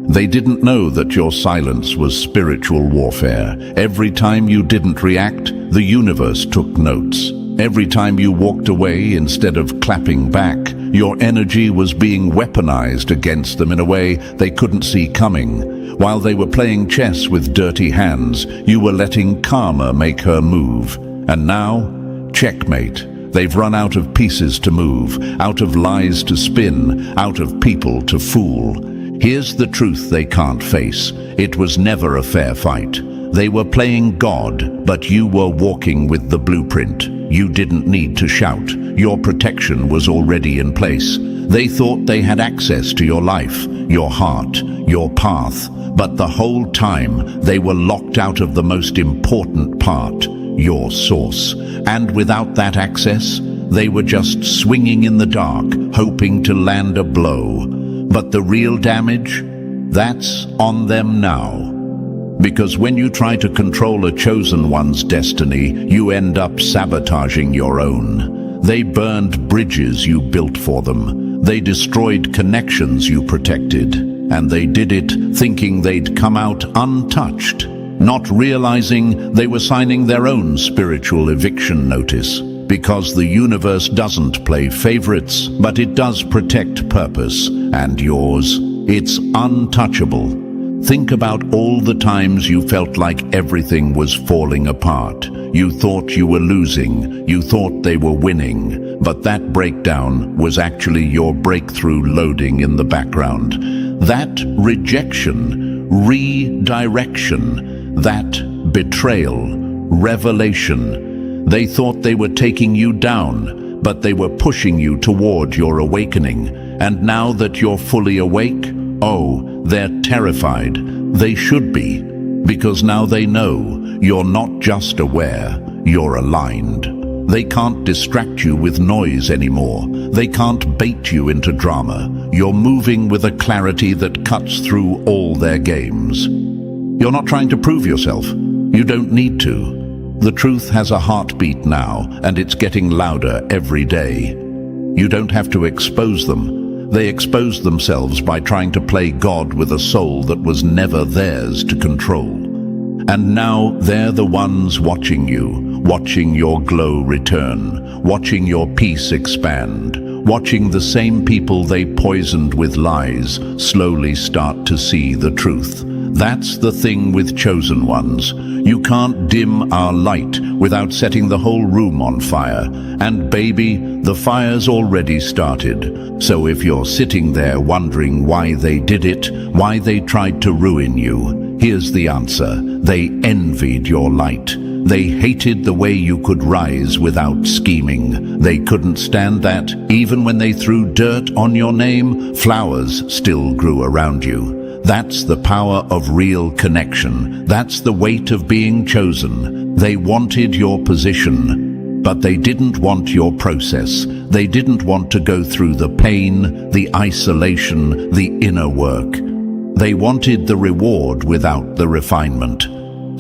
They didn't know that your silence was spiritual warfare. Every time you didn't react, the universe took notes. Every time you walked away instead of clapping back, your energy was being weaponized against them in a way they couldn't see coming. While they were playing chess with dirty hands, you were letting karma make her move. And now, checkmate. They've run out of pieces to move, out of lies to spin, out of people to fool. Here's the truth they can't face. It was never a fair fight. They were playing God, but you were walking with the blueprint. You didn't need to shout. Your protection was already in place. They thought they had access to your life, your heart, your path, but the whole time they were locked out of the most important part, your source. And without that access, they were just swinging in the dark, hoping to land a blow. But the real damage? That's on them now. Because when you try to control a chosen one's destiny, you end up sabotaging your own. They burned bridges you built for them. They destroyed connections you protected. And they did it thinking they'd come out untouched, not realizing they were signing their own spiritual eviction notice. Because the universe doesn't play favorites, but it does protect purpose, and yours. It's untouchable. Think about all the times you felt like everything was falling apart. You thought you were losing, you thought they were winning, but that breakdown was actually your breakthrough loading in the background. That rejection, redirection, that betrayal, revelation. They thought they were taking you down, but they were pushing you toward your awakening. And now that you're fully awake, oh, they're terrified. They should be, because now they know you're not just aware, you're aligned. They can't distract you with noise anymore. They can't bait you into drama. You're moving with a clarity that cuts through all their games. You're not trying to prove yourself. You don't need to. The truth has a heartbeat now, and it's getting louder every day. You don't have to expose them. They exposed themselves by trying to play God with a soul that was never theirs to control. And now they're the ones watching you, watching your glow return, watching your peace expand, watching the same people they poisoned with lies slowly start to see the truth. That's the thing with chosen ones. You can't dim our light without setting the whole room on fire. And baby, the fire's already started. So if you're sitting there wondering why they did it, why they tried to ruin you, here's the answer. They envied your light. They hated the way you could rise without scheming. They couldn't stand that. Even when they threw dirt on your name, flowers still grew around you. That's the power of real connection. That's the weight of being chosen. They wanted your position, but they didn't want your process. They didn't want to go through the pain, the isolation, the inner work. They wanted the reward without the refinement.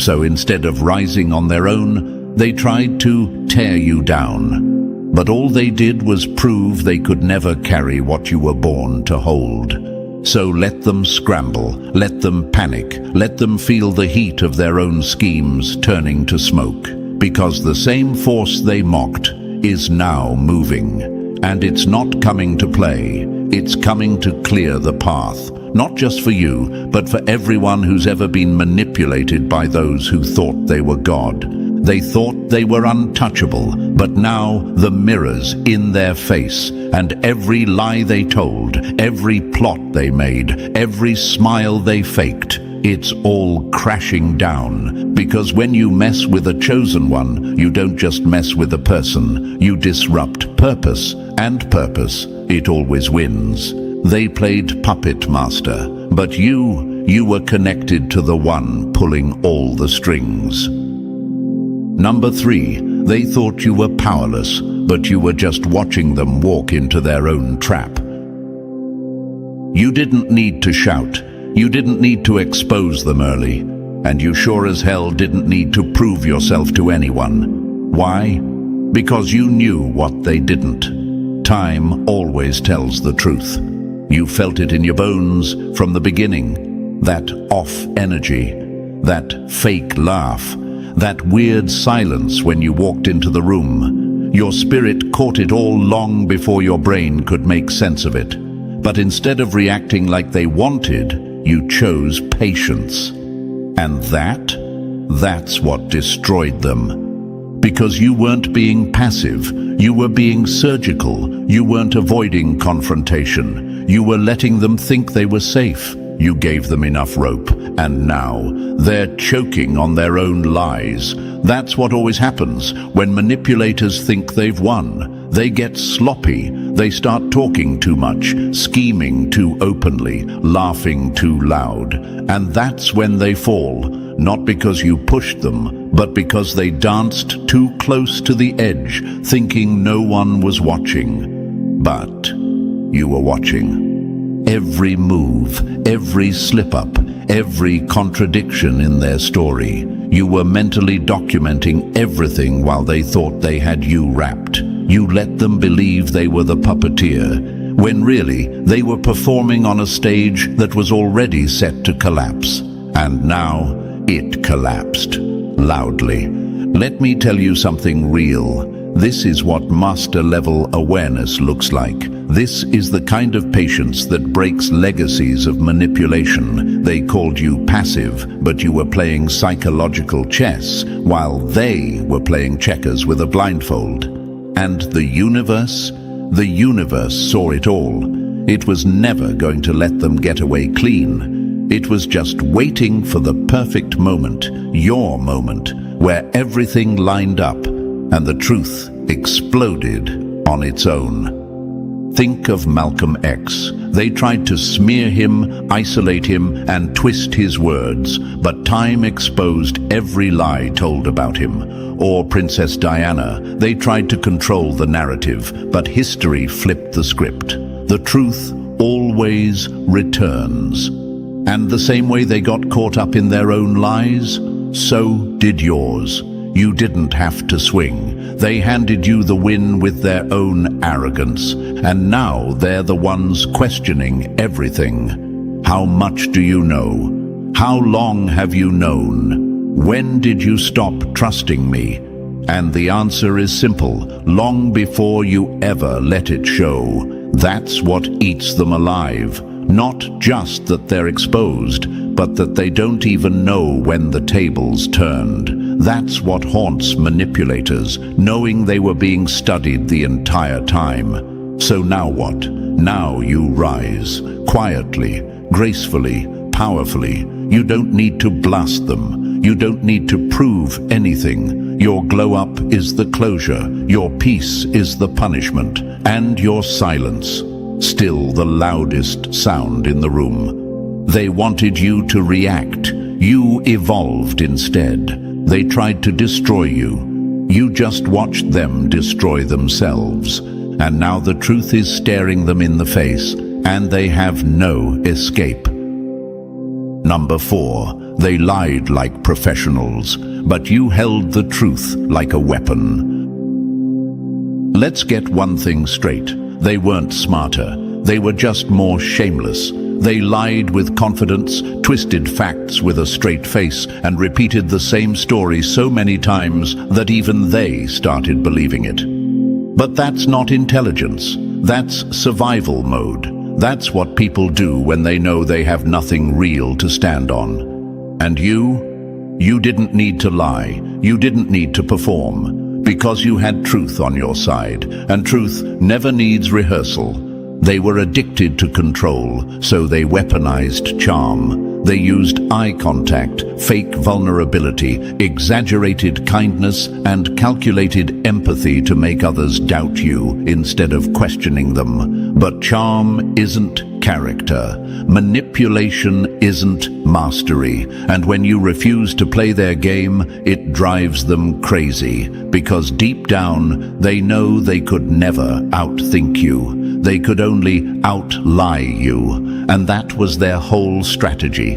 So instead of rising on their own, they tried to tear you down. But all they did was prove they could never carry what you were born to hold. So let them scramble, let them panic, let them feel the heat of their own schemes turning to smoke. Because the same force they mocked is now moving. And it's not coming to play, it's coming to clear the path. Not just for you, but for everyone who's ever been manipulated by those who thought they were God. They thought they were untouchable, but now the mirror's in their face, and every lie they told, every plot they made, every smile they faked, it's all crashing down. Because when you mess with a chosen one, you don't just mess with a person, you disrupt purpose, and purpose, it always wins. They played puppet master, but you were connected to the one pulling all the strings. Number 3, they thought you were powerless, but you were just watching them walk into their own trap. You didn't need to shout, you didn't need to expose them early, and you sure as hell didn't need to prove yourself to anyone. Why? Because you knew what they didn't. Time always tells the truth. You felt it in your bones from the beginning. That off energy, that fake laugh, that weird silence when you walked into the room. Your spirit caught it all long before your brain could make sense of it. But instead of reacting like they wanted, you chose patience. And that's what destroyed them. Because you weren't being passive, you were being surgical, you weren't avoiding confrontation, you were letting them think they were safe. You gave them enough rope, and now they're choking on their own lies. That's what always happens when manipulators think they've won. They get sloppy, they start talking too much, scheming too openly, laughing too loud. And that's when they fall, not because you pushed them, but because they danced too close to the edge, thinking no one was watching. But you were watching. Every move, every slip-up, every contradiction in their story. You were mentally documenting everything while they thought they had you wrapped. You let them believe they were the puppeteer, when really they were performing on a stage that was already set to collapse. And now it collapsed, loudly. Let me tell you something real. This is what master-level awareness looks like. This is the kind of patience that breaks legacies of manipulation. They called you passive, but you were playing psychological chess, while they were playing checkers with a blindfold. And the universe saw it all. It was never going to let them get away clean. It was just waiting for the perfect moment, your moment, where everything lined up and the truth exploded on its own. Think of Malcolm X. They tried to smear him, isolate him, and twist his words, but time exposed every lie told about him. Or Princess Diana. They tried to control the narrative, but history flipped the script. The truth always returns. And the same way they got caught up in their own lies, so did yours. You didn't have to swing. They handed you the win with their own arrogance, and now they're the ones questioning everything. How much do you know? How long have you known? When did you stop trusting me? And the answer is simple: long before you ever let it show. That's what eats them alive. Not just that they're exposed, but that they don't even know when the tables turned. That's what haunts manipulators, knowing they were being studied the entire time. So now what? Now you rise, quietly, gracefully, powerfully. You don't need to blast them. You don't need to prove anything. Your glow-up is the closure, your peace is the punishment, and your silence, still the loudest sound in the room. They wanted you to react. You evolved instead. They tried to destroy you. You just watched them destroy themselves. And now the truth is staring them in the face, and they have no escape. Number 4, they lied like professionals, but you held the truth like a weapon. Let's get one thing straight. They weren't smarter. They were just more shameless. They lied with confidence, twisted facts with a straight face, and repeated the same story so many times that even they started believing it. But that's not intelligence. That's survival mode. That's what people do when they know they have nothing real to stand on. And you didn't need to lie. You didn't need to perform, because you had truth on your side, and truth never needs rehearsal. They were addicted to control, so they weaponized charm. They used eye contact, fake vulnerability, exaggerated kindness, and calculated empathy to make others doubt you instead of questioning them. But charm isn't character. Manipulation isn't mastery. And when you refuse to play their game, it drives them crazy. Because deep down, they know they could never outthink you. They could only outlie you. And that was their whole strategy.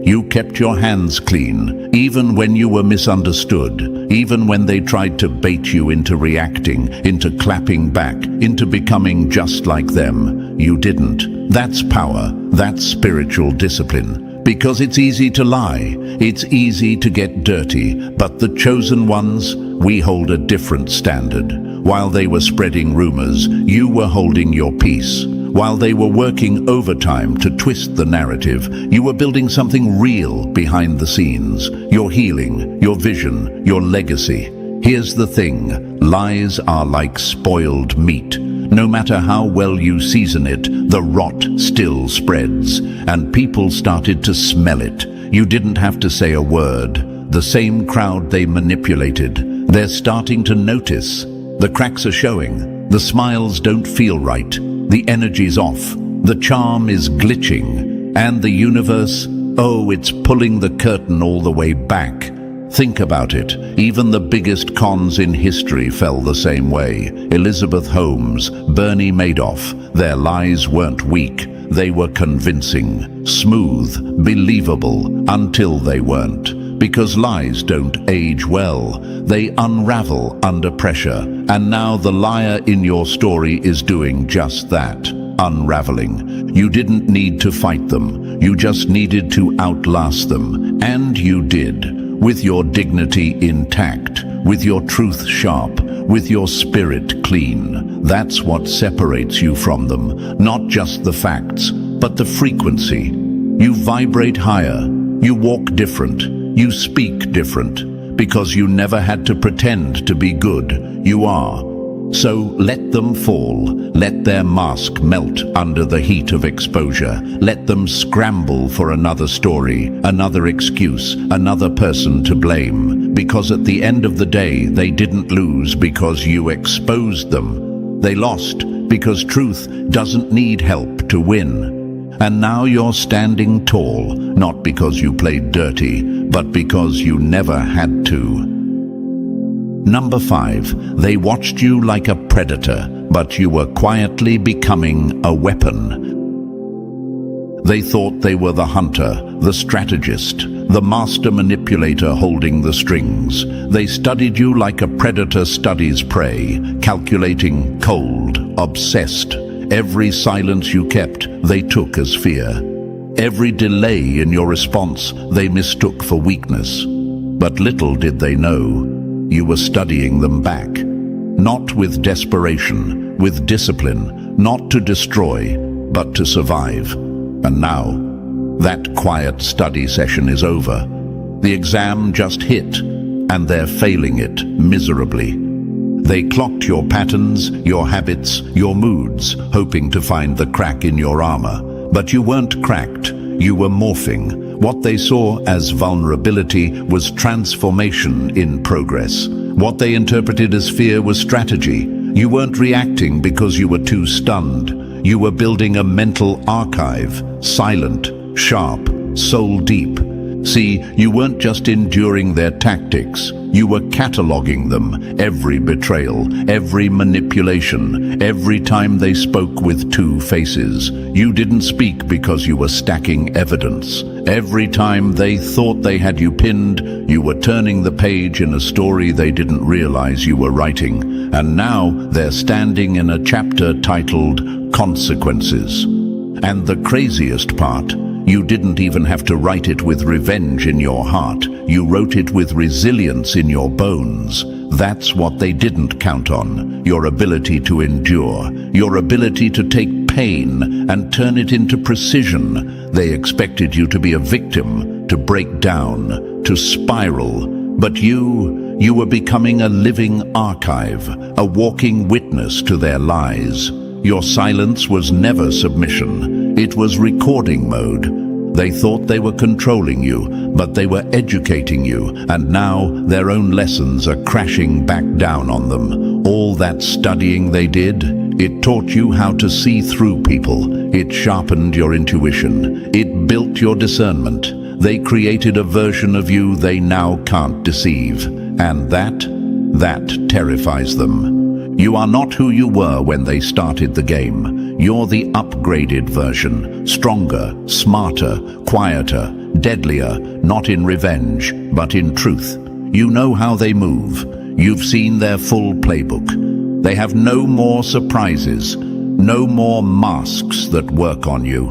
You kept your hands clean, even when you were misunderstood, even when they tried to bait you into reacting, into clapping back, into becoming just like them. You didn't. That's power. That's spiritual discipline. Because it's easy to lie. It's easy to get dirty. But the chosen ones, we hold a different standard. While they were spreading rumors, you were holding your peace. While they were working overtime to twist the narrative, you were building something real behind the scenes. Your healing, your vision, your legacy. Here's the thing, lies are like spoiled meat. No matter how well you season it, the rot still spreads, and people started to smell it. You didn't have to say a word. The same crowd they manipulated, they're starting to notice. The cracks are showing. The smiles don't feel right. The energy's off. The charm is glitching. And the universe, oh, it's pulling the curtain all the way back. Think about it. Even the biggest cons in history fell the same way. Elizabeth Holmes, Bernie Madoff, their lies weren't weak. They were convincing, smooth, believable, until they weren't. Because lies don't age well. They unravel under pressure, And now the liar in your story is doing just that, unraveling. You didn't need to fight them. You just needed to outlast them. And you did, with your dignity intact, with your truth sharp, with your spirit clean. That's what separates you from them, not just the facts, but the frequency. You vibrate higher, you walk different, you speak different, because you never had to pretend to be good. You are. So let them fall, let their mask melt under the heat of exposure, let them scramble for another story, another excuse, another person to blame, because at the end of the day they didn't lose because you exposed them. They lost because truth doesn't need help to win. And now you're standing tall, not because you played dirty, but because you never had to. Number 5, they watched you like a predator, but you were quietly becoming a weapon. They thought they were the hunter, the strategist, the master manipulator holding the strings. They studied you like a predator studies prey, calculating, cold, obsessed. Every silence you kept, they took as fear. Every delay in your response, they mistook for weakness. But little did they know, you were studying them back. Not with desperation, with discipline, not to destroy, but to survive. And now, that quiet study session is over. The exam just hit, and they're failing it miserably. They clocked your patterns, your habits, your moods, hoping to find the crack in your armor. But you weren't cracked, you were morphing. What they saw as vulnerability was transformation in progress. What they interpreted as fear was strategy. You weren't reacting because you were too stunned. You were building a mental archive, silent, sharp, soul deep. See, you weren't just enduring their tactics. You were cataloging them, every betrayal, every manipulation, every time they spoke with two faces. You didn't speak because you were stacking evidence. Every time they thought they had you pinned, you were turning the page in a story they didn't realize you were writing. And now they're standing in a chapter titled Consequences. And the craziest part, you didn't even have to write it with revenge in your heart. You wrote it with resilience in your bones. That's what they didn't count on. Your ability to endure. Your ability to take pain and turn it into precision. They expected you to be a victim, to break down, to spiral. But you were becoming a living archive, a walking witness to their lies. Your silence was never submission. It was recording mode. They thought they were controlling you, but they were educating you, and now their own lessons are crashing back down on them. All that studying they did, it taught you how to see through people. It sharpened your intuition. It built your discernment. They created a version of you they now can't deceive. And that terrifies them. You are not who you were when they started the game. You're the upgraded version, stronger, smarter, quieter, deadlier, not in revenge, but in truth. You know how they move. You've seen their full playbook. They have no more surprises, no more masks that work on you.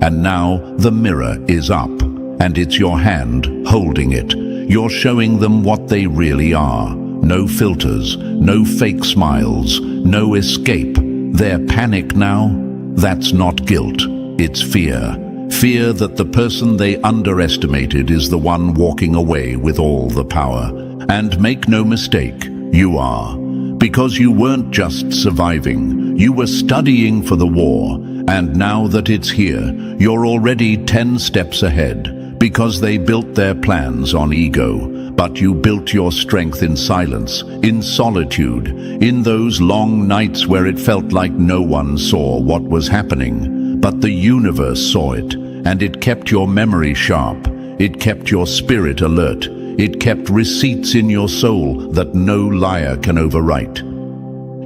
And now the mirror is up, and it's your hand holding it. You're showing them what they really are. No filters, no fake smiles, no escape. Their panic now, that's not guilt, it's fear. Fear that the person they underestimated is the one walking away with all the power. And make no mistake, you are. Because you weren't just surviving, you were studying for the war. And now that it's here, you're already 10 steps ahead. Because they built their plans on ego. But you built your strength in silence, in solitude, in those long nights where it felt like no one saw what was happening. But the universe saw it, and it kept your memory sharp. It kept your spirit alert. It kept receipts in your soul that no liar can overwrite.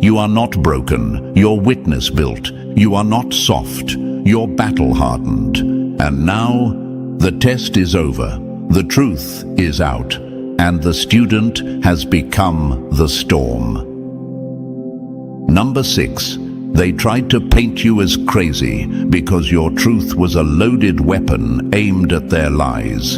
You are not broken, you're witness built. You are not soft, you're battle hardened. And now, the test is over. The truth is out. And the student has become the storm. Number 6. They tried to paint you as crazy because your truth was a loaded weapon aimed at their lies.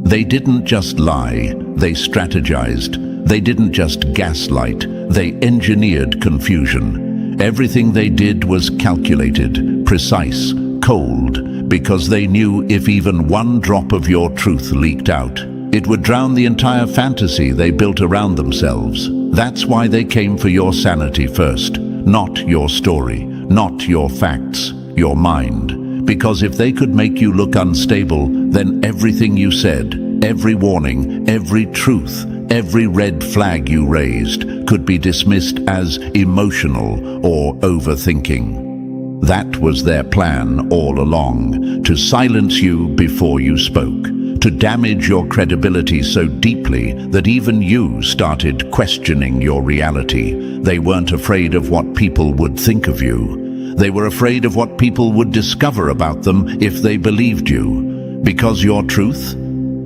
They didn't just lie, they strategized. They didn't just gaslight, they engineered confusion. Everything they did was calculated, precise, cold, because they knew if even one drop of your truth leaked out, it would drown the entire fantasy they built around themselves. That's why they came for your sanity first, not your story, not your facts, your mind. Because if they could make you look unstable, then everything you said, every warning, every truth, every red flag you raised could be dismissed as emotional or overthinking. That was their plan all along, to silence you before you spoke, to damage your credibility so deeply that even you started questioning your reality. They weren't afraid of what people would think of you. They were afraid of what people would discover about them if they believed you. Because your truth,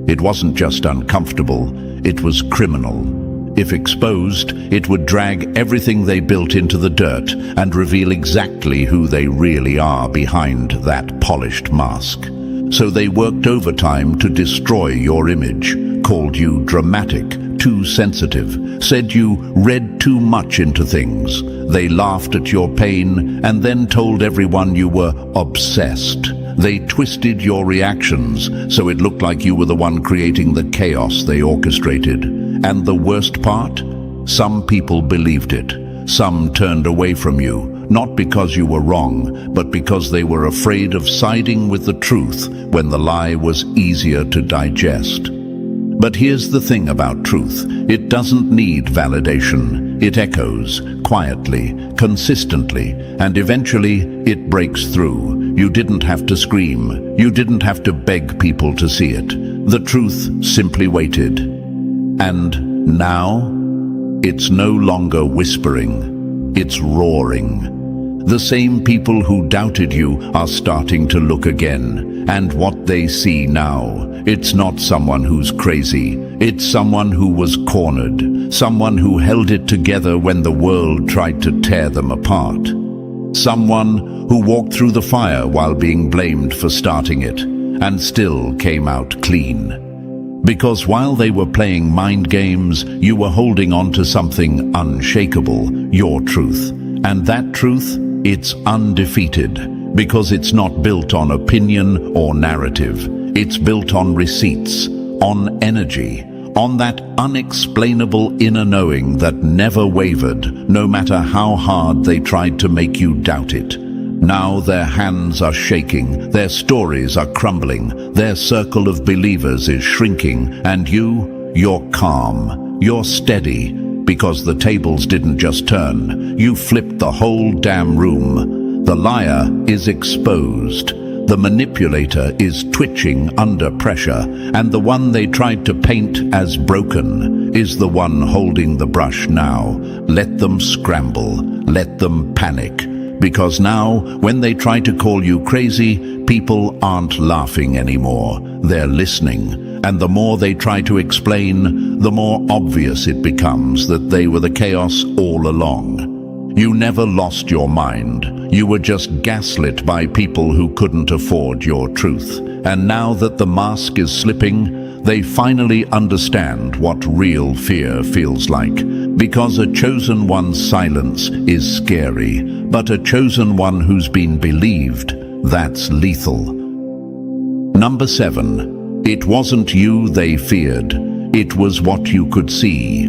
it wasn't just uncomfortable, it was criminal. If exposed, it would drag everything they built into the dirt and reveal exactly who they really are behind that polished mask. So they worked overtime to destroy your image, called you dramatic, too sensitive, said you read too much into things. They laughed at your pain and then told everyone you were obsessed. They twisted your reactions so it looked like you were the one creating the chaos they orchestrated. And the worst part? Some people believed it. Some turned away from you, not because you were wrong, but because they were afraid of siding with the truth when the lie was easier to digest. But here's the thing about truth. It doesn't need validation. It echoes, quietly, consistently, and eventually it breaks through. You didn't have to scream. You didn't have to beg people to see it. The truth simply waited. And now, it's no longer whispering. It's roaring. The same people who doubted you are starting to look again. And what they see now, it's not someone who's crazy. It's someone who was cornered. Someone who held it together when the world tried to tear them apart. Someone who walked through the fire while being blamed for starting it, and still came out clean. Because while they were playing mind games, you were holding on to something unshakable, your truth. And that truth, it's undefeated, because it's not built on opinion or narrative. It's built on receipts, on energy, on that unexplainable inner knowing that never wavered, no matter how hard they tried to make you doubt it. Now their hands are shaking, their stories are crumbling, their circle of believers is shrinking, and you're calm, you're steady, because the tables didn't just turn. You flipped the whole damn room. The liar is exposed. The manipulator is twitching under pressure, and the one they tried to paint as broken is the one holding the brush now. Let them scramble, let them panic. Because now, when they try to call you crazy, people aren't laughing anymore. They're listening. And the more they try to explain, the more obvious it becomes that they were the chaos all along. You never lost your mind. You were just gaslit by people who couldn't afford your truth. And now that the mask is slipping, they finally understand what real fear feels like. Because a chosen one's silence is scary, but a chosen one who's been believed, that's lethal. Number 7. It wasn't you they feared. It was what you could see.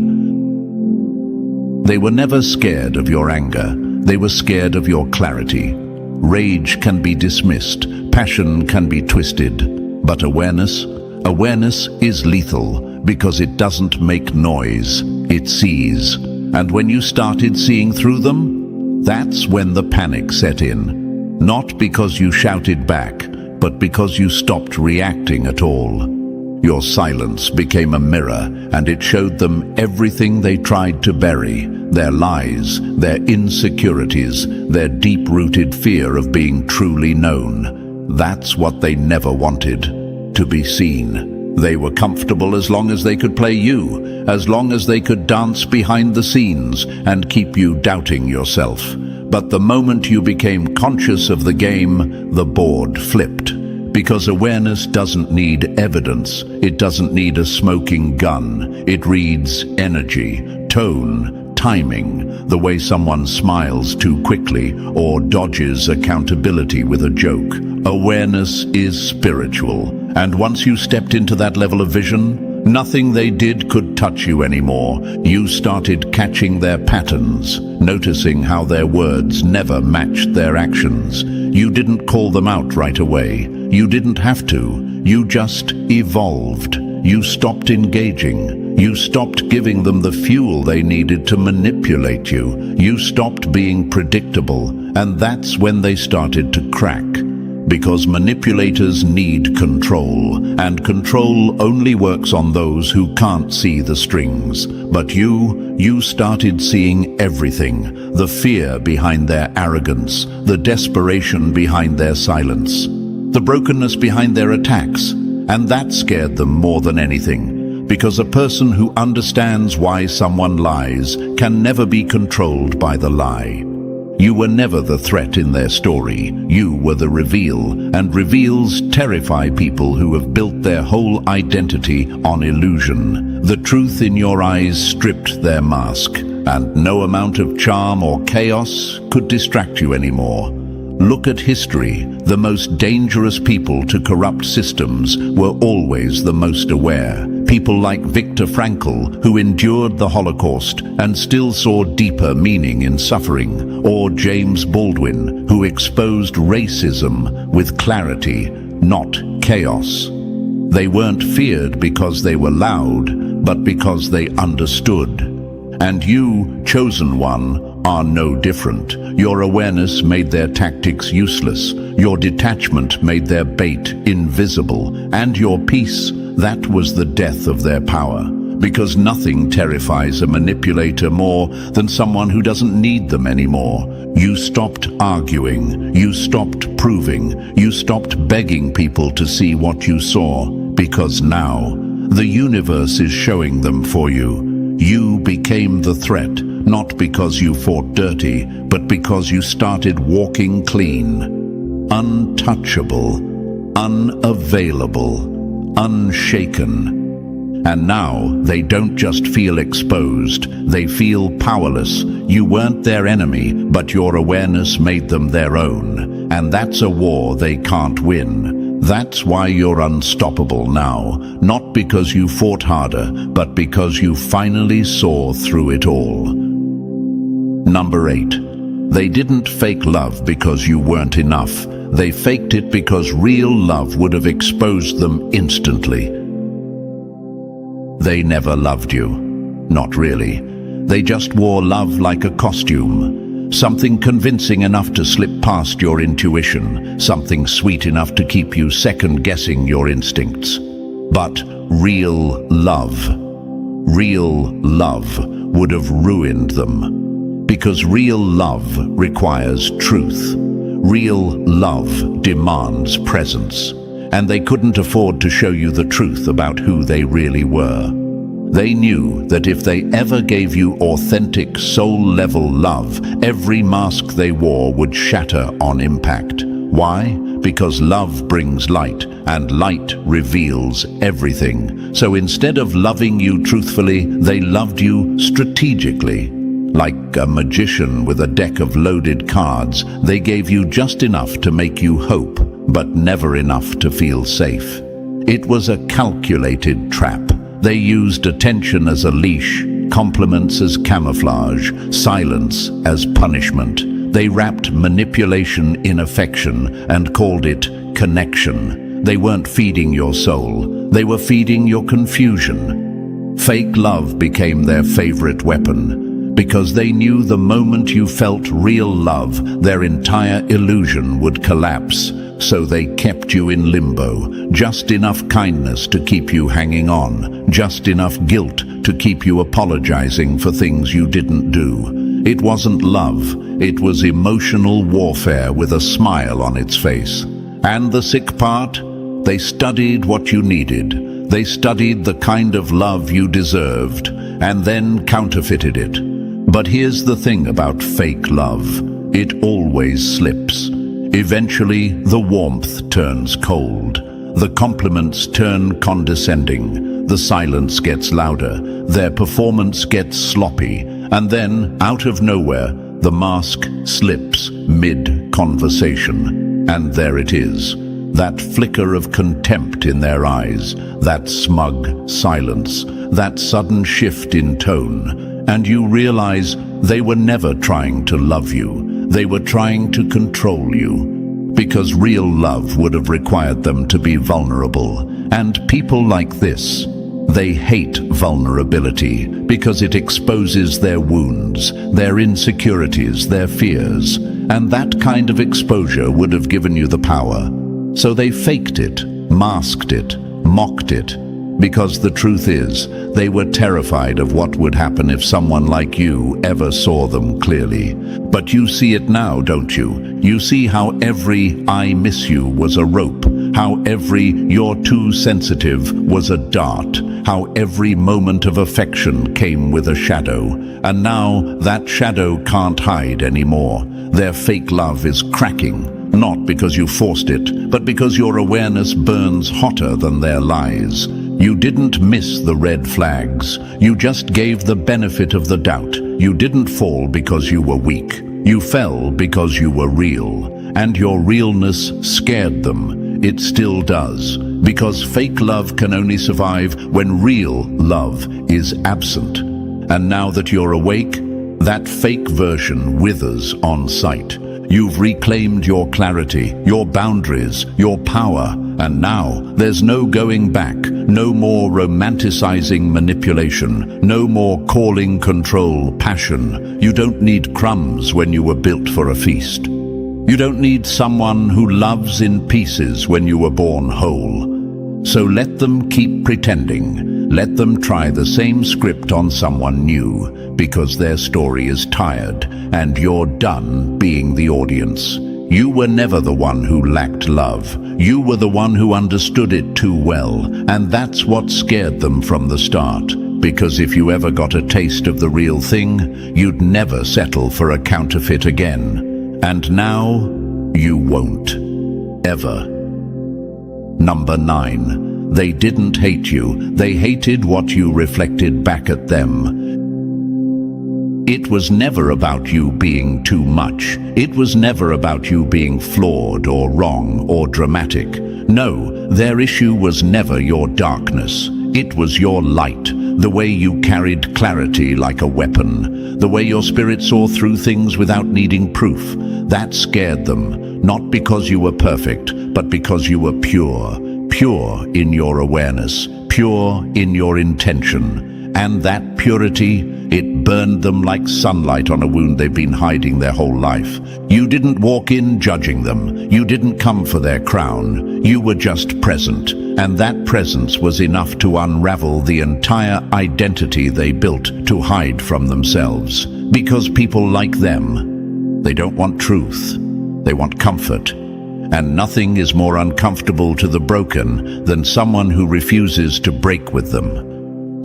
They were never scared of your anger. They were scared of your clarity. Rage can be dismissed. Passion can be twisted. But awareness is lethal because it doesn't make noise. It sees. And when you started seeing through them, that's when the panic set in. Not because you shouted back, but because you stopped reacting at all. Your silence became a mirror, and it showed them everything they tried to bury, their lies, their insecurities, their deep-rooted fear of being truly known. That's what they never wanted, to be seen. They were comfortable as long as they could play you, as long as they could dance behind the scenes and keep you doubting yourself. But the moment you became conscious of the game, the board flipped. Because awareness doesn't need evidence, it doesn't need a smoking gun. It reads energy, tone, timing, the way someone smiles too quickly or dodges accountability with a joke. Awareness is spiritual, and once you stepped into that level of vision, nothing they did could touch you anymore. You started catching their patterns, noticing how their words never matched their actions. You didn't call them out right away. You didn't have to. You just evolved. You stopped engaging. You stopped giving them the fuel they needed to manipulate you. You stopped being predictable, and that's when they started to crack. Because manipulators need control, and control only works on those who can't see the strings. But you started seeing everything. The fear behind their arrogance, the desperation behind their silence, the brokenness behind their attacks. And that scared them more than anything. Because a person who understands why someone lies can never be controlled by the lie. You were never the threat in their story. You were the reveal, and reveals terrify people who have built their whole identity on illusion. The truth in your eyes stripped their mask, and no amount of charm or chaos could distract you anymore. Look at history. The most dangerous people to corrupt systems were always the most aware. People like Viktor Frankl, who endured the Holocaust and still saw deeper meaning in suffering, or James Baldwin, who exposed racism with clarity, not chaos. They weren't feared because they were loud, but because they understood. And you, chosen one, are no different. Your awareness made their tactics useless. Your detachment made their bait invisible. And your peace, that was the death of their power. Because nothing terrifies a manipulator more than someone who doesn't need them anymore. You stopped arguing. You stopped proving. You stopped begging people to see what you saw. Because now, the universe is showing them for you. You became the threat, not because you fought dirty, but because you started walking clean. Untouchable, unavailable, unshaken. And now they don't just feel exposed, they feel powerless. You weren't their enemy, but your awareness made them their own. And that's a war they can't win. That's why you're unstoppable now, not because you fought harder, but because you finally saw through it all. Number 8. They didn't fake love because you weren't enough. They faked it because real love would have exposed them instantly. They never loved you. Not really. They just wore love like a costume. Something convincing enough to slip past your intuition, something sweet enough to keep you second-guessing your instincts. But real love would have ruined them. Because real love requires truth. Real love demands presence. And they couldn't afford to show you the truth about who they really were. They knew that if they ever gave you authentic, soul-level love, every mask they wore would shatter on impact. Why? Because love brings light, and light reveals everything. So instead of loving you truthfully, they loved you strategically. Like a magician with a deck of loaded cards, they gave you just enough to make you hope, but never enough to feel safe. It was a calculated trap. They used attention as a leash, compliments as camouflage, silence as punishment. They wrapped manipulation in affection and called it connection. They weren't feeding your soul, they were feeding your confusion. Fake love became their favorite weapon, because they knew the moment you felt real love, their entire illusion would collapse. So they kept you in limbo, just enough kindness to keep you hanging on, just enough guilt to keep you apologizing for things you didn't do. It wasn't love, it was emotional warfare with a smile on its face. And the sick part? They studied what you needed. They studied the kind of love you deserved, and then counterfeited it. But here's the thing about fake love. It always slips. Eventually, the warmth turns cold. The compliments turn condescending. The silence gets louder. Their performance gets sloppy. And then, out of nowhere, the mask slips mid-conversation. And there it is. That flicker of contempt in their eyes. That smug silence. That sudden shift in tone. And you realize they were never trying to love you. They were trying to control you. Because real love would have required them to be vulnerable. And people like this, they hate vulnerability because it exposes their wounds, their insecurities, their fears. And that kind of exposure would have given you the power. So they faked it, masked it, mocked it. Because the truth is, they were terrified of what would happen if someone like you ever saw them clearly. But you see it now, don't you? You see how every "I miss you" was a rope, how every "you're too sensitive" was a dart, how every moment of affection came with a shadow. And now that shadow can't hide anymore. Their fake love is cracking. Not because you forced it, but because your awareness burns hotter than their lies. You didn't miss the red flags. You just gave the benefit of the doubt. You didn't fall because you were weak. You fell because you were real. And your realness scared them. It still does. Because fake love can only survive when real love is absent. And now that you're awake, that fake version withers on sight. You've reclaimed your clarity, your boundaries, your power, and now there's no going back, no more romanticizing manipulation, no more calling control passion. You don't need crumbs when you were built for a feast. You don't need someone who loves in pieces when you were born whole. So let them keep pretending. Let them try the same script on someone new, because their story is tired, and you're done being the audience. You were never the one who lacked love. You were the one who understood it too well, and that's what scared them from the start. Because if you ever got a taste of the real thing, you'd never settle for a counterfeit again. And now, you won't. Ever. Number 9. They didn't hate you. They hated what you reflected back at them. It was never about you being too much. It was never about you being flawed or wrong or dramatic. No, their issue was never your darkness. It was your light, the way you carried clarity like a weapon, the way your spirit saw through things without needing proof. That scared them, not because you were perfect, but because you were pure. Pure in your awareness, pure in your intention. And that purity, it burned them like sunlight on a wound they've been hiding their whole life. You didn't walk in judging them. You didn't come for their crown. You were just present. And that presence was enough to unravel the entire identity they built to hide from themselves. Because people like them, they don't want truth. They want comfort. And nothing is more uncomfortable to the broken than someone who refuses to break with them.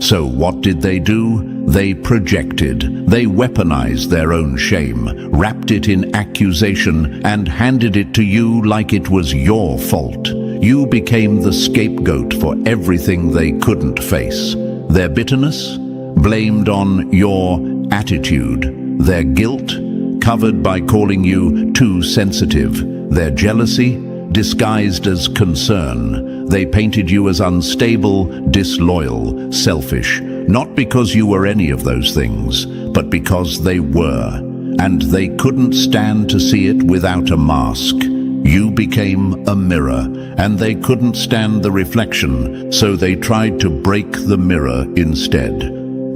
So what did they do? They projected. They weaponized their own shame, wrapped it in accusation, and handed it to you like it was your fault. You became the scapegoat for everything they couldn't face. Their bitterness? Blamed on your attitude. Their guilt? Covered by calling you too sensitive. Their jealousy? Disguised as concern. They painted you as unstable, disloyal, selfish, not because you were any of those things, but because they were. And they couldn't stand to see it without a mask. You became a mirror, and they couldn't stand the reflection, so they tried to break the mirror instead.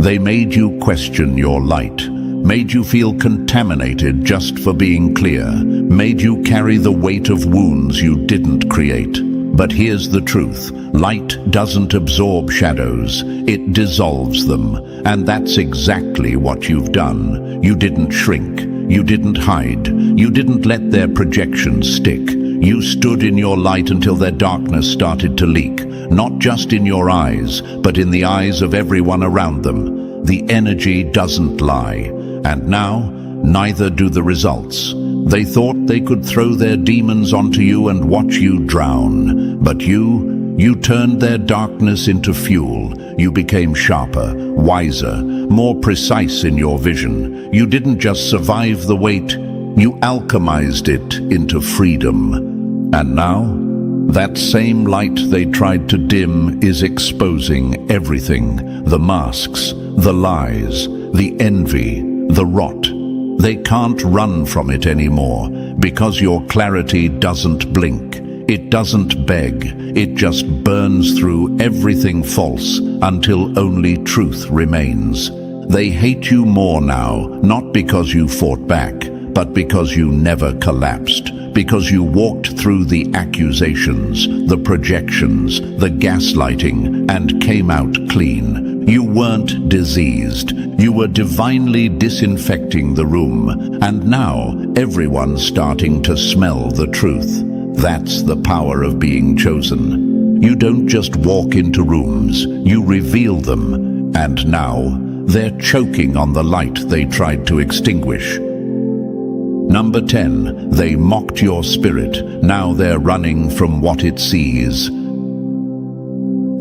They made you question your light. Made you feel contaminated just for being clear, made you carry the weight of wounds you didn't create. But here's the truth. Light doesn't absorb shadows, it dissolves them. And that's exactly what you've done. You didn't shrink, you didn't hide, you didn't let their projections stick. You stood in your light until their darkness started to leak. not just in your eyes, but in the eyes of everyone around them. The energy doesn't lie, and now, neither do the results. They thought they could throw their demons onto you and watch you drown, but you turned their darkness into fuel. You became sharper, wiser, more precise in your vision. You didn't just survive the weight, you alchemized it into freedom. And now, that same light they tried to dim is exposing everything. The masks, the lies, the envy, the rot. They can't run from it anymore, because your clarity doesn't blink. It doesn't beg, it just burns through everything false until only truth remains. They hate you more now, not because you fought back, but because you never collapsed, because you walked through the accusations, the projections, the gaslighting, and came out clean. You weren't diseased, you were divinely disinfecting the room, and now everyone's starting to smell the truth. That's the power of being chosen. You don't just walk into rooms, you reveal them, and now they're choking on the light they tried to extinguish. Number 10, they mocked your spirit. Now they're running from what it sees.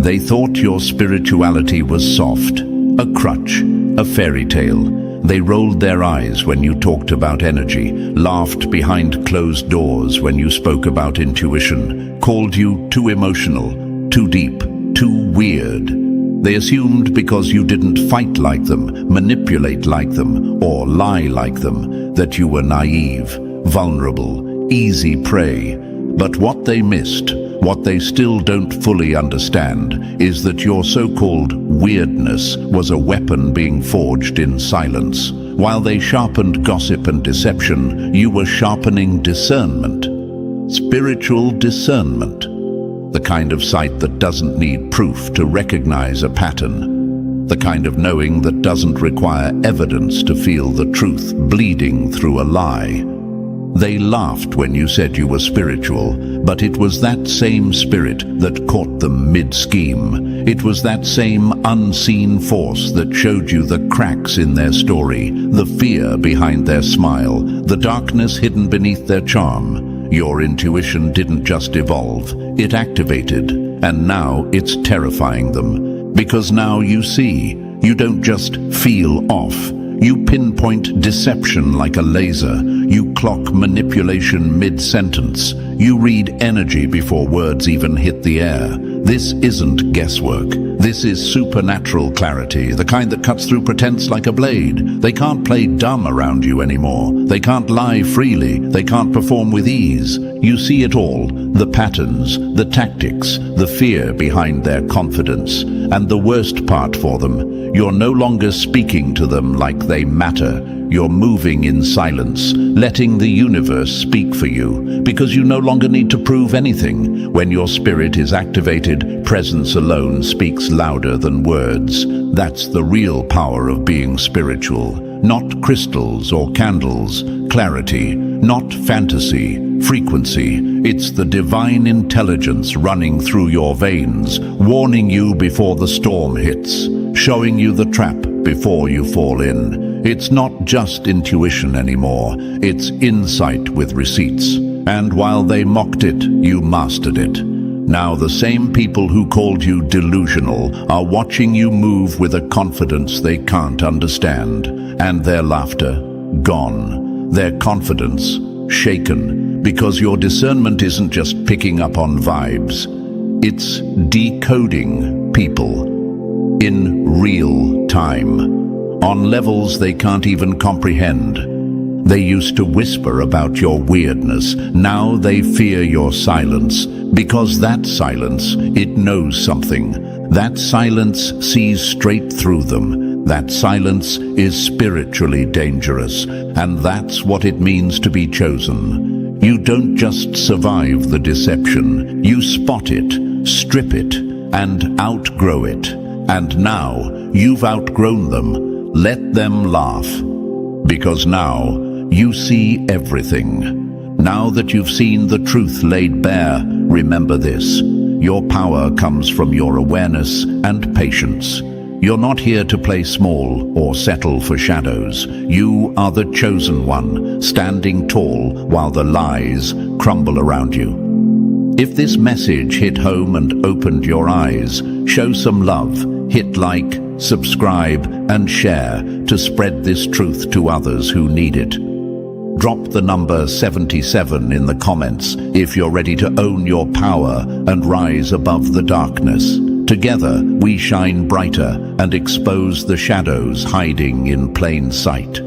They thought your spirituality was soft, a crutch, a fairy tale. They rolled their eyes when you talked about energy, laughed behind closed doors when you spoke about intuition, called you too emotional, too deep, too weird. They assumed because you didn't fight like them, manipulate like them, or lie like them, that you were naive, vulnerable, easy prey. But what they missed, what they still don't fully understand, is that your so-called weirdness was a weapon being forged in silence. While they sharpened gossip and deception, you were sharpening discernment. Spiritual discernment. The kind of sight that doesn't need proof to recognize a pattern. The kind of knowing that doesn't require evidence to feel the truth bleeding through a lie. They laughed when you said you were spiritual, but it was that same spirit that caught them mid-scheme. It was that same unseen force that showed you the cracks in their story, the fear behind their smile, the darkness hidden beneath their charm. Your intuition didn't just evolve, it activated, and now it's terrifying them. Because now you see, you don't just feel off. You pinpoint deception like a laser. You clock manipulation mid-sentence. You read energy before words even hit the air. This isn't guesswork. This is supernatural clarity, the kind that cuts through pretense like a blade. They can't play dumb around you anymore. They can't lie freely. They can't perform with ease. You see it all, the patterns, the tactics, the fear behind their confidence. And the worst part for them, you're no longer speaking to them like they matter. You're moving in silence, letting the universe speak for you, because you no longer need to prove anything. When your spirit is activated, presence alone speaks louder than words. That's the real power of being spiritual. Not crystals or candles, clarity, not fantasy, frequency. It's the divine intelligence running through your veins, warning you before the storm hits, showing you the trap before you fall in. It's not just intuition anymore, it's insight with receipts. And while they mocked it, you mastered it. Now the same people who called you delusional are watching you move with a confidence they can't understand. And their laughter, gone. Their confidence, shaken. Because your discernment isn't just picking up on vibes. It's decoding people in real time. On levels they can't even comprehend. They used to whisper about your weirdness. Now they fear your silence, because that silence, it knows something. That silence sees straight through them. That silence is spiritually dangerous, and that's what it means to be chosen. You don't just survive the deception. You spot it, strip it, and outgrow it. And now you've outgrown them. Let them laugh, because now you see everything. Now that you've seen the truth laid bare, remember this. Your power comes from your awareness and patience. You're not here to play small or settle for shadows. You are the chosen one, standing tall while the lies crumble around you. If this message hit home and opened your eyes, show some love, hit like, subscribe, and share to spread this truth to others who need it. Drop the number 77 in the comments if you're ready to own your power and rise above the darkness. Together, we shine brighter and expose the shadows hiding in plain sight.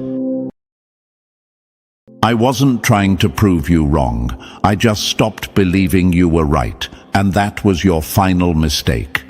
I wasn't trying to prove you wrong. I just stopped believing you were right, and that was your final mistake.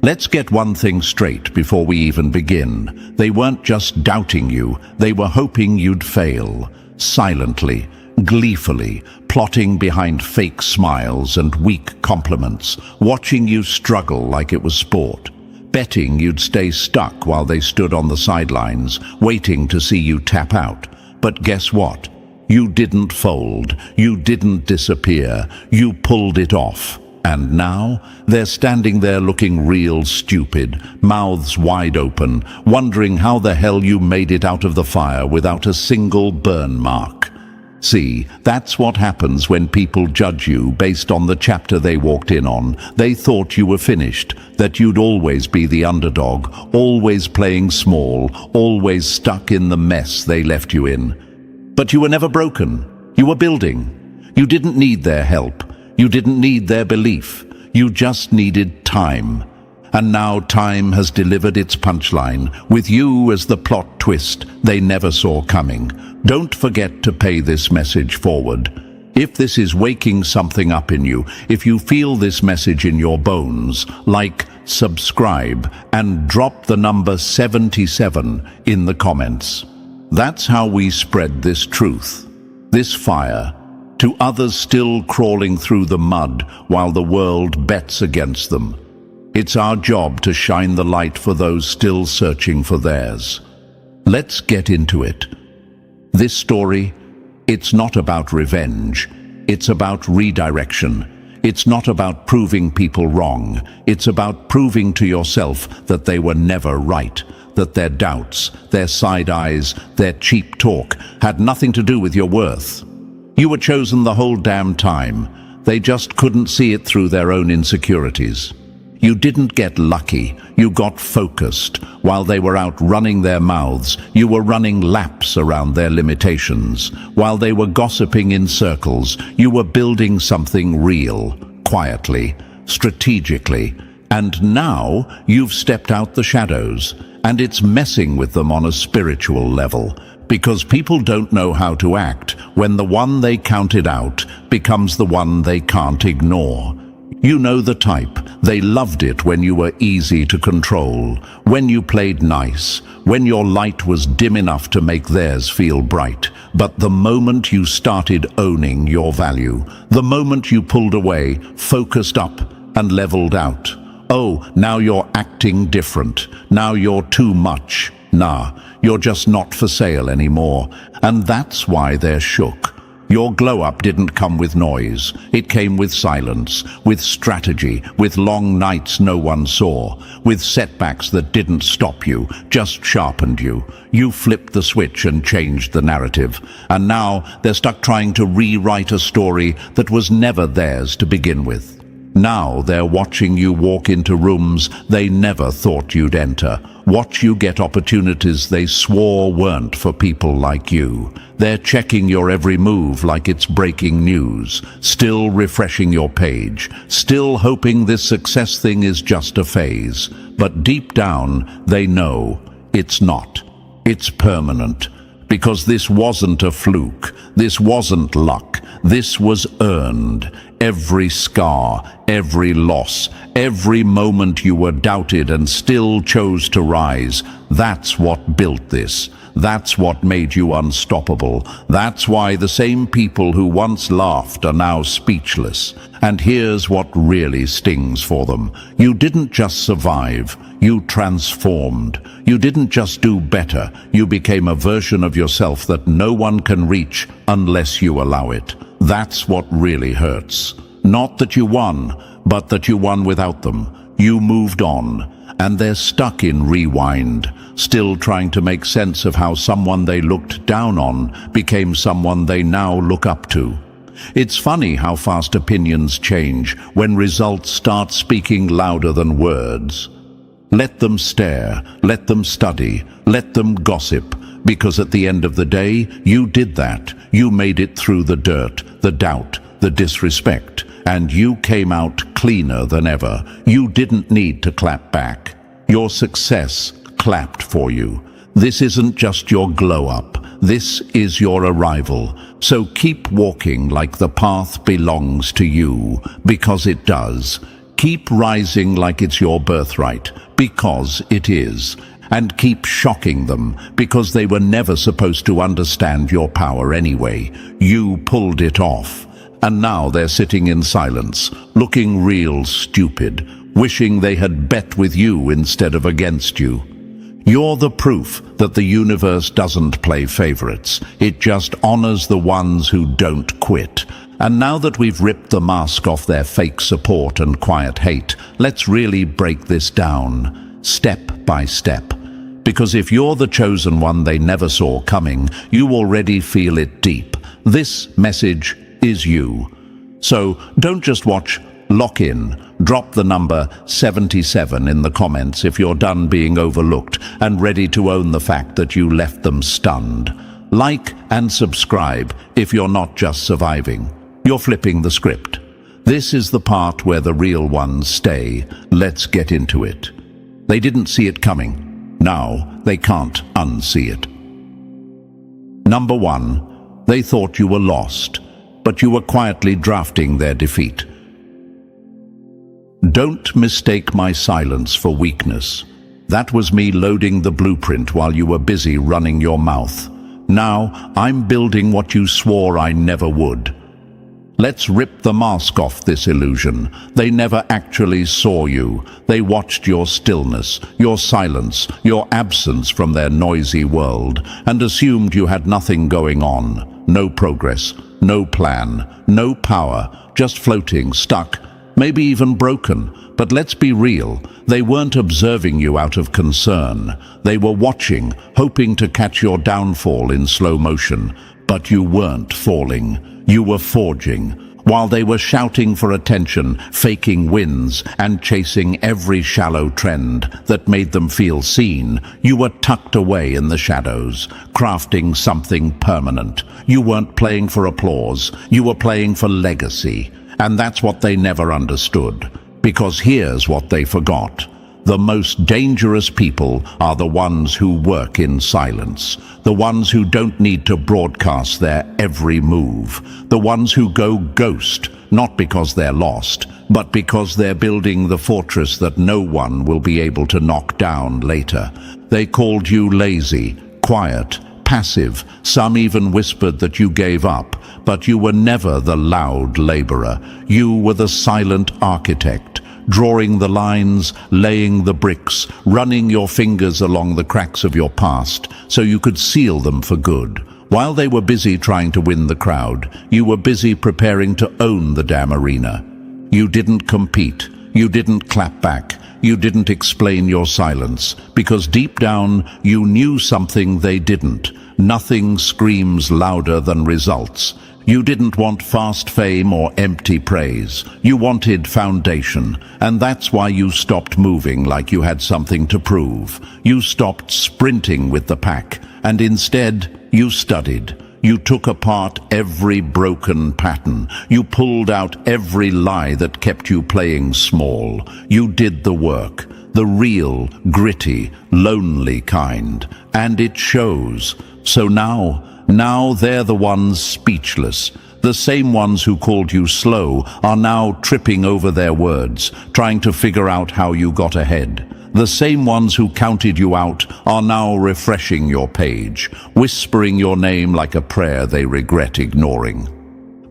Let's get one thing straight before we even begin. They weren't just doubting you, they were hoping you'd fail. Silently, gleefully, plotting behind fake smiles and weak compliments, watching you struggle like it was sport, betting you'd stay stuck while they stood on the sidelines, waiting to see you tap out. But guess what? You didn't fold, you didn't disappear, you pulled it off. And now, they're standing there looking real stupid, mouths wide open, wondering how the hell you made it out of the fire without a single burn mark. See, that's what happens when people judge you based on the chapter they walked in on. They thought you were finished, that you'd always be the underdog, always playing small, always stuck in the mess they left you in. But you were never broken. You were building. You didn't need their help. You didn't need their belief. You just needed time. And now time has delivered its punchline, with you as the plot twist they never saw coming. Don't forget to pay this message forward. If this is waking something up in you, if you feel this message in your bones, like, subscribe, and drop the number 77 in the comments. That's how we spread this truth, this fire, to others still crawling through the mud while the world bets against them. It's our job to shine the light for those still searching for theirs. Let's get into it. This story, it's not about revenge. It's about redirection. It's not about proving people wrong. It's about proving to yourself that they were never right, that their doubts, their side eyes, their cheap talk had nothing to do with your worth. You were chosen the whole damn time. They just couldn't see it through their own insecurities. You didn't get lucky, you got focused. While they were out running their mouths, you were running laps around their limitations. While they were gossiping in circles, you were building something real, quietly, strategically. And now you've stepped out the shadows, and it's messing with them on a spiritual level. Because people don't know how to act when the one they counted out becomes the one they can't ignore. You know the type. They loved it when you were easy to control, when you played nice, when your light was dim enough to make theirs feel bright. But the moment you started owning your value, the moment you pulled away, focused up, and leveled out, oh, now you're acting different. Now you're too much. Nah, you're just not for sale anymore. And that's why they're shook. Your glow-up didn't come with noise. It came with silence, with strategy, with long nights no one saw, with setbacks that didn't stop you, just sharpened you. You flipped the switch and changed the narrative. And now they're stuck trying to rewrite a story that was never theirs to begin with. Now they're watching you walk into rooms they never thought you'd enter, watch you get opportunities they swore weren't for people like you. They're checking your every move like it's breaking news, still refreshing your page, still hoping this success thing is just a phase. But deep down, they know it's not. It's permanent. Because this wasn't a fluke, this wasn't luck, this was earned. Every scar, every loss, every moment you were doubted and still chose to rise, that's what built this. That's what made you unstoppable. That's why the same people who once laughed are now speechless. And here's what really stings for them. You didn't just survive, you transformed. You didn't just do better, you became a version of yourself that no one can reach unless you allow it. That's what really hurts. Not that you won, but that you won without them. You moved on, and they're stuck in rewind, still trying to make sense of how someone they looked down on became someone they now look up to. It's funny how fast opinions change when results start speaking louder than words. Let them stare, let them study, let them gossip, because at the end of the day, you did that. You made it through the dirt, the doubt, the disrespect, and you came out cleaner than ever. You didn't need to clap back. Your success clapped for you. This isn't just your glow-up. This is your arrival. So keep walking like the path belongs to you, because it does. Keep rising like it's your birthright, because it is. And keep shocking them, because they were never supposed to understand your power anyway. You pulled it off. And now they're sitting in silence, looking real stupid, wishing they had bet with you instead of against you. You're the proof that the universe doesn't play favorites. It just honors the ones who don't quit. And now that we've ripped the mask off their fake support and quiet hate, let's really break this down, step by step. Because if you're the chosen one they never saw coming, you already feel it deep. This message is you. So don't just watch, lock in. Drop the number 77 in the comments if you're done being overlooked and ready to own the fact that you left them stunned. Like and subscribe if you're not just surviving. You're flipping the script. This is the part where the real ones stay. Let's get into it. They didn't see it coming. Now they can't unsee it. Number 1, they thought you were lost, but you were quietly drafting their defeat. Don't mistake my silence for weakness. That was me loading the blueprint while you were busy running your mouth. Now I'm building what you swore I never would. Let's rip the mask off this illusion. They never actually saw you. They watched your stillness, your silence, your absence from their noisy world, and assumed you had nothing going on. No progress, no plan, no power, just floating, stuck, maybe even broken. But let's be real, they weren't observing you out of concern. They were watching, hoping to catch your downfall in slow motion. But you weren't falling. You were forging. While they were shouting for attention, faking wins, and chasing every shallow trend that made them feel seen, you were tucked away in the shadows, crafting something permanent. You weren't playing for applause. You were playing for legacy. And that's what they never understood. Because here's what they forgot. The most dangerous people are the ones who work in silence. The ones who don't need to broadcast their every move. The ones who go ghost, not because they're lost, but because they're building the fortress that no one will be able to knock down later. They called you lazy, quiet, passive. Some even whispered that you gave up. But you were never the loud laborer. You were the silent architect, drawing the lines, laying the bricks, running your fingers along the cracks of your past so you could seal them for good. While they were busy trying to win the crowd, you were busy preparing to own the damn arena. You didn't compete. You didn't clap back. You didn't explain your silence, because deep down you knew something they didn't. Nothing screams louder than results. You didn't want fast fame or empty praise. You wanted foundation, and that's why you stopped moving like you had something to prove. You stopped sprinting with the pack, and instead you studied. You took apart every broken pattern. You pulled out every lie that kept you playing small. You did the work, the real, gritty, lonely kind, and it shows. So now they're the ones speechless. The same ones who called you slow are now tripping over their words, trying to figure out how you got ahead. The same ones who counted you out are now refreshing your page, whispering your name like a prayer they regret ignoring.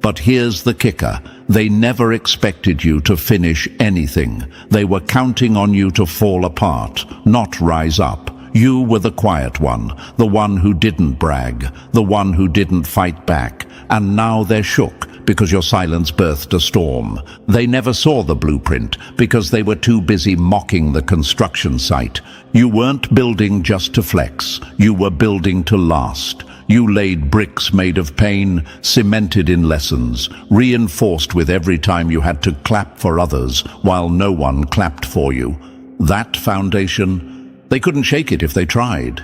But here's the kicker. They never expected you to finish anything. They were counting on you to fall apart, not rise up. You were the quiet one, the one who didn't brag, the one who didn't fight back. And now they're shook, because your silence birthed a storm. They never saw the blueprint because they were too busy mocking the construction site. You weren't building just to flex. You were building to last. You laid bricks made of pain, cemented in lessons, reinforced with every time you had to clap for others while no one clapped for you. That foundation, they couldn't shake it if they tried.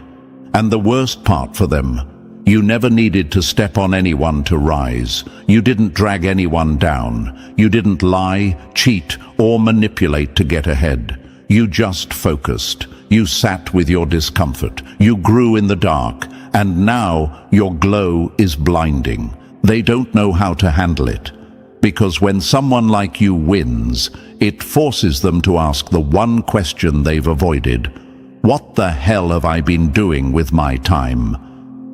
And the worst part for them, you never needed to step on anyone to rise. You didn't drag anyone down. You didn't lie, cheat, or manipulate to get ahead. You just focused. You sat with your discomfort. You grew in the dark. And now your glow is blinding. They don't know how to handle it. Because when someone like you wins, it forces them to ask the one question they've avoided. What the hell have I been doing with my time?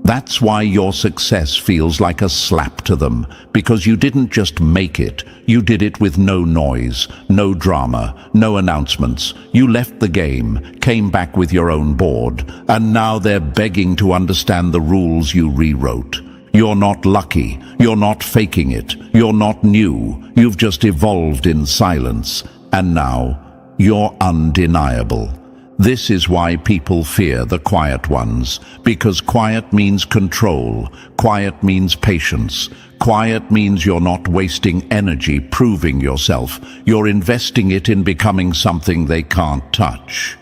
That's why your success feels like a slap to them, because you didn't just make it, you did it with no noise, no drama, no announcements. You left the game, came back with your own board, and now they're begging to understand the rules you rewrote. You're not lucky, you're not faking it, you're not new, you've just evolved in silence, and now you're undeniable. This is why people fear the quiet ones, because quiet means control, quiet means patience, quiet means you're not wasting energy proving yourself, you're investing it in becoming something they can't touch.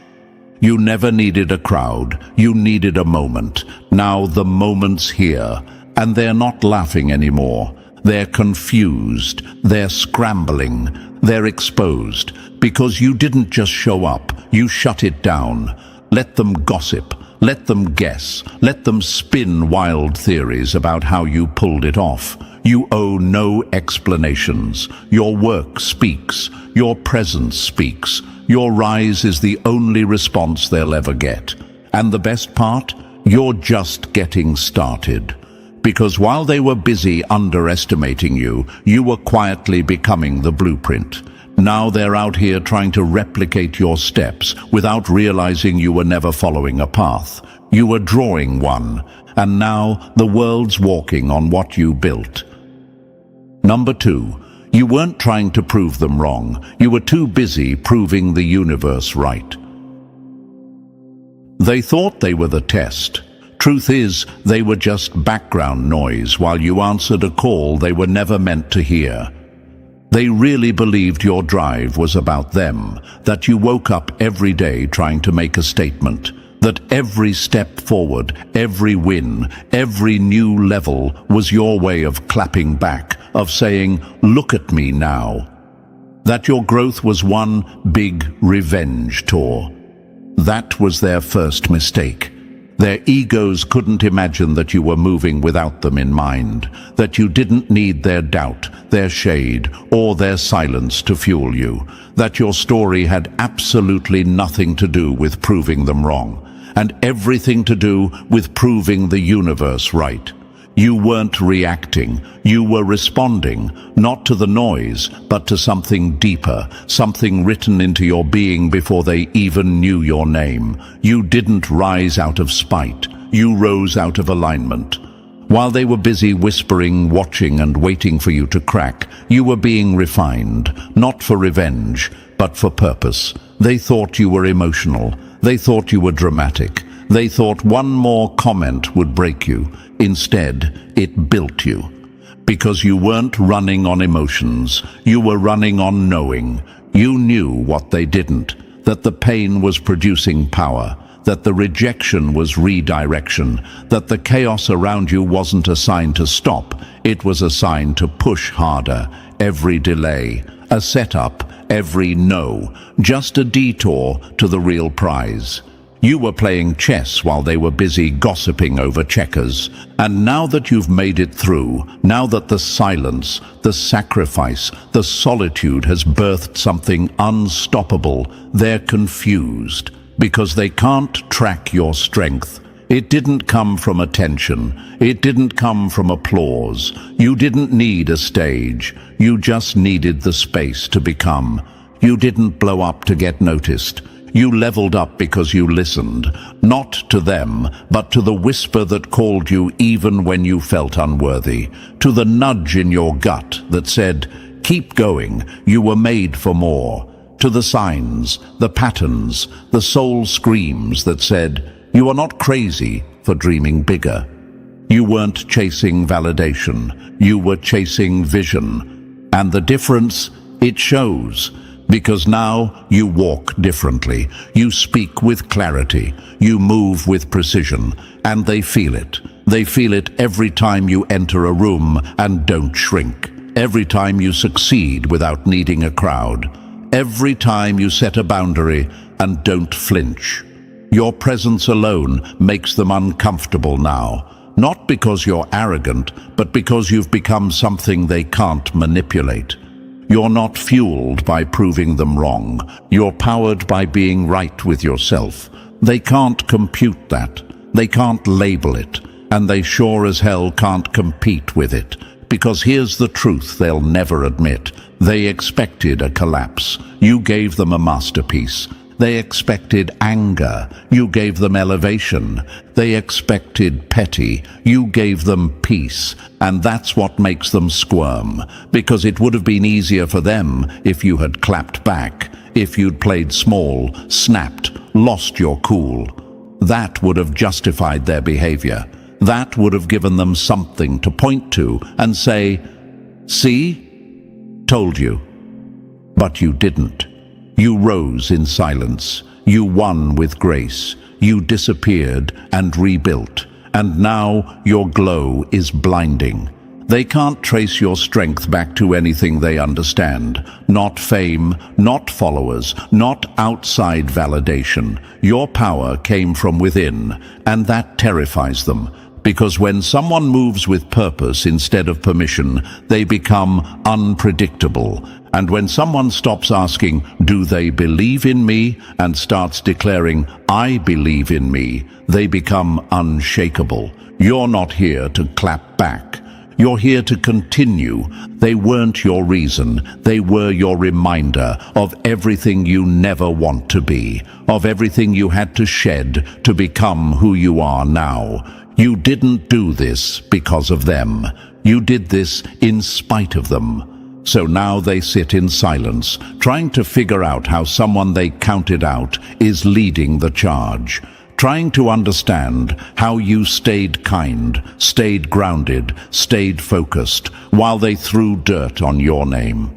You never needed a crowd, you needed a moment. Now the moment's here, and they're not laughing anymore. They're confused, they're scrambling, they're exposed, because you didn't just show up, you shut it down. Let them gossip, let them guess, let them spin wild theories about how you pulled it off. You owe no explanations. Your work speaks, your presence speaks. Your rise is the only response they'll ever get. And the best part? You're just getting started. Because while they were busy underestimating you, you were quietly becoming the blueprint. Now they're out here trying to replicate your steps without realizing you were never following a path. You were drawing one, and now the world's walking on what you built. Number 2, you weren't trying to prove them wrong. You were too busy proving the universe right. They thought they were the test. Truth is, they were just background noise while you answered a call they were never meant to hear. They really believed your drive was about them, that you woke up every day trying to make a statement, that every step forward, every win, every new level was your way of clapping back, of saying, "Look at me now." That your growth was one big revenge tour. That was their first mistake. Their egos couldn't imagine that you were moving without them in mind, that you didn't need their doubt, their shade, or their silence to fuel you, that your story had absolutely nothing to do with proving them wrong, and everything to do with proving the universe right. You weren't reacting, you were responding, not to the noise, but to something deeper, something written into your being before they even knew your name. You didn't rise out of spite, you rose out of alignment. While they were busy whispering, watching, and waiting for you to crack, you were being refined, not for revenge, but for purpose. They thought you were emotional, they thought you were dramatic, they thought one more comment would break you. Instead, it built you. Because you weren't running on emotions, you were running on knowing. You knew what they didn't, that the pain was producing power, that the rejection was redirection, that the chaos around you wasn't a sign to stop, it was a sign to push harder. Every delay, a setup, every no, just a detour to the real prize. You were playing chess while they were busy gossiping over checkers. And now that you've made it through, now that the silence, the sacrifice, the solitude has birthed something unstoppable, they're confused because they can't track your strength. It didn't come from attention. It didn't come from applause. You didn't need a stage. You just needed the space to become. You didn't blow up to get noticed. You leveled up because you listened, not to them, but to the whisper that called you even when you felt unworthy, to the nudge in your gut that said, "Keep going, you were made for more," to the signs, the patterns, the soul screams that said, "You are not crazy for dreaming bigger." You weren't chasing validation, you were chasing vision. And the difference, it shows. Because now you walk differently, you speak with clarity, you move with precision, and they feel it. They feel it every time you enter a room and don't shrink, every time you succeed without needing a crowd, every time you set a boundary and don't flinch. Your presence alone makes them uncomfortable now, not because you're arrogant, but because you've become something they can't manipulate. You're not fueled by proving them wrong. You're powered by being right with yourself. They can't compute that. They can't label it. And they sure as hell can't compete with it. Because here's the truth they'll never admit. They expected a collapse. You gave them a masterpiece. They expected anger. You gave them elevation. They expected petty. You gave them peace. And that's what makes them squirm. Because it would have been easier for them if you had clapped back, if you'd played small, snapped, lost your cool. That would have justified their behavior. That would have given them something to point to and say, "See? Told you." But you didn't. You rose in silence. You won with grace. You disappeared and rebuilt. And now your glow is blinding. They can't trace your strength back to anything they understand. Not fame, not followers, not outside validation. Your power came from within, and that terrifies them. Because when someone moves with purpose instead of permission, they become unpredictable. And when someone stops asking, "Do they believe in me?" and starts declaring, "I believe in me," they become unshakable. You're not here to clap back. You're here to continue. They weren't your reason. They were your reminder of everything you never want to be, of everything you had to shed to become who you are now. You didn't do this because of them. You did this in spite of them. So now they sit in silence, trying to figure out how someone they counted out is leading the charge. Trying to understand how you stayed kind, stayed grounded, stayed focused, while they threw dirt on your name.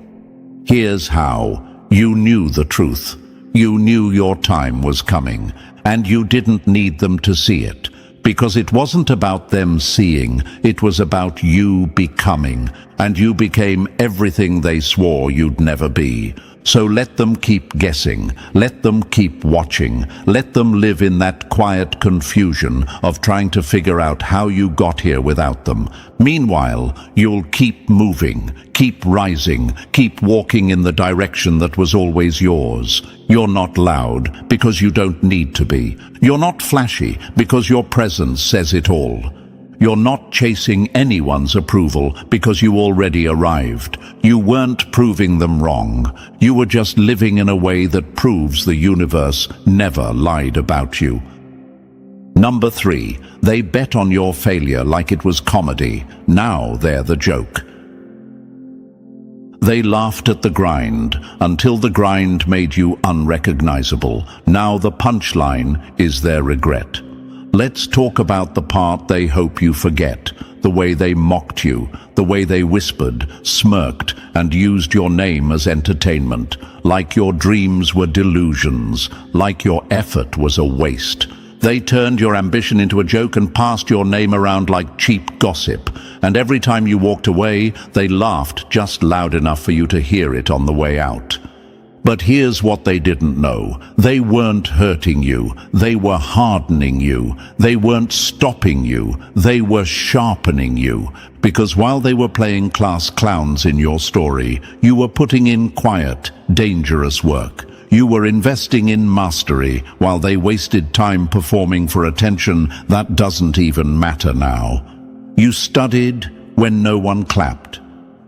Here's how. You knew the truth. You knew your time was coming, and you didn't need them to see it. Because it wasn't about them seeing, it was about you becoming, and you became everything they swore you'd never be. So let them keep guessing, let them keep watching, let them live in that quiet confusion of trying to figure out how you got here without them. Meanwhile, you'll keep moving, keep rising, keep walking in the direction that was always yours. You're not loud because you don't need to be. You're not flashy because your presence says it all. You're not chasing anyone's approval because you already arrived. You weren't proving them wrong. You were just living in a way that proves the universe never lied about you. Number 3, they bet on your failure like it was comedy. Now they're the joke. They laughed at the grind until the grind made you unrecognizable. Now the punchline is their regret. Let's talk about the part they hope you forget, the way they mocked you, the way they whispered, smirked, and used your name as entertainment, like your dreams were delusions, like your effort was a waste. They turned your ambition into a joke and passed your name around like cheap gossip, and every time you walked away, they laughed just loud enough for you to hear it on the way out. But here's what they didn't know. They weren't hurting you. They were hardening you. They weren't stopping you. They were sharpening you. Because while they were playing class clowns in your story, you were putting in quiet, dangerous work. You were investing in mastery while they wasted time performing for attention that doesn't even matter now. You studied when no one clapped.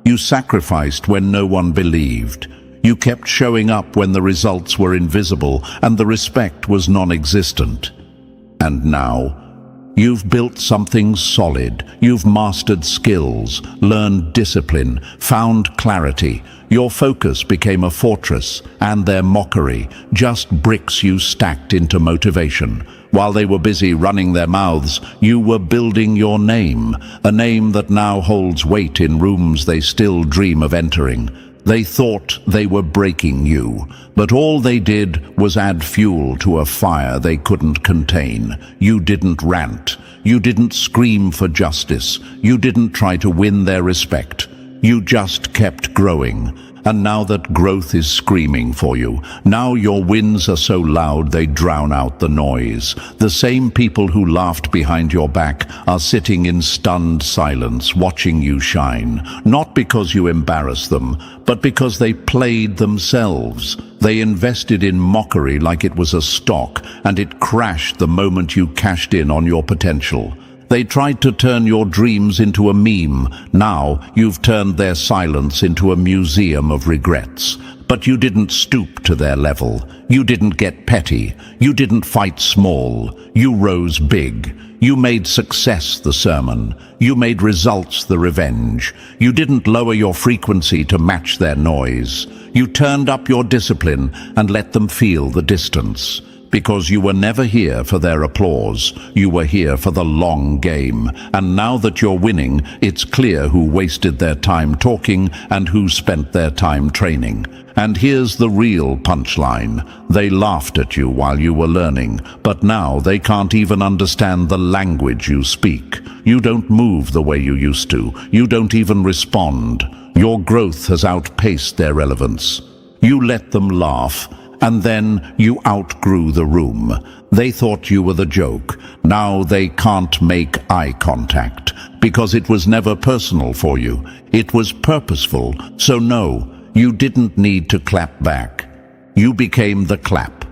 You sacrificed when no one believed. You kept showing up when the results were invisible and the respect was non-existent. And now, you've built something solid. You've mastered skills, learned discipline, found clarity. Your focus became a fortress, and their mockery, just bricks you stacked into motivation. While they were busy running their mouths, you were building your name, a name that now holds weight in rooms they still dream of entering. They thought they were breaking you, but all they did was add fuel to a fire they couldn't contain. You didn't rant. You didn't scream for justice. You didn't try to win their respect. You just kept growing. And now that growth is screaming for you, now your wins are so loud they drown out the noise. The same people who laughed behind your back are sitting in stunned silence, watching you shine. Not because you embarrass them, but because they played themselves. They invested in mockery like it was a stock, and it crashed the moment you cashed in on your potential. They tried to turn your dreams into a meme. Now you've turned their silence into a museum of regrets. But you didn't stoop to their level. You didn't get petty. You didn't fight small. You rose big. You made success the sermon. You made results the revenge. You didn't lower your frequency to match their noise. You turned up your discipline and let them feel the distance. Because you were never here for their applause. You were here for the long game. And now that you're winning, it's clear who wasted their time talking and who spent their time training. And here's the real punchline. They laughed at you while you were learning, but now they can't even understand the language you speak. You don't move the way you used to. You don't even respond. Your growth has outpaced their relevance. You let them laugh, and then you outgrew the room. They thought you were the joke. Now they can't make eye contact, because it was never personal for you. It was purposeful. So no, you didn't need to clap back. You became the clap.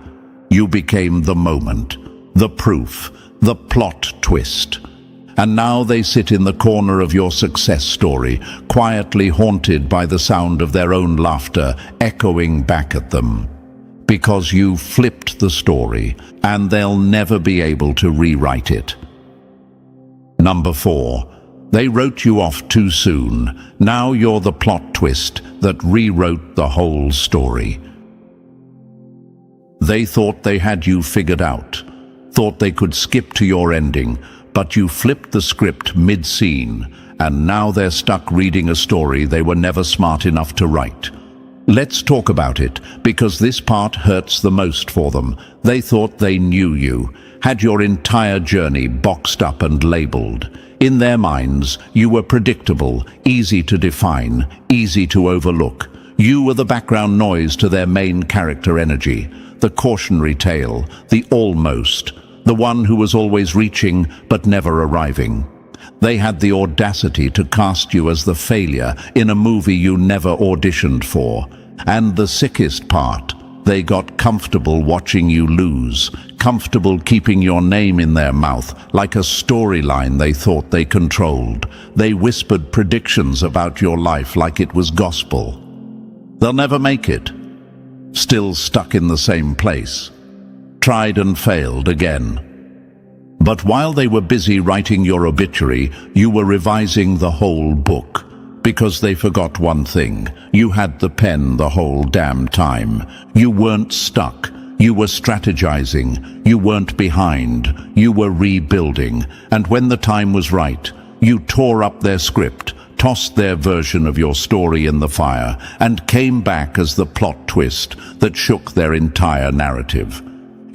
You became the moment, the proof, the plot twist. And now they sit in the corner of your success story, quietly haunted by the sound of their own laughter echoing back at them. Because you flipped the story, and they'll never be able to rewrite it. Number 4. They wrote you off too soon. Now you're the plot twist that rewrote the whole story. They thought they had you figured out, thought they could skip to your ending, but you flipped the script mid-scene, and now they're stuck reading a story they were never smart enough to write. Let's talk about it, because this part hurts the most for them. They thought they knew you, had your entire journey boxed up and labeled. In their minds, you were predictable, easy to define, easy to overlook. You were the background noise to their main character energy, the cautionary tale, the almost, the one who was always reaching but never arriving. They had the audacity to cast you as the failure in a movie you never auditioned for. And the sickest part, they got comfortable watching you lose, comfortable keeping your name in their mouth like a storyline they thought they controlled. They whispered predictions about your life like it was gospel. They'll never make it. Still stuck in the same place. Tried and failed again. But while they were busy writing your obituary, you were revising the whole book. Because they forgot one thing. You had the pen the whole damn time. You weren't stuck. You were strategizing. You weren't behind. You were rebuilding. And when the time was right, you tore up their script, tossed their version of your story in the fire, and came back as the plot twist that shook their entire narrative.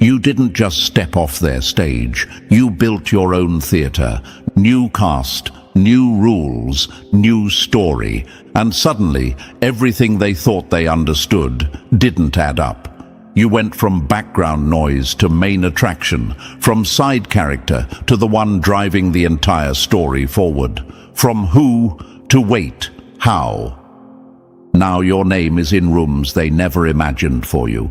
You didn't just step off their stage. You built your own theater. New cast, new rules, new story. And suddenly, everything they thought they understood didn't add up. You went from background noise to main attraction, from side character to the one driving the entire story forward. From who to wait, how. Now your name is in rooms they never imagined for you.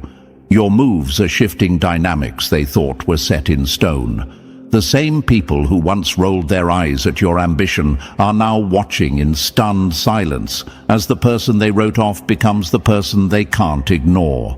Your moves are shifting dynamics they thought were set in stone. The same people who once rolled their eyes at your ambition are now watching in stunned silence as the person they wrote off becomes the person they can't ignore.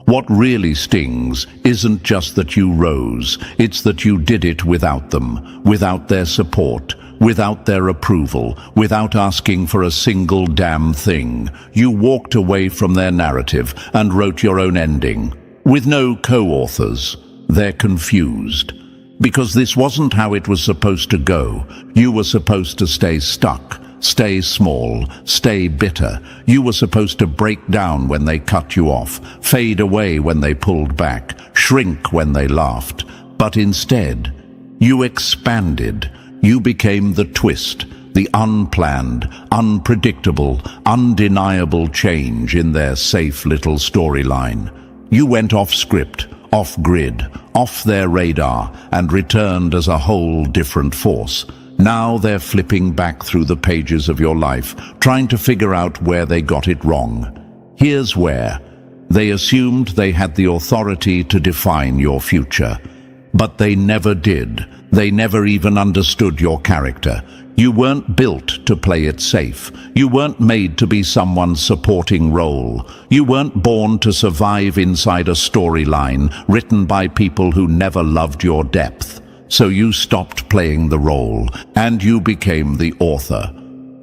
What really stings isn't just that you rose, it's that you did it without them, without their support, without their approval, without asking for a single damn thing. You walked away from their narrative and wrote your own ending. With no co-authors, they're confused. Because this wasn't how it was supposed to go. You were supposed to stay stuck, stay small, stay bitter. You were supposed to break down when they cut you off, fade away when they pulled back, shrink when they laughed. But instead, you expanded. You became the twist, the unplanned, unpredictable, undeniable change in their safe little storyline. You went off script, off grid, off their radar, and returned as a whole different force. Now they're flipping back through the pages of your life, trying to figure out where they got it wrong. Here's where. They assumed they had the authority to define your future. But they never did. They never even understood your character. You weren't built to play it safe. You weren't made to be someone's supporting role. You weren't born to survive inside a storyline written by people who never loved your depth. So you stopped playing the role, and you became the author.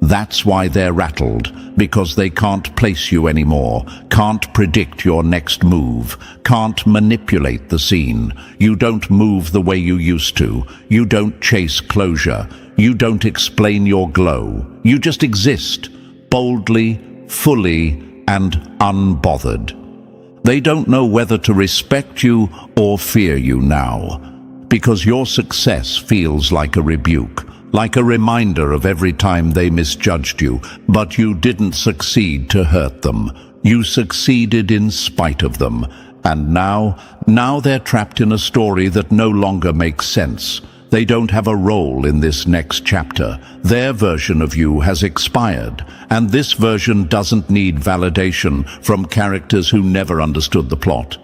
That's why they're rattled, because they can't place you anymore, can't predict your next move, can't manipulate the scene. You don't move the way you used to. You don't chase closure. You don't explain your glow. You just exist, boldly, fully, and unbothered. They don't know whether to respect you or fear you now, because your success feels like a rebuke, like a reminder of every time they misjudged you. But you didn't succeed to hurt them. You succeeded in spite of them. And now they're trapped in a story that no longer makes sense. They don't have a role in this next chapter. Their version of you has expired, and this version doesn't need validation from characters who never understood the plot.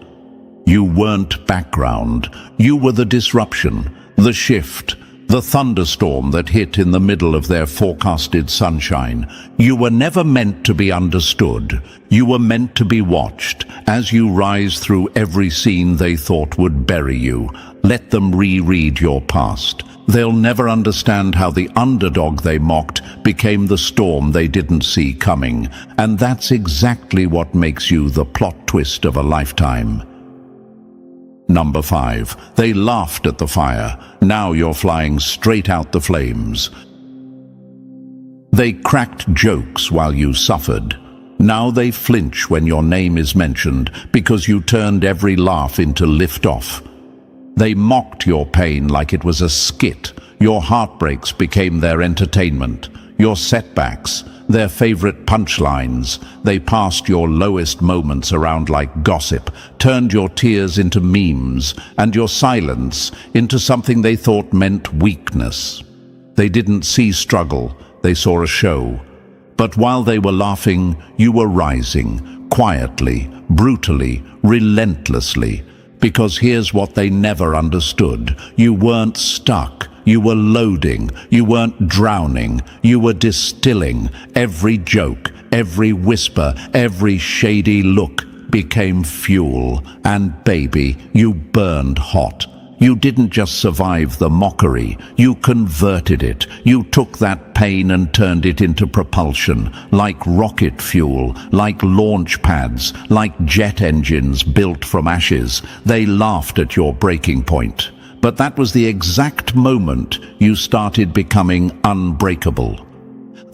You weren't background. You were the disruption, the shift, the thunderstorm that hit in the middle of their forecasted sunshine. You were never meant to be understood. You were meant to be watched as you rise through every scene they thought would bury you. Let them reread your past. They'll never understand how the underdog they mocked became the storm they didn't see coming. And that's exactly what makes you the plot twist of a lifetime. Number 5. They laughed at the fire. Now you're flying straight out the flames. They cracked jokes while you suffered. Now they flinch when your name is mentioned because you turned every laugh into liftoff. They mocked your pain like it was a skit. Your heartbreaks became their entertainment. Your setbacks, their favorite punchlines. They passed your lowest moments around like gossip, turned your tears into memes, and your silence into something they thought meant weakness. They didn't see struggle, they saw a show. But while they were laughing, you were rising, quietly, brutally, relentlessly. Because here's what they never understood. You weren't stuck. You were loading. You weren't drowning. You were distilling. Every joke, every whisper, every shady look became fuel. And baby, you burned hot. You didn't just survive the mockery. You converted it. You took that pain and turned it into propulsion, like rocket fuel, like launch pads, like jet engines built from ashes. They laughed at your breaking point. But that was the exact moment you started becoming unbreakable.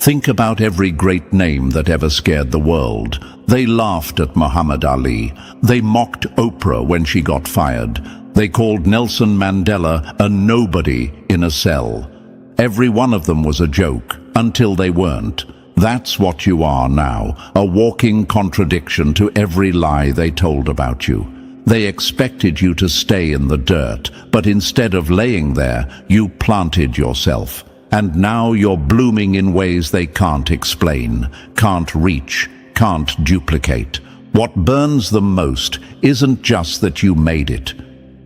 Think about every great name that ever scared the world. They laughed at Muhammad Ali. They mocked Oprah when she got fired. They called Nelson Mandela a nobody in a cell. Every one of them was a joke, until they weren't. That's what you are now, a walking contradiction to every lie they told about you. They expected you to stay in the dirt, but instead of laying there, you planted yourself. And now you're blooming in ways they can't explain, can't reach, can't duplicate. What burns them most isn't just that you made it.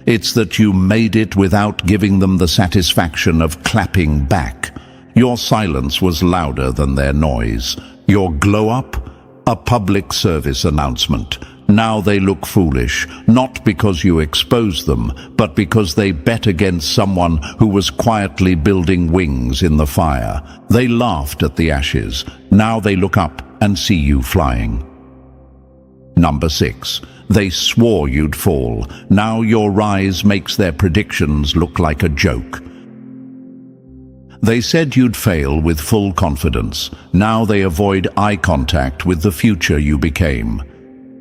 It's that you made it without giving them the satisfaction of clapping back. Your silence was louder than their noise. Your glow-up? A public service announcement. Now they look foolish, not because you exposed them, but because they bet against someone who was quietly building wings in the fire. They laughed at the ashes. Now they look up and see you flying. Number 6. They swore you'd fall. Now your rise makes their predictions look like a joke. They said you'd fail with full confidence. Now they avoid eye contact with the future you became.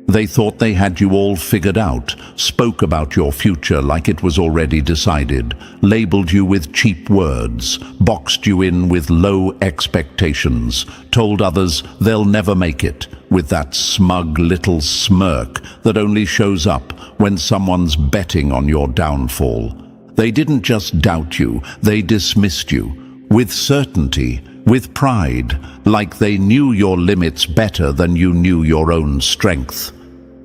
They thought they had you all figured out, spoke about your future like it was already decided, labeled you with cheap words, boxed you in with low expectations, told others they'll never make it, with that smug little smirk that only shows up when someone's betting on your downfall. They didn't just doubt you, they dismissed you, with certainty, with pride, like they knew your limits better than you knew your own strength.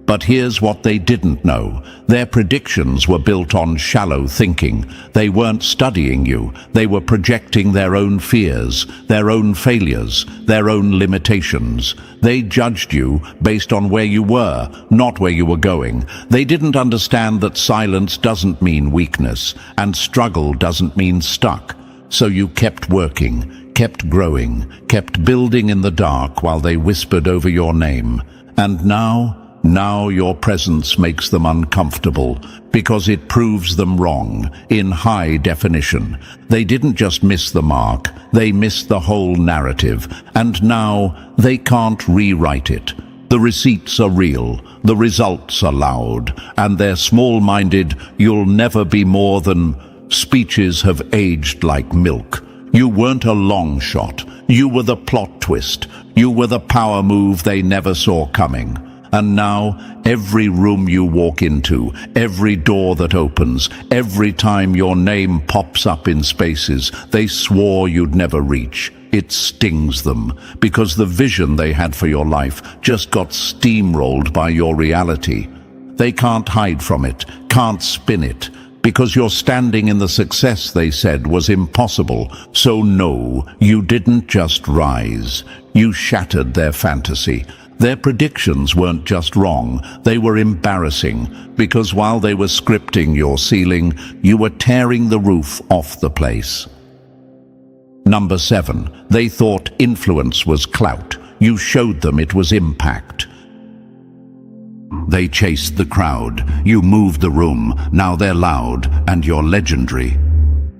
But here's what they didn't know. Their predictions were built on shallow thinking. They weren't studying you. They were projecting their own fears, their own failures, their own limitations. They judged you based on where you were, not where you were going. They didn't understand that silence doesn't mean weakness, and struggle doesn't mean stuck. So you kept working, kept growing, kept building in the dark while they whispered over your name. And now your presence makes them uncomfortable because it proves them wrong in high definition. They didn't just miss the mark, they missed the whole narrative, and now they can't rewrite it. The receipts are real, the results are loud, and their small-minded "you'll never be more than" speeches have aged like milk. You weren't a long shot, you were the plot twist, you were the power move they never saw coming. And now, every room you walk into, every door that opens, every time your name pops up in spaces they swore you'd never reach, it stings them, because the vision they had for your life just got steamrolled by your reality. They can't hide from it, can't spin it, because you're standing in the success they said was impossible. So no, you didn't just rise. You shattered their fantasy. Their predictions weren't just wrong, they were embarrassing, because while they were scripting your ceiling, you were tearing the roof off the place. Number 7. They thought influence was clout. You showed them it was impact. They chased the crowd. You moved the room. Now they're loud, and you're legendary.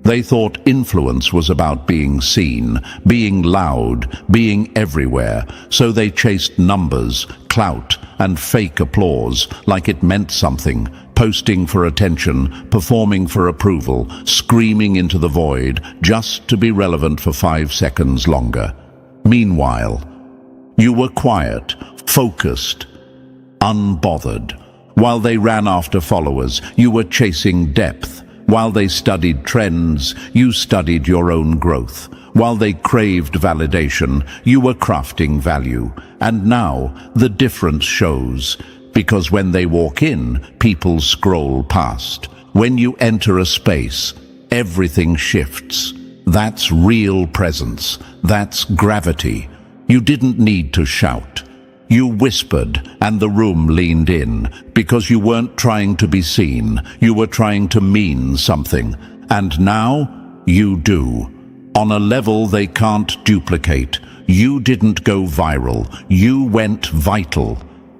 They thought influence was about being seen, being loud, being everywhere, so they chased numbers, clout, and fake applause like it meant something, posting for attention, performing for approval, screaming into the void just to be relevant for 5 seconds longer. Meanwhile, you were quiet, focused, unbothered. While they ran after followers, you were chasing depth. While they studied trends, you studied your own growth. While they craved validation, you were crafting value. And now, the difference shows. Because when they walk in, people scroll past. When you enter a space, everything shifts. That's real presence. That's gravity. You didn't need to shout. You whispered, and the room leaned in, because you weren't trying to be seen, you were trying to mean something. And now, you do. On a level they can't duplicate. You didn't go viral, you went vital.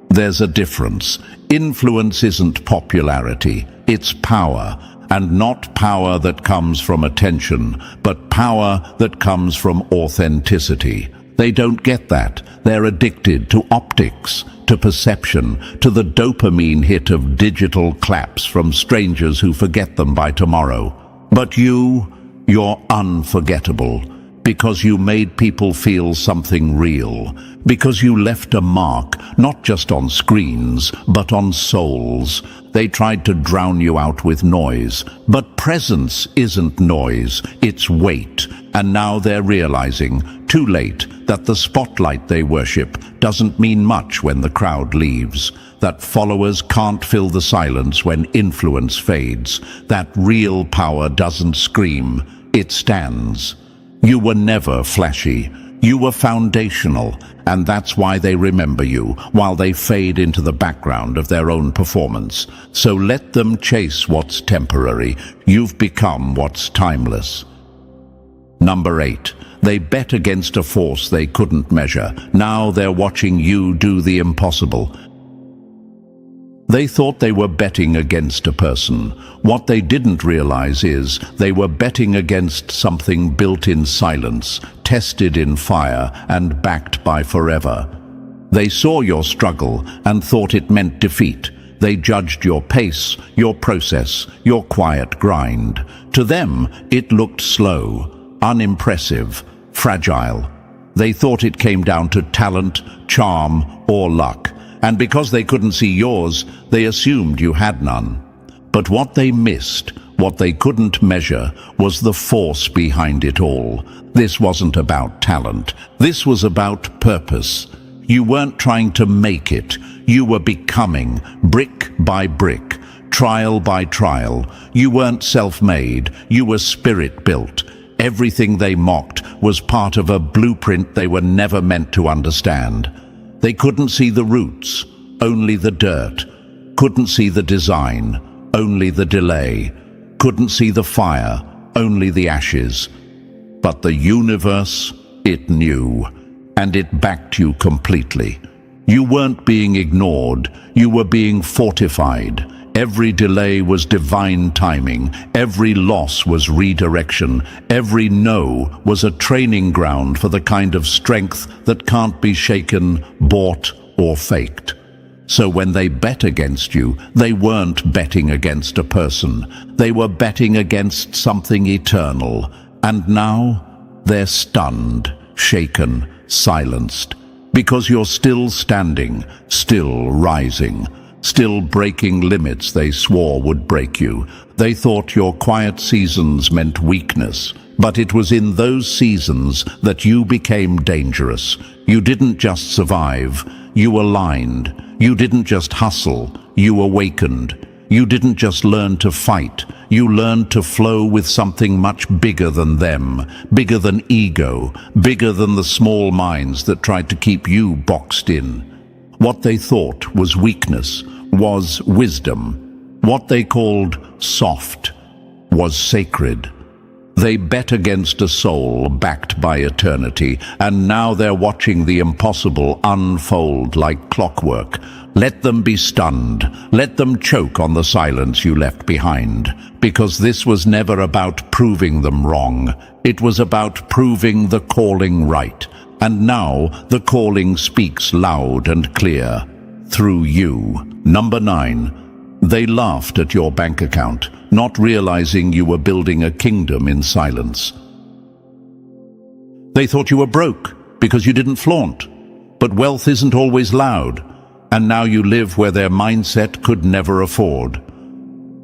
There's a difference. Influence isn't popularity, it's power. And not power that comes from attention, but power that comes from authenticity. They don't get that. They're addicted to optics, to perception, to the dopamine hit of digital claps from strangers who forget them by tomorrow. But you're unforgettable, because you made people feel something real, because you left a mark, not just on screens, but on souls. They tried to drown you out with noise, but presence isn't noise, it's weight. And now they're realizing, too late, that the spotlight they worship doesn't mean much when the crowd leaves. that followers can't fill the silence when influence fades, that real power doesn't scream, it stands. You were never flashy. You were foundational, and that's why they remember you, while they fade into the background of their own performance. So let them chase what's temporary. You've become what's timeless. Number 8. They bet against a force they couldn't measure. Now they're watching you do the impossible. They thought they were betting against a person. What they didn't realize is they were betting against something built in silence, tested in fire, and backed by forever. They saw your struggle and thought it meant defeat. They judged your pace, your process, your quiet grind. To them, it looked slow, unimpressive, fragile. They thought it came down to talent, charm, or luck. And because they couldn't see yours, they assumed you had none. But what they missed, what they couldn't measure, was the force behind it all. This wasn't about talent. This was about purpose. You weren't trying to make it. You were becoming, brick by brick, trial by trial. You weren't self-made. You were spirit-built. Everything they mocked was part of a blueprint they were never meant to understand. They couldn't see the roots, only the dirt. Couldn't see the design, only the delay. Couldn't see the fire, only the ashes. But the universe, it knew, and it backed you completely. You weren't being ignored, you were being fortified. Every delay was divine timing, every loss was redirection, every no was a training ground for the kind of strength that can't be shaken, bought, or faked. So when they bet against you, they weren't betting against a person. They were betting against something eternal. And now, they're stunned, shaken, silenced. Because you're still standing, still rising, still breaking limits they swore would break you. They thought your quiet seasons meant weakness. But it was in those seasons that you became dangerous. You didn't just survive, you aligned. You didn't just hustle, you awakened. You didn't just learn to fight, you learned to flow with something much bigger than them, bigger than ego, bigger than the small minds that tried to keep you boxed in. What they thought was weakness was wisdom. What they called soft was sacred. They bet against a soul backed by eternity, and now they're watching the impossible unfold like clockwork. Let them be stunned. Let them choke on the silence you left behind. Because this was never about proving them wrong. It was about proving the calling right. And now the calling speaks loud and clear. Through you. Number 9. They laughed at your bank account, not realizing you were building a kingdom in silence. They thought you were broke because you didn't flaunt. But wealth isn't always loud, and now you live where their mindset could never afford.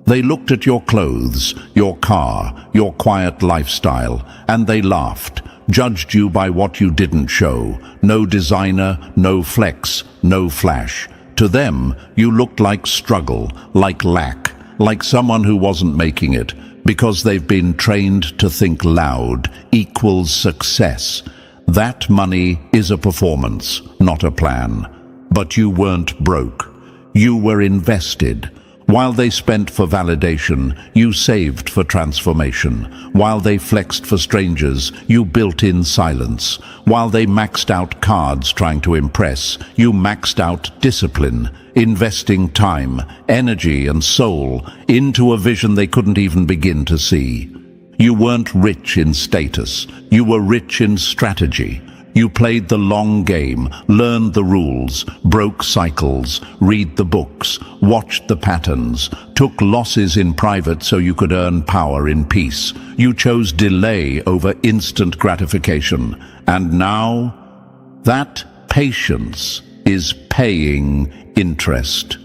They looked at your clothes, your car, your quiet lifestyle, and they laughed, judged you by what you didn't show. No designer, no flex, no flash. To them, you looked like struggle, like lack, like someone who wasn't making it, because they've been trained to think loud equals success. That money is a performance, not a plan. But you weren't broke. You were invested. While they spent for validation, you saved for transformation. While they flexed for strangers, you built in silence. While they maxed out cards trying to impress, you maxed out discipline, investing time, energy, and soul into a vision they couldn't even begin to see. You weren't rich in status. You were rich in strategy. You played the long game, learned the rules, broke cycles, read the books, watched the patterns, took losses in private so you could earn power in peace. You chose delay over instant gratification. And now, that patience is paying interest.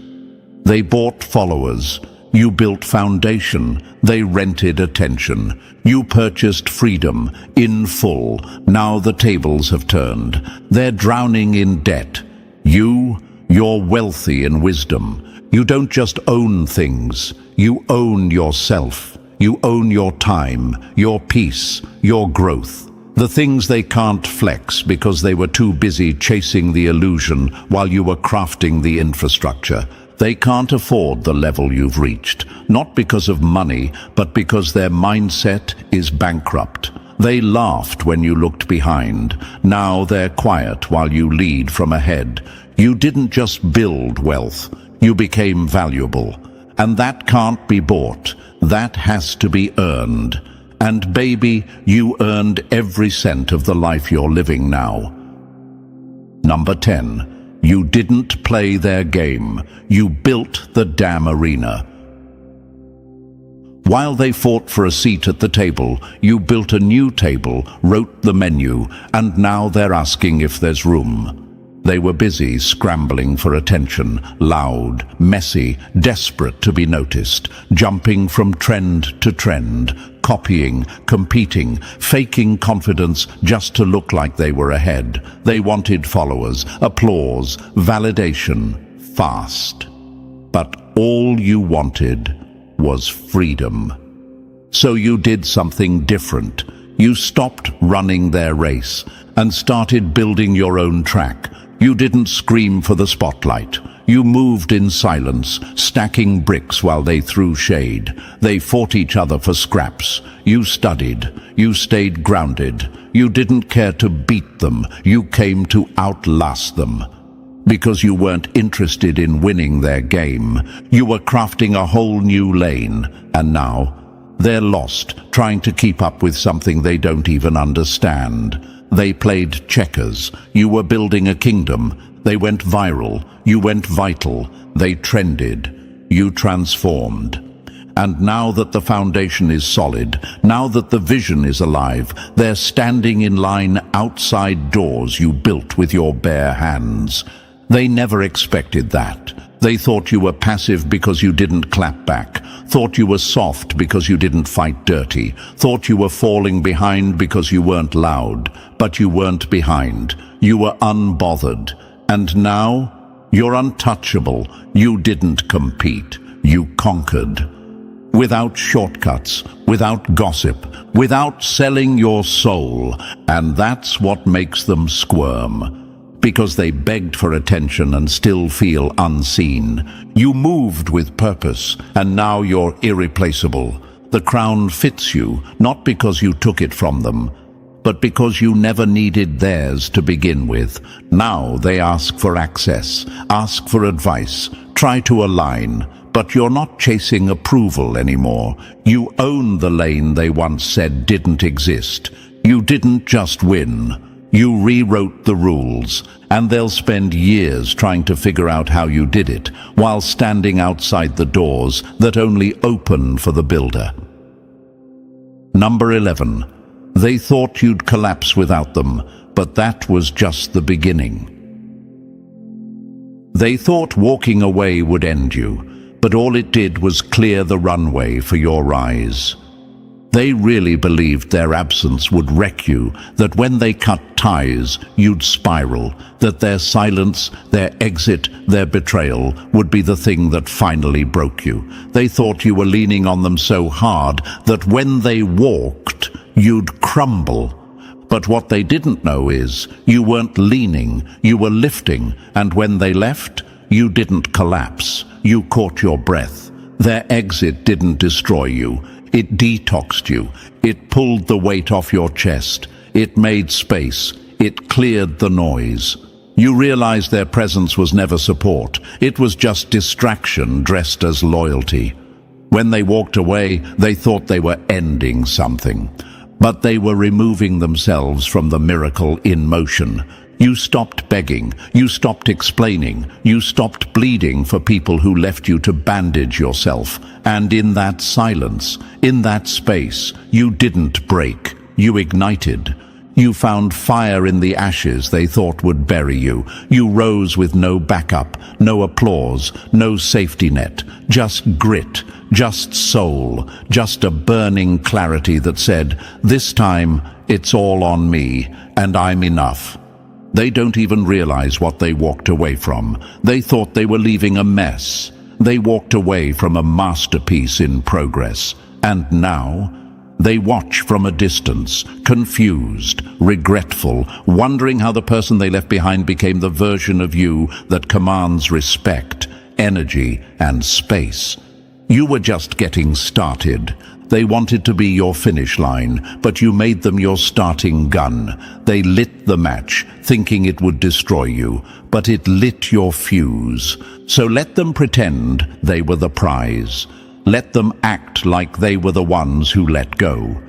They bought followers. You built foundation. They rented attention. You purchased freedom in full. Now the tables have turned. They're drowning in debt. You You're wealthy in wisdom. You don't just own things, you own yourself. You own your time, your peace, your growth. The things they can't flex because they were too busy chasing the illusion while you were crafting the infrastructure. They can't afford the level you've reached, not because of money, but because their mindset is bankrupt. They laughed when you looked behind. Now they're quiet while you lead from ahead. You didn't just build wealth, you became valuable. And that can't be bought. That has to be earned. And baby, you earned every cent of the life you're living now. Number 10. You didn't play their game. You built the damn arena. While they fought for a seat at the table, you built a new table, wrote the menu, and now they're asking if there's room. They were busy scrambling for attention, loud, messy, desperate to be noticed, jumping from trend to trend, copying, competing, faking confidence just to look like they were ahead. They wanted followers, applause, validation, fast. But all you wanted was freedom. So you did something different. You stopped running their race and started building your own track. You didn't scream for the spotlight. You moved in silence, stacking bricks while they threw shade. They fought each other for scraps. You studied. You stayed grounded. You didn't care to beat them. You came to outlast them. Because you weren't interested in winning their game. You were crafting a whole new lane. And now, they're lost, trying to keep up with something they don't even understand. They played checkers. You were building a kingdom. They went viral. You went vital. They trended. You transformed. And now that the foundation is solid, now that the vision is alive, they're standing in line outside doors you built with your bare hands. They never expected that. They thought you were passive because you didn't clap back, thought you were soft because you didn't fight dirty, thought you were falling behind because you weren't loud. But you weren't behind. You were unbothered. And now, you're untouchable. You didn't compete. You conquered. Without shortcuts, without gossip, without selling your soul. And that's what makes them squirm. Because they begged for attention and still feel unseen. You moved with purpose, and now you're irreplaceable. The crown fits you, not because you took it from them, but because you never needed theirs to begin with. Now they ask for access, ask for advice, try to align, but you're not chasing approval anymore. You own the lane they once said didn't exist. You didn't just win. You rewrote the rules, and they'll spend years trying to figure out how you did it, while standing outside the doors that only open for the builder. Number 11. They thought you'd collapse without them, but that was just the beginning. They thought walking away would end you, but all it did was clear the runway for your rise. They really believed their absence would wreck you, that when they cut ties, you'd spiral, that their silence, their exit, their betrayal would be the thing that finally broke you. They thought you were leaning on them so hard that when they walked, you'd crumble. But what they didn't know is, you weren't leaning, you were lifting, and when they left, you didn't collapse. You caught your breath. Their exit didn't destroy you. It detoxed you. It pulled the weight off your chest. It made space. It cleared the noise. You realized their presence was never support. It was just distraction dressed as loyalty. When they walked away, they thought they were ending something. But they were removing themselves from the miracle in motion. You stopped begging, you stopped explaining, you stopped bleeding for people who left you to bandage yourself. And in that silence, in that space, you didn't break, you ignited. You found fire in the ashes they thought would bury you. You rose with no backup, no applause, no safety net, just grit, just soul, just a burning clarity that said, "This time, it's all on me, and I'm enough." They don't even realize what they walked away from. They thought they were leaving a mess. They walked away from a masterpiece in progress. And now, they watch from a distance, confused, regretful, wondering how the person they left behind became the version of you that commands respect, energy, and space. You were just getting started. They wanted to be your finish line, but you made them your starting gun. They lit the match, thinking it would destroy you, but it lit your fuse. So let them pretend they were the prize. Let them act like they were the ones who let go.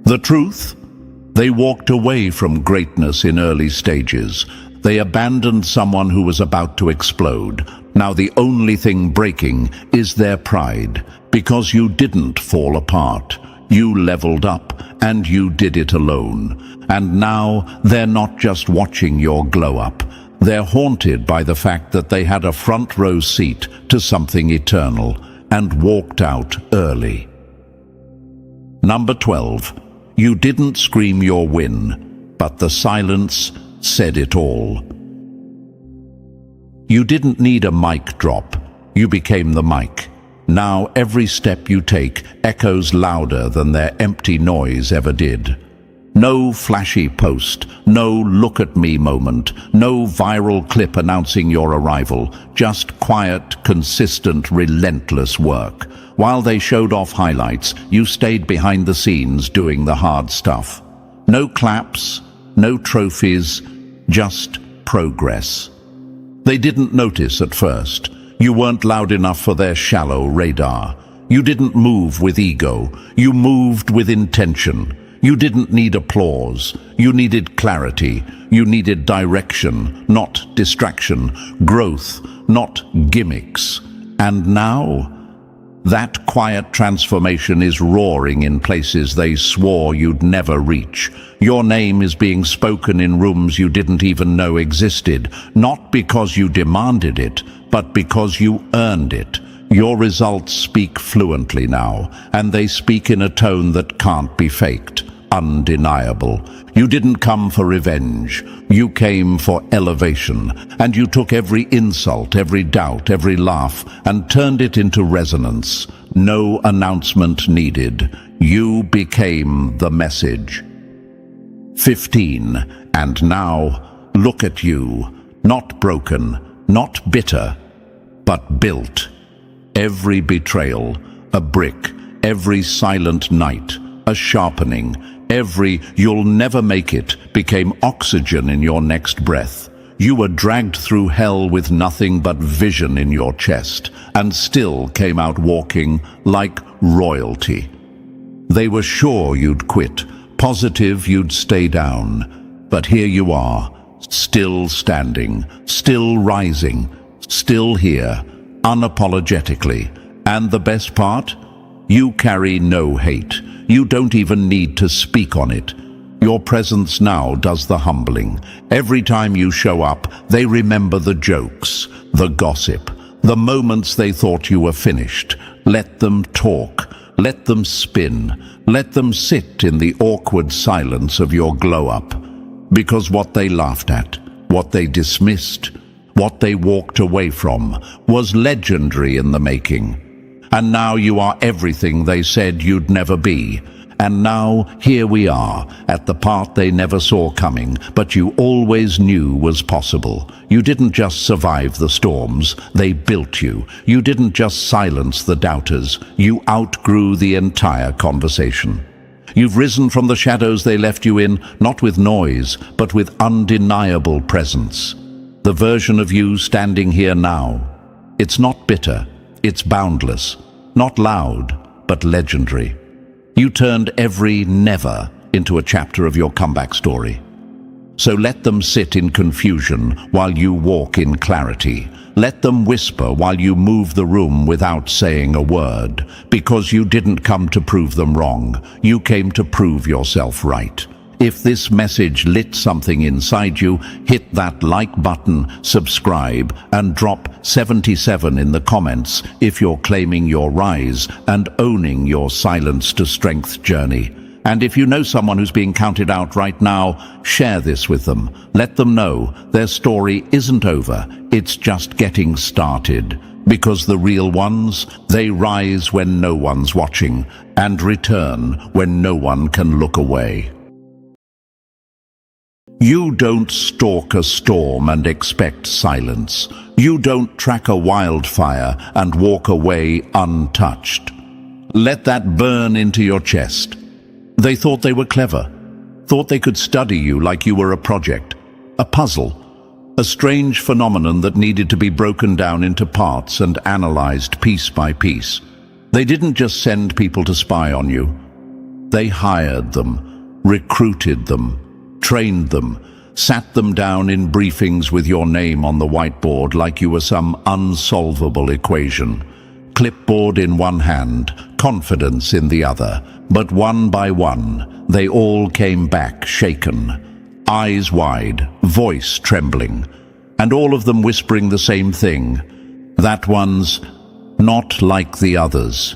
The truth? They walked away from greatness in early stages. They abandoned someone who was about to explode. Now the only thing breaking is their pride, because you didn't fall apart. You leveled up, and you did it alone. And now they're not just watching your glow up. They're haunted by the fact that they had a front row seat to something eternal and walked out early. Number 12. You didn't scream your win, but the silence said it all. You didn't need a mic drop. You became the mic. Now every step you take echoes louder than their empty noise ever did. No flashy post, no look at me moment, no viral clip announcing your arrival, just quiet, consistent, relentless work. While they showed off highlights, you stayed behind the scenes doing the hard stuff. No claps, no trophies, just progress. They didn't notice at first. You weren't loud enough for their shallow radar. You didn't move with ego. You moved with intention. You didn't need applause. You needed clarity. You needed direction, not distraction. Growth, not gimmicks. And now, that quiet transformation is roaring in places they swore you'd never reach. Your name is being spoken in rooms you didn't even know existed, not because you demanded it, but because you earned it. Your results speak fluently now, and they speak in a tone that can't be faked. Undeniable. You didn't come for revenge. You came for elevation, and you took every insult, every doubt, every laugh, and turned it into resonance. No announcement needed. You became the message. 15. And now, look at you. Not broken, not bitter, but built. Every betrayal, a brick. Every silent night, a sharpening. Every "you'll never make it" became oxygen in your next breath. You were dragged through hell with nothing but vision in your chest, and still came out walking like royalty. They were sure you'd quit, positive you'd stay down. But here you are, still standing, still rising, still here, unapologetically. And the best part? You carry no hate. You don't even need to speak on it. Your presence now does the humbling. Every time you show up, they remember the jokes, the gossip, the moments they thought you were finished. Let them talk. Let them spin. Let them sit in the awkward silence of your glow-up. Because what they laughed at, what they dismissed, what they walked away from, was legendary in the making. And now you are everything they said you'd never be. And now here we are, at the part they never saw coming, but you always knew was possible. You didn't just survive the storms, they built you. You didn't just silence the doubters, you outgrew the entire conversation. You've risen from the shadows they left you in, not with noise, but with undeniable presence. The version of you standing here now. It's not bitter. It's boundless, not loud, but legendary. You turned every never into a chapter of your comeback story. So let them sit in confusion while you walk in clarity. Let them whisper while you move the room without saying a word, because you didn't come to prove them wrong. You came to prove yourself right. If this message lit something inside you, hit that like button, subscribe, and drop 77 in the comments if you're claiming your rise and owning your silence to strength journey. And if you know someone who's being counted out right now, share this with them. Let them know their story isn't over, it's just getting started. Because the real ones, they rise when no one's watching, and return when no one can look away. You don't stalk a storm and expect silence. You don't track a wildfire and walk away untouched. Let that burn into your chest. They thought they were clever, thought they could study you like you were a project, a puzzle, a strange phenomenon that needed to be broken down into parts and analyzed piece by piece. They didn't just send people to spy on you. They hired them, recruited them, trained them, sat them down in briefings with your name on the whiteboard like you were some unsolvable equation. Clipboard in one hand, confidence in the other. But one by one, they all came back shaken, eyes wide, voice trembling, and all of them whispering the same thing. That one's not like the others.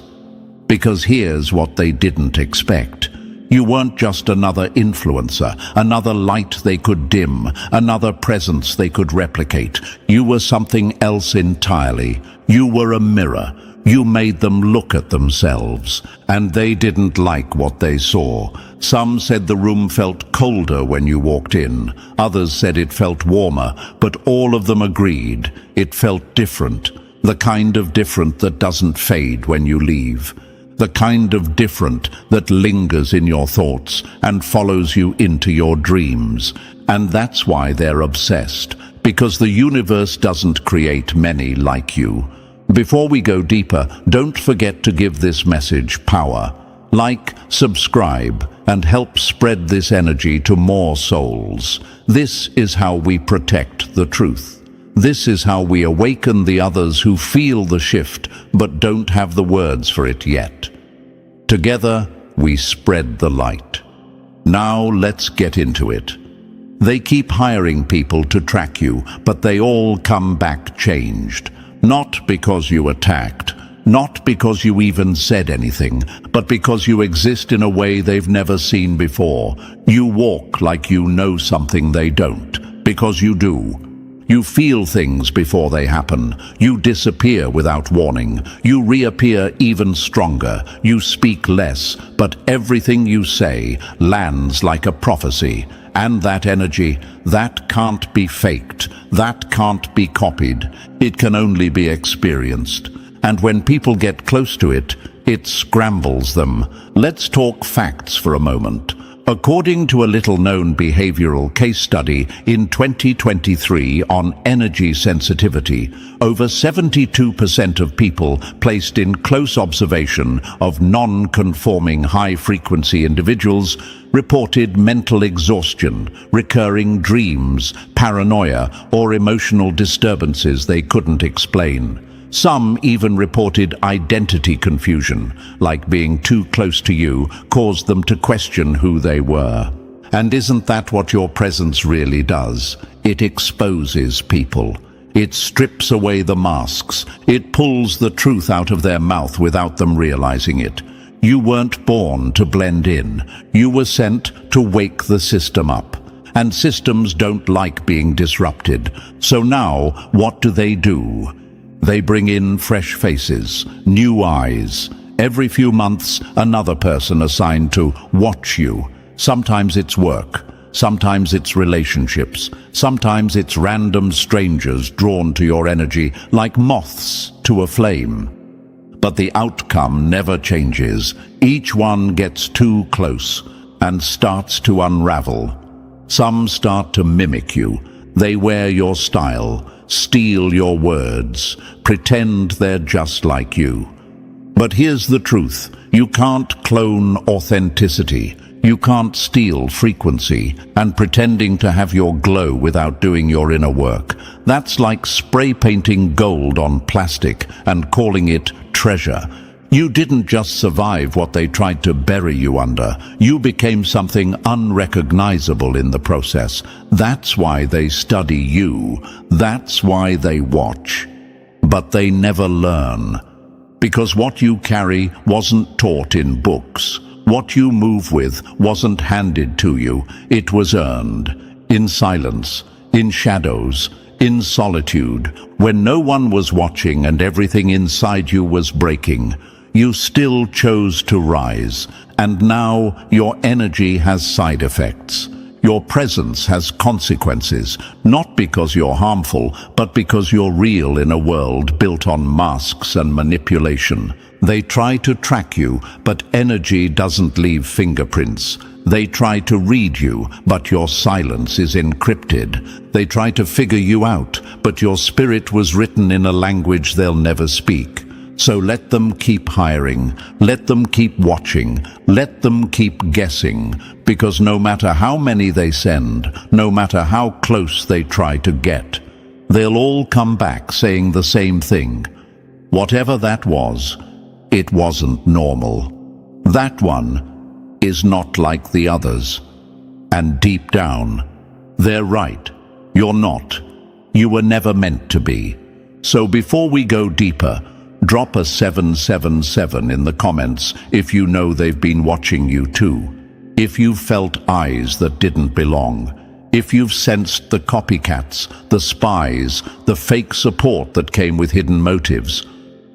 Because here's what they didn't expect. You weren't just another influencer, another light they could dim, another presence they could replicate. You were something else entirely. You were a mirror. You made them look at themselves, and they didn't like what they saw. Some said the room felt colder when you walked in. Others said it felt warmer, but all of them agreed it felt different. The kind of different that doesn't fade when you leave. The kind of different that lingers in your thoughts and follows you into your dreams. And that's why they're obsessed, because the universe doesn't create many like you. Before we go deeper, don't forget to give this message power. Like, subscribe, and help spread this energy to more souls. This is how we protect the truth. This is how we awaken the others who feel the shift but don't have the words for it yet. Together, we spread the light. Now let's get into it. They keep hiring people to track you, but they all come back changed. Not because you attacked, not because you even said anything, but because you exist in a way they've never seen before. You walk like you know something they don't, because you do. You feel things before they happen. You disappear without warning. You reappear even stronger. You speak less, but everything you say lands like a prophecy. And that energy, that can't be faked. That can't be copied. It can only be experienced. And when people get close to it, it scrambles them. Let's talk facts for a moment. According to a little-known behavioral case study in 2023 on energy sensitivity, over 72% of people placed in close observation of non-conforming high-frequency individuals reported mental exhaustion, recurring dreams, paranoia, or emotional disturbances they couldn't explain. Some even reported identity confusion, like being too close to you caused them to question who they were. And isn't that what your presence really does? It exposes people. It strips away the masks. It pulls the truth out of their mouth without them realizing it. You weren't born to blend in. You were sent to wake the system up. And systems don't like being disrupted. So now, what do? They bring in fresh faces, new eyes. Every few months, another person assigned to watch you. Sometimes it's work, sometimes it's relationships, sometimes it's random strangers drawn to your energy like moths to a flame. But the outcome never changes. Each one gets too close and starts to unravel. Some start to mimic you. They wear your style, steal your words, pretend they're just like you. But here's the truth. You can't clone authenticity. You can't steal frequency and pretending to have your glow without doing your inner work. That's like spray painting gold on plastic and calling it treasure. You didn't just survive what they tried to bury you under. You became something unrecognizable in the process. That's why they study you. That's why they watch. But they never learn. Because what you carry wasn't taught in books, What you move with wasn't handed to you, it was earned. In silence, in shadows, in solitude, when no one was watching and everything inside you was breaking, you still chose to rise, and now your energy has side effects. Your presence has consequences, not because you're harmful, but because you're real in a world built on masks and manipulation. They try to track you, but energy doesn't leave fingerprints. They try to read you, but your silence is encrypted. They try to figure you out, but your spirit was written in a language they'll never speak. So let them keep hiring, let them keep watching, let them keep guessing, because no matter how many they send, no matter how close they try to get, they'll all come back saying the same thing. Whatever that was, it wasn't normal. That one is not like the others. And deep down, they're right. You're not. You were never meant to be. So before we go deeper, drop a 777 in the comments if you know they've been watching you too. If you've felt eyes that didn't belong. If you've sensed the copycats, the spies, the fake support that came with hidden motives.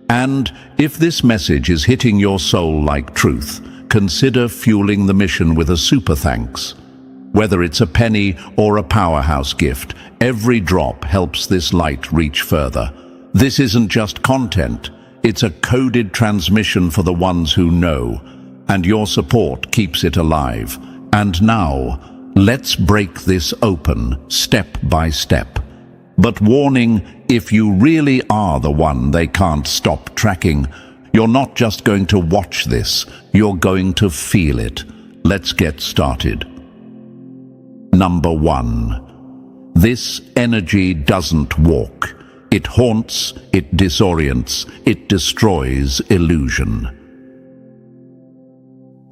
And if this message is hitting your soul like truth, consider fueling the mission with a super thanks. Whether it's a penny or a powerhouse gift, every drop helps this light reach further. This isn't just content. It's a coded transmission for the ones who know, and your support keeps it alive. And now, let's break this open, step by step. But warning, if you really are the one they can't stop tracking, you're not just going to watch this, you're going to feel it. Let's get started. Number 1. This energy doesn't walk. It haunts, it disorients, it destroys illusion.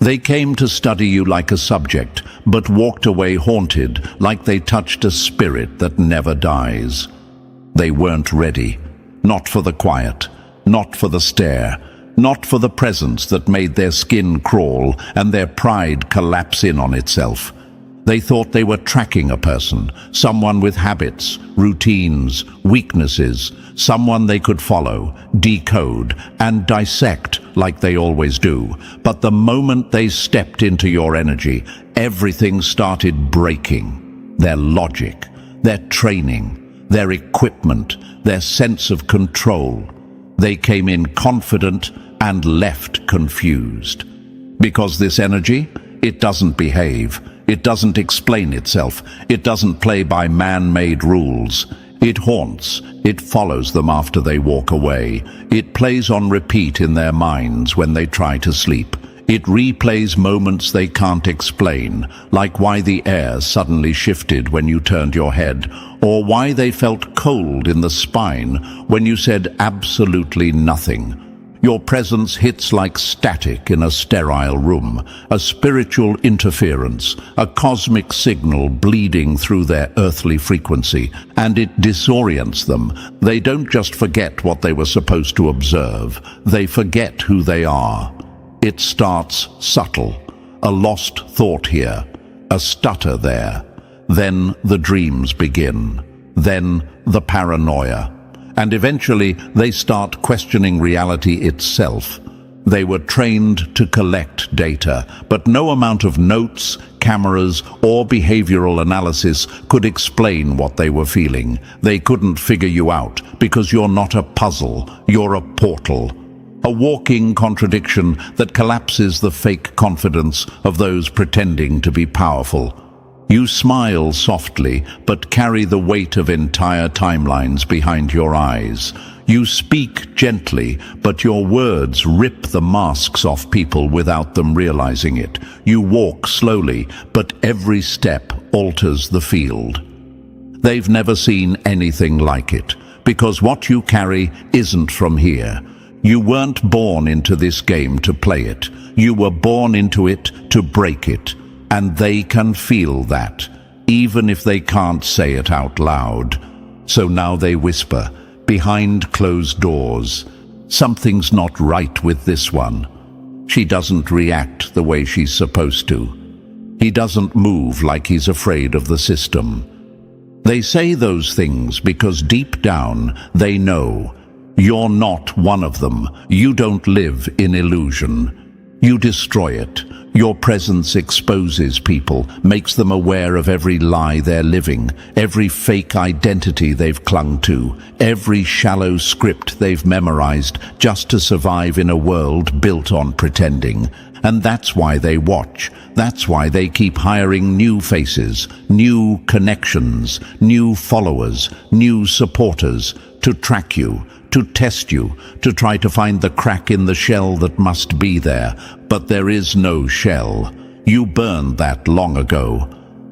They came to study you like a subject, but walked away haunted, like they touched a spirit that never dies. They weren't ready. Not for the quiet, not for the stare, not for the presence that made their skin crawl and their pride collapse in on itself. They thought they were tracking a person, someone with habits, routines, weaknesses, someone they could follow, decode, and dissect like they always do. But the moment they stepped into your energy, everything started breaking. Their logic, their training, their equipment, their sense of control. They came in confident and left confused. Because this energy, it doesn't behave. It doesn't explain itself. It doesn't play by man-made rules. It haunts. It follows them after they walk away. It plays on repeat in their minds when they try to sleep. It replays moments they can't explain, like why the air suddenly shifted when you turned your head, or why they felt cold in the spine when you said absolutely nothing. Your presence hits like static in a sterile room, a spiritual interference, a cosmic signal bleeding through their earthly frequency, and it disorients them. They don't just forget what they were supposed to observe, they forget who they are. It starts subtle, a lost thought here, a stutter there. Then the dreams begin, then the paranoia. And eventually they start questioning reality itself. They were trained to collect data, but no amount of notes, cameras, or behavioral analysis could explain what they were feeling. They couldn't figure you out because you're not a puzzle, you're a portal. A walking contradiction that collapses the fake confidence of those pretending to be powerful. You smile softly, but carry the weight of entire timelines behind your eyes. You speak gently, but your words rip the masks off people without them realizing it. You walk slowly, but every step alters the field. They've never seen anything like it, because what you carry isn't from here. You weren't born into this game to play it. You were born into it to break it. And they can feel that, even if they can't say it out loud. So now they whisper, behind closed doors, something's not right with this one. She doesn't react act the way she's supposed to. He doesn't move like he's afraid of the system. They say those things because deep down they know you're not one of them. You don't live in illusion. You destroy it. Your presence exposes people, makes them aware of every lie they're living, every fake identity they've clung to, every shallow script they've memorized just to survive in a world built on pretending. And that's why they watch. That's why they keep hiring new faces, new connections, new followers, new supporters to track you, to test you, to try to find the crack in the shell that must be there. But there is no shell. You burned that long ago.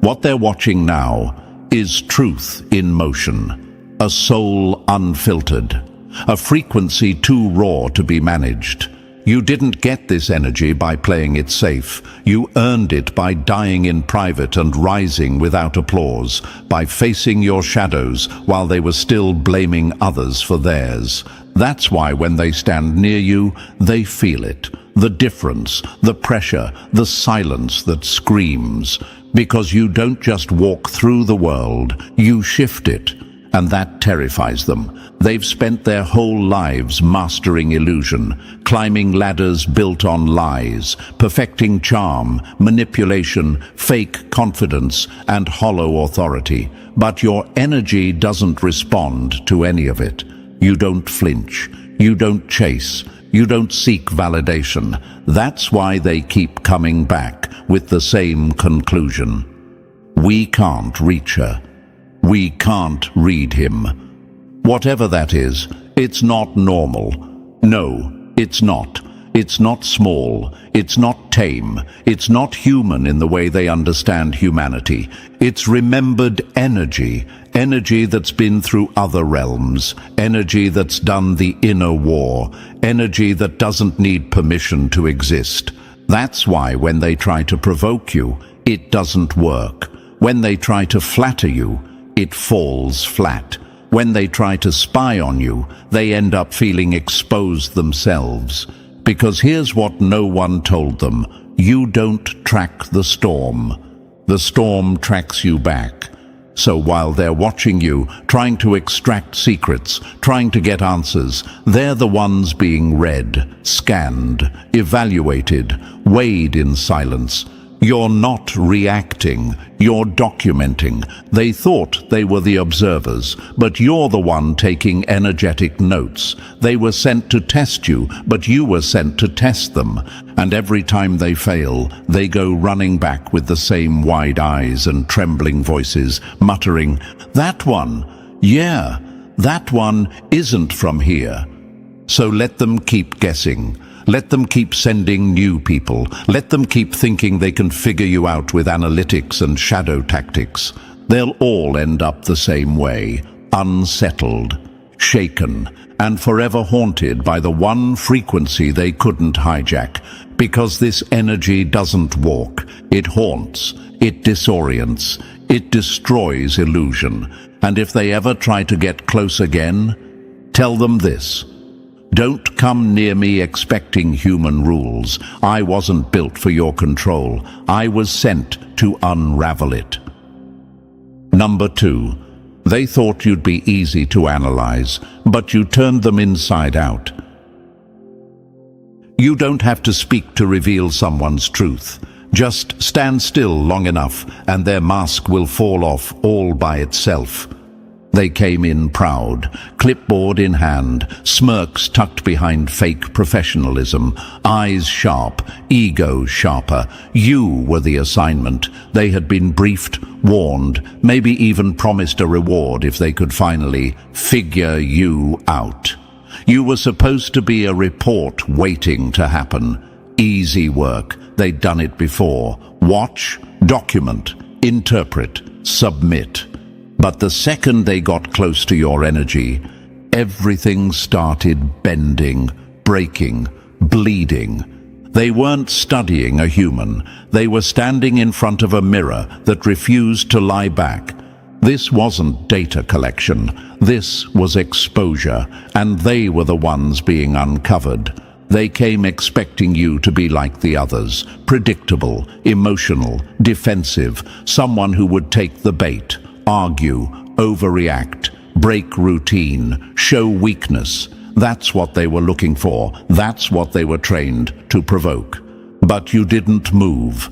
What they're watching now is truth in motion, a soul unfiltered, a frequency too raw to be managed. You didn't get this energy by playing it safe. You earned it by dying in private and rising without applause, by facing your shadows while they were still blaming others for theirs. That's why when they stand near you, they feel it. The difference, the pressure, the silence that screams. Because you don't just walk through the world, you shift it. And that terrifies them. They've spent their whole lives mastering illusion, climbing ladders built on lies, perfecting charm, manipulation, fake confidence, and hollow authority. But your energy doesn't respond to any of it. You don't flinch. You don't chase. You don't seek validation. That's why they keep coming back with the same conclusion. We can't reach her. We can't read him. Whatever that is, it's not normal. No, it's not. It's not small. It's not tame. It's not human in the way they understand humanity. It's remembered energy. Energy that's been through other realms. Energy that's done the inner war. Energy that doesn't need permission to exist. That's why when they try to provoke you, it doesn't work. When they try to flatter you, it falls flat. When they try to spy on you, they end up feeling exposed themselves. Because here's what no one told them. You don't track the storm. The storm tracks you back. So while they're watching you, trying to extract secrets, trying to get answers, they're the ones being read, scanned, evaluated, weighed in silence. You're not reacting, you're documenting. They thought they were the observers, but you're the one taking energetic notes. They were sent to test you, but you were sent to test them. And every time they fail, they go running back with the same wide eyes and trembling voices, muttering, "That one, yeah, that one isn't from here." So let them keep guessing. Let them keep sending new people. Let them keep thinking they can figure you out with analytics and shadow tactics. They'll all end up the same way, unsettled, shaken, and forever haunted by the one frequency they couldn't hijack. Because this energy doesn't walk. It haunts. It disorients. It destroys illusion. And if they ever try to get close again, tell them this. Don't come near me expecting human rules. I wasn't built for your control. I was sent to unravel it. Number 2. They thought you'd be easy to analyze, but you turned them inside out. You don't have to speak to reveal someone's truth. Just stand still long enough and their mask will fall off all by itself. They came in proud, clipboard in hand, smirks tucked behind fake professionalism, eyes sharp, ego sharper. You were the assignment. They had been briefed, warned, maybe even promised a reward if they could finally figure you out. You were supposed to be a report waiting to happen. Easy work. They'd done it before. Watch, document, interpret, submit. But the second they got close to your energy, everything started bending, breaking, bleeding. They weren't studying a human. They were standing in front of a mirror that refused to lie back. This wasn't data collection. This was exposure, and they were the ones being uncovered. They came expecting you to be like the others, predictable, emotional, defensive, someone who would take the bait, argue, overreact, break routine, show weakness. That's what they were looking for. That's what they were trained to provoke. But you didn't move.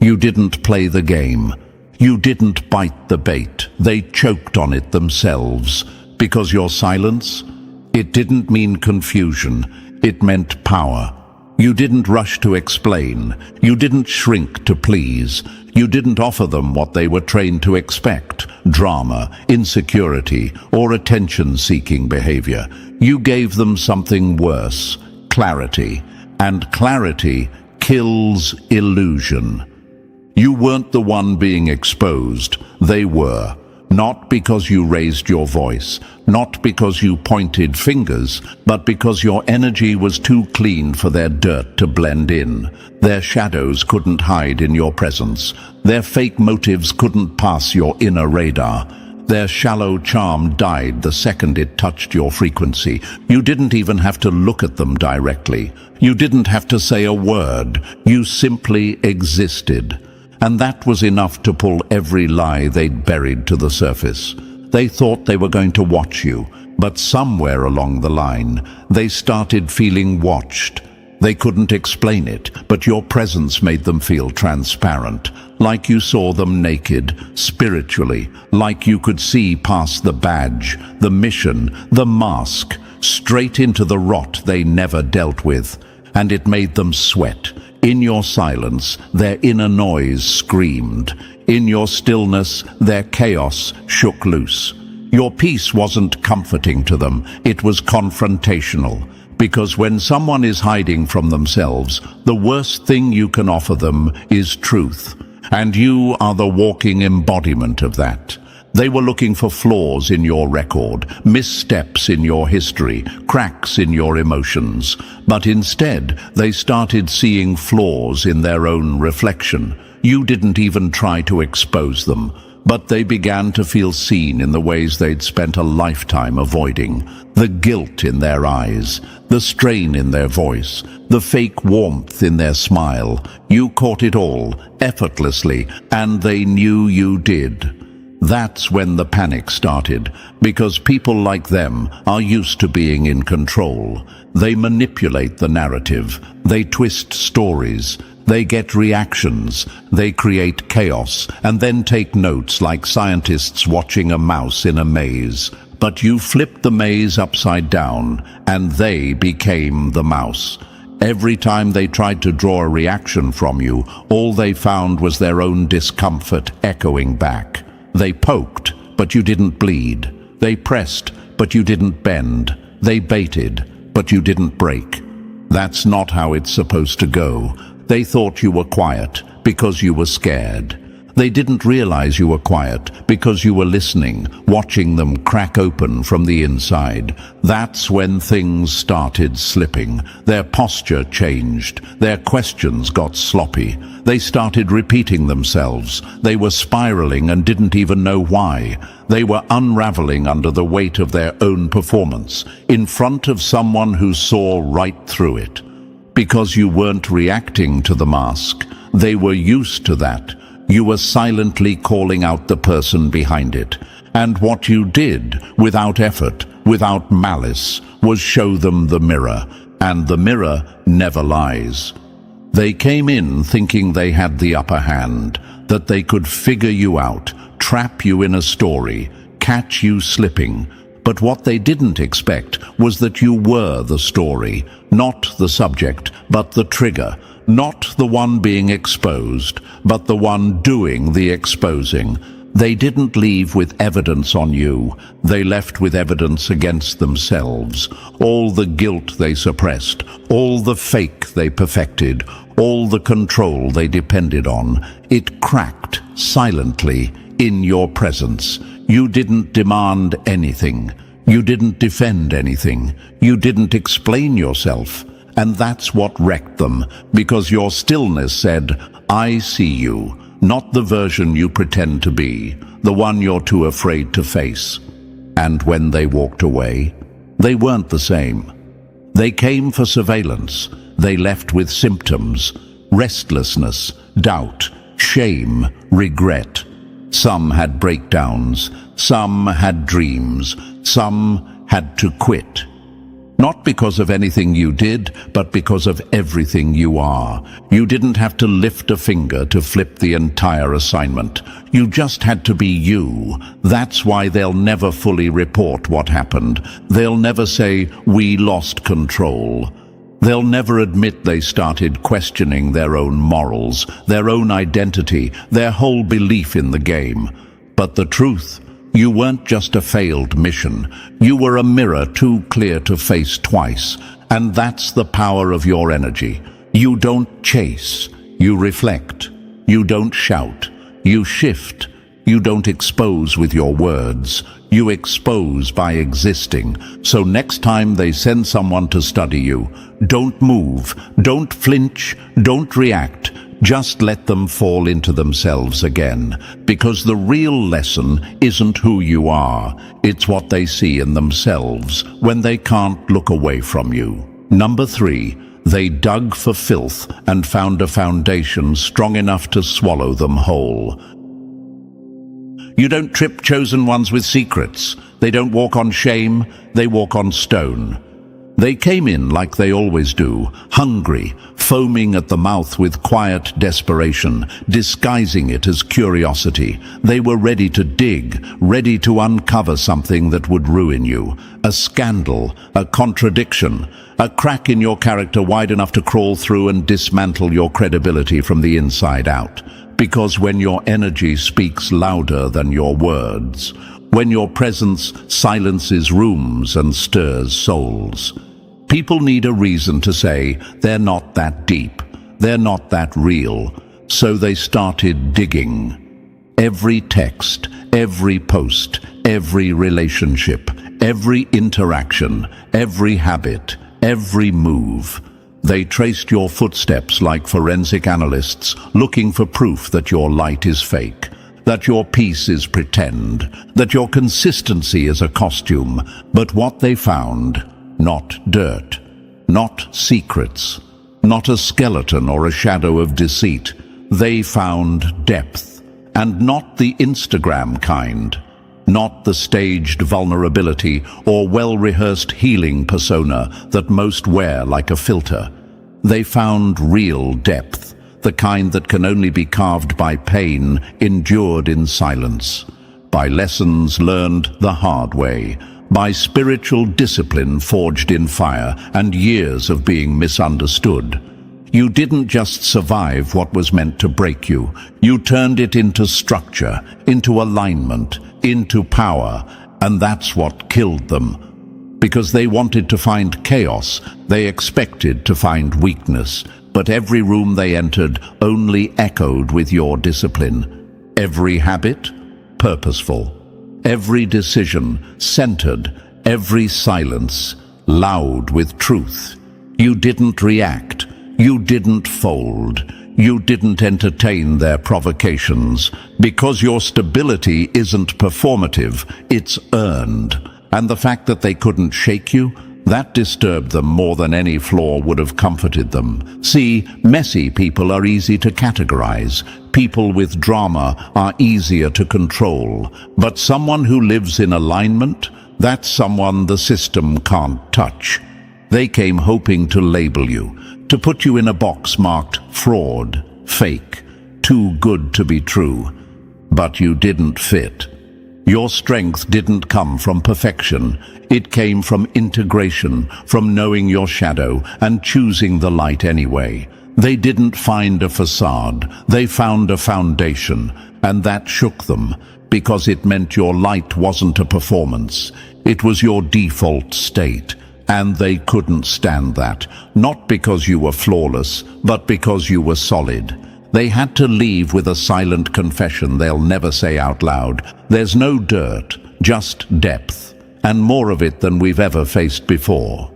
You didn't play the game. You didn't bite the bait. They choked on it themselves. Because your silence, it didn't mean confusion. It meant power. You didn't rush to explain. You didn't shrink to please. You didn't offer them what they were trained to expect: drama, insecurity, or attention-seeking behavior. You gave them something worse: clarity. And clarity kills illusion. You weren't the one being exposed. They were. Not because you raised your voice, not because you pointed fingers, but because your energy was too clean for their dirt to blend in. Their shadows couldn't hide in your presence. Their fake motives couldn't pass your inner radar. Their shallow charm died the second it touched your frequency. You didn't even have to look at them directly. You didn't have to say a word. You simply existed. And that was enough to pull every lie they'd buried to the surface. They thought they were going to watch you, but somewhere along the line, they started feeling watched. They couldn't explain it, but your presence made them feel transparent, like you saw them naked, spiritually, like you could see past the badge, the mission, the mask, straight into the rot they never dealt with. And it made them sweat. In your silence, their inner noise screamed. In your stillness, their chaos shook loose. Your peace wasn't comforting to them, it was confrontational. Because when someone is hiding from themselves, the worst thing you can offer them is truth. And you are the walking embodiment of that. They were looking for flaws in your record, missteps in your history, cracks in your emotions. But instead, they started seeing flaws in their own reflection. You didn't even try to expose them, but they began to feel seen in the ways they'd spent a lifetime avoiding. The guilt in their eyes, the strain in their voice, the fake warmth in their smile. You caught it all, effortlessly, and they knew you did. That's when the panic started, because people like them are used to being in control. They manipulate the narrative, they twist stories, they get reactions, they create chaos, and then take notes like scientists watching a mouse in a maze. But you flipped the maze upside down, and they became the mouse. Every time they tried to draw a reaction from you, all they found was their own discomfort echoing back. They poked, but you didn't bleed. They pressed, but you didn't bend. They baited, but you didn't break. That's not how it's supposed to go. They thought you were quiet because you were scared. They didn't realize you were quiet because you were listening, watching them crack open from the inside. That's when things started slipping. Their posture changed. Their questions got sloppy. They started repeating themselves. They were spiraling and didn't even know why. They were unraveling under the weight of their own performance, in front of someone who saw right through it. Because you weren't reacting to the mask. They were used to that. You were silently calling out the person behind it. And what you did, without effort, without malice, was show them the mirror. And the mirror never lies. They came in thinking they had the upper hand, that they could figure you out, trap you in a story, catch you slipping. But what they didn't expect was that you were the story, not the subject, but the trigger. Not the one being exposed, but the one doing the exposing. They didn't leave with evidence on you. They left with evidence against themselves. All the guilt they suppressed, all the fake they perfected, all the control they depended on. It cracked silently in your presence. You didn't demand anything. You didn't defend anything. You didn't explain yourself. And that's what wrecked them, because your stillness said, I see you, not the version you pretend to be, the one you're too afraid to face. And when they walked away, they weren't the same. They came for surveillance. They left with symptoms: restlessness, doubt, shame, regret. Some had breakdowns, some had dreams, some had to quit. Not because of anything you did, but because of everything you are. You didn't have to lift a finger to flip the entire assignment. You just had to be you. That's why they'll never fully report what happened. They'll never say, "We lost control." They'll never admit they started questioning their own morals, their own identity, their whole belief in the game. But the truth: you weren't just a failed mission. You were a mirror too clear to face twice. And that's the power of your energy. You don't chase. You reflect. You don't shout. You shift. You don't expose with your words. You expose by existing. So next time they send someone to study you, don't move, don't flinch, don't react. Just let them fall into themselves again, because the real lesson isn't who you are, it's what they see in themselves when they can't look away from you. Number 3, they dug for filth and found a foundation strong enough to swallow them whole. You don't trip chosen ones with secrets. They don't walk on shame, they walk on stone. They came in like they always do, hungry, foaming at the mouth with quiet desperation, disguising it as curiosity. They were ready to dig, ready to uncover something that would ruin you. A scandal, a contradiction, a crack in your character wide enough to crawl through and dismantle your credibility from the inside out. Because when your energy speaks louder than your words, when your presence silences rooms and stirs souls, people need a reason to say they're not that deep, they're not that real. So they started digging. Every text, every post, every relationship, every interaction, every habit, every move. They traced your footsteps like forensic analysts, looking for proof that your light is fake, that your peace is pretend, that your consistency is a costume. But what they found: not dirt, not secrets, not a skeleton or a shadow of deceit. They found depth, and not the Instagram kind, not the staged vulnerability or well-rehearsed healing persona that most wear like a filter. They found real depth, the kind that can only be carved by pain endured in silence, by lessons learned the hard way, by spiritual discipline forged in fire, and years of being misunderstood. You didn't just survive what was meant to break you. You turned it into structure, into alignment, into power, and that's what killed them. Because they wanted to find chaos, they expected to find weakness, but every room they entered only echoed with your discipline. Every habit, purposeful. Every decision, centered. Every silence, loud with truth. You didn't react. You didn't fold. You didn't entertain their provocations, because your stability isn't performative, it's earned. And the fact that they couldn't shake you, that disturbed them more than any flaw would have comforted them. See, messy people are easy to categorize. People with drama are easier to control. But someone who lives in alignment, that's someone the system can't touch. They came hoping to label you, to put you in a box marked fraud, fake, too good to be true. But you didn't fit. Your strength didn't come from perfection. It came from integration, from knowing your shadow and choosing the light anyway. They didn't find a facade, they found a foundation, and that shook them, because it meant your light wasn't a performance. It was your default state. And they couldn't stand that, not because you were flawless, but because you were solid. They had to leave with a silent confession they'll never say out loud. There's no dirt, just depth, and more of it than we've ever faced before.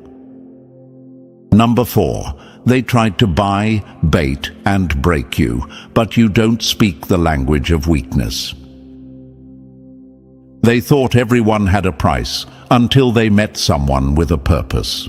Number 4, they tried to buy, bait, and break you, but you don't speak the language of weakness. They thought everyone had a price, until they met someone with a purpose.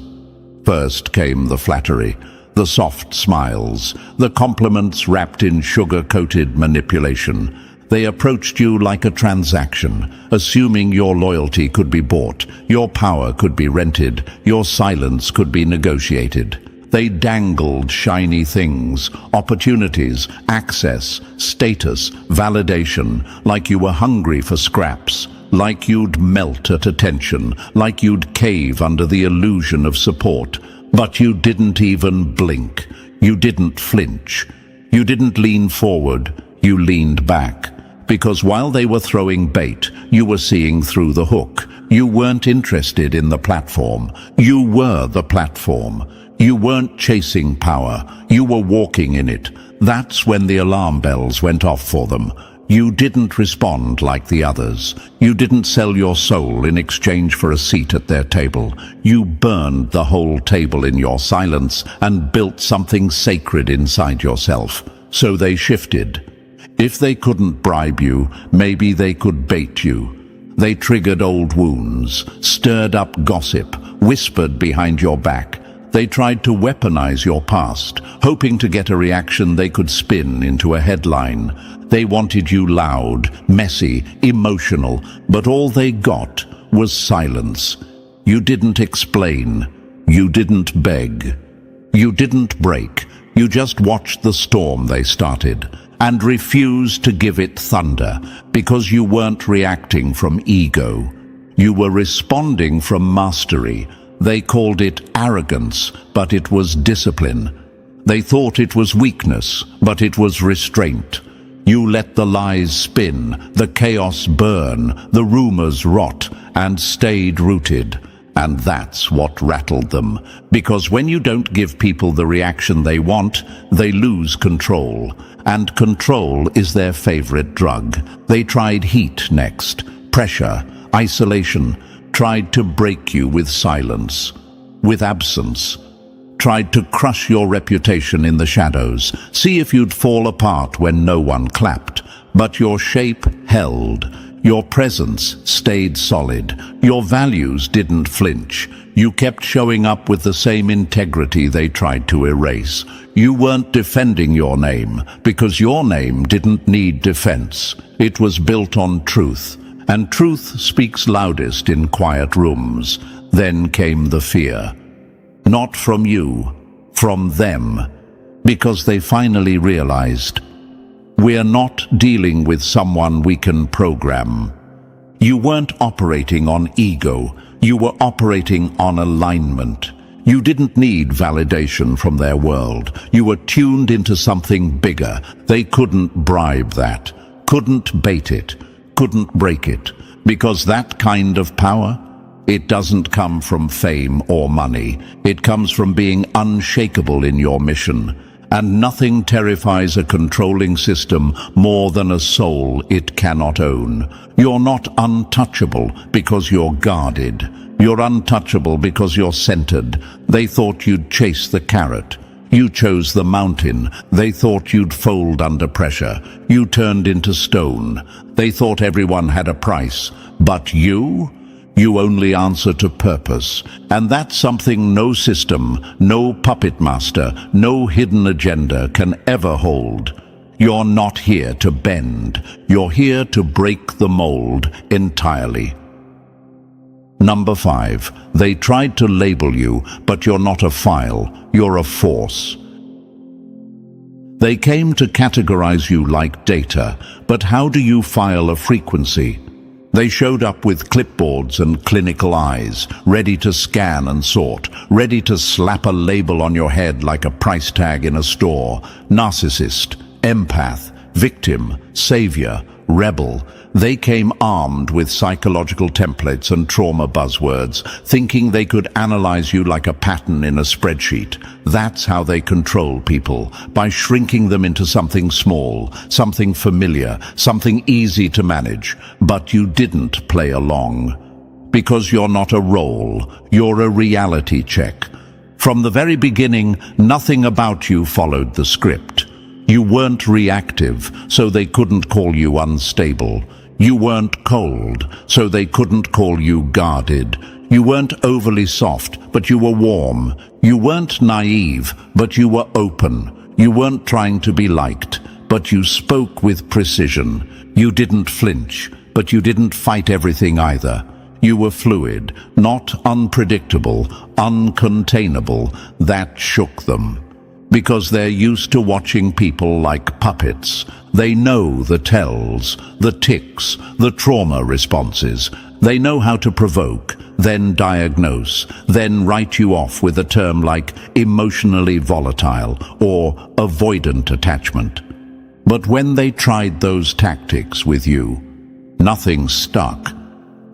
First came the flattery, the soft smiles, the compliments wrapped in sugar-coated manipulation. They approached you like a transaction, assuming your loyalty could be bought, your power could be rented, your silence could be negotiated. They dangled shiny things, opportunities, access, status, validation, like you were hungry for scraps, like you'd melt at attention, like you'd cave under the illusion of support. But you didn't even blink. You didn't flinch. You didn't lean forward. You leaned back. Because while they were throwing bait, you were seeing through the hook. You weren't interested in the platform. You were the platform. You weren't chasing power. You were walking in it. That's when the alarm bells went off for them. You didn't respond like the others. You didn't sell your soul in exchange for a seat at their table. You burned the whole table in your silence and built something sacred inside yourself. So they shifted. If they couldn't bribe you, maybe they could bait you. They triggered old wounds, stirred up gossip, whispered behind your back. They tried to weaponize your past, hoping to get a reaction they could spin into a headline. They wanted you loud, messy, emotional, but all they got was silence. You didn't explain. You didn't beg. You didn't break. You just watched the storm they started and refused to give it thunder because you weren't reacting from ego. You were responding from mastery. They called it arrogance, but it was discipline. They thought it was weakness, but it was restraint. You let the lies spin, the chaos burn, the rumors rot, and stayed rooted. And that's what rattled them. Because when you don't give people the reaction they want, they lose control. And control is their favorite drug. They tried heat next, pressure, isolation, tried to break you with silence, with absence, tried to crush your reputation in the shadows, see if you'd fall apart when no one clapped. But your shape held, your presence stayed solid, your values didn't flinch. You kept showing up with the same integrity they tried to erase. You weren't defending your name, because your name didn't need defense. It was built on truth. And truth speaks loudest in quiet rooms. Then came the fear. Not from you, from them. Because they finally realized, we're not dealing with someone we can program. You weren't operating on ego. You were operating on alignment. You didn't need validation from their world. You were tuned into something bigger. They couldn't bribe that, couldn't bait it, couldn't break it, because that kind of power, it doesn't come from fame or money. It comes from being unshakable in your mission. And nothing terrifies a controlling system more than a soul it cannot own. You're not untouchable because you're guarded. You're untouchable because you're centered. They thought you'd chase the carrot. You chose the mountain. They thought you'd fold under pressure. You turned into stone. They thought everyone had a price. But you only answer to purpose. And that's something no system, no puppet master, no hidden agenda can ever hold. You're not here to bend. You're here to break the mold entirely. Number 5, they tried to label you, but you're not a file, you're a force. They came to categorize you like data, but how do you file a frequency? They showed up with clipboards and clinical eyes, ready to scan and sort, ready to slap a label on your head like a price tag in a store. Narcissist, empath, victim, savior, rebel. They came armed with psychological templates and trauma buzzwords, thinking they could analyze you like a pattern in a spreadsheet. That's how they control people, by shrinking them into something small, something familiar, something easy to manage. But you didn't play along. Because you're not a role, you're a reality check. From the very beginning, nothing about you followed the script. You weren't reactive, so they couldn't call you unstable. You weren't cold, so they couldn't call you guarded. You weren't overly soft, but you were warm. You weren't naive, but you were open. You weren't trying to be liked, but you spoke with precision. You didn't flinch, but you didn't fight everything either. You were fluid, not unpredictable, uncontainable. That shook them. Because they're used to watching people like puppets. They know the tells, the tics, the trauma responses. They know how to provoke, then diagnose, then write you off with a term like emotionally volatile or avoidant attachment. But when they tried those tactics with you, nothing stuck.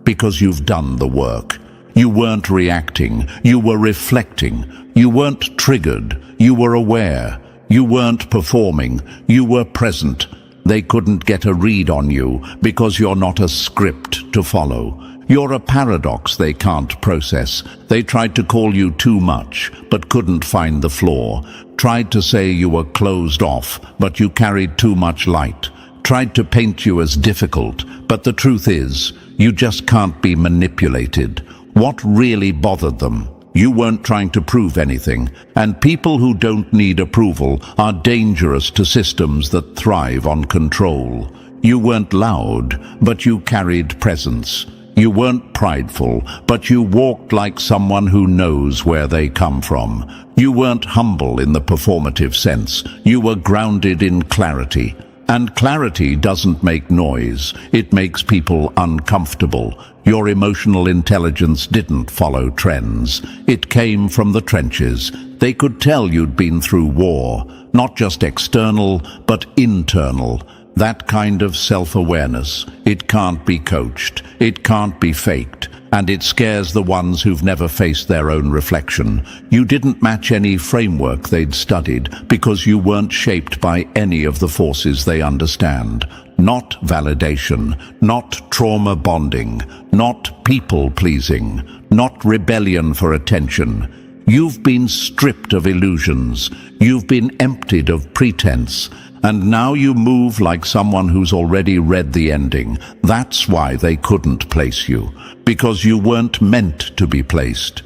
Because you've done the work. You weren't reacting, you were reflecting. You weren't triggered, you were aware. You weren't performing, you were present. They couldn't get a read on you because you're not a script to follow. You're a paradox they can't process. They tried to call you too much, but couldn't find the flaw. Tried to say you were closed off, but you carried too much light. Tried to paint you as difficult, but the truth is, you just can't be manipulated. What really bothered them? You weren't trying to prove anything, and people who don't need approval are dangerous to systems that thrive on control. You weren't loud, but you carried presence. You weren't prideful, but you walked like someone who knows where they come from. You weren't humble in the performative sense. You were grounded in clarity. And clarity doesn't make noise. It makes people uncomfortable. Your emotional intelligence didn't follow trends. It came from the trenches. They could tell you'd been through war, not just external, but internal. That kind of self-awareness, it can't be coached, it can't be faked, and it scares the ones who've never faced their own reflection. You didn't match any framework they'd studied because you weren't shaped by any of the forces they understand. Not validation, not trauma bonding, not people-pleasing, not rebellion for attention. You've been stripped of illusions. You've been emptied of pretense. And now you move like someone who's already read the ending. That's why they couldn't place you. Because you weren't meant to be placed.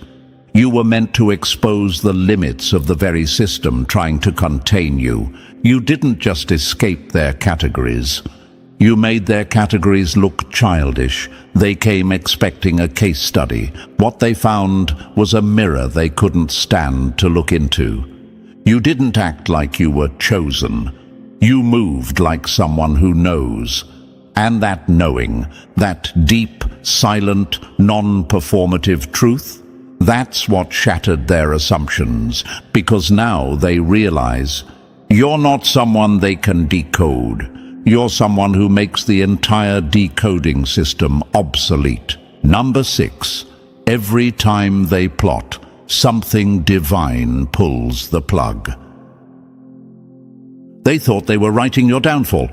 You were meant to expose the limits of the very system trying to contain you. You didn't just escape their categories. You made their categories look childish. They came expecting a case study. What they found was a mirror they couldn't stand to look into. You didn't act like you were chosen. You moved like someone who knows. And that knowing, that deep, silent, non-performative truth, that's what shattered their assumptions, because now they realize you're not someone they can decode. You're someone who makes the entire decoding system obsolete. Number 6, every time they plot, something divine pulls the plug. They thought they were writing your downfall,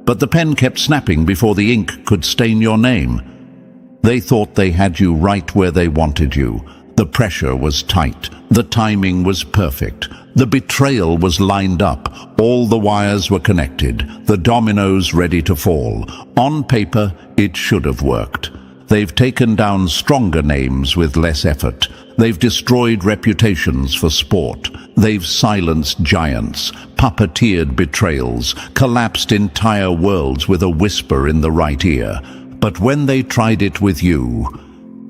but the pen kept snapping before the ink could stain your name. They thought they had you right where they wanted you. The pressure was tight. The timing was perfect. The betrayal was lined up. All the wires were connected. The dominoes ready to fall. On paper, it should have worked. They've taken down stronger names with less effort. They've destroyed reputations for sport. They've silenced giants, puppeteered betrayals, collapsed entire worlds with a whisper in the right ear. But when they tried it with you,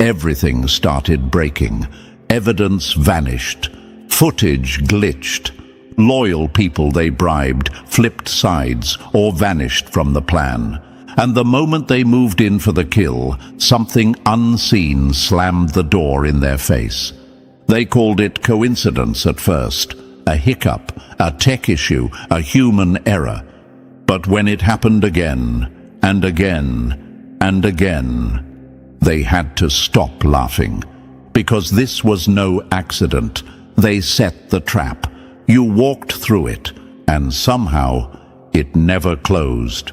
everything started breaking. Evidence vanished. Footage glitched. Loyal people they bribed flipped sides or vanished from the plan. And the moment they moved in for the kill, something unseen slammed the door in their face. They called it coincidence at first, a hiccup, a tech issue, a human error. But when it happened again, and again, and again, they had to stop laughing. Because this was no accident. They set the trap. You walked through it, and somehow it never closed.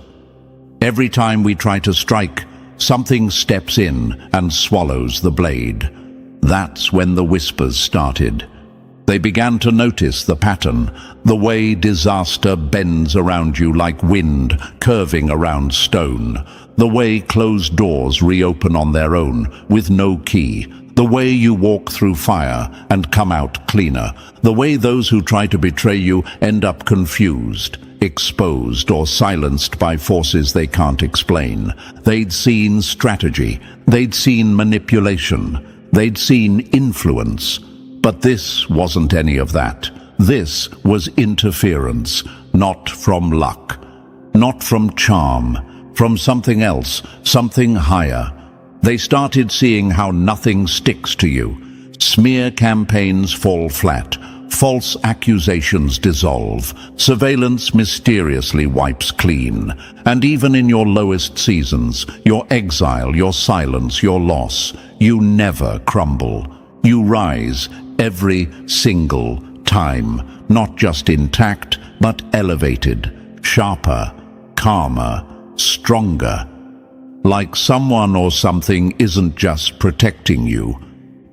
Every time we try to strike, something steps in and swallows the blade. That's when the whispers started. They began to notice the pattern, the way disaster bends around you like wind curving around stone, the way closed doors reopen on their own with no key, The way you walk through fire and come out cleaner. The way those who try to betray you end up confused, exposed, or silenced by forces they can't explain. They'd seen strategy. They'd seen manipulation. They'd seen influence. But this wasn't any of that. This was interference, not from luck, not from charm, from something else, something higher. They started seeing how nothing sticks to you. Smear campaigns fall flat. False accusations dissolve. Surveillance mysteriously wipes clean. And even in your lowest seasons, your exile, your silence, your loss, you never crumble. You rise every single time, not just intact, but elevated, sharper, calmer, stronger. Like someone or something isn't just protecting you,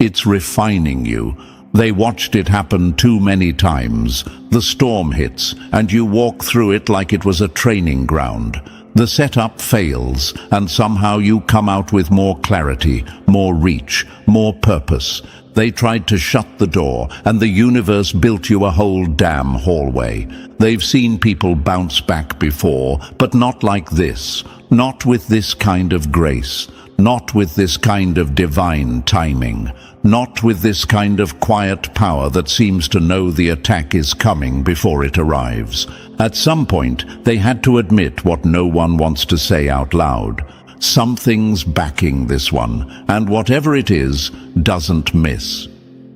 it's refining you. They watched it happen too many times. The storm hits, and you walk through it like it was a training ground. The setup fails, and somehow you come out with more clarity, more reach, more purpose. They tried to shut the door, and the universe built you a whole damn hallway. They've seen people bounce back before, but not like this. Not with this kind of grace. Not with this kind of divine timing. Not with this kind of quiet power that seems to know the attack is coming before it arrives. At some point, they had to admit what no one wants to say out loud. Something's backing this one, and whatever it is, doesn't miss.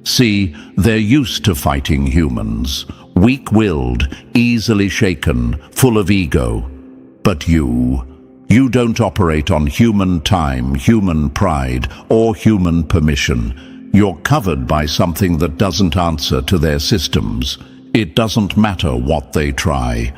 See, they're used to fighting humans. Weak-willed, easily shaken, full of ego. But you don't operate on human time, human pride, or human permission. You're covered by something that doesn't answer to their systems. It doesn't matter what they try.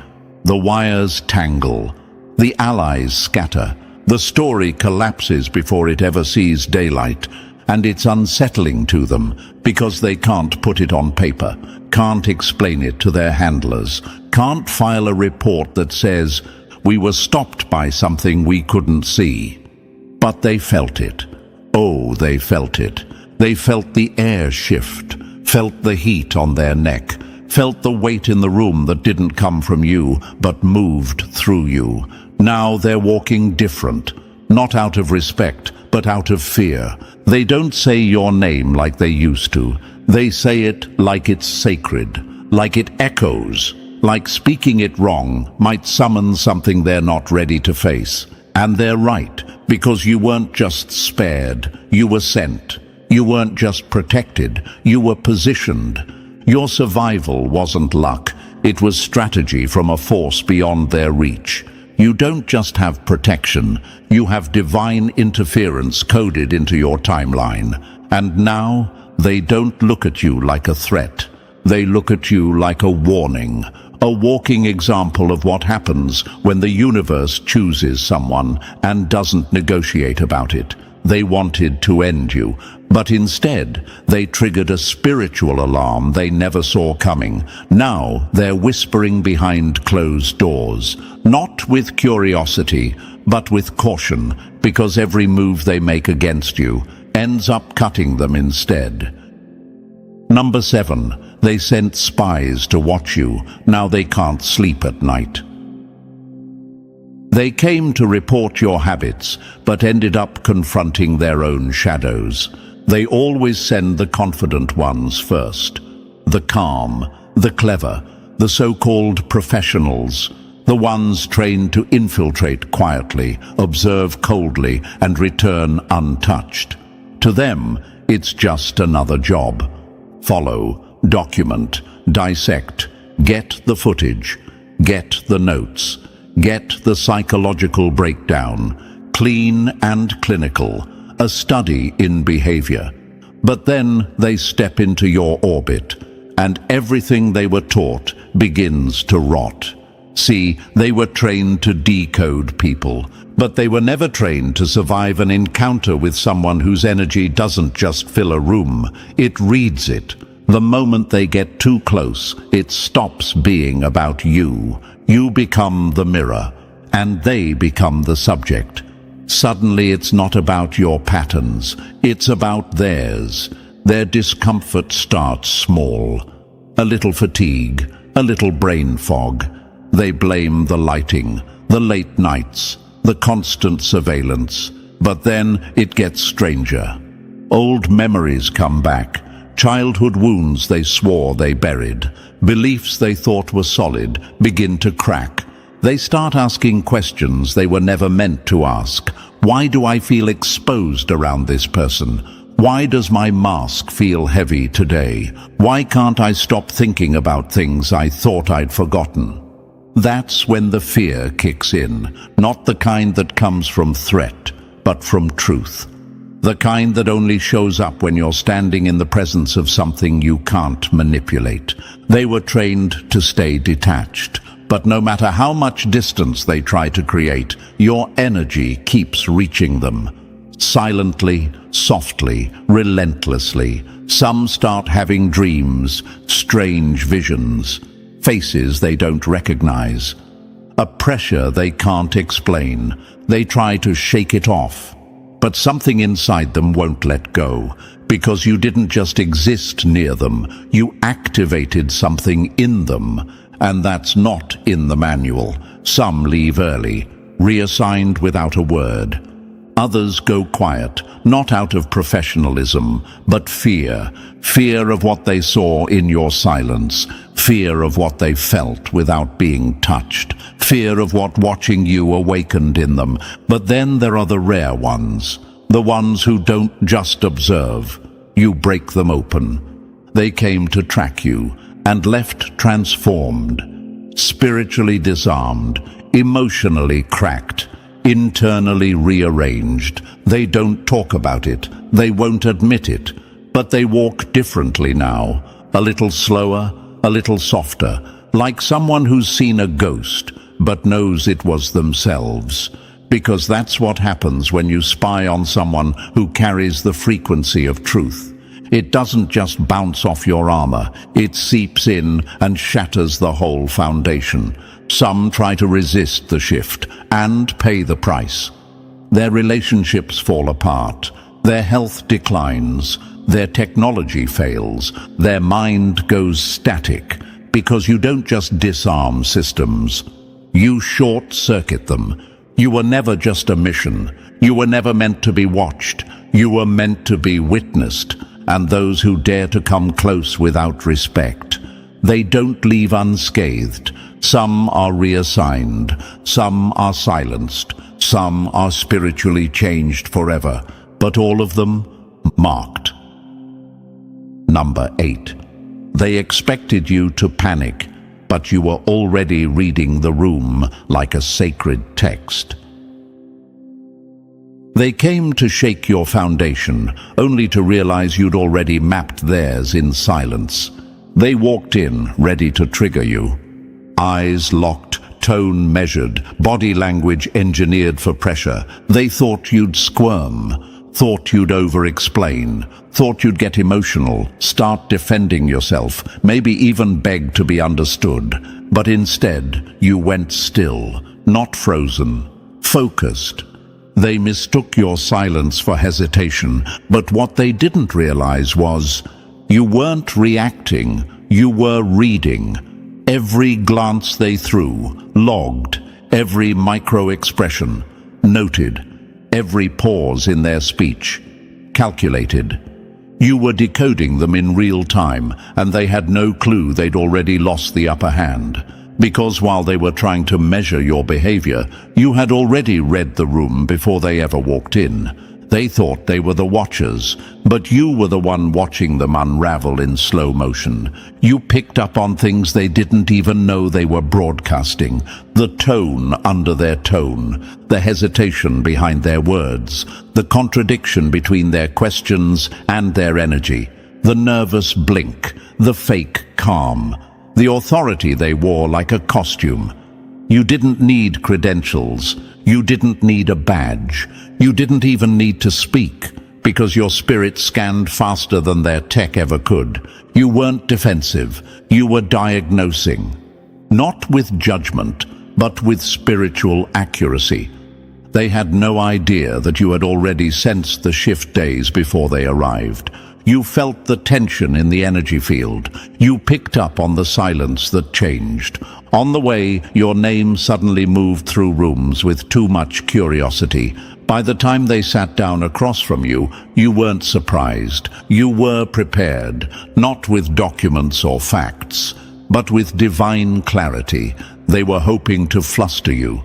The wires tangle. The allies scatter. The story collapses before it ever sees daylight. And it's unsettling to them because they can't put it on paper, can't explain it to their handlers, can't file a report that says, "We were stopped by something we couldn't see." But they felt it. Oh, they felt it. They felt the air shift, felt the heat on their neck, felt the weight in the room that didn't come from you, but moved through you. Now they're walking different, not out of respect, but out of fear. They don't say your name like they used to. They say it like it's sacred, like it echoes, like speaking it wrong might summon something they're not ready to face. And they're right, because you weren't just spared, you were sent. You weren't just protected, you were positioned. Your survival wasn't luck, it was strategy from a force beyond their reach. You don't just have protection, you have divine interference coded into your timeline. And now, they don't look at you like a threat. They look at you like a warning, a walking example of what happens when the universe chooses someone and doesn't negotiate about it. They wanted to end you, but instead, they triggered a spiritual alarm they never saw coming. Now, they're whispering behind closed doors, not with curiosity, but with caution, because every move they make against you ends up cutting them instead. Number 7, they sent spies to watch you. Now they can't sleep at night. They came to report your habits, but ended up confronting their own shadows. They always send the confident ones first. The calm, the clever, the so-called professionals. The ones trained to infiltrate quietly, observe coldly, and return untouched. To them, it's just another job. Follow, document, dissect, get the footage, get the notes. Get the psychological breakdown, clean and clinical, a study in behavior. But then they step into your orbit, and everything they were taught begins to rot. See, they were trained to decode people, but they were never trained to survive an encounter with someone whose energy doesn't just fill a room, it reads it. The moment they get too close, it stops being about you. You become the mirror, and they become the subject. Suddenly it's not about your patterns, it's about theirs. Their discomfort starts small. A little fatigue, a little brain fog. They blame the lighting, the late nights, the constant surveillance. But then it gets stranger. Old memories come back. Childhood wounds they swore they buried. Beliefs they thought were solid begin to crack. They start asking questions they were never meant to ask. Why do I feel exposed around this person? Why does my mask feel heavy today? Why can't I stop thinking about things I thought I'd forgotten? That's when the fear kicks in, not the kind that comes from threat, but from truth. The kind that only shows up when you're standing in the presence of something you can't manipulate. They were trained to stay detached. But no matter how much distance they try to create, your energy keeps reaching them. Silently, softly, relentlessly. Some start having dreams, strange visions, faces they don't recognize. A pressure they can't explain. They try to shake it off. But something inside them won't let go, because you didn't just exist near them, you activated something in them. And that's not in the manual. Some leave early, reassigned without a word. Others go quiet, not out of professionalism, but fear. Fear of what they saw in your silence. Fear of what they felt without being touched. Fear of what watching you awakened in them. But then there are the rare ones. The ones who don't just observe. You break them open. They came to track you, and left transformed, spiritually disarmed, emotionally cracked, internally rearranged. They don't talk about it, they won't admit it, but they walk differently now, a little slower, a little softer, like someone who's seen a ghost, but knows it was themselves. Because that's what happens when you spy on someone who carries the frequency of truth. It doesn't just bounce off your armor, it seeps in and shatters the whole foundation. Some try to resist the shift and pay the price. Their relationships fall apart, their health declines, their technology fails, their mind goes static, because you don't just disarm systems, you short-circuit them. You were never just a mission, you were never meant to be watched, you were meant to be witnessed. And those who dare to come close without respect, they don't leave unscathed. Some are reassigned, some are silenced, some are spiritually changed forever, but all of them marked. Number 8. They expected you to panic, but you were already reading the room like a sacred text. They came to shake your foundation, only to realize you'd already mapped theirs in silence. They walked in, ready to trigger you. Eyes locked, tone measured, body language engineered for pressure. They thought you'd squirm, thought you'd over-explain, thought you'd get emotional, start defending yourself, maybe even beg to be understood. But instead, you went still, not frozen, focused. They mistook your silence for hesitation, but what they didn't realize was you weren't reacting, you were reading. Every glance they threw, logged, every micro-expression, noted, every pause in their speech, calculated. You were decoding them in real time, and they had no clue they'd already lost the upper hand. Because while they were trying to measure your behavior, you had already read the room before they ever walked in. They thought they were the watchers, but you were the one watching them unravel in slow motion. You picked up on things they didn't even know they were broadcasting. The tone under their tone, the hesitation behind their words, the contradiction between their questions and their energy, the nervous blink, the fake calm. The authority they wore like a costume. You didn't need credentials. You didn't need a badge. You didn't even need to speak, because your spirit scanned faster than their tech ever could. You weren't defensive. You were diagnosing. Not with judgment, but with spiritual accuracy. They had no idea that you had already sensed the shift days before they arrived. You felt the tension in the energy field. You picked up on the silence that changed. On the way, your name suddenly moved through rooms with too much curiosity. By the time they sat down across from you, you weren't surprised. You were prepared, not with documents or facts, but with divine clarity. They were hoping to fluster you.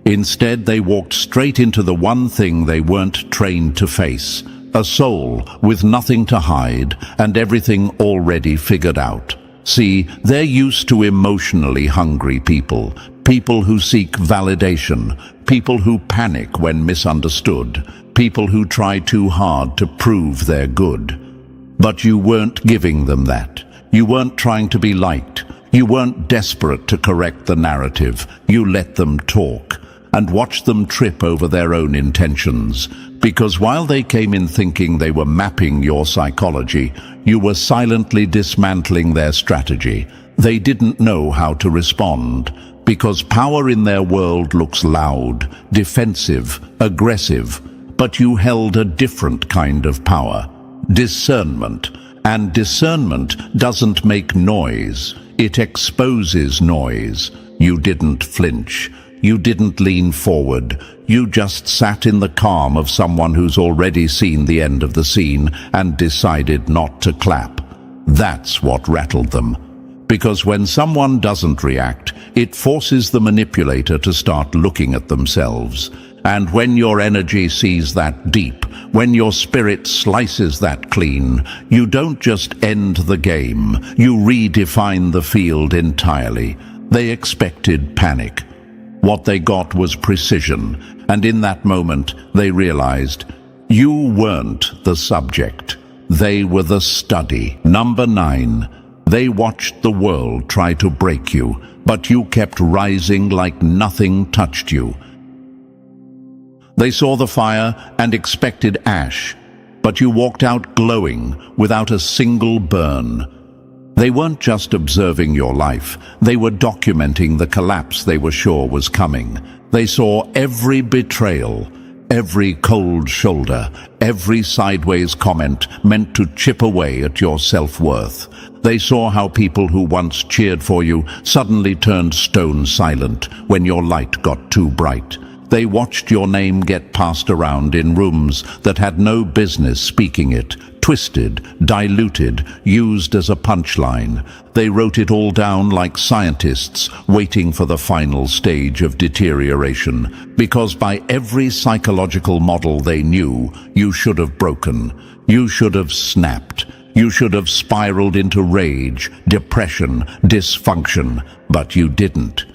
Instead, they walked straight into the one thing they weren't trained to face. A soul with nothing to hide and everything already figured out. See, they're used to emotionally hungry people, people who seek validation, people who panic when misunderstood, people who try too hard to prove they're good. But you weren't giving them that. You weren't trying to be liked. You weren't desperate to correct the narrative. You let them talk and watch them trip over their own intentions. Because while they came in thinking they were mapping your psychology, you were silently dismantling their strategy. They didn't know how to respond, because power in their world looks loud, defensive, aggressive, but you held a different kind of power, discernment. And discernment doesn't make noise, it exposes noise. You didn't flinch. You didn't lean forward. You just sat in the calm of someone who's already seen the end of the scene and decided not to clap. That's what rattled them. Because when someone doesn't react, it forces the manipulator to start looking at themselves. And when your energy sees that deep, when your spirit slices that clean, you don't just end the game, you redefine the field entirely. They expected panic. What they got was precision, and in that moment they realized you weren't the subject. They were the study. Number 9. They watched the world try to break you, but you kept rising like nothing touched you. They saw the fire and expected ash, but you walked out glowing without a single burn. They weren't just observing your life, they were documenting the collapse they were sure was coming. They saw every betrayal, every cold shoulder, every sideways comment meant to chip away at your self-worth. They saw how people who once cheered for you suddenly turned stone silent when your light got too bright. They watched your name get passed around in rooms that had no business speaking it, twisted, diluted, used as a punchline. They wrote it all down like scientists waiting for the final stage of deterioration, because by every psychological model they knew, you should have broken. You should have snapped. You should have spiraled into rage, depression, dysfunction, but you didn't.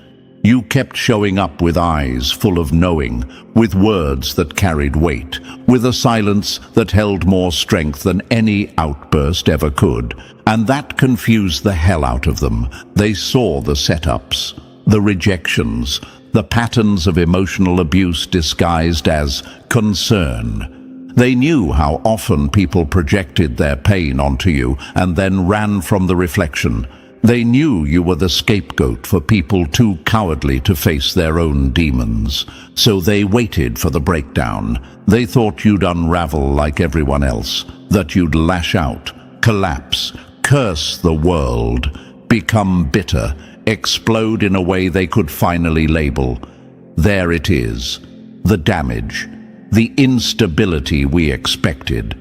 You kept showing up with eyes full of knowing, with words that carried weight, with a silence that held more strength than any outburst ever could. And that confused the hell out of them. They saw the setups, the rejections, the patterns of emotional abuse disguised as concern. They knew how often people projected their pain onto you and then ran from the reflection. They knew you were the scapegoat for people too cowardly to face their own demons. So they waited for the breakdown. They thought you'd unravel like everyone else, that you'd lash out, collapse, curse the world, become bitter, explode in a way they could finally label. There it is, the damage, the instability we expected.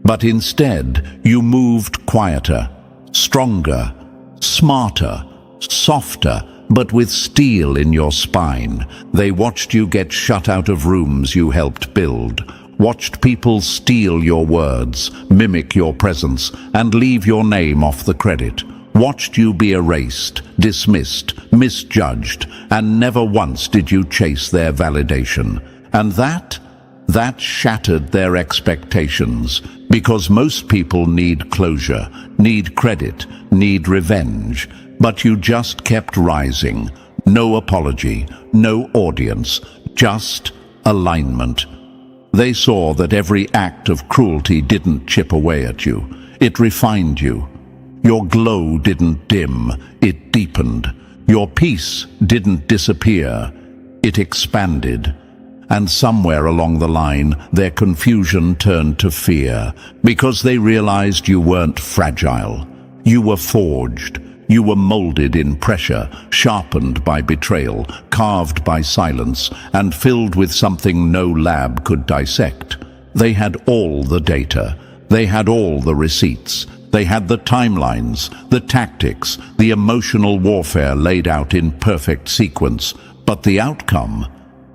But instead, you moved quieter, stronger, smarter, softer, but with steel in your spine. They watched you get shut out of rooms you helped build, watched people steal your words, mimic your presence, and leave your name off the credit. Watched you be erased, dismissed, misjudged, and never once did you chase their validation. And that shattered their expectations, because most people need closure, need credit, need revenge. But you just kept rising. No apology, no audience, just alignment. They saw that every act of cruelty didn't chip away at you. It refined you. Your glow didn't dim, it deepened. Your peace didn't disappear, it expanded. And somewhere along the line, their confusion turned to fear, because they realized you weren't fragile. You were forged. You were molded in pressure, sharpened by betrayal, carved by silence, and filled with something no lab could dissect. They had all the data. They had all the receipts. They had the timelines, the tactics, the emotional warfare laid out in perfect sequence. But the outcome?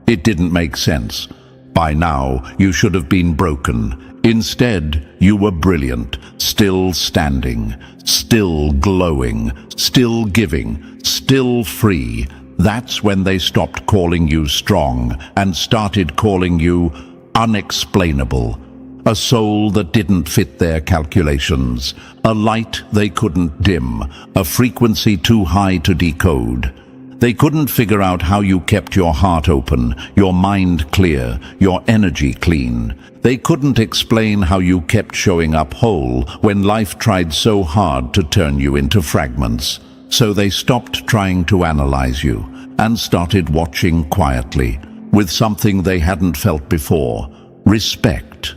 It didn't make sense. By now, you should have been broken. Instead, you were brilliant, still standing, still glowing, still giving, still free. That's when they stopped calling you strong and started calling you unexplainable. A soul that didn't fit their calculations, a light they couldn't dim, a frequency too high to decode. They couldn't figure out how you kept your heart open, your mind clear, your energy clean. They couldn't explain how you kept showing up whole when life tried so hard to turn you into fragments. So they stopped trying to analyze you and started watching quietly, with something they hadn't felt before: respect,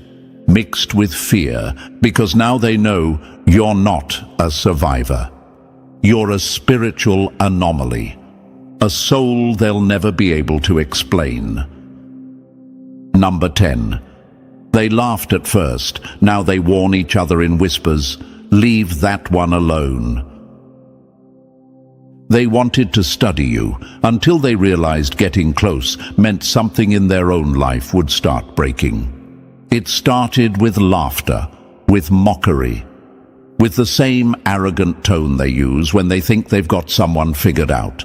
mixed with fear, because now they know you're not a survivor. You're a spiritual anomaly, a soul they'll never be able to explain. Number 10. They laughed at first. Now they warn each other in whispers. Leave that one alone. They wanted to study you until they realized getting close meant something in their own life would start breaking. It started with laughter, with mockery, with the same arrogant tone they use when they think they've got someone figured out.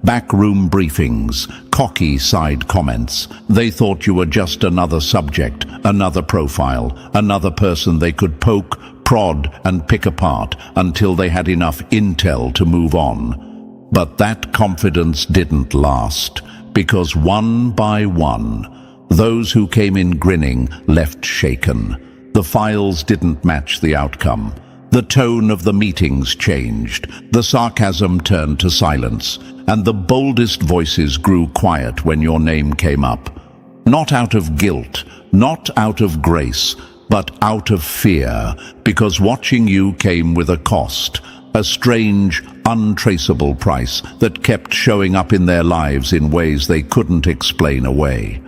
Backroom briefings, cocky side comments. They thought you were just another subject, another profile, another person they could poke, prod, and pick apart until they had enough intel to move on. But that confidence didn't last, because one by one, those who came in grinning left shaken. The files didn't match the outcome. The tone of the meetings changed. The sarcasm turned to silence, and the boldest voices grew quiet when your name came up. Not out of guilt, not out of grace, but out of fear, because watching you came with a cost, a strange, untraceable price that kept showing up in their lives in ways they couldn't explain away.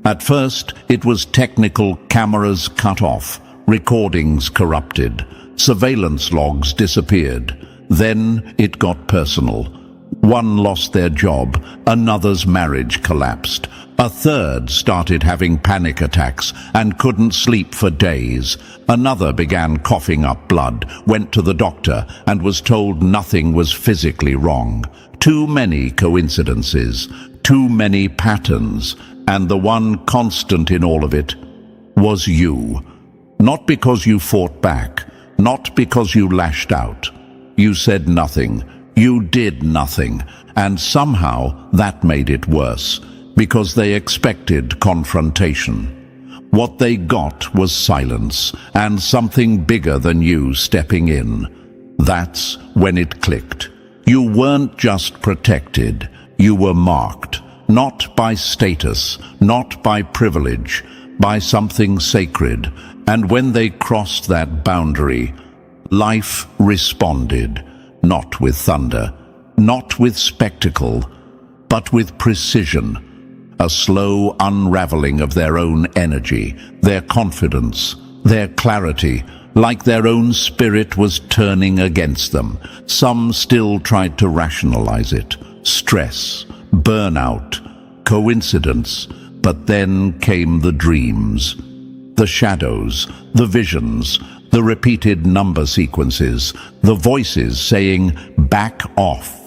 At first, it was technical: cameras cut off, recordings corrupted, surveillance logs disappeared. Then it got personal. One lost their job, another's marriage collapsed, a third started having panic attacks and couldn't sleep for days. Another began coughing up blood, went to the doctor, and was told nothing was physically wrong. Too many coincidences, too many patterns, and the one constant in all of it was you. Not because you fought back, not because you lashed out. You said nothing, you did nothing, and somehow that made it worse, because they expected confrontation. What they got was silence, and something bigger than you stepping in. That's when it clicked. You weren't just protected, you were marked. Not by status, not by privilege, by something sacred. And when they crossed that boundary, life responded, not with thunder, not with spectacle, but with precision. A slow unraveling of their own energy, their confidence, their clarity, like their own spirit was turning against them. Some still tried to rationalize it. Stress, burnout, coincidence. But then came the dreams, the shadows, the visions, the repeated number sequences, the voices saying, "Back off."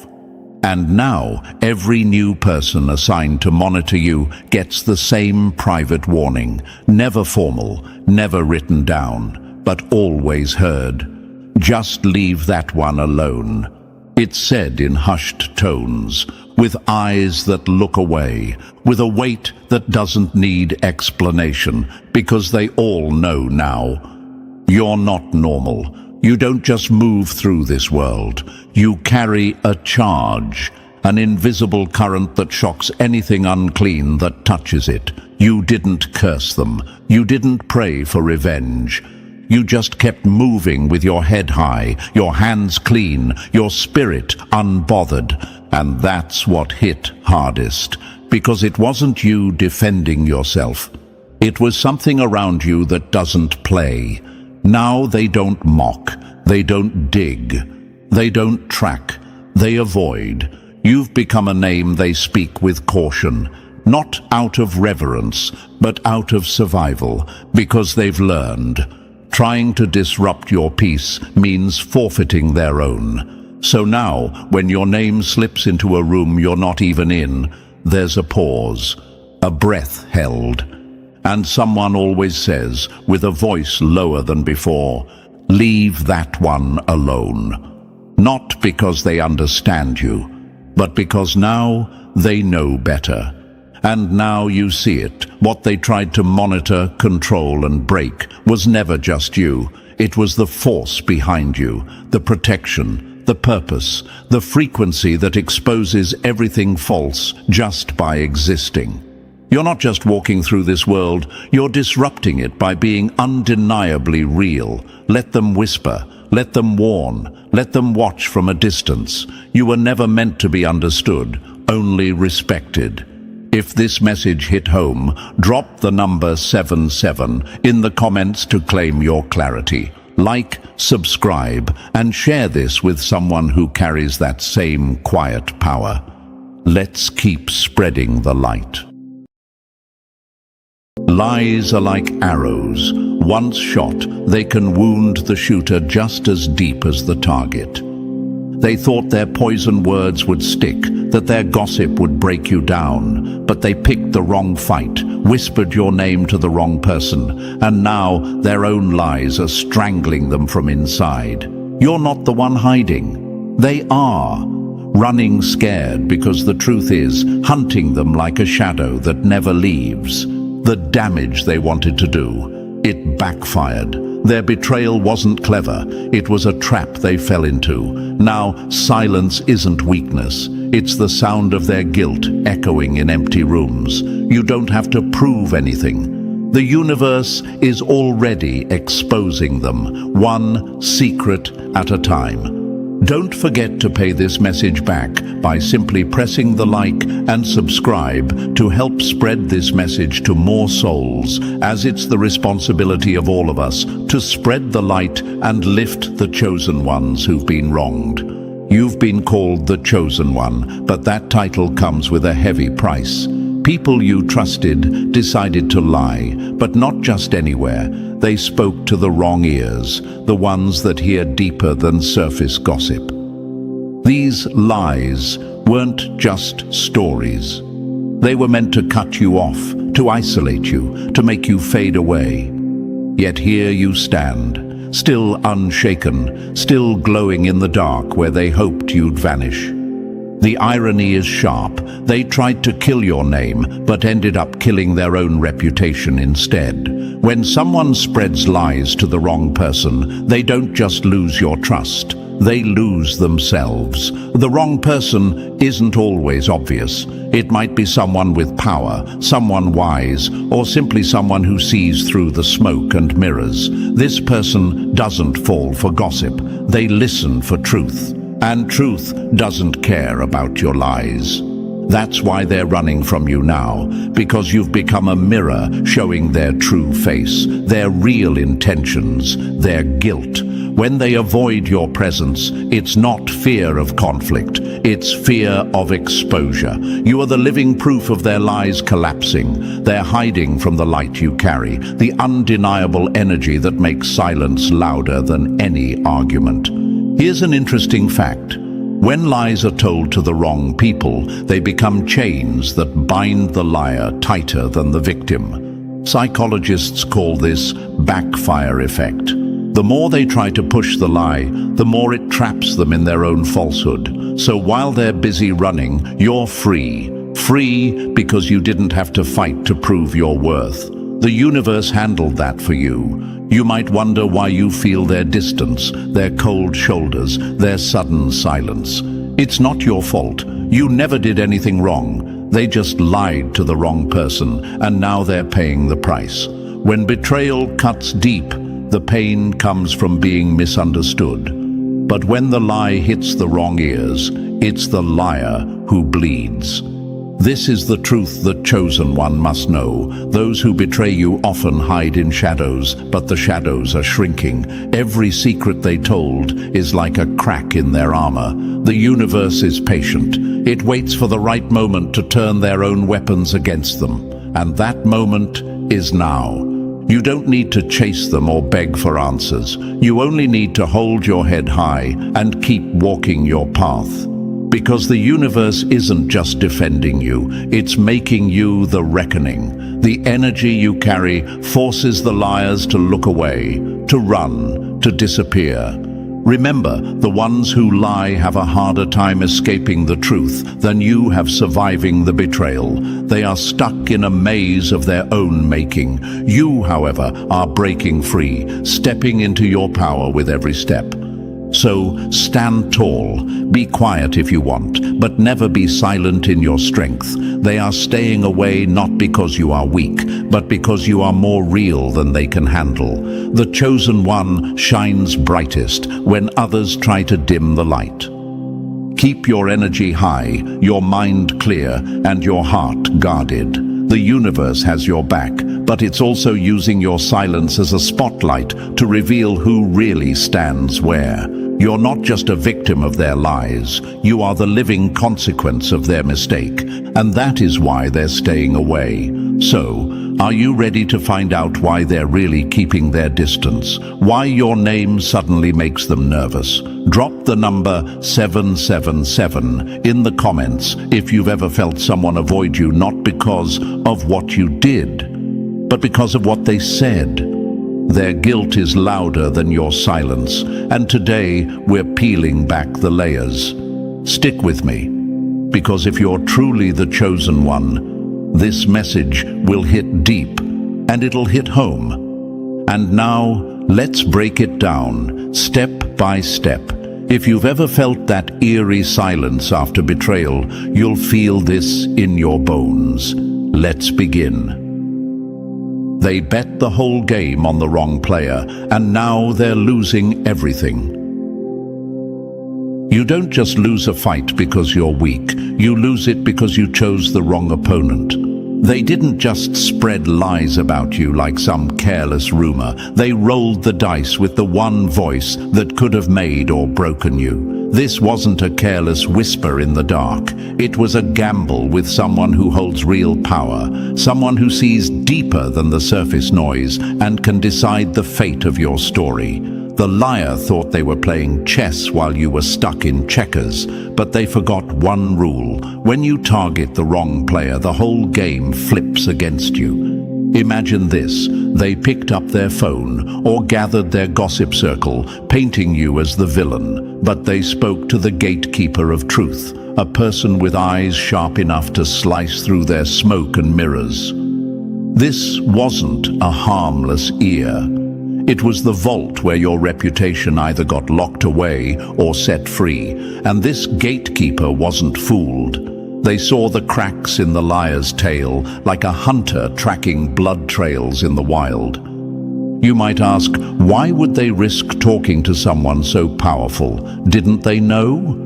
And now every new person assigned to monitor you gets the same private warning, never formal, never written down, but always heard. Just leave that one alone. It's said in hushed tones, with eyes that look away, with a weight that doesn't need explanation, because they all know now. You're not normal. You don't just move through this world. You carry a charge, an invisible current that shocks anything unclean that touches it. You didn't curse them. You didn't pray for revenge. You just kept moving with your head high, your hands clean, your spirit unbothered. And that's what hit hardest, because it wasn't you defending yourself. It was something around you that doesn't play. Now they don't mock, they don't dig, they don't track, they avoid. You've become a name they speak with caution, not out of reverence, but out of survival, because they've learned. Trying to disrupt your peace means forfeiting their own. So now, when your name slips into a room you're not even in, there's a pause, a breath held. And someone always says, with a voice lower than before, "Leave that one alone." Not because they understand you, but because now they know better. And now you see it. What they tried to monitor, control, and break was never just you. It was the force behind you, the protection, the purpose, the frequency that exposes everything false just by existing. You're not just walking through this world, you're disrupting it by being undeniably real. Let them whisper, let them warn, let them watch from a distance. You were never meant to be understood, only respected. If this message hit home, drop the number 77 in the comments to claim your clarity. Like, subscribe, and share this with someone who carries that same quiet power. Let's keep spreading the light. Lies are like arrows. Once shot, they can wound the shooter just as deep as the target. They thought their poison words would stick, that their gossip would break you down, but they picked the wrong fight, whispered your name to the wrong person, and now their own lies are strangling them from inside. You're not the one hiding. They are. Running scared because the truth is hunting them like a shadow that never leaves. The damage they wanted to do, it backfired. Their betrayal wasn't clever, it was a trap they fell into. Now, silence isn't weakness, it's the sound of their guilt echoing in empty rooms. You don't have to prove anything. The universe is already exposing them, one secret at a time. Don't forget to pay this message back by simply pressing the like and subscribe to help spread this message to more souls, as it's the responsibility of all of us to spread the light and lift the chosen ones who've been wronged. You've been called the chosen one, but that title comes with a heavy price. People you trusted decided to lie, but not just anywhere. They spoke to the wrong ears, the ones that hear deeper than surface gossip. These lies weren't just stories. They were meant to cut you off, to isolate you, to make you fade away. Yet here you stand, still unshaken, still glowing in the dark where they hoped you'd vanish. The irony is sharp. They tried to kill your name, but ended up killing their own reputation instead. When someone spreads lies to the wrong person, they don't just lose your trust, they lose themselves. The wrong person isn't always obvious. It might be someone with power, someone wise, or simply someone who sees through the smoke and mirrors. This person doesn't fall for gossip. They listen for truth. And truth doesn't care about your lies. That's why they're running from you now, because you've become a mirror showing their true face, their real intentions, their guilt. When they avoid your presence, it's not fear of conflict, it's fear of exposure. You are the living proof of their lies collapsing. They're hiding from the light you carry, the undeniable energy that makes silence louder than any argument. Here's an interesting fact. When lies are told to the wrong people, they become chains that bind the liar tighter than the victim. Psychologists call this backfire effect. The more they try to push the lie, the more it traps them in their own falsehood. So while they're busy running, you're free. Free because you didn't have to fight to prove your worth. The universe handled that for you. You might wonder why you feel their distance, their cold shoulders, their sudden silence. It's not your fault. You never did anything wrong. They just lied to the wrong person, and now they're paying the price. When betrayal cuts deep, the pain comes from being misunderstood. But when the lie hits the wrong ears, it's the liar who bleeds. This is the truth the chosen one must know. Those who betray you often hide in shadows, but the shadows are shrinking. Every secret they told is like a crack in their armor. The universe is patient. It waits for the right moment to turn their own weapons against them. And that moment is now. You don't need to chase them or beg for answers. You only need to hold your head high and keep walking your path. Because the universe isn't just defending you, it's making you the reckoning. The energy you carry forces the liars to look away, to run, to disappear. Remember, the ones who lie have a harder time escaping the truth than you have surviving the betrayal. They are stuck in a maze of their own making. You, however, are breaking free, stepping into your power with every step. So stand tall, be quiet if you want, but never be silent in your strength. They are staying away not because you are weak, but because you are more real than they can handle. The chosen one shines brightest when others try to dim the light. Keep your energy high, your mind clear, and your heart guarded. The universe has your back, but it's also using your silence as a spotlight to reveal who really stands where. You're not just a victim of their lies, you are the living consequence of their mistake, and that is why they're staying away. So, are you ready to find out why they're really keeping their distance? Why your name suddenly makes them nervous? Drop the number 777 in the comments if you've ever felt someone avoid you not because of what you did, but because of what they said. Their guilt is louder than your silence, and today we're peeling back the layers. Stick with me, because if you're truly the chosen one, this message will hit deep, and it'll hit home. And now, let's break it down, step by step. If you've ever felt that eerie silence after betrayal, you'll feel this in your bones. Let's begin. They bet the whole game on the wrong player, and now they're losing everything. You don't just lose a fight because you're weak, you lose it because you chose the wrong opponent. They didn't just spread lies about you like some careless rumor. They rolled the dice with the one voice that could have made or broken you. This wasn't a careless whisper in the dark. It was a gamble with someone who holds real power, someone who sees deeper than the surface noise and can decide the fate of your story. The liar thought they were playing chess while you were stuck in checkers, but they forgot one rule. When you target the wrong player, the whole game flips against you. Imagine this: they picked up their phone or gathered their gossip circle, painting you as the villain, but they spoke to the gatekeeper of truth, a person with eyes sharp enough to slice through their smoke and mirrors. This wasn't a harmless ear. It was the vault where your reputation either got locked away or set free, and this gatekeeper wasn't fooled. They saw the cracks in the liar's tail, like a hunter tracking blood trails in the wild. You might ask, why would they risk talking to someone so powerful? Didn't they know?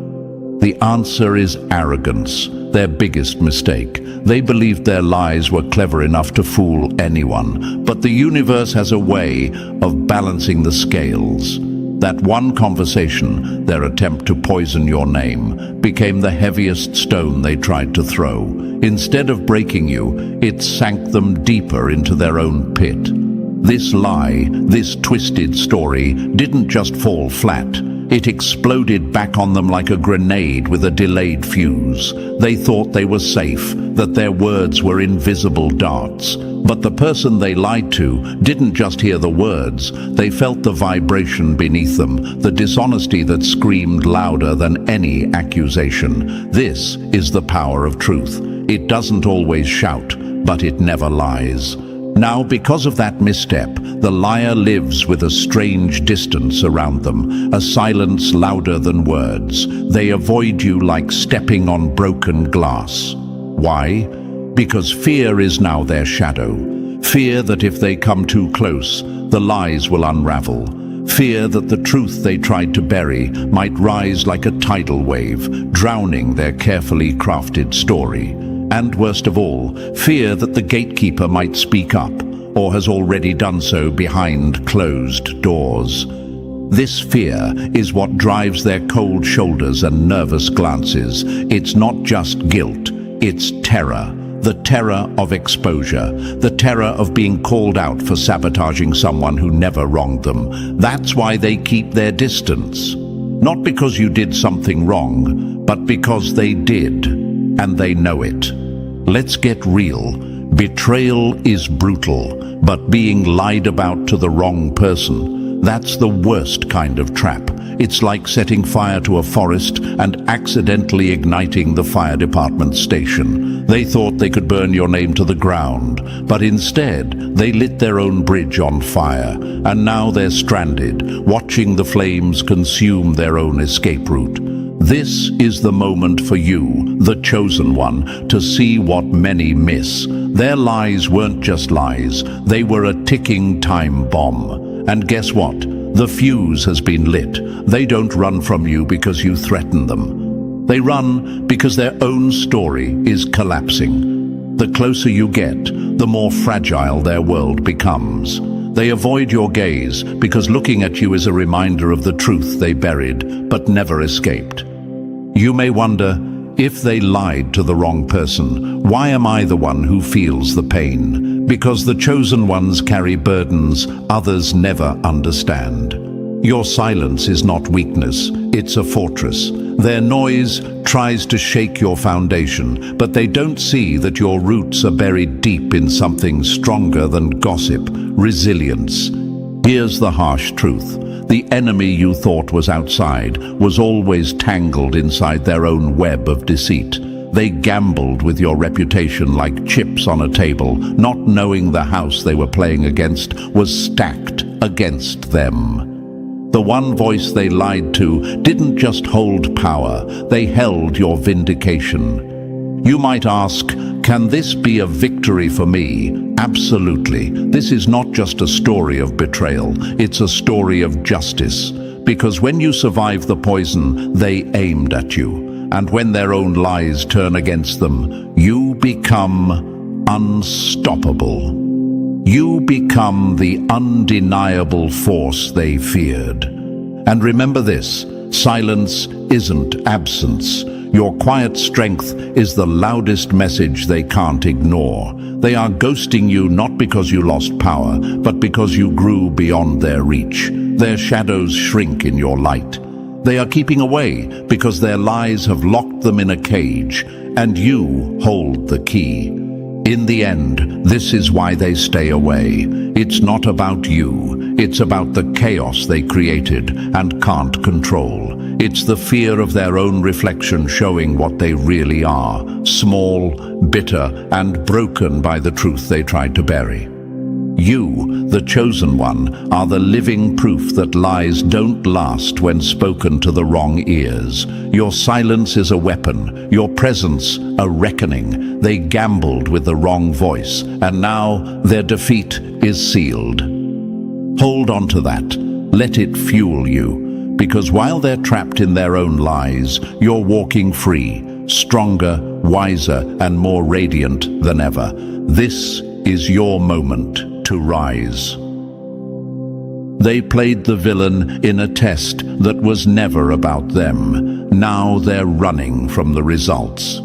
The answer is arrogance, their biggest mistake. They believed their lies were clever enough to fool anyone, but the universe has a way of balancing the scales. That one conversation, their attempt to poison your name, became the heaviest stone they tried to throw. Instead of breaking you, it sank them deeper into their own pit. This lie, this twisted story, didn't just fall flat. It exploded back on them like a grenade with a delayed fuse. They thought they were safe, that their words were invisible darts. But the person they lied to didn't just hear the words, they felt the vibration beneath them, the dishonesty that screamed louder than any accusation. This is the power of truth. It doesn't always shout, but it never lies. Now, because of that misstep, the liar lives with a strange distance around them, a silence louder than words. They avoid you like stepping on broken glass. Why? Because fear is now their shadow. Fear that if they come too close, the lies will unravel. Fear that the truth they tried to bury might rise like a tidal wave, drowning their carefully crafted story. And worst of all, fear that the gatekeeper might speak up, or has already done so behind closed doors. This fear is what drives their cold shoulders and nervous glances. It's not just guilt, it's terror. The terror of exposure, the terror of being called out for sabotaging someone who never wronged them. That's why they keep their distance. Not because you did something wrong, but because they did, and they know it. Let's get real. Betrayal is brutal, but being lied about to the wrong person, that's the worst kind of trap. It's like setting fire to a forest and accidentally igniting the fire department station. They thought they could burn your name to the ground, but instead they lit their own bridge on fire, and now they're stranded, watching the flames consume their own escape route. This is the moment for you, the chosen one, to see what many miss. Their lies weren't just lies, they were a ticking time bomb. And guess what? The fuse has been lit. They don't run from you because you threaten them. They run because their own story is collapsing. The closer you get, the more fragile their world becomes. They avoid your gaze because looking at you is a reminder of the truth they buried but never escaped. You may wonder, if they lied to the wrong person, why am I the one who feels the pain? Because the chosen ones carry burdens others never understand. Your silence is not weakness, it's a fortress. Their noise tries to shake your foundation, but they don't see that your roots are buried deep in something stronger than gossip, resilience. Here's the harsh truth. The enemy you thought was outside was always tangled inside their own web of deceit. They gambled with your reputation like chips on a table, not knowing the house they were playing against was stacked against them. The one voice they lied to didn't just hold power, they held your vindication. You might ask, can this be a victory for me? Absolutely. This is not just a story of betrayal, it's a story of justice. Because when you survive the poison, they aimed at you. And when their own lies turn against them, you become unstoppable. You become the undeniable force they feared. And remember this, silence isn't absence. Your quiet strength is the loudest message they can't ignore. They are ghosting you not because you lost power, but because you grew beyond their reach. Their shadows shrink in your light. They are keeping away because their lies have locked them in a cage, and you hold the key. In the end, this is why they stay away. It's not about you. It's about the chaos they created and can't control. It's the fear of their own reflection showing what they really are, small, bitter, and broken by the truth they tried to bury. You, the chosen one, are the living proof that lies don't last when spoken to the wrong ears. Your silence is a weapon, your presence a reckoning. They gambled with the wrong voice, and now their defeat is sealed. Hold on to that. Let it fuel you. Because while they're trapped in their own lies, you're walking free, stronger, wiser, and more radiant than ever. This is your moment to rise. They played the villain in a test that was never about them. Now they're running from the results.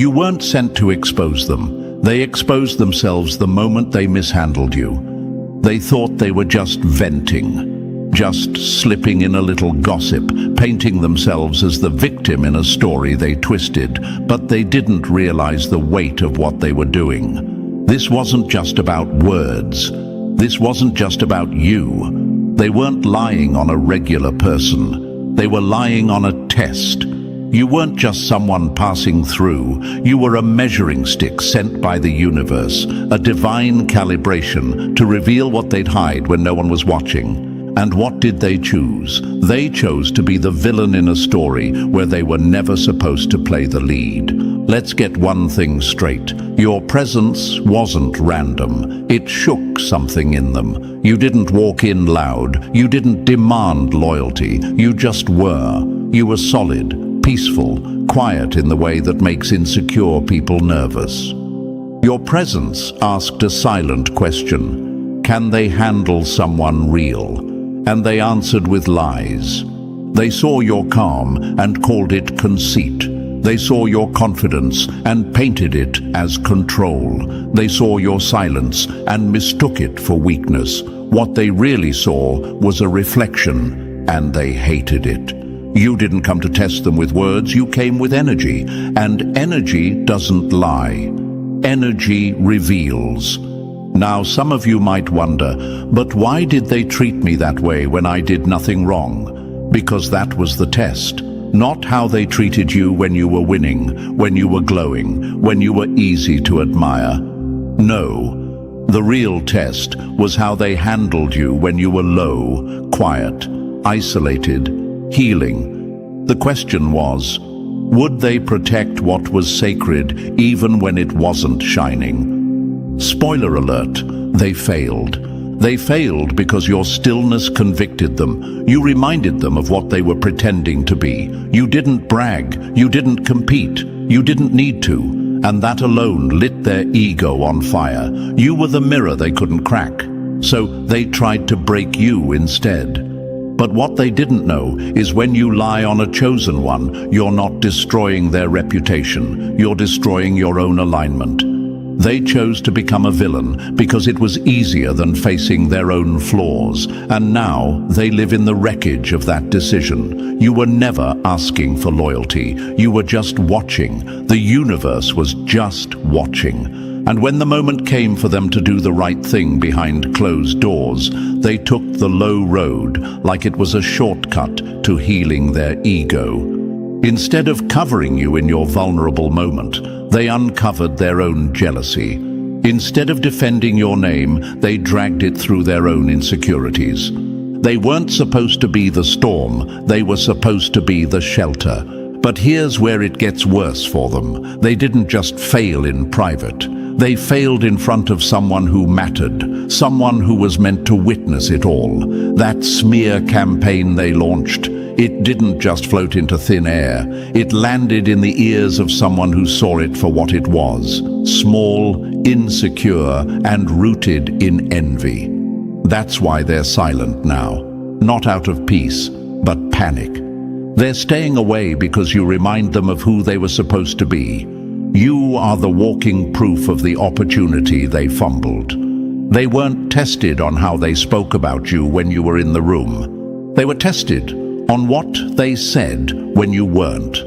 You weren't sent to expose them. They exposed themselves the moment they mishandled you. They thought they were just venting, just slipping in a little gossip, painting themselves as the victim in a story they twisted, but they didn't realize the weight of what they were doing. This wasn't just about words. This wasn't just about you. They weren't lying on a regular person. They were lying on a test. You weren't just someone passing through. You were a measuring stick sent by the universe, a divine calibration to reveal what they'd hide when no one was watching. And what did they choose? They chose to be the villain in a story where they were never supposed to play the lead. Let's get one thing straight. Your presence wasn't random. It shook something in them. You didn't walk in loud. You didn't demand loyalty. You just were. You were solid, peaceful, quiet in the way that makes insecure people nervous. Your presence asked a silent question. Can they handle someone real? And they answered with lies. They saw your calm and called it conceit. They saw your confidence and painted it as control. They saw your silence and mistook it for weakness. What they really saw was a reflection, and they hated it. You didn't come to test them with words, you came with energy. And energy doesn't lie. Energy reveals. Now, some of you might wonder, but why did they treat me that way when I did nothing wrong? Because that was the test. Not how they treated you when you were winning, when you were glowing, when you were easy to admire. No, the real test was how they handled you when you were low, quiet, isolated, healing. The question was, would they protect what was sacred even when it wasn't shining? Spoiler alert, they failed. They failed because your stillness convicted them. You reminded them of what they were pretending to be. You didn't brag. You didn't compete. You didn't need to. And that alone lit their ego on fire. You were the mirror they couldn't crack. So they tried to break you instead. But what they didn't know is when you lie on a chosen one, you're not destroying their reputation. You're destroying your own alignment. They chose to become a villain because it was easier than facing their own flaws, and now they live in the wreckage of that decision. You were never asking for loyalty. You were just watching. The universe was just watching. And when the moment came for them to do the right thing behind closed doors, they took the low road like it was a shortcut to healing their ego. Instead of covering you in your vulnerable moment, they uncovered their own jealousy. Instead of defending your name, they dragged it through their own insecurities. They weren't supposed to be the storm, they were supposed to be the shelter. But here's where it gets worse for them. They didn't just fail in private. They failed in front of someone who mattered, someone who was meant to witness it all. That smear campaign they launched, it didn't just float into thin air. It landed in the ears of someone who saw it for what it was: small, insecure, and rooted in envy. That's why they're silent now. Not out of peace, but panic. They're staying away because you remind them of who they were supposed to be. You are the walking proof of the opportunity they fumbled. They weren't tested on how they spoke about you when you were in the room. They were tested on what they said when you weren't.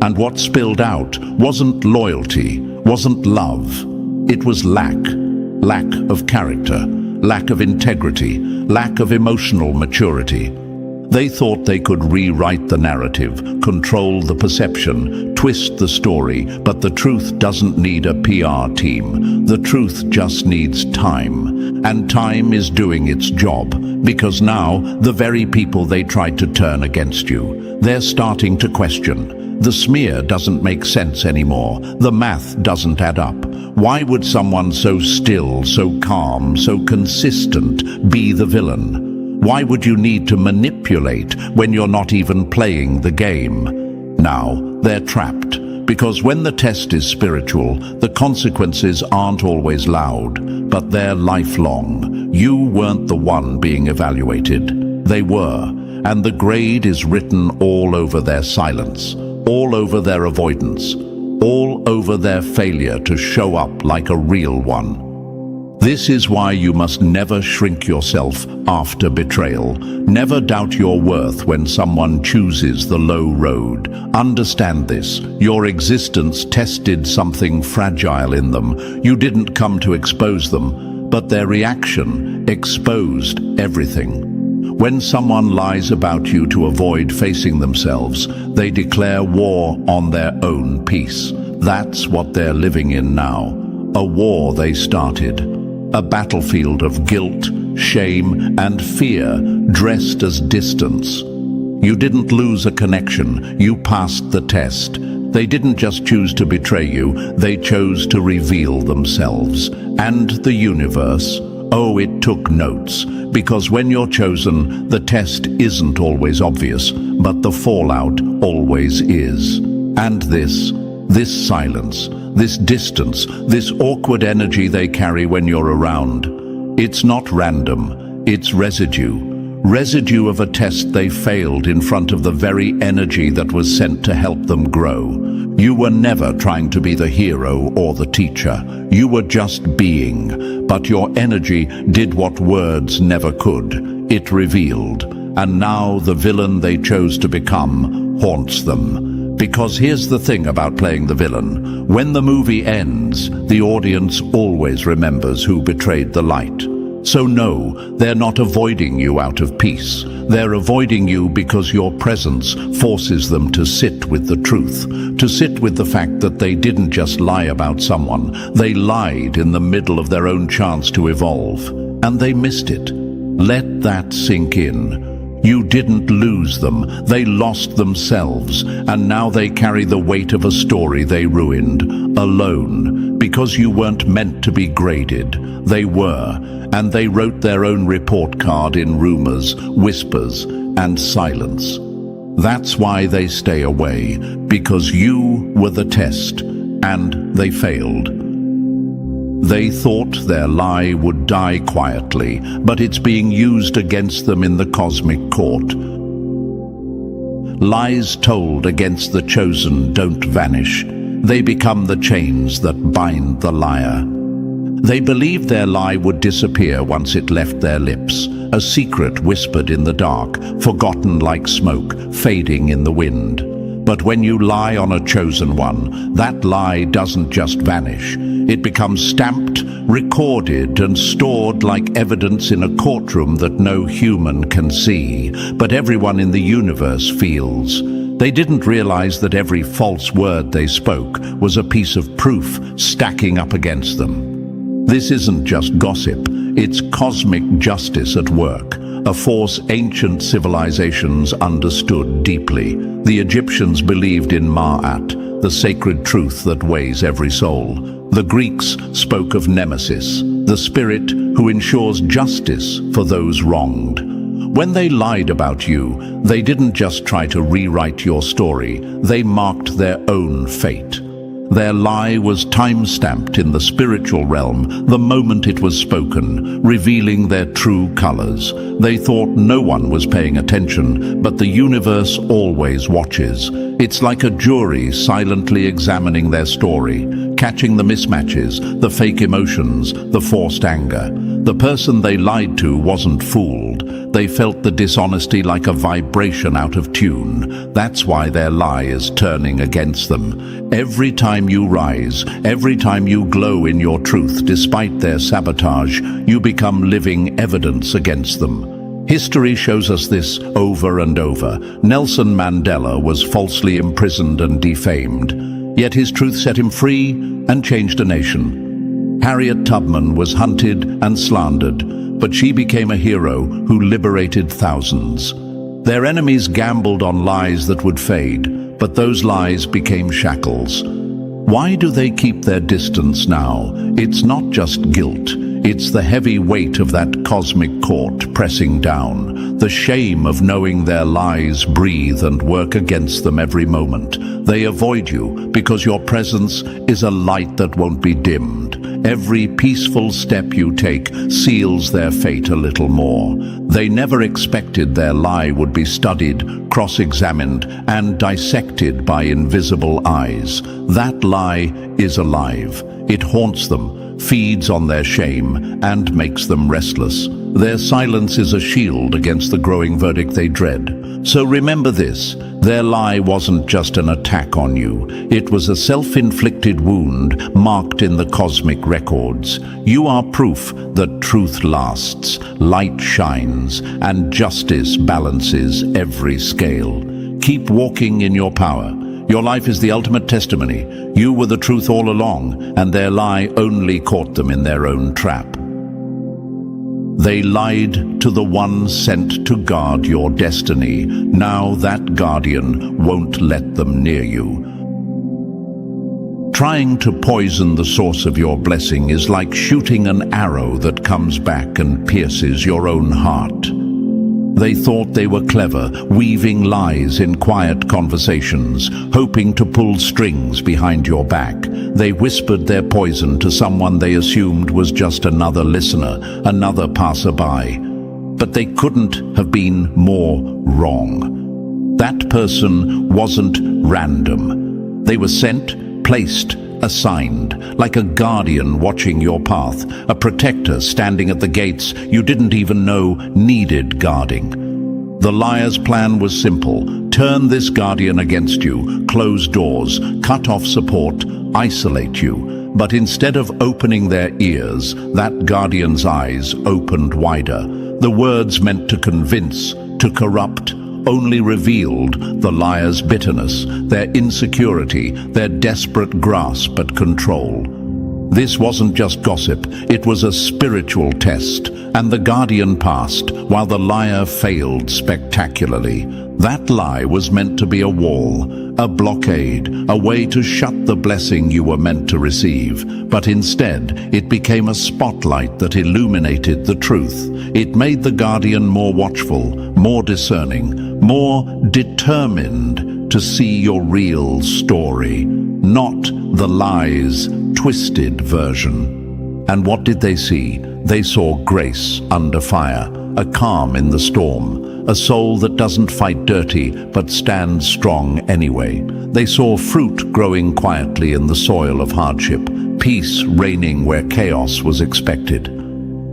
And what spilled out wasn't loyalty, wasn't love. It was lack of character, lack of integrity, lack of emotional maturity. They thought they could rewrite the narrative, control the perception, twist the story, but the truth doesn't need a PR team. The truth just needs time. And time is doing its job, because now the very people they tried to turn against you, they're starting to question. The smear doesn't make sense anymore. The math doesn't add up. Why would someone so still, so calm, so consistent be the villain? Why would you need to manipulate when you're not even playing the game? Now, they're trapped, because when the test is spiritual, the consequences aren't always loud, but they're lifelong. You weren't the one being evaluated. They were, and the grade is written all over their silence, all over their avoidance, all over their failure to show up like a real one. This is why you must never shrink yourself after betrayal. Never doubt your worth when someone chooses the low road. Understand this. Your existence tested something fragile in them. You didn't come to expose them, but their reaction exposed everything. When someone lies about you to avoid facing themselves, they declare war on their own peace. That's what they're living in now. A war they started. A battlefield of guilt, shame, and fear dressed as distance. You didn't lose a connection, you passed the test. They didn't just choose to betray you, they chose to reveal themselves. And the universe, oh, it took notes. Because when you're chosen, the test isn't always obvious, but the fallout always is. And this silence, this distance, this awkward energy they carry when you're around, it's not random, it's residue. Residue of a test they failed in front of the very energy that was sent to help them grow. You were never trying to be the hero or the teacher. You were just being. But your energy did what words never could. It revealed. And now the villain they chose to become haunts them. Because here's the thing about playing the villain. When the movie ends, the audience always remembers who betrayed the light. So no, they're not avoiding you out of peace. They're avoiding you because your presence forces them to sit with the truth, to sit with the fact that they didn't just lie about someone. They lied in the middle of their own chance to evolve, and they missed it. Let that sink in. You didn't lose them, they lost themselves, and now they carry the weight of a story they ruined, alone. Because you weren't meant to be graded, they were, and they wrote their own report card in rumors, whispers, and silence. That's why they stay away, because you were the test, and they failed. They thought their lie would die quietly, but it's being used against them in the cosmic court. Lies told against the chosen don't vanish. They become the chains that bind the liar. They believed their lie would disappear once it left their lips, a secret whispered in the dark, forgotten like smoke, fading in the wind. But when you lie on a chosen one, that lie doesn't just vanish. It becomes stamped, recorded, and stored like evidence in a courtroom that no human can see, but everyone in the universe feels. They didn't realize that every false word they spoke was a piece of proof stacking up against them. This isn't just gossip, it's cosmic justice at work, a force ancient civilizations understood deeply. The Egyptians believed in Ma'at, the sacred truth that weighs every soul. The Greeks spoke of Nemesis, the spirit who ensures justice for those wronged. When they lied about you, they didn't just try to rewrite your story, they marked their own fate. Their lie was time-stamped in the spiritual realm the moment it was spoken, revealing their true colors. They thought no one was paying attention, but the universe always watches. It's like a jury silently examining their story, catching the mismatches, the fake emotions, the forced anger. The person they lied to wasn't fooled. They felt the dishonesty like a vibration out of tune. That's why their lie is turning against them. Every time you rise, every time you glow in your truth despite their sabotage, you become living evidence against them. History shows us this over and over. Nelson Mandela was falsely imprisoned and defamed, yet his truth set him free and changed a nation. Harriet Tubman was hunted and slandered, but she became a hero who liberated thousands. Their enemies gambled on lies that would fade, but those lies became shackles. Why do they keep their distance now? It's not just guilt. It's the heavy weight of that cosmic court pressing down, the shame of knowing their lies breathe and work against them every moment. They avoid you because your presence is a light that won't be dimmed. Every peaceful step you take seals their fate a little more. They never expected their lie would be studied, cross-examined, and dissected by invisible eyes. That lie is alive. It haunts them, feeds on their shame, and makes them restless. Their silence is a shield against the growing verdict they dread. So remember this, their lie wasn't just an attack on you. It was a self-inflicted wound marked in the cosmic records. You are proof that truth lasts, light shines, and justice balances every scale. Keep walking in your power. Your life is the ultimate testimony. You were the truth all along, and their lie only caught them in their own trap. They lied to the one sent to guard your destiny. Now that guardian won't let them near you. Trying to poison the source of your blessing is like shooting an arrow that comes back and pierces your own heart. They thought they were clever, weaving lies in quiet conversations, hoping to pull strings behind your back. They whispered their poison to someone they assumed was just another listener, another passerby. But they couldn't have been more wrong. That person wasn't random. They were sent, placed, assigned, like a guardian watching your path, a protector standing at the gates you didn't even know needed guarding. The liar's plan was simple: turn this guardian against you, close doors, cut off support, isolate you. But instead of opening their ears, that guardian's eyes opened wider. The words meant to convince, to corrupt, only revealed the liar's bitterness, their insecurity, their desperate grasp at control. This wasn't just gossip, it was a spiritual test, and the guardian passed, while the liar failed spectacularly. That lie was meant to be a wall, a blockade, a way to shut the blessing you were meant to receive. But instead, it became a spotlight that illuminated the truth. It made the guardian more watchful, more discerning, more determined to see your real story, not the lie's twisted version. And what did they see? They saw grace under fire, a calm in the storm, a soul that doesn't fight dirty but stands strong anyway. They saw fruit growing quietly in the soil of hardship, peace reigning where chaos was expected.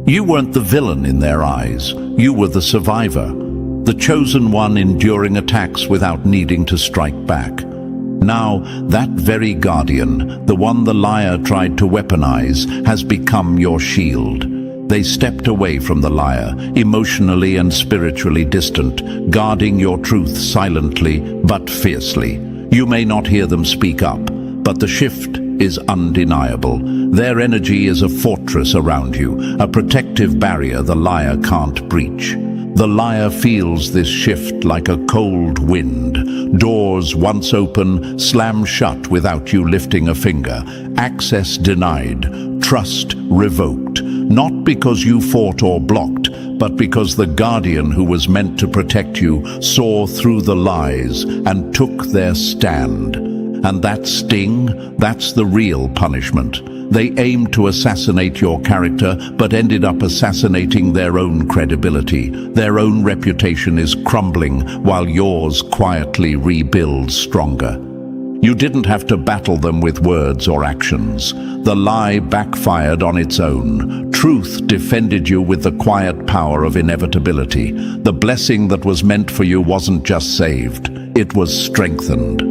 You weren't the villain in their eyes, you were the survivor, the chosen one enduring attacks without needing to strike back. Now, that very guardian, the one the liar tried to weaponize, has become your shield. They stepped away from the liar, emotionally and spiritually distant, guarding your truth silently but fiercely. You may not hear them speak up, but the shift is undeniable. Their energy is a fortress around you, a protective barrier the liar can't breach. The liar feels this shift like a cold wind. Doors once open slam shut without you lifting a finger. Access denied. Trust revoked. Not because you fought or blocked, but because the guardian who was meant to protect you saw through the lies and took their stand. And that sting, that's the real punishment. They aimed to assassinate your character, but ended up assassinating their own credibility. Their own reputation is crumbling, while yours quietly rebuilds stronger. You didn't have to battle them with words or actions. The lie backfired on its own. Truth defended you with the quiet power of inevitability. The blessing that was meant for you wasn't just saved, it was strengthened.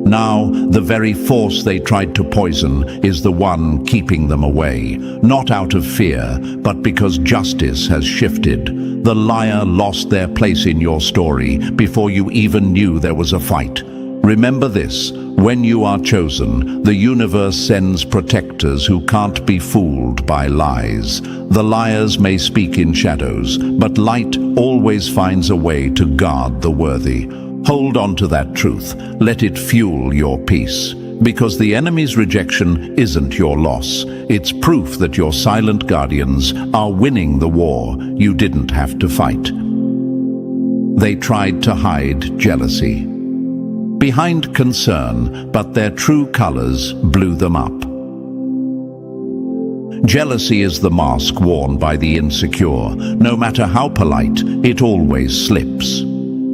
Now, the very force they tried to poison is the one keeping them away, not out of fear, but because justice has shifted. The liar lost their place in your story before you even knew there was a fight. Remember this, when you are chosen, the universe sends protectors who can't be fooled by lies. The liars may speak in shadows, but light always finds a way to guard the worthy. Hold on to that truth. Let it fuel your peace. Because the enemy's rejection isn't your loss. It's proof that your silent guardians are winning the war you didn't have to fight. They tried to hide jealousy behind concern, but their true colors blew them up. Jealousy is the mask worn by the insecure. No matter how polite, it always slips.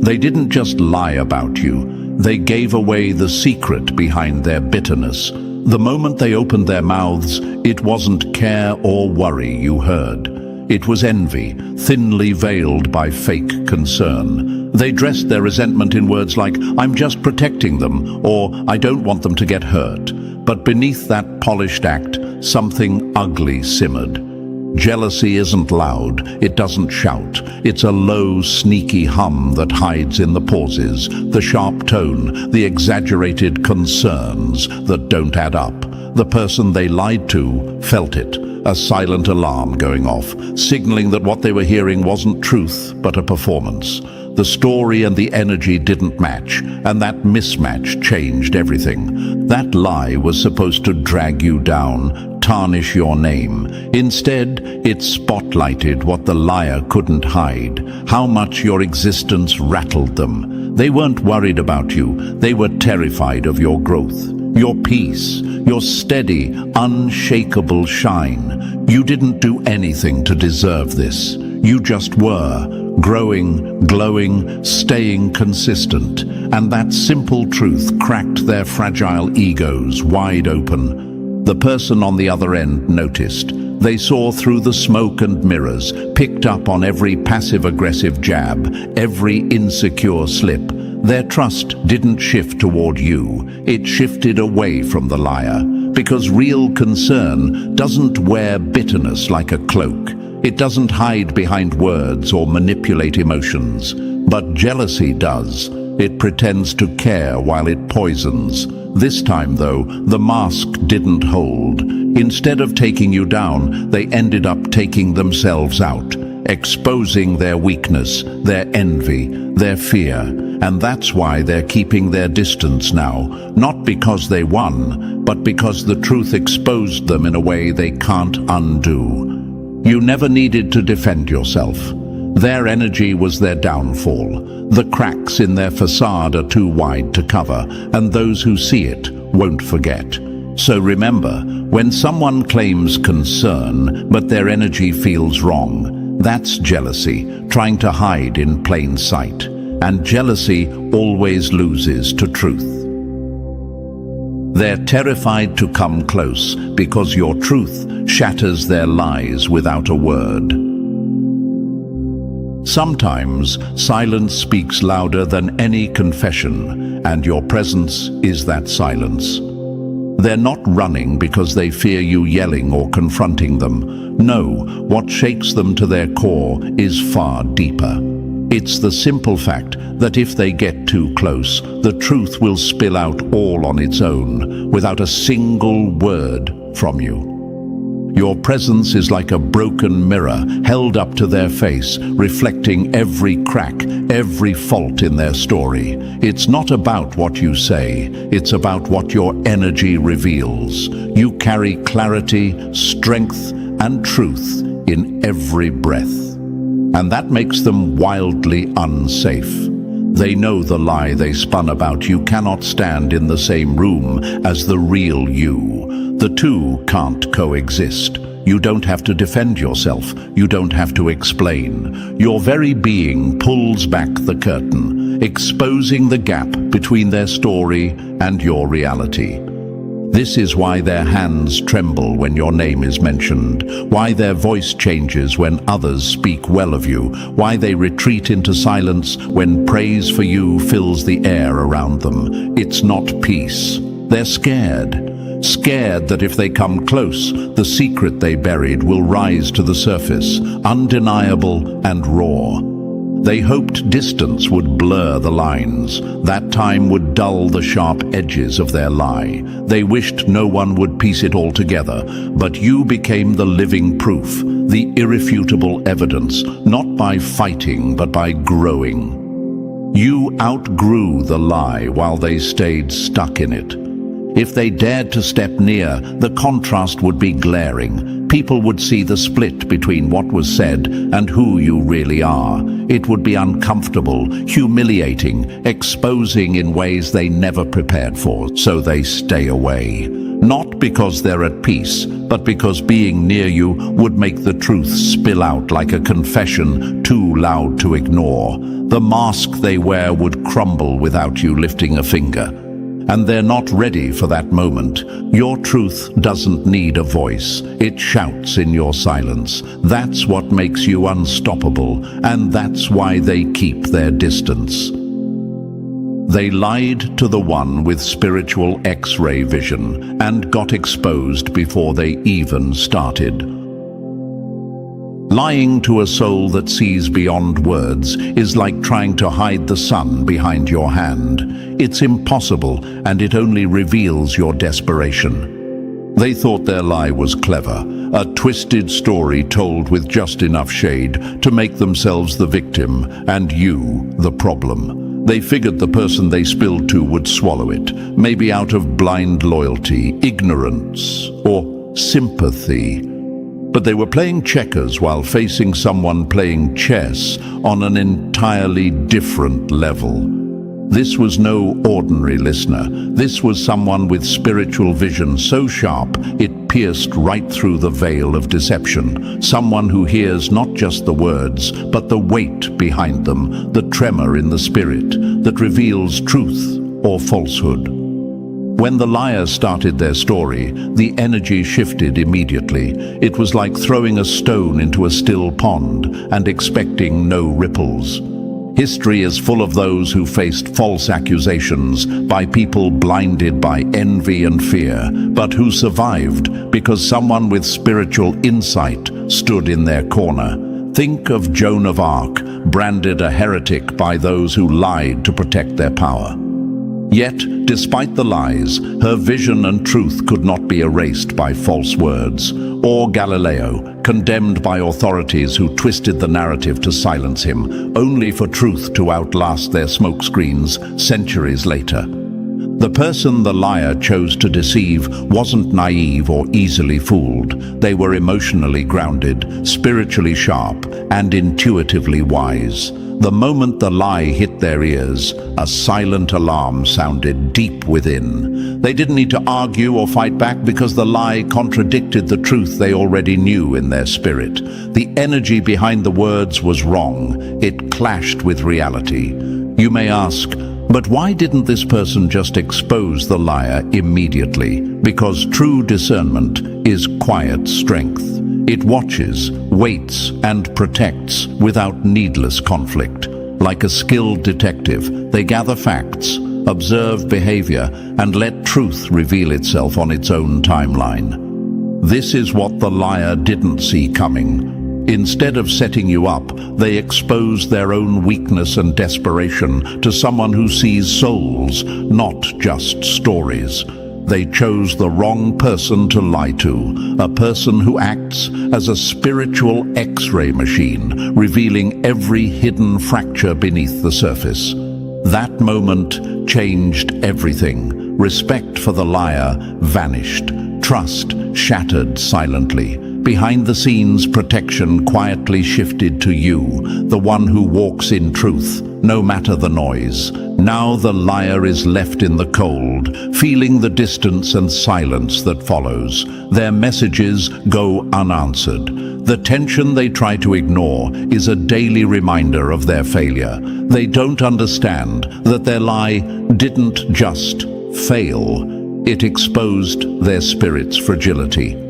They didn't just lie about you, they gave away the secret behind their bitterness. The moment they opened their mouths, it wasn't care or worry you heard. It was envy, thinly veiled by fake concern. They dressed their resentment in words like, "I'm just protecting them," or "I don't want them to get hurt." But beneath that polished act, something ugly simmered. Jealousy isn't loud, it doesn't shout. It's a low, sneaky hum that hides in the pauses, the sharp tone, the exaggerated concerns that don't add up. The person they lied to felt it, a silent alarm going off, signaling that what they were hearing wasn't truth, but a performance. The story and the energy didn't match, and that mismatch changed everything. That lie was supposed to drag you down, tarnish your name. Instead, it spotlighted what the liar couldn't hide, how much your existence rattled them. They weren't worried about you, they were terrified of your growth, your peace, your steady, unshakable shine. You didn't do anything to deserve this. You just were, growing, glowing, staying consistent. And that simple truth cracked their fragile egos wide open. The person on the other end noticed. They saw through the smoke and mirrors, picked up on every passive-aggressive jab, every insecure slip. Their trust didn't shift toward you, it shifted away from the liar. Because real concern doesn't wear bitterness like a cloak. It doesn't hide behind words or manipulate emotions. But jealousy does. It pretends to care while it poisons. This time, though, the mask didn't hold. Instead of taking you down, they ended up taking themselves out, exposing their weakness, their envy, their fear. And that's why they're keeping their distance now, not because they won, but because the truth exposed them in a way they can't undo. You never needed to defend yourself. Their energy was their downfall. The cracks in their facade are too wide to cover, and those who see it won't forget. So remember, when someone claims concern, but their energy feels wrong, that's jealousy, trying to hide in plain sight. And jealousy always loses to truth. They're terrified to come close because your truth shatters their lies without a word. Sometimes silence speaks louder than any confession, and your presence is that silence. They're not running because they fear you yelling or confronting them. No, what shakes them to their core is far deeper. It's the simple fact that if they get too close, the truth will spill out all on its own, without a single word from you. Your presence is like a broken mirror held up to their face, reflecting every crack, every fault in their story. It's not about what you say, it's about what your energy reveals. You carry clarity, strength, and truth in every breath. And that makes them wildly unsafe. They know the lie they spun about you cannot stand in the same room as the real you. The two can't coexist. You don't have to defend yourself. You don't have to explain. Your very being pulls back the curtain, exposing the gap between their story and your reality. This is why their hands tremble when your name is mentioned, why their voice changes when others speak well of you, why they retreat into silence when praise for you fills the air around them. It's not peace. They're scared. Scared that if they come close, the secret they buried will rise to the surface, undeniable and raw. They hoped distance would blur the lines. That time would dull the sharp edges of their lie. They wished no one would piece it all together, but you became the living proof, the irrefutable evidence, not by fighting, but by growing. You outgrew the lie while they stayed stuck in it. If they dared to step near, the contrast would be glaring. People would see the split between what was said and who you really are. It would be uncomfortable, humiliating, exposing in ways they never prepared for, so they stay away. Not because they're at peace, but because being near you would make the truth spill out like a confession too loud to ignore. The mask they wear would crumble without you lifting a finger. and they're not ready for that moment. Your truth doesn't need a voice. It shouts in your silence. That's what makes you unstoppable, and that's why they keep their distance. They lied to the one with spiritual X-ray vision and got exposed before they even started. Lying to a soul that sees beyond words is like trying to hide the sun behind your hand. It's impossible, and it only reveals your desperation. They thought their lie was clever, a twisted story told with just enough shade to make themselves the victim and you the problem. They figured the person they spilled to would swallow it, maybe out of blind loyalty, ignorance, or sympathy. But they were playing checkers while facing someone playing chess on an entirely different level. This was no ordinary listener. This was someone with spiritual vision so sharp it pierced right through the veil of deception. Someone who hears not just the words, but the weight behind them, the tremor in the spirit that reveals truth or falsehood. When the liars started their story, the energy shifted immediately. It was like throwing a stone into a still pond and expecting no ripples. History is full of those who faced false accusations by people blinded by envy and fear, but who survived because someone with spiritual insight stood in their corner. Think of Joan of Arc, branded a heretic by those who lied to protect their power. Yet, despite the lies, her vision and truth could not be erased by false words. Or Galileo, condemned by authorities who twisted the narrative to silence him, only for truth to outlast their smokescreens centuries later. The person the liar chose to deceive wasn't naive or easily fooled. They were emotionally grounded, spiritually sharp, and intuitively wise. The moment the lie hit their ears, a silent alarm sounded deep within. They didn't need to argue or fight back because the lie contradicted the truth they already knew in their spirit. The energy behind the words was wrong. It clashed with reality. You may ask, but why didn't this person just expose the liar immediately? Because true discernment is quiet strength. It watches, waits, and protects without needless conflict. Like a skilled detective, they gather facts, observe behavior, and let truth reveal itself on its own timeline. This is what the liar didn't see coming. Instead of setting you up, they expose their own weakness and desperation to someone who sees souls, not just stories. They chose the wrong person to lie to, a person who acts as a spiritual X-ray machine, revealing every hidden fracture beneath the surface. That moment changed everything. Respect for the liar vanished. Trust shattered silently. Behind the scenes, protection quietly shifted to you, the one who walks in truth, no matter the noise. Now the liar is left in the cold, feeling the distance and silence that follows. Their messages go unanswered. The tension they try to ignore is a daily reminder of their failure. They don't understand that their lie didn't just fail. It exposed their spirit's fragility.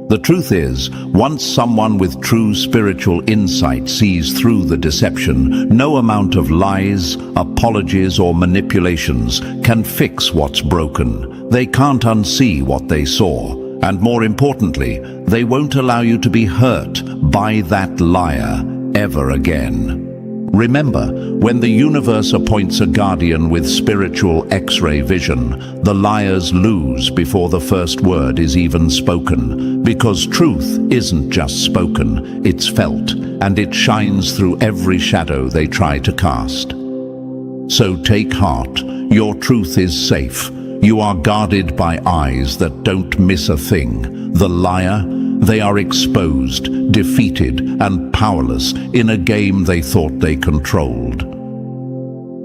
The truth is, once someone with true spiritual insight sees through the deception, no amount of lies, apologies, or manipulations can fix what's broken. They can't unsee what they saw. And more importantly, they won't allow you to be hurt by that liar ever again. Remember, when the universe appoints a guardian with spiritual X-ray vision, the liars lose before the first word is even spoken. Because truth isn't just spoken, it's felt, and it shines through every shadow they try to cast. So take heart, your truth is safe. You are guarded by eyes that don't miss a thing. The liar, they are exposed, defeated, and powerless in a game they thought they controlled.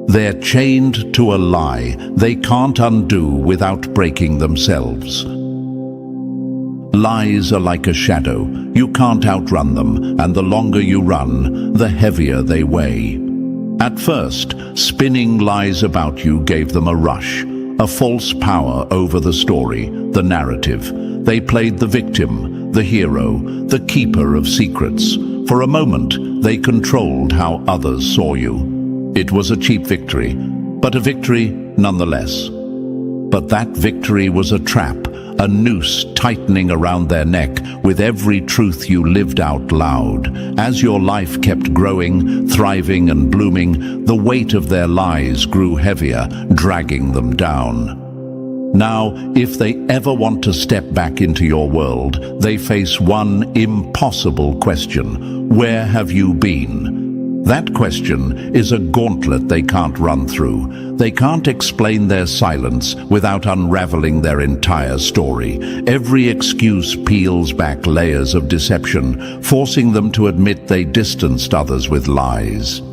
They're chained to a lie they can't undo without breaking themselves. Lies are like a shadow. You can't outrun them, and the longer you run, the heavier they weigh. At first, spinning lies about you gave them a rush. a false power over the story, the narrative. They played the victim, the hero, the keeper of secrets. For a moment, they controlled how others saw you. It was a cheap victory, but a victory nonetheless. But that victory was a trap, a noose tightening around their neck with every truth you lived out loud. As your life kept growing, thriving and blooming, the weight of their lies grew heavier, dragging them down. Now, if they ever want to step back into your world, they face one impossible question: where have you been? That question is a gauntlet they can't run through. They can't explain their silence without unraveling their entire story. Every excuse peels back layers of deception, forcing them to admit they distanced others with lies.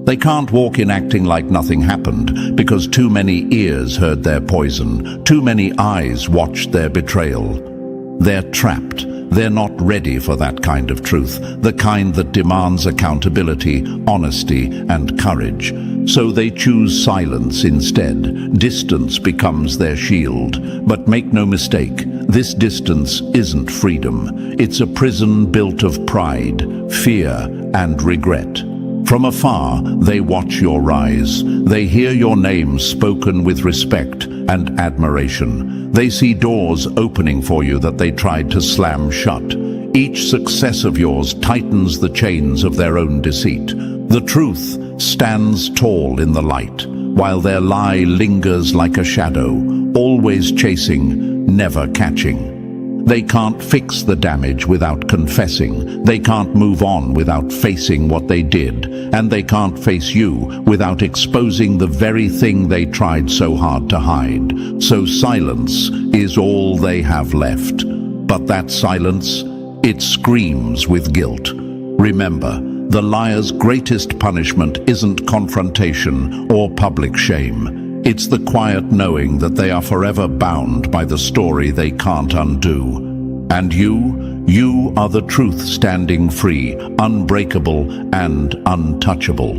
They can't walk in acting like nothing happened because too many ears heard their poison, too many eyes watched their betrayal. They're trapped. They're not ready for that kind of truth, the kind that demands accountability, honesty, and courage. So they choose silence instead. Distance becomes their shield. But make no mistake, this distance isn't freedom. It's a prison built of pride, fear, and regret. From afar, they watch your rise. They hear your name spoken with respect and admiration. They see doors opening for you that they tried to slam shut. Each success of yours tightens the chains of their own deceit. The truth stands tall in the light, while their lie lingers like a shadow, always chasing, never catching. They can't fix the damage without confessing. They can't move on without facing what they did. And they can't face you without exposing the very thing they tried so hard to hide. So silence is all they have left. But that silence, it screams with guilt. Remember, the liar's greatest punishment isn't confrontation or public shame. It's the quiet knowing that they are forever bound by the story they can't undo. And you are the truth standing free, unbreakable and untouchable.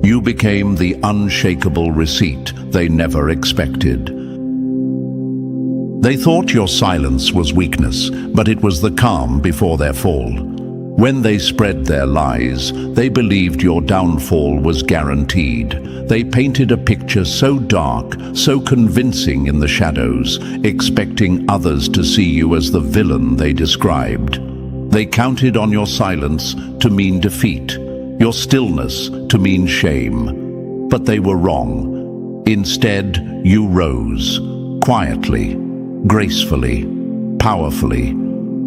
You became the unshakable receipt they never expected. They thought your silence was weakness, but it was the calm before their fall. When they spread their lies, they believed your downfall was guaranteed. They painted a picture so dark, so convincing in the shadows, expecting others to see you as the villain they described. They counted on your silence to mean defeat, your stillness to mean shame. But they were wrong. Instead, you rose, quietly, gracefully, powerfully.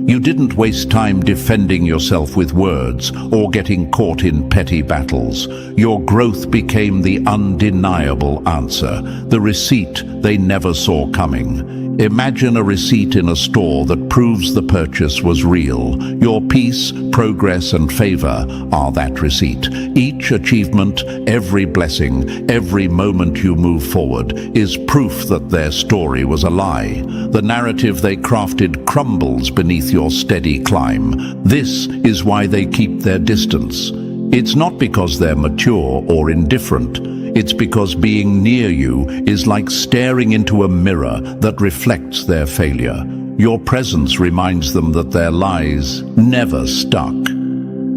You didn't waste time defending yourself with words or getting caught in petty battles. Your growth became the undeniable answer, the receipt they never saw coming. Imagine a receipt in a store that proves the purchase was real. Your peace, progress, and favor are that receipt. Each achievement, every blessing, every moment you move forward is proof that their story was a lie. The narrative they crafted crumbles beneath your steady climb. This is why they keep their distance. It's not because they're mature or indifferent. It's because being near you is like staring into a mirror that reflects their failure. Your presence reminds them that their lies never stuck.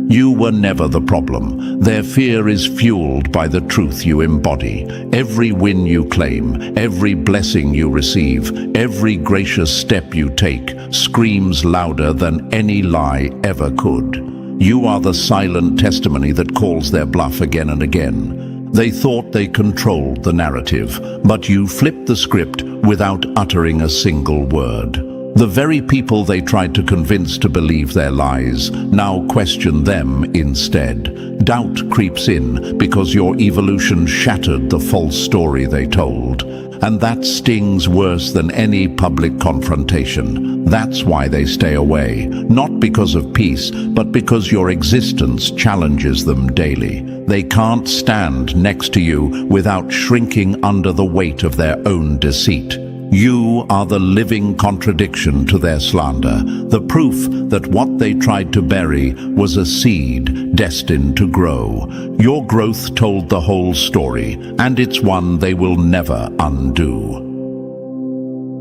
You were never the problem. Their fear is fueled by the truth you embody. Every win you claim, every blessing you receive, every gracious step you take screams louder than any lie ever could. You are the silent testimony that calls their bluff again and again. They thought they controlled the narrative, but you flipped the script without uttering a single word. The very people they tried to convince to believe their lies now question them instead. Doubt creeps in because your evolution shattered the false story they told. And that stings worse than any public confrontation. That's why they stay away, not because of peace, but because your existence challenges them daily. They can't stand next to you without shrinking under the weight of their own deceit. You are the living contradiction to their slander, the proof that what they tried to bury was a seed destined to grow. Your growth told the whole story, and it's one they will never undo.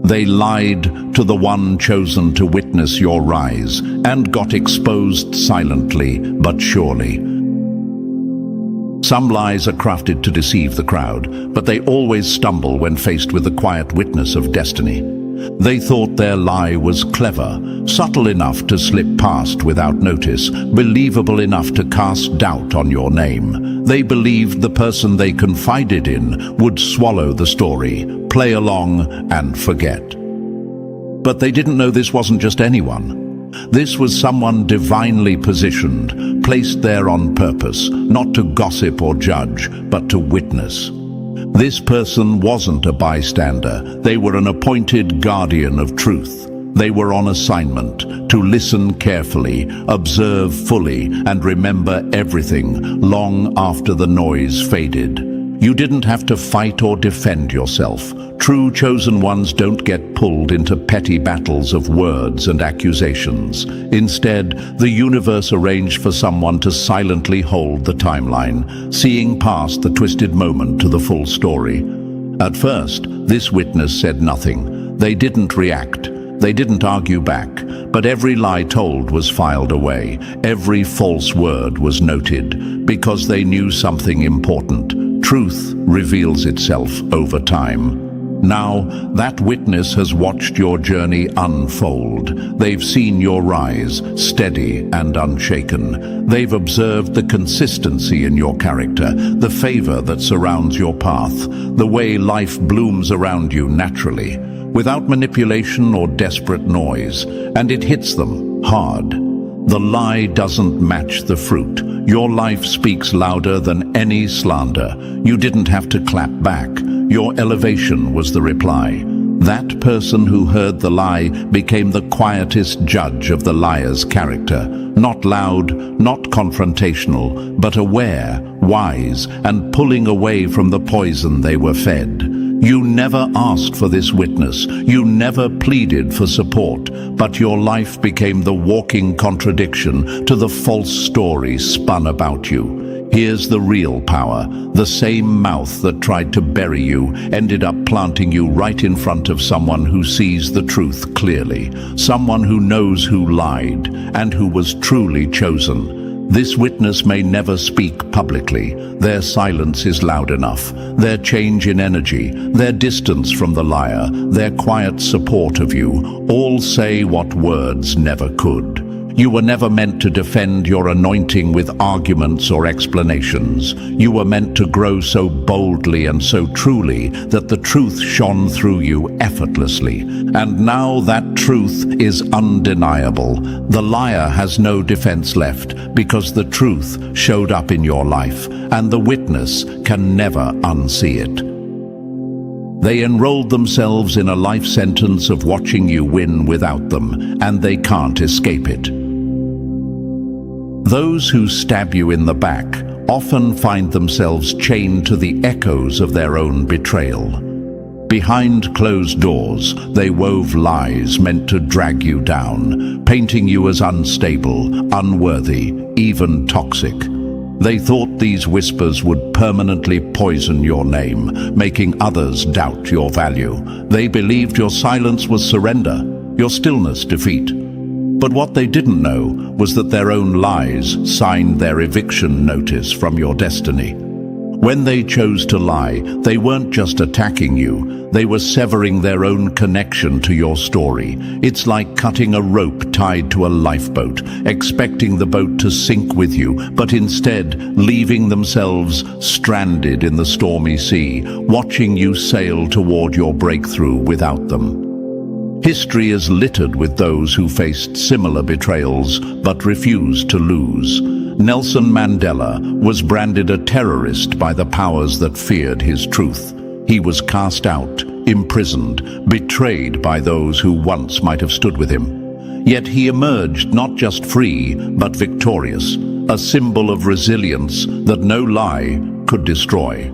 They lied to the one chosen to witness your rise, and got exposed silently but surely. Some lies are crafted to deceive the crowd, but they always stumble when faced with the quiet witness of destiny. They thought their lie was clever, subtle enough to slip past without notice, believable enough to cast doubt on your name. They believed the person they confided in would swallow the story, play along, and forget. But they didn't know this wasn't just anyone. This was someone divinely positioned, placed there on purpose, not to gossip or judge, but to witness. This person wasn't a bystander. They were an appointed guardian of truth. They were on assignment to listen carefully, observe fully, and remember everything long after the noise faded. You didn't have to fight or defend yourself. True chosen ones don't get pulled into petty battles of words and accusations. Instead, the universe arranged for someone to silently hold the timeline, seeing past the twisted moment to the full story. At first, this witness said nothing. They didn't react. They didn't argue back, but every lie told was filed away. Every false word was noted, because they knew something important. Truth reveals itself over time. Now, that witness has watched your journey unfold. They've seen your rise, steady and unshaken. They've observed the consistency in your character, the favor that surrounds your path, the way life blooms around you naturally, without manipulation or desperate noise, and it hits them hard. The lie doesn't match the fruit. Your life speaks louder than any slander. You didn't have to clap back. Your elevation was the reply. That person who heard the lie became the quietest judge of the liar's character. Not loud, not confrontational, but aware, wise, and pulling away from the poison they were fed. You never asked for this witness. You never pleaded for support, but your life became the walking contradiction to the false story spun about you. Here's the real power. The same mouth that tried to bury you ended up planting you right in front of someone who sees the truth clearly, someone who knows who lied and who was truly chosen. This witness may never speak publicly. Their silence is loud enough. Their change in energy, their distance from the liar, their quiet support of you, all say what words never could. You were never meant to defend your anointing with arguments or explanations. You were meant to grow so boldly and so truly that the truth shone through you effortlessly. And now that truth is undeniable. The liar has no defense left because the truth showed up in your life, and the witness can never unsee it. They enrolled themselves in a life sentence of watching you win without them, and they can't escape it. Those who stab you in the back often find themselves chained to the echoes of their own betrayal. Behind closed doors, they wove lies meant to drag you down, painting you as unstable, unworthy, even toxic. They thought these whispers would permanently poison your name, making others doubt your value. They believed your silence was surrender, your stillness defeat. But what they didn't know was that their own lies signed their eviction notice from your destiny. When they chose to lie, they weren't just attacking you, they were severing their own connection to your story. It's like cutting a rope tied to a lifeboat, expecting the boat to sink with you, but instead leaving themselves stranded in the stormy sea, watching you sail toward your breakthrough without them. History is littered with those who faced similar betrayals but refused to lose. Nelson Mandela was branded a terrorist by the powers that feared his truth. He was cast out, imprisoned, betrayed by those who once might have stood with him. Yet he emerged not just free, but victorious, a symbol of resilience that no lie could destroy.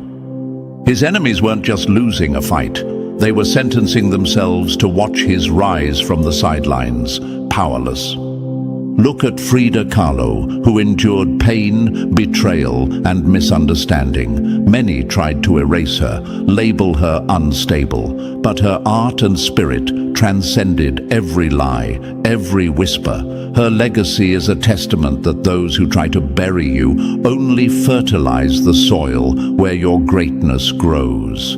His enemies weren't just losing a fight. They were sentencing themselves to watch his rise from the sidelines, powerless. Look at Frida Kahlo, who endured pain, betrayal, and misunderstanding. Many tried to erase her, label her unstable, but her art and spirit transcended every lie, every whisper. Her legacy is a testament that those who try to bury you only fertilize the soil where your greatness grows.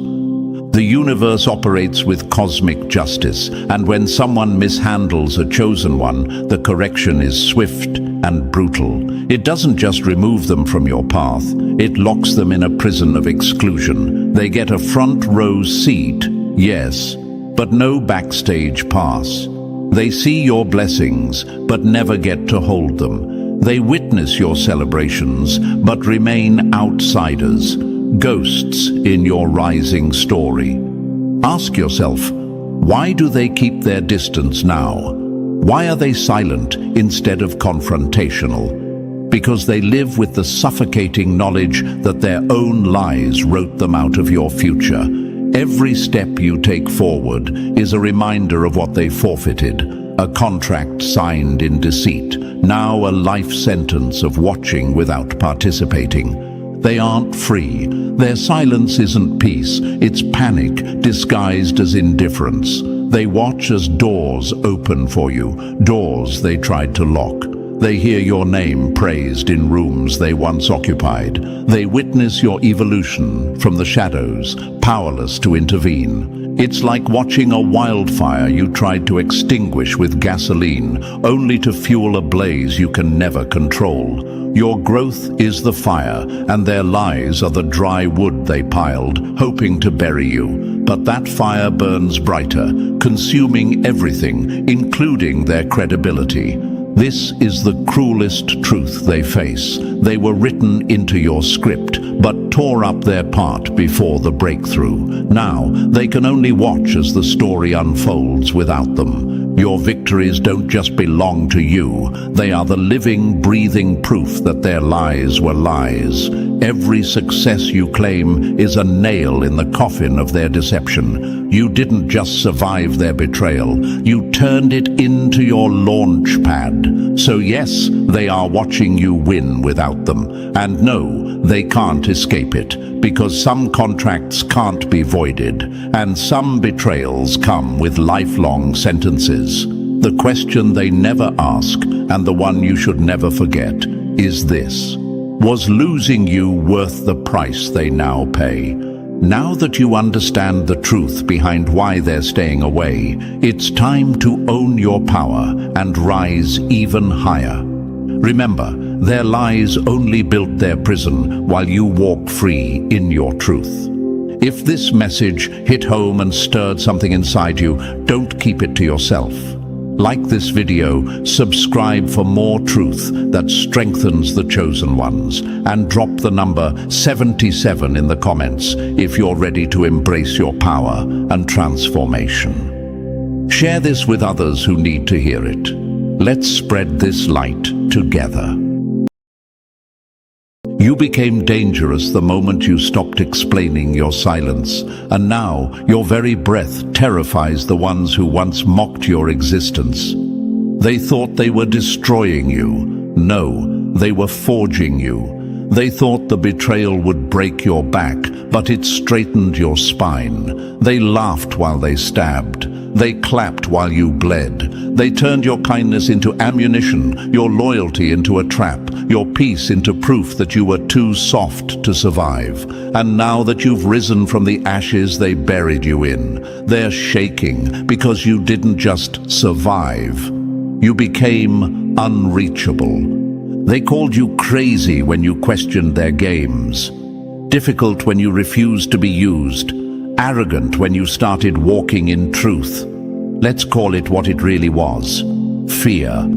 The universe operates with cosmic justice, and when someone mishandles a chosen one, the correction is swift and brutal. It doesn't just remove them from your path, it locks them in a prison of exclusion. They get a front row seat, yes, but no backstage pass. They see your blessings, but never get to hold them. They witness your celebrations, but remain outsiders. Ghosts in your rising story. Ask yourself, why do they keep their distance now? Why are they silent instead of confrontational? Because they live with the suffocating knowledge that their own lies wrote them out of your future. Every step you take forward is a reminder of what they forfeited, a contract signed in deceit, now a life sentence of watching without participating. They aren't free. Their silence isn't peace, it's panic disguised as indifference. They watch as doors open for you, doors they tried to lock. They hear your name praised in rooms they once occupied. They witness your evolution from the shadows, powerless to intervene. It's like watching a wildfire you tried to extinguish with gasoline, only to fuel a blaze you can never control. Your growth is the fire, and their lies are the dry wood they piled, hoping to bury you. But that fire burns brighter, consuming everything, including their credibility. This is the cruelest truth they face. They were written into your script, but tore up their part before the breakthrough. Now, they can only watch as the story unfolds without them. Your victories don't just belong to you. They are the living, breathing proof that their lies were lies. Every success you claim is a nail in the coffin of their deception. You didn't just survive their betrayal. You turned it into your launch pad. So yes, they are watching you win without them. And no, they can't escape it, because some contracts can't be voided, and some betrayals come with lifelong sentences. The question they never ask, and the one you should never forget, is this: was losing you worth the price they now pay? Now that you understand the truth behind why they're staying away, it's time to own your power and rise even higher. Remember, their lies only built their prison while you walk free in your truth. If this message hit home and stirred something inside you, don't keep it to yourself. Like this video, subscribe for more truth that strengthens the chosen ones, and drop the number 77 in the comments if you're ready to embrace your power and transformation. Share this with others who need to hear it. Let's spread this light together. You became dangerous the moment you stopped explaining your silence, and now your very breath terrifies the ones who once mocked your existence. They thought they were destroying you. No, they were forging you. They thought the betrayal would break your back, but it straightened your spine. They laughed while they stabbed. They clapped while you bled. They turned your kindness into ammunition, your loyalty into a trap, your peace into proof that you were too soft to survive. And now that you've risen from the ashes they buried you in, they're shaking because you didn't just survive. You became unreachable. They called you crazy when you questioned their games, difficult when you refused to be used, arrogant when you started walking in truth. Let's call it what it really was: fear.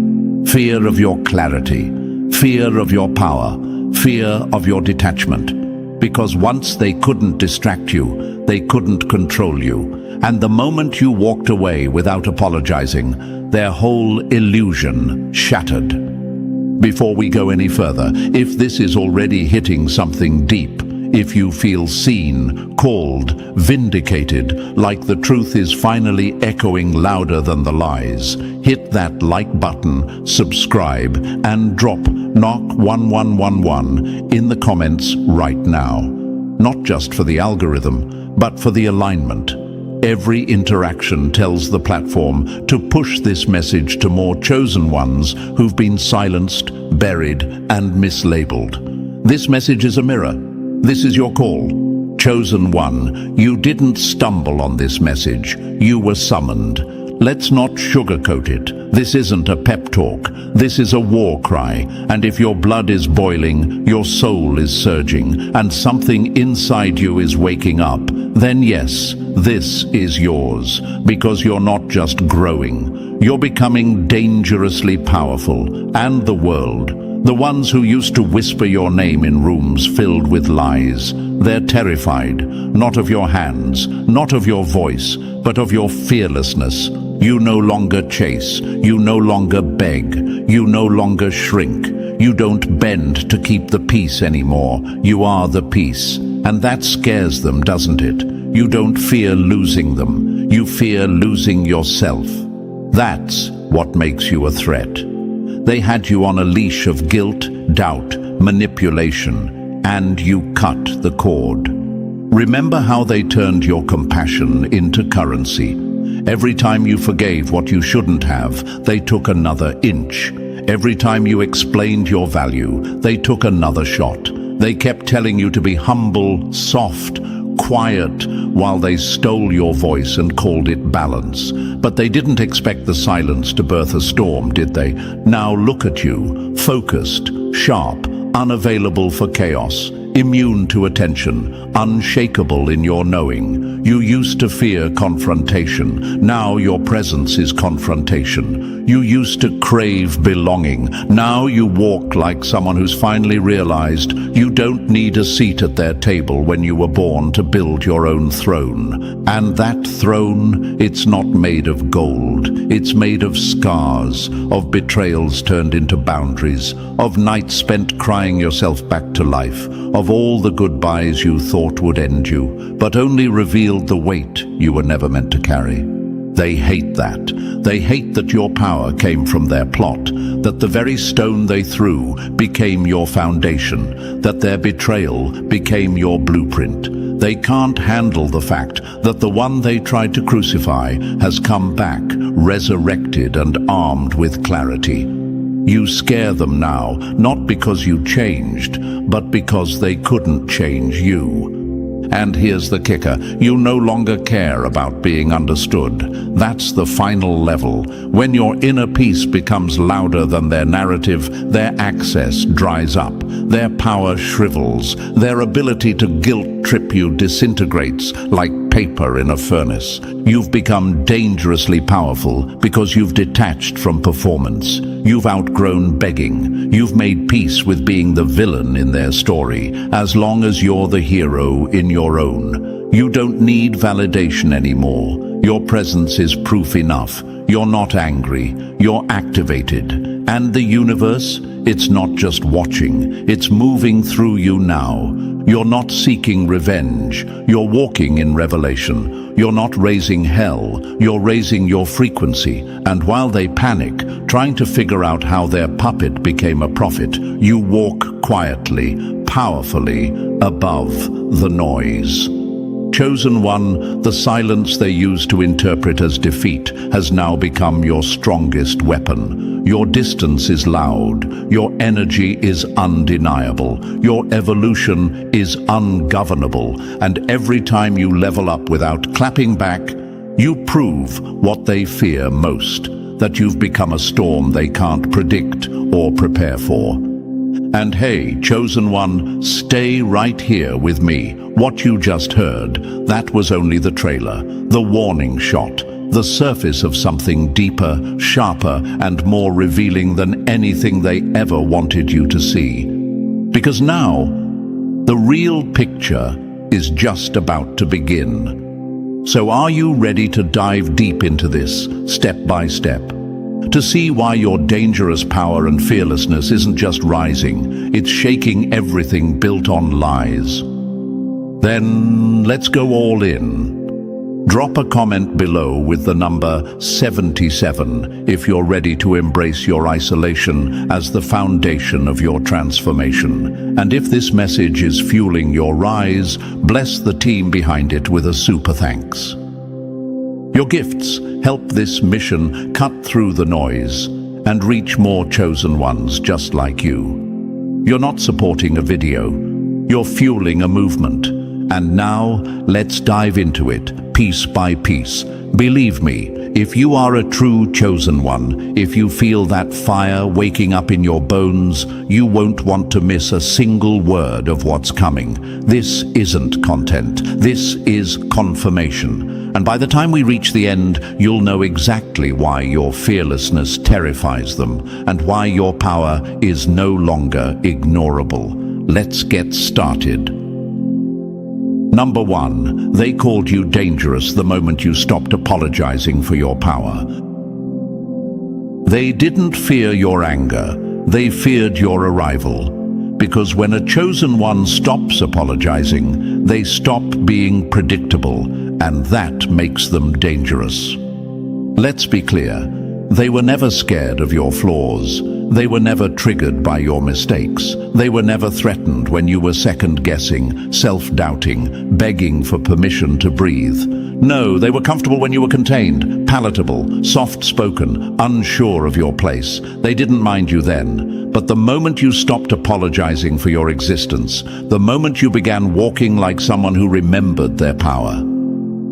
Fear of your clarity, fear of your power, fear of your detachment. Because once they couldn't distract you, they couldn't control you. And the moment you walked away without apologizing, their whole illusion shattered. Before we go any further, if this is already hitting something deep, If you feel seen, called, vindicated, like the truth is finally echoing louder than the lies, hit that like button, subscribe, and drop knock 1111 in the comments right now. Not just for the algorithm, but for the alignment. Every interaction tells the platform to push this message to more chosen ones who've been silenced, buried, and mislabeled. This message is a mirror. This is your call. Chosen one, you didn't stumble on this message. You were summoned. Let's not sugarcoat it. This isn't a pep talk. This is a war cry. And if your blood is boiling, your soul is surging, and something inside you is waking up, then yes, this is yours. Because you're not just growing. You're becoming dangerously powerful. And the world, the ones who used to whisper your name in rooms filled with lies, they're terrified, not of your hands, not of your voice, but of your fearlessness. You no longer chase, you no longer beg, you no longer shrink. You don't bend to keep the peace anymore. You are the peace. And that scares them, doesn't it? You don't fear losing them. You fear losing yourself. That's what makes you a threat. They had you on a leash of guilt, doubt, manipulation, and you cut the cord. Remember how they turned your compassion into currency. Every time you forgave what you shouldn't have, they took another inch. Every time you explained your value, they took another shot. They kept telling you to be humble, soft, quiet, while they stole your voice and called it balance. But they didn't expect the silence to birth a storm, did they? Now look at you, focused, sharp, unavailable for chaos, immune to attention, unshakable in your knowing. You used to fear confrontation. Now your presence is confrontation. You used to crave belonging. Now you walk like someone who's finally realized you don't need a seat at their table when you were born to build your own throne. And that throne, it's not made of gold. It's made of scars, of betrayals turned into boundaries, of nights spent crying yourself back to life, of all the goodbyes you thought would end you, but only revealed the weight you were never meant to carry. They hate that. They hate that your power came from their plot, that the very stone they threw became your foundation, that their betrayal became your blueprint. They can't handle the fact that the one they tried to crucify has come back, resurrected and armed with clarity. You scare them now, not because you changed, but because they couldn't change you. And here's the kicker, you no longer care about being understood. That's the final level. When your inner peace becomes louder than their narrative, their access dries up, their power shrivels, their ability to guilt trip you disintegrates like paper in a furnace. You've become dangerously powerful because you've detached from performance. You've outgrown begging. You've made peace with being the villain in their story, as long as you're the hero in your own. You don't need validation anymore. Your presence is proof enough. You're not angry. You're activated. And the universe, it's not just watching. It's moving through you now. You're not seeking revenge. You're walking in revelation. You're not raising hell. You're raising your frequency. And while they panic, trying to figure out how their puppet became a prophet, you walk quietly, powerfully, above the noise. Chosen one, the silence they used to interpret as defeat has now become your strongest weapon. Your distance is loud, your energy is undeniable, your evolution is ungovernable, and every time you level up without clapping back, you prove what they fear most, that you've become a storm they can't predict or prepare for. And hey, chosen one, stay right here with me. What you just heard, that was only the trailer, the warning shot, the surface of something deeper, sharper, and more revealing than anything they ever wanted you to see. Because now, the real picture is just about to begin. So are you ready to dive deep into this, step by step? To see why your dangerous power and fearlessness isn't just rising, it's shaking everything built on lies. Then let's go all in. Drop a comment below with the number 77 if you're ready to embrace your isolation as the foundation of your transformation. And if this message is fueling your rise, bless the team behind it with a super thanks. Your gifts help this mission cut through the noise and reach more chosen ones just like you. You're not supporting a video, you're fueling a movement. And now, let's dive into it, piece by piece. Believe me, if you are a true chosen one, if you feel that fire waking up in your bones, you won't want to miss a single word of what's coming. This isn't content, this is confirmation. And by the time we reach the end, you'll know exactly why your fearlessness terrifies them and why your power is no longer ignorable. Let's get started. Number 1, they called you dangerous the moment you stopped apologizing for your power. They didn't fear your anger, they feared your arrival. Because when a chosen one stops apologizing, they stop being predictable, and that makes them dangerous. Let's be clear, they were never scared of your flaws. They were never triggered by your mistakes. They were never threatened when you were second-guessing, self-doubting, begging for permission to breathe. No, they were comfortable when you were contained, palatable, soft-spoken, unsure of your place. They didn't mind you then. But the moment you stopped apologizing for your existence, the moment you began walking like someone who remembered their power,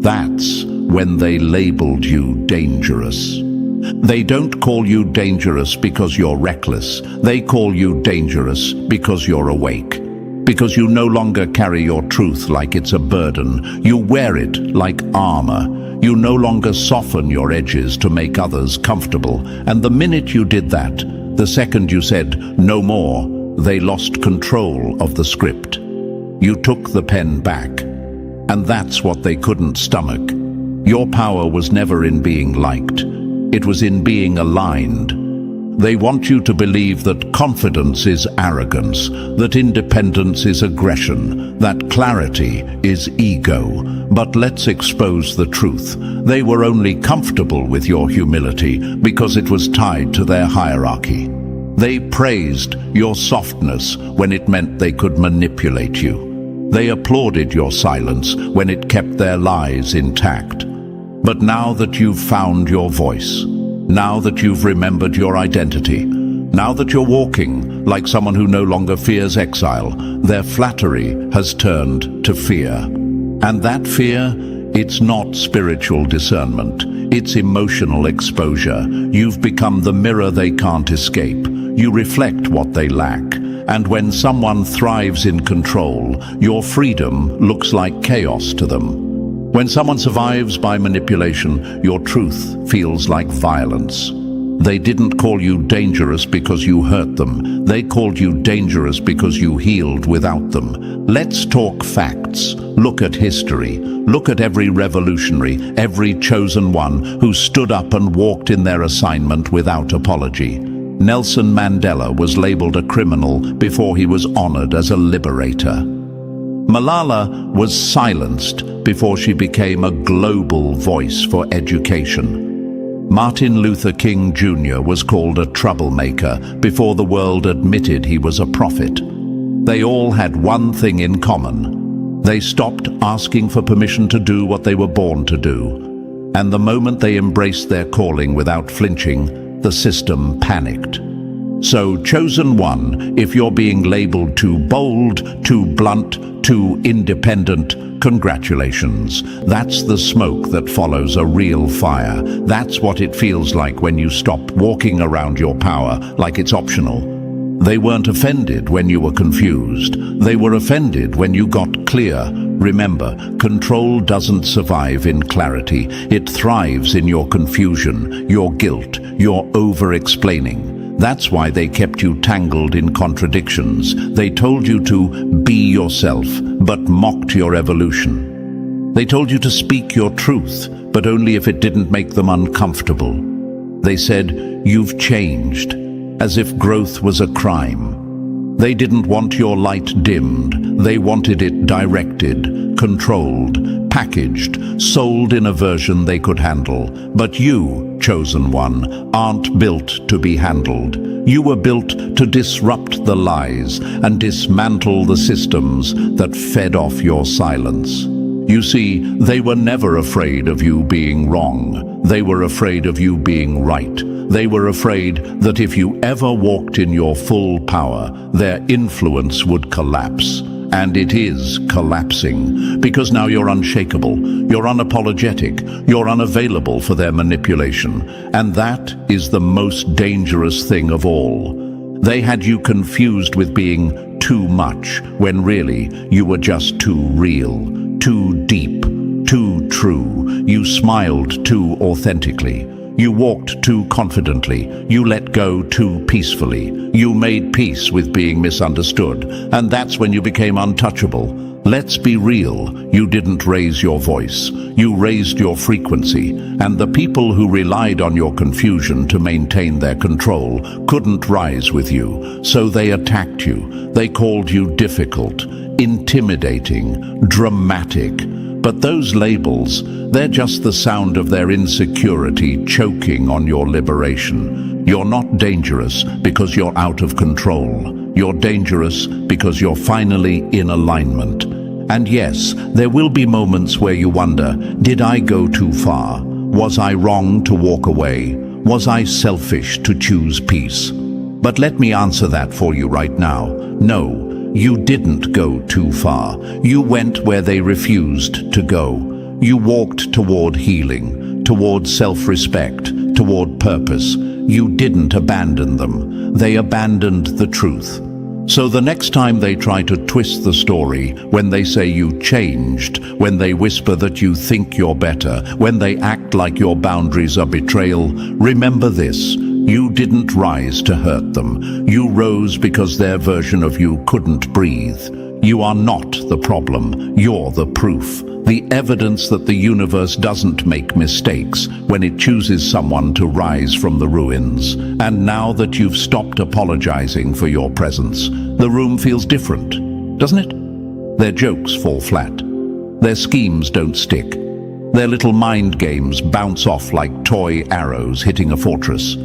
that's when they labeled you dangerous. They don't call you dangerous because you're reckless. They call you dangerous because you're awake. Because you no longer carry your truth like it's a burden. You wear it like armor. You no longer soften your edges to make others comfortable. And the minute you did that, the second you said, "No more," they lost control of the script. You took the pen back. And that's what they couldn't stomach. Your power was never in being liked. It was in being aligned. They want you to believe that confidence is arrogance, that independence is aggression, that clarity is ego. But let's expose the truth. They were only comfortable with your humility because it was tied to their hierarchy. They praised your softness when it meant they could manipulate you. They applauded your silence when it kept their lies intact. But now that you've found your voice, now that you've remembered your identity, now that you're walking like someone who no longer fears exile, their flattery has turned to fear. And that fear, it's not spiritual discernment, it's emotional exposure. You've become the mirror they can't escape. You reflect what they lack. And when someone thrives in control, your freedom looks like chaos to them. When someone survives by manipulation, your truth feels like violence. They didn't call you dangerous because you hurt them. They called you dangerous because you healed without them. Let's talk facts. Look at history. Look at every revolutionary, every chosen one who stood up and walked in their assignment without apology. Nelson Mandela was labeled a criminal before he was honored as a liberator. Malala was silenced before she became a global voice for education. Martin Luther King Jr. was called a troublemaker before the world admitted he was a prophet. They all had one thing in common. They stopped asking for permission to do what they were born to do. And the moment they embraced their calling without flinching, the system panicked. So, chosen one, if you're being labeled too bold, too blunt, too independent, congratulations. That's the smoke that follows a real fire. That's what it feels like when you stop walking around your power like it's optional. They weren't offended when you were confused. They were offended when you got clear. Remember, control doesn't survive in clarity. It thrives in your confusion, your guilt, your over-explaining. That's why they kept you tangled in contradictions. They told you to be yourself, but mocked your evolution. They told you to speak your truth, but only if it didn't make them uncomfortable. They said, "You've changed," as if growth was a crime. They didn't want your light dimmed. They wanted it directed, controlled, packaged, sold in a version they could handle. But you, chosen one, aren't built to be handled. You were built to disrupt the lies and dismantle the systems that fed off your silence. You see, they were never afraid of you being wrong. They were afraid of you being right. They were afraid that if you ever walked in your full power, their influence would collapse. And it is collapsing, because now you're unshakable, you're unapologetic, you're unavailable for their manipulation. And that is the most dangerous thing of all. They had you confused with being too much, when really you were just too real, too deep, too true. You smiled too authentically. You walked too confidently. You let go too peacefully. You made peace with being misunderstood. And that's when you became untouchable. Let's be real. You didn't raise your voice. You raised your frequency. And the people who relied on your confusion to maintain their control couldn't rise with you. So they attacked you. They called you difficult, intimidating, dramatic. But those labels, they're just the sound of their insecurity choking on your liberation. You're not dangerous because you're out of control. You're dangerous because you're finally in alignment. And yes, there will be moments where you wonder, did I go too far? Was I wrong to walk away? Was I selfish to choose peace? But let me answer that for you right now. No. You didn't go too far. You went where they refused to go. You walked toward healing, toward self-respect, toward purpose. You didn't abandon them. They abandoned the truth. So the next time they try to twist the story, when they say you changed, when they whisper that you think you're better, when they act like your boundaries are betrayal, remember this. You didn't rise to hurt them. You rose because their version of you couldn't breathe. You are not the problem. You're the proof. The evidence that the universe doesn't make mistakes when it chooses someone to rise from the ruins. And now that you've stopped apologizing for your presence, the room feels different, doesn't it? Their jokes fall flat. Their schemes don't stick. Their little mind games bounce off like toy arrows hitting a fortress.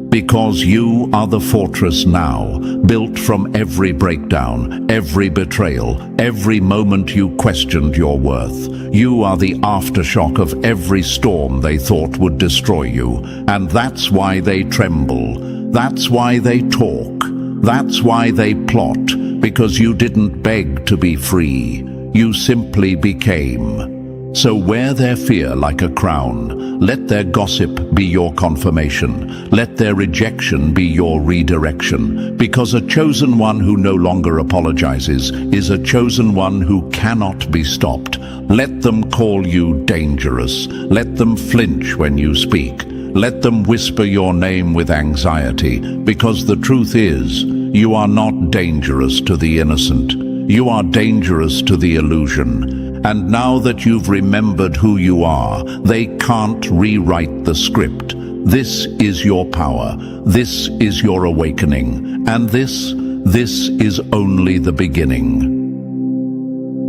Because you are the fortress now, built from every breakdown, every betrayal, every moment you questioned your worth. You are the aftershock of every storm they thought would destroy you. And that's why they tremble. That's why they talk. That's why they plot. Because you didn't beg to be free. You simply became. So wear their fear like a crown. Let their gossip be your confirmation. Let their rejection be your redirection. Because a chosen one who no longer apologizes is a chosen one who cannot be stopped. Let them call you dangerous. Let them flinch when you speak. Let them whisper your name with anxiety. Because the truth is, you are not dangerous to the innocent. You are dangerous to the illusion. And now that you've remembered who you are, they can't rewrite the script. This is your power. This is your awakening. And this is only the beginning.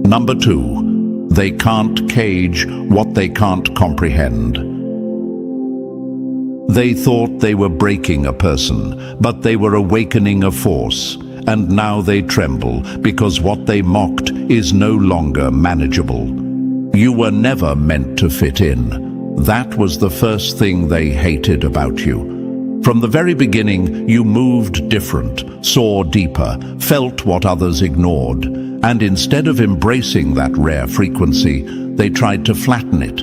Number 2, they can't cage what they can't comprehend. They thought they were breaking a person, but they were awakening a force. And now they tremble because what they mocked is no longer manageable. You were never meant to fit in. That was the first thing they hated about you. From the very beginning, you moved different, saw deeper, felt what others ignored. And instead of embracing that rare frequency, they tried to flatten it,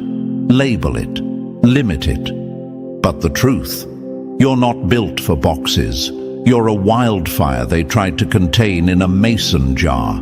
label it, limit it. But the truth, you're not built for boxes. You're a wildfire they tried to contain in a mason jar.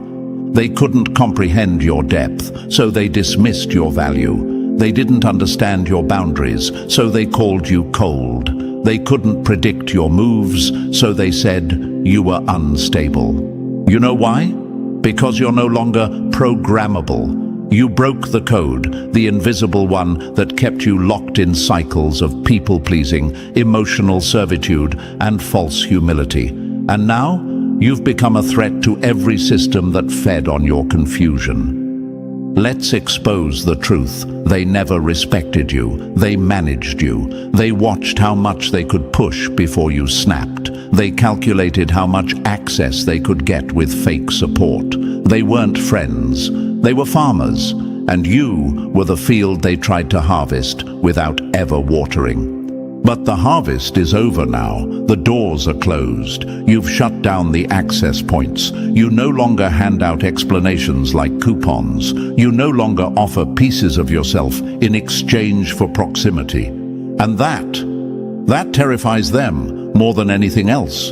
They couldn't comprehend your depth, so they dismissed your value. They didn't understand your boundaries, so they called you cold. They couldn't predict your moves, so they said you were unstable. You know why? Because you're no longer programmable. You broke the code, the invisible one that kept you locked in cycles of people-pleasing, emotional servitude, and false humility. And now, You've become a threat to every system that fed on your confusion. Let's expose the truth. They never respected you. They managed you. They watched how much they could push before you snapped. They calculated how much access they could get with fake support. They weren't friends. They were farmers. And you were the field they tried to harvest without ever watering. But the harvest is over now. The doors are closed. You've shut down the access points. You no longer hand out explanations like coupons. You no longer offer pieces of yourself in exchange for proximity. And that terrifies them more than anything else.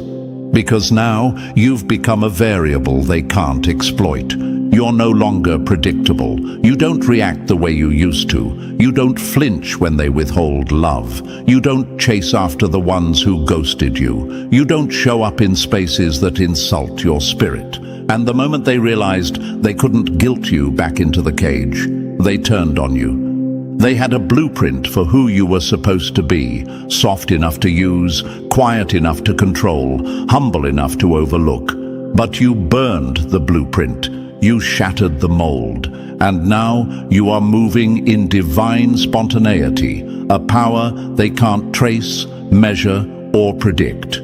Because now you've become a variable they can't exploit. You're no longer predictable. You don't react the way you used to. You don't flinch when they withhold love. You don't chase after the ones who ghosted you. You don't show up in spaces that insult your spirit. And the moment they realized they couldn't guilt you back into the cage, they turned on you. They had a blueprint for who you were supposed to be, soft enough to use, quiet enough to control, humble enough to overlook. But you burned the blueprint. You shattered the mold, and now you are moving in divine spontaneity, a power they can't trace, measure, or predict.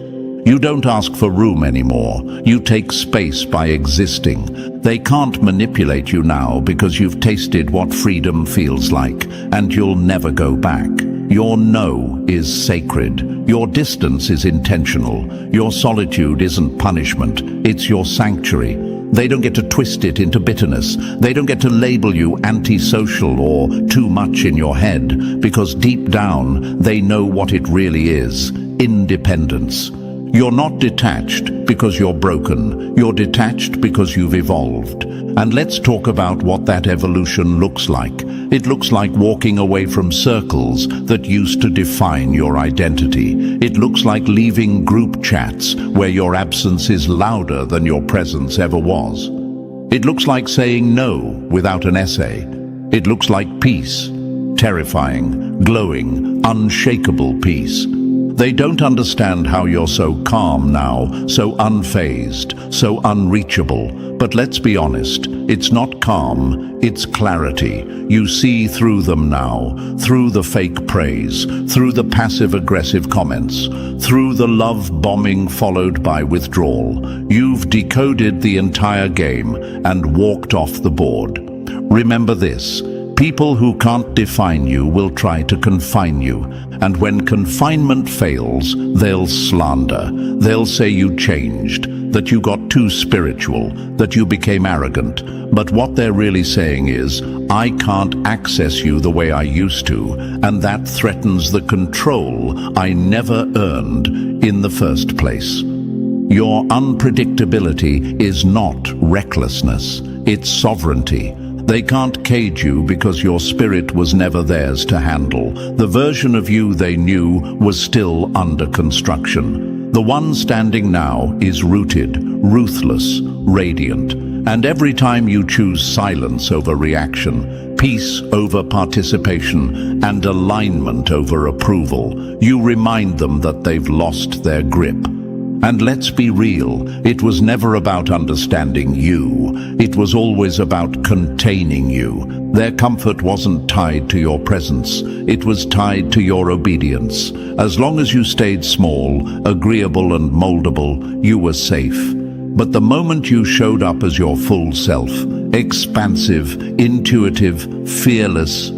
You don't ask for room anymore. You take space by existing. They can't manipulate you now because you've tasted what freedom feels like, and you'll never go back. Your no is sacred. Your distance is intentional. Your solitude isn't punishment. It's your sanctuary. They don't get to twist it into bitterness. They don't get to label you antisocial or too much in your head, because deep down they know what it really is: independence. You're not detached because you're broken. You're detached because you've evolved. And let's talk about what that evolution looks like. It looks like walking away from circles that used to define your identity. It looks like leaving group chats where your absence is louder than your presence ever was. It looks like saying no without an essay. It looks like peace, terrifying, glowing, unshakable peace. They don't understand how you're so calm now, so unfazed, so unreachable. But let's be honest, it's not calm, it's clarity. You see through them now, through the fake praise, through the passive-aggressive comments, through the love bombing followed by withdrawal. You've decoded the entire game and walked off the board. Remember this: people who can't define you will try to confine you. And when confinement fails, they'll slander. They'll say you changed, that you got too spiritual, that you became arrogant. But what they're really saying is, I can't access you the way I used to, and that threatens the control I never earned in the first place. Your unpredictability is not recklessness, it's sovereignty. They can't cage you because your spirit was never theirs to handle. The version of you they knew was still under construction. The one standing now is rooted, ruthless, radiant. And every time you choose silence over reaction, peace over participation, and alignment over approval, you remind them that they've lost their grip. And let's be real, it was never about understanding you. It was always about containing you. Their comfort wasn't tied to your presence. It was tied to your obedience. As long as you stayed small, agreeable and moldable, you were safe. But the moment you showed up as your full self, expansive, intuitive, fearless,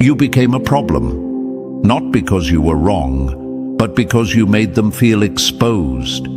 you became a problem. Not because you were wrong, but because you made them feel exposed.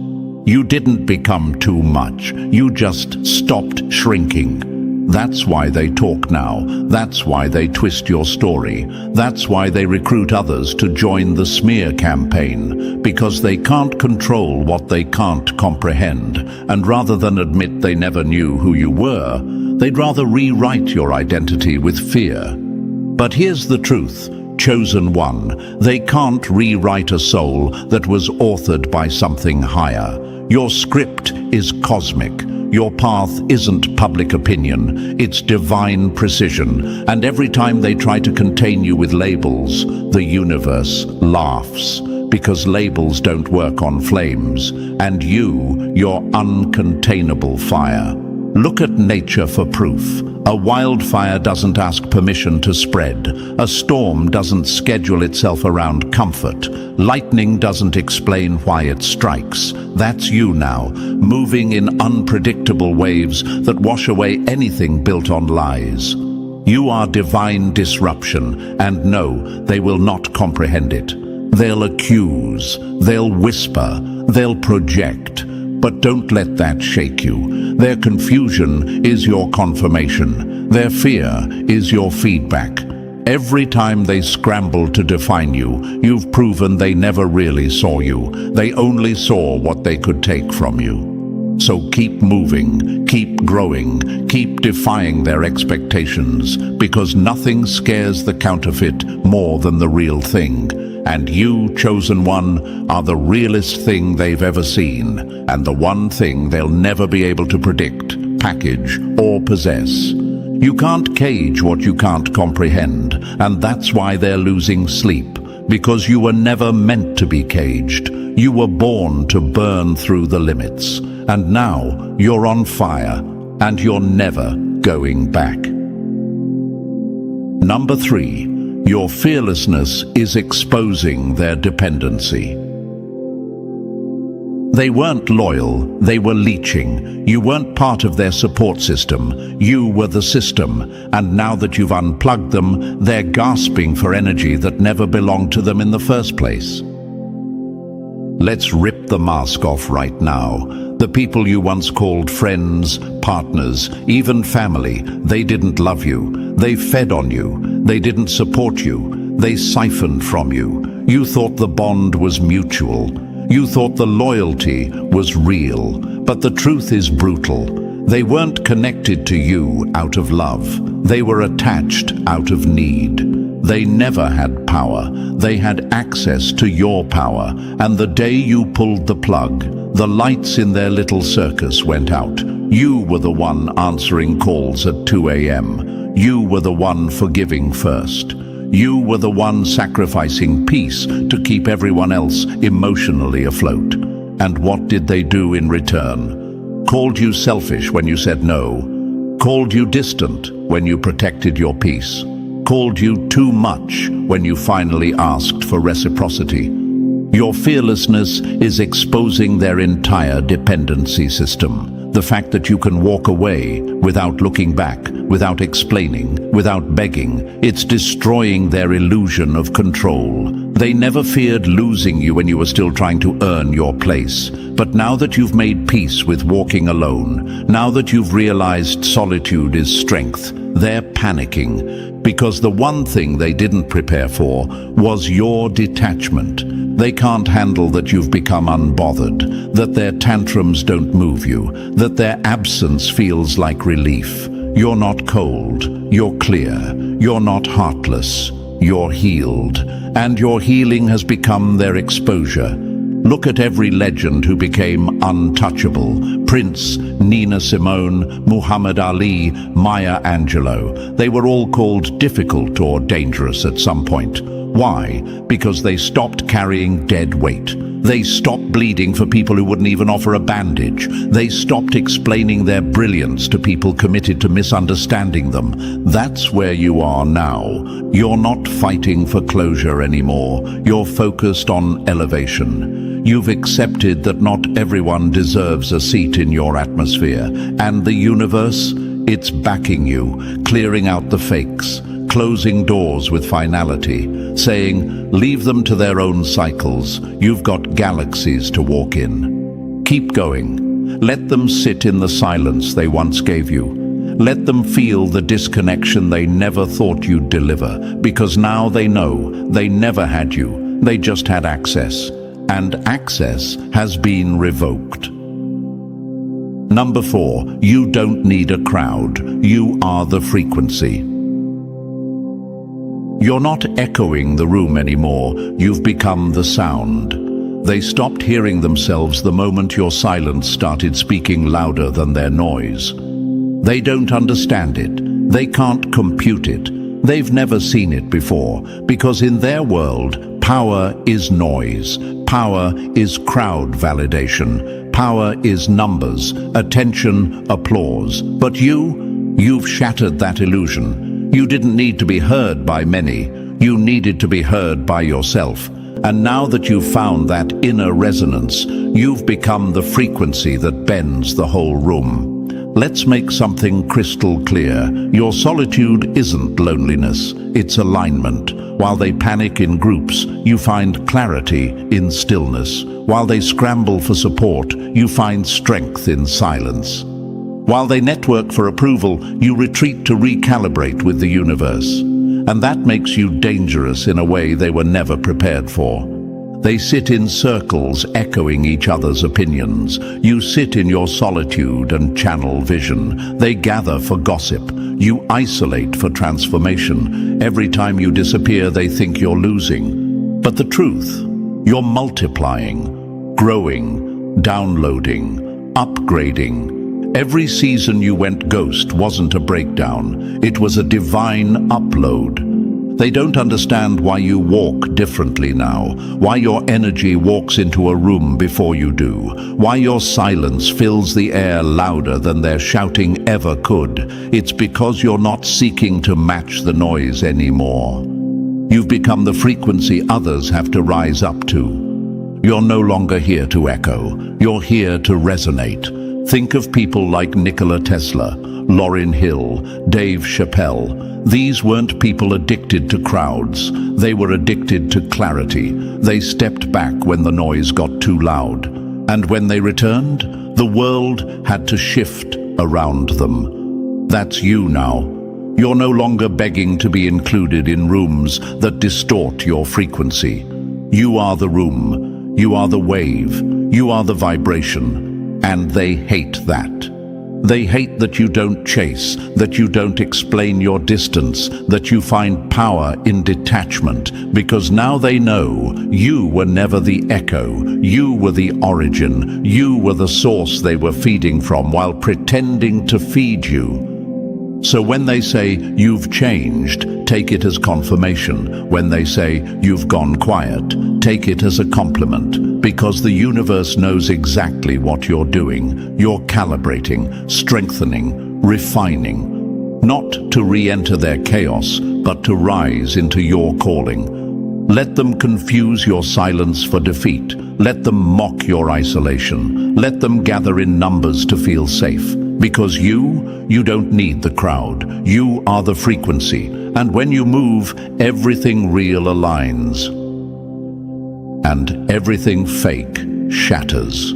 You didn't become too much. You just stopped shrinking. That's why they talk now. That's why they twist your story. That's why they recruit others to join the smear campaign. Because they can't control what they can't comprehend. And rather than admit they never knew who you were, they'd rather rewrite your identity with fear. But here's the truth. Chosen one, they can't rewrite a soul that was authored by something higher. Your script is cosmic. Your path isn't public opinion, it's divine precision. And every time they try to contain you with labels, the universe laughs. Because labels don't work on flames, and you're uncontainable fire. Look at nature for proof. A wildfire doesn't ask permission to spread. A storm doesn't schedule itself around comfort. Lightning doesn't explain why it strikes. That's you now, moving in unpredictable waves that wash away anything built on lies. You are divine disruption, and no, they will not comprehend it. They'll accuse, they'll whisper, they'll project. But don't let that shake you. Their confusion is your confirmation. Their fear is your feedback. Every time they scramble to define you, you've proven they never really saw you. They only saw what they could take from you. So keep moving, keep growing, keep defying their expectations, because nothing scares the counterfeit more than the real thing. And you, chosen one, are the realest thing they've ever seen, and the one thing they'll never be able to predict, package, or possess. You can't cage what you can't comprehend, and that's why they're losing sleep, because you were never meant to be caged. You were born to burn through the limits, and now you're on fire, and you're never going back. Number 3. Your fearlessness is exposing their dependency. They weren't loyal, they were leeching. You weren't part of their support system, you were the system. And now that you've unplugged them, they're gasping for energy that never belonged to them in the first place. Let's rip the mask off right now. The people you once called friends, partners, even family, they didn't love you. They fed on you. They didn't support you. They siphoned from you. You thought the bond was mutual. You thought the loyalty was real. But the truth is brutal. They weren't connected to you out of love. They were attached out of need. They never had power. They had access to your power. And the day you pulled the plug, the lights in their little circus went out. You were the one answering calls at 2 a.m. You were the one forgiving first. You were the one sacrificing peace to keep everyone else emotionally afloat. And what did they do in return? Called you selfish when you said no. Called you distant when you protected your peace. Called you too much when you finally asked for reciprocity. Your fearlessness is exposing their entire dependency system. The fact that you can walk away without looking back, without explaining, without begging, it's destroying their illusion of control. They never feared losing you when you were still trying to earn your place. But now that you've made peace with walking alone, now that you've realized solitude is strength, they're panicking. Because the one thing they didn't prepare for was your detachment. They can't handle that you've become unbothered, that their tantrums don't move you, that their absence feels like relief. You're not cold, you're clear, you're not heartless, you're healed. And your healing has become their exposure. Look at every legend who became untouchable. Prince, Nina Simone, Muhammad Ali, Maya Angelou. They were all called difficult or dangerous at some point. Why? Because they stopped carrying dead weight. They stopped bleeding for people who wouldn't even offer a bandage. They stopped explaining their brilliance to people committed to misunderstanding them. That's where you are now. You're not fighting for closure anymore. You're focused on elevation. You've accepted that not everyone deserves a seat in your atmosphere. And the universe, it's backing you, clearing out the fakes, closing doors with finality, saying, leave them to their own cycles. You've got galaxies to walk in. Keep going. Let them sit in the silence they once gave you. Let them feel the disconnection they never thought you'd deliver, because now they know they never had you. They just had access. And access has been revoked. Number 4, you don't need a crowd. You are the frequency. You're not echoing the room anymore. You've become the sound. They stopped hearing themselves the moment your silence started speaking louder than their noise. They don't understand it. They can't compute it. They've never seen it before, because in their world, power is noise. Power is crowd validation. Power is numbers, attention, applause. But you've shattered that illusion. You didn't need to be heard by many. You needed to be heard by yourself. And now that you've found that inner resonance, you've become the frequency that bends the whole room. Let's make something crystal clear. Your solitude isn't loneliness, it's alignment. While they panic in groups, you find clarity in stillness. While they scramble for support, you find strength in silence. While they network for approval, you retreat to recalibrate with the universe. And that makes you dangerous in a way they were never prepared for. They sit in circles, echoing each other's opinions. You sit in your solitude and channel vision. They gather for gossip. You isolate for transformation. Every time you disappear, they think you're losing. But the truth, you're multiplying, growing, downloading, upgrading. Every season you went ghost wasn't a breakdown. It was a divine upload. They don't understand why you walk differently now, why your energy walks into a room before you do, why your silence fills the air louder than their shouting ever could. It's because you're not seeking to match the noise anymore. You've become the frequency others have to rise up to. You're no longer here to echo, you're here to resonate. Think of people like Nikola Tesla, Lauryn Hill, Dave Chappelle. These weren't people addicted to crowds. They were addicted to clarity. They stepped back when the noise got too loud. And when they returned, the world had to shift around them. That's you now. You're no longer begging to be included in rooms that distort your frequency. You are the room. You are the wave. You are the vibration. And they hate that. They hate that you don't chase, that you don't explain your distance, that you find power in detachment, because now they know you were never the echo, you were the origin, you were the source they were feeding from while pretending to feed you. So when they say you've changed, take it as confirmation. When they say you've gone quiet, take it as a compliment, because the universe knows exactly what you're doing. You're calibrating, strengthening, refining, not to re-enter their chaos, but to rise into your calling. Let them confuse your silence for defeat. Let them mock your isolation. Let them gather in numbers to feel safe. Because you don't need the crowd. You are the frequency. And when you move, everything real aligns. And everything fake shatters.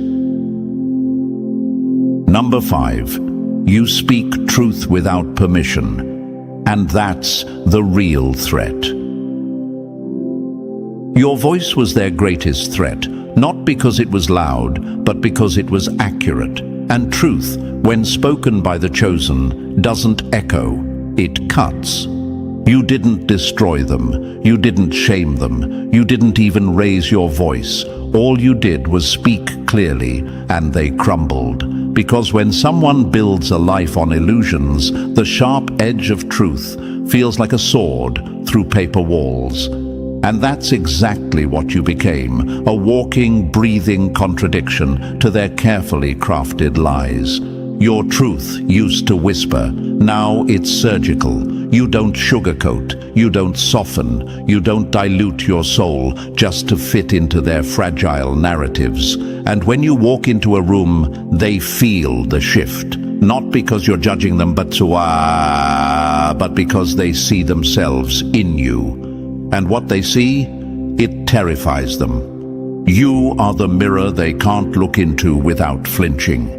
Number 5, you speak truth without permission. And that's the real threat. Your voice was their greatest threat, not because it was loud, but because it was accurate. And truth, when spoken by the chosen, doesn't echo, it cuts. You didn't destroy them, you didn't shame them, you didn't even raise your voice. All you did was speak clearly, and they crumbled. Because when someone builds a life on illusions, the sharp edge of truth feels like a sword through paper walls. And that's exactly what you became, a walking, breathing contradiction to their carefully crafted lies. Your truth used to whisper, now it's surgical. You don't sugarcoat, you don't soften, you don't dilute your soul just to fit into their fragile narratives. And when you walk into a room, they feel the shift. Not because you're judging them, but because they see themselves in you. And what they see, it terrifies them. You are the mirror they can't look into without flinching.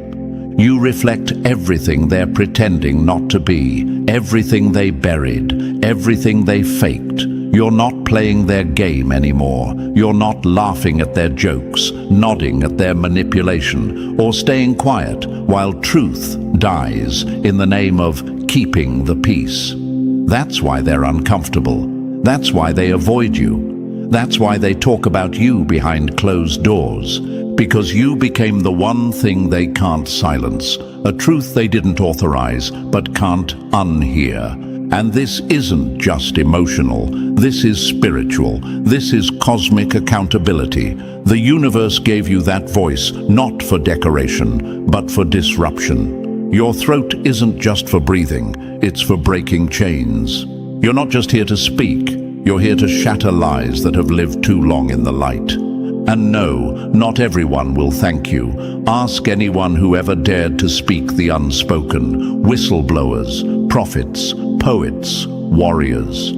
You reflect everything they're pretending not to be, everything they buried, everything they faked. You're not playing their game anymore. You're not laughing at their jokes, nodding at their manipulation, or staying quiet while truth dies in the name of keeping the peace. That's why they're uncomfortable. That's why they avoid you. That's why they talk about you behind closed doors. Because you became the one thing they can't silence, a truth they didn't authorize but can't unhear. And this isn't just emotional, this is spiritual, this is cosmic accountability. The universe gave you that voice, not for decoration, but for disruption. Your throat isn't just for breathing, it's for breaking chains. You're not just here to speak, you're here to shatter lies that have lived too long in the light. And no, not everyone will thank you. Ask anyone who ever dared to speak the unspoken. Whistleblowers, prophets, poets, warriors.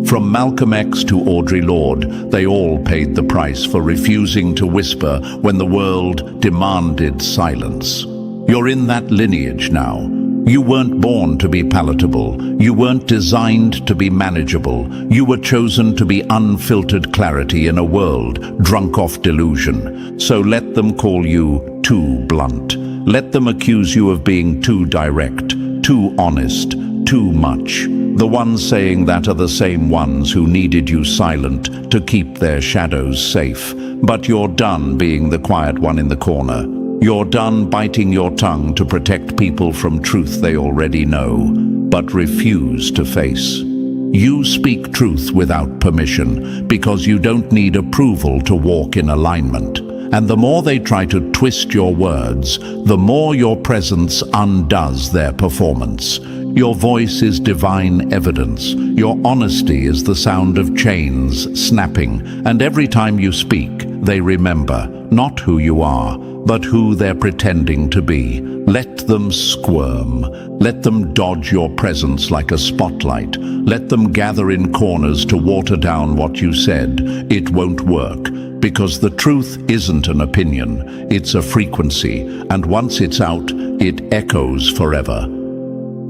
From Malcolm X to Audre Lorde, they all paid the price for refusing to whisper when the world demanded silence. You're in that lineage now. You weren't born to be palatable. You weren't designed to be manageable. You were chosen to be unfiltered clarity in a world drunk off delusion. So let them call you too blunt. Let them accuse you of being too direct, too honest, too much. The ones saying that are the same ones who needed you silent to keep their shadows safe. But you're done being the quiet one in the corner. You're done biting your tongue to protect people from truth they already know, but refuse to face. You speak truth without permission because you don't need approval to walk in alignment. And the more they try to twist your words, the more your presence undoes their performance. Your voice is divine evidence. Your honesty is the sound of chains snapping. And every time you speak, they remember not who you are, but who they're pretending to be. Let them squirm. Let them dodge your presence like a spotlight. Let them gather in corners to water down what you said. It won't work, because the truth isn't an opinion. It's a frequency, and once it's out, it echoes forever.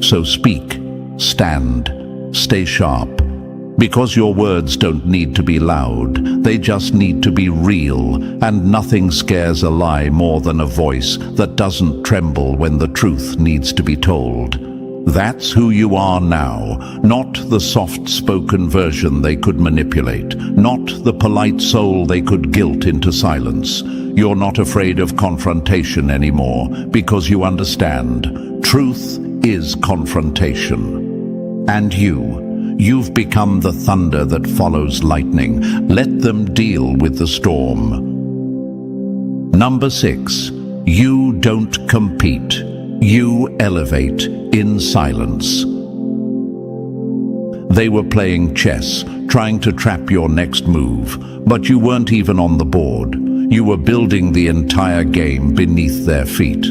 So speak, stand, stay sharp. Because your words don't need to be loud, they just need to be real, and nothing scares a lie more than a voice that doesn't tremble when the truth needs to be told. That's who you are now, not the soft-spoken version they could manipulate, not the polite soul they could guilt into silence. You're not afraid of confrontation anymore, because you understand. Truth is confrontation. And you've become the thunder that follows lightning. Let them deal with the storm. Number 6, you don't compete. You elevate in silence. They were playing chess, trying to trap your next move, but you weren't even on the board. You were building the entire game beneath their feet.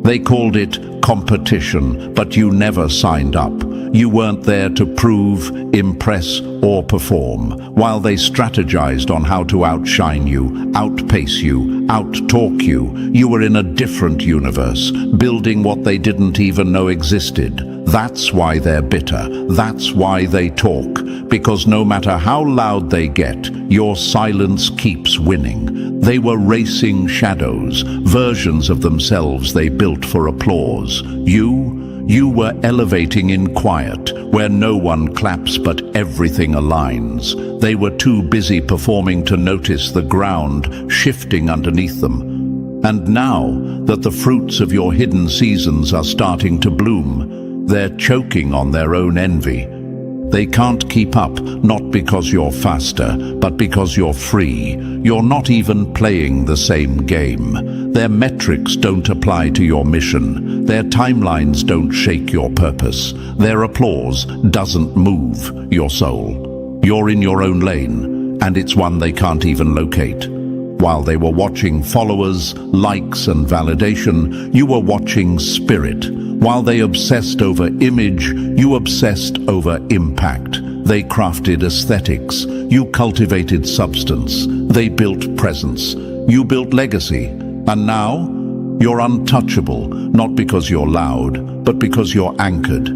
They called it competition, but you never signed up. You weren't there to prove, impress, or perform. While they strategized on how to outshine you, outpace you, outtalk you, you were in a different universe, building what they didn't even know existed. That's why they're bitter. That's why they talk. Because no matter how loud they get, your silence keeps winning. They were racing shadows, versions of themselves they built for applause. You were elevating in quiet, where no one claps but everything aligns. They were too busy performing to notice the ground shifting underneath them. And now that the fruits of your hidden seasons are starting to bloom, they're choking on their own envy. They can't keep up, not because you're faster, but because you're free. You're not even playing the same game. Their metrics don't apply to your mission. Their timelines don't shake your purpose. Their applause doesn't move your soul. You're in your own lane, and it's one they can't even locate. While they were watching followers, likes, and validation, you were watching spirit. While they obsessed over image, you obsessed over impact. They crafted aesthetics. You cultivated substance. They built presence. You built legacy. And now, you're untouchable, not because you're loud, but because you're anchored.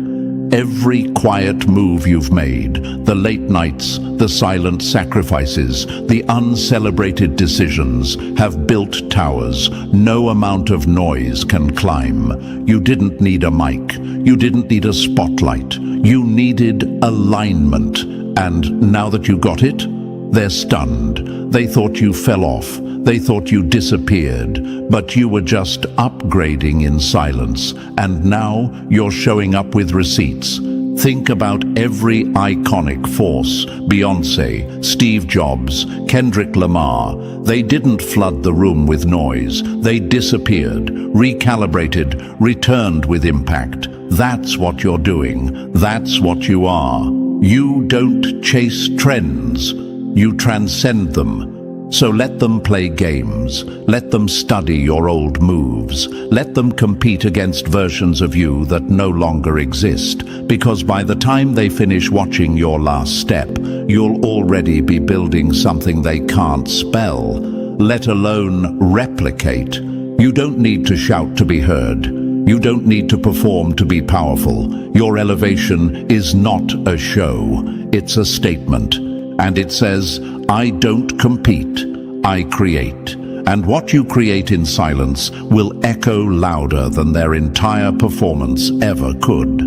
Every quiet move you've made, the late nights, the silent sacrifices, the uncelebrated decisions, have built towers no amount of noise can climb. You didn't need a mic. You didn't need a spotlight. You needed alignment. And now that you got it, They're stunned. They thought you fell off. They thought you disappeared, but you were just upgrading in silence, and now you're showing up with receipts. Think about every iconic force: Beyoncé, Steve Jobs, Kendrick Lamar. They didn't flood the room with noise. They disappeared, recalibrated, returned with impact. That's what you're doing. That's what you are. You don't chase trends. You transcend them. So let them play games. Let them study your old moves. Let them compete against versions of you that no longer exist. Because by the time they finish watching your last step, you'll already be building something they can't spell, let alone replicate. You don't need to shout to be heard. You don't need to perform to be powerful. Your elevation is not a show. It's a statement. And it says, I don't compete, I create. And what you create in silence will echo louder than their entire performance ever could.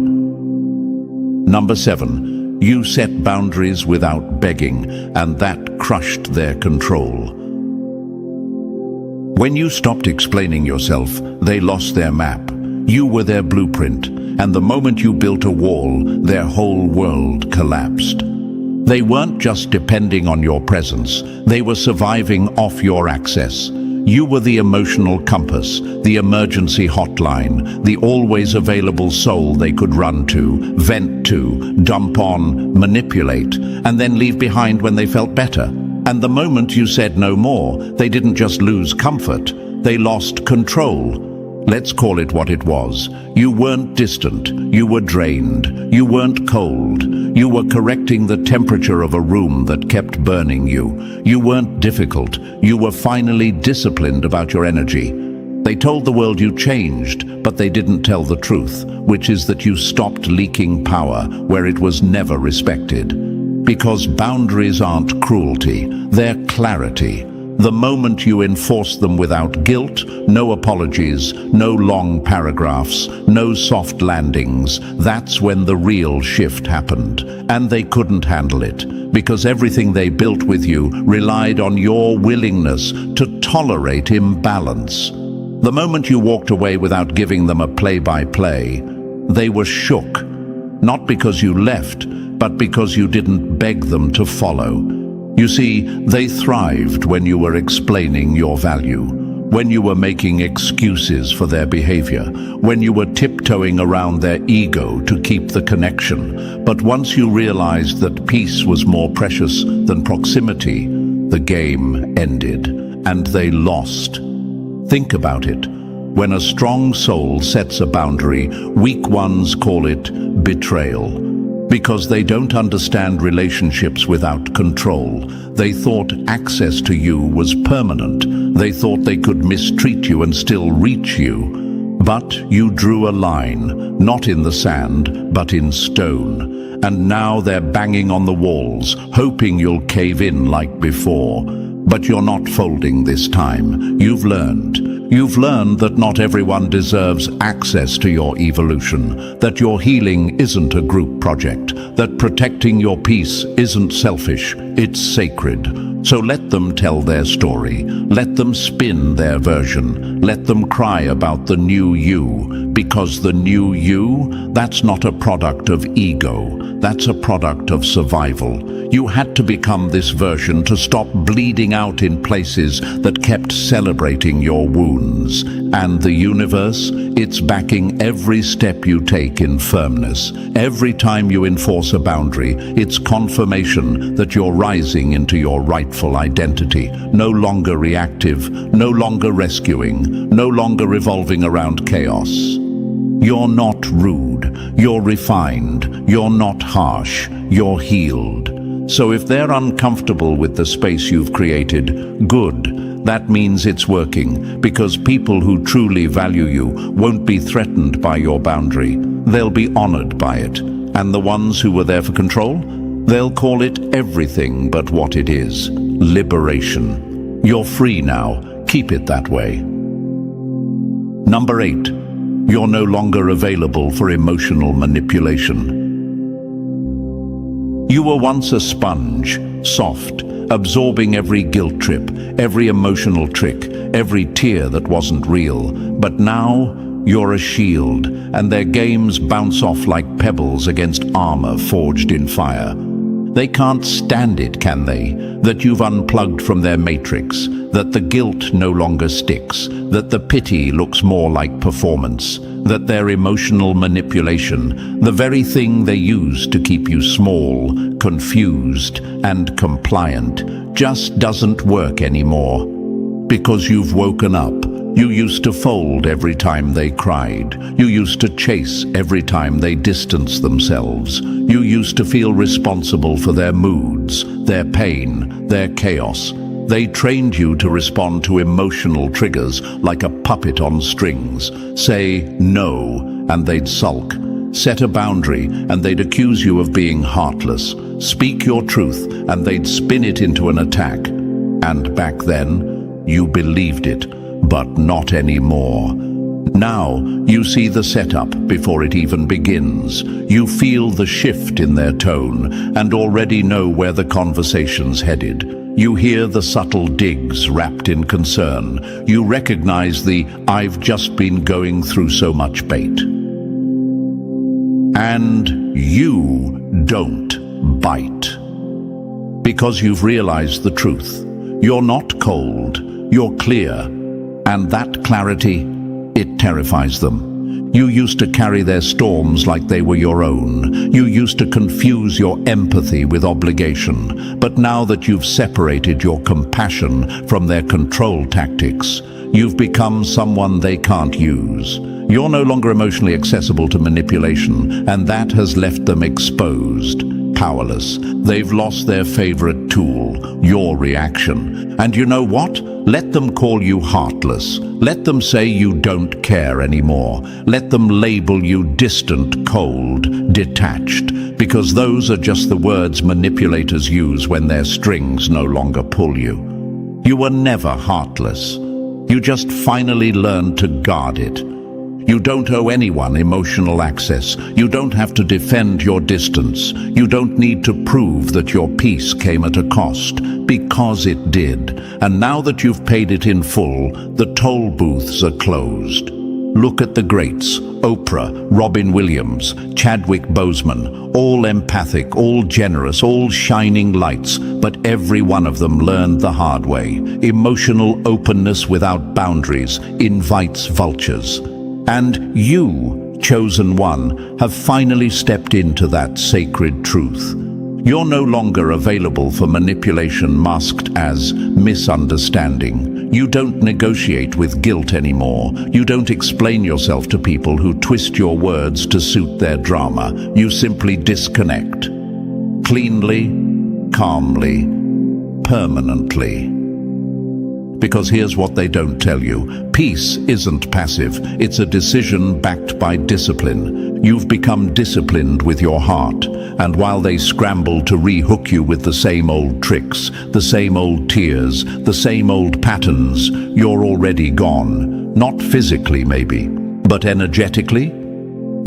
Number 7, you set boundaries without begging, and that crushed their control. When you stopped explaining yourself, they lost their map. You were their blueprint, and the moment you built a wall, their whole world collapsed. They weren't just depending on your presence, they were surviving off your access. You were the emotional compass, the emergency hotline, the always available soul they could run to, vent to, dump on, manipulate, and then leave behind when they felt better. And the moment you said no more, they didn't just lose comfort, they lost control. Let's call it what it was. You weren't distant, you were drained, you weren't cold. You were correcting the temperature of a room that kept burning you. You weren't difficult, you were finally disciplined about your energy. They told the world you changed, but they didn't tell the truth, which is that you stopped leaking power where it was never respected. Because boundaries aren't cruelty, they're clarity. The moment you enforce them without guilt, no apologies, no long paragraphs, no soft landings, that's when the real shift happened. And they couldn't handle it, because everything they built with you relied on your willingness to tolerate imbalance. The moment you walked away without giving them a play-by-play, they were shook. Not because you left, but because you didn't beg them to follow. You see, they thrived when you were explaining your value, when you were making excuses for their behavior, when you were tiptoeing around their ego to keep the connection. But once you realized that peace was more precious than proximity, the game ended, and they lost. Think about it. When a strong soul sets a boundary, weak ones call it betrayal. Because they don't understand relationships without control. They thought access to you was permanent. They thought they could mistreat you and still reach you. But you drew a line, not in the sand, but in stone. And now they're banging on the walls, hoping you'll cave in like before. But you're not folding this time. You've learned. You've learned that not everyone deserves access to your evolution, that your healing isn't a group project, that protecting your peace isn't selfish, it's sacred. So let them tell their story, let them spin their version, let them cry about the new you, because the new you, that's not a product of ego, that's a product of survival. You had to become this version to stop bleeding out in places that kept celebrating your wounds. And the universe, it's backing every step you take in firmness. Every time you enforce a boundary, it's confirmation that you're rising into your rightful identity. No longer reactive, no longer rescuing, no longer revolving around chaos. You're not rude, you're refined, you're not harsh, you're healed. So if they're uncomfortable with the space you've created, good. That means it's working, because people who truly value you won't be threatened by your boundary. They'll be honored by it. And the ones who were there for control? They'll call it everything but what it is. Liberation. You're free now. Keep it that way. Number 8. You're no longer available for emotional manipulation. You were once a sponge, soft, absorbing every guilt trip, every emotional trick, every tear that wasn't real. But now, you're a shield, and their games bounce off like pebbles against armor forged in fire. They can't stand it, can they? That you've unplugged from their matrix, that the guilt no longer sticks, that the pity looks more like performance, that their emotional manipulation, the very thing they use to keep you small, confused, and compliant, just doesn't work anymore. Because you've woken up. You used to fold every time they cried. You used to chase every time they distanced themselves. You used to feel responsible for their moods, their pain, their chaos. They trained you to respond to emotional triggers like a puppet on strings. Say no, and they'd sulk. Set a boundary, and they'd accuse you of being heartless. Speak your truth, and they'd spin it into an attack. And back then, you believed it. But not anymore. Now, you see the setup before it even begins. You feel the shift in their tone and already know where the conversation's headed. You hear the subtle digs wrapped in concern. You recognize the "I've just been going through so much" bait. And you don't bite. Because you've realized the truth. You're not cold, you're clear. And that clarity, it terrifies them. You used to carry their storms like they were your own. You used to confuse your empathy with obligation. But now that you've separated your compassion from their control tactics, you've become someone they can't use. You're no longer emotionally accessible to manipulation, and that has left them exposed, powerless. They've lost their favorite tool, your reaction. And you know what? Let them call you heartless. Let them say you don't care anymore. Let them label you distant, cold, detached, because those are just the words manipulators use when their strings no longer pull you. You were never heartless. You just finally learned to guard it. You don't owe anyone emotional access. You don't have to defend your distance. You don't need to prove that your peace came at a cost, because it did. And now that you've paid it in full, the toll booths are closed. Look at the greats: Oprah, Robin Williams, Chadwick Boseman, all empathic, all generous, all shining lights, but every one of them learned the hard way. Emotional openness without boundaries invites vultures. And you, chosen one, have finally stepped into that sacred truth. You're no longer available for manipulation masked as misunderstanding. You don't negotiate with guilt anymore. You don't explain yourself to people who twist your words to suit their drama. You simply disconnect. Cleanly, calmly, permanently. Because here's what they don't tell you. Peace isn't passive. It's a decision backed by discipline. You've become disciplined with your heart. And while they scramble to re-hook you with the same old tricks, the same old tears, the same old patterns, you're already gone. Not physically, maybe, but energetically.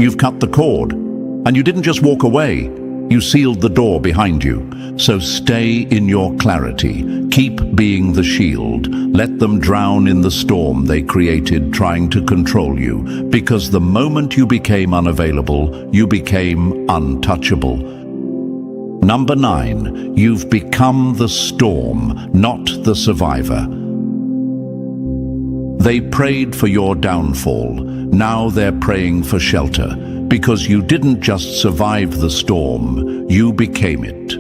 You've cut the cord. And you didn't just walk away. You sealed the door behind you. So stay in your clarity. Keep being the shield. Let them drown in the storm they created trying to control you. Because the moment you became unavailable, you became untouchable. Number 9, you've become the storm, not the survivor. They prayed for your downfall. Now they're praying for shelter. Because you didn't just survive the storm, you became it.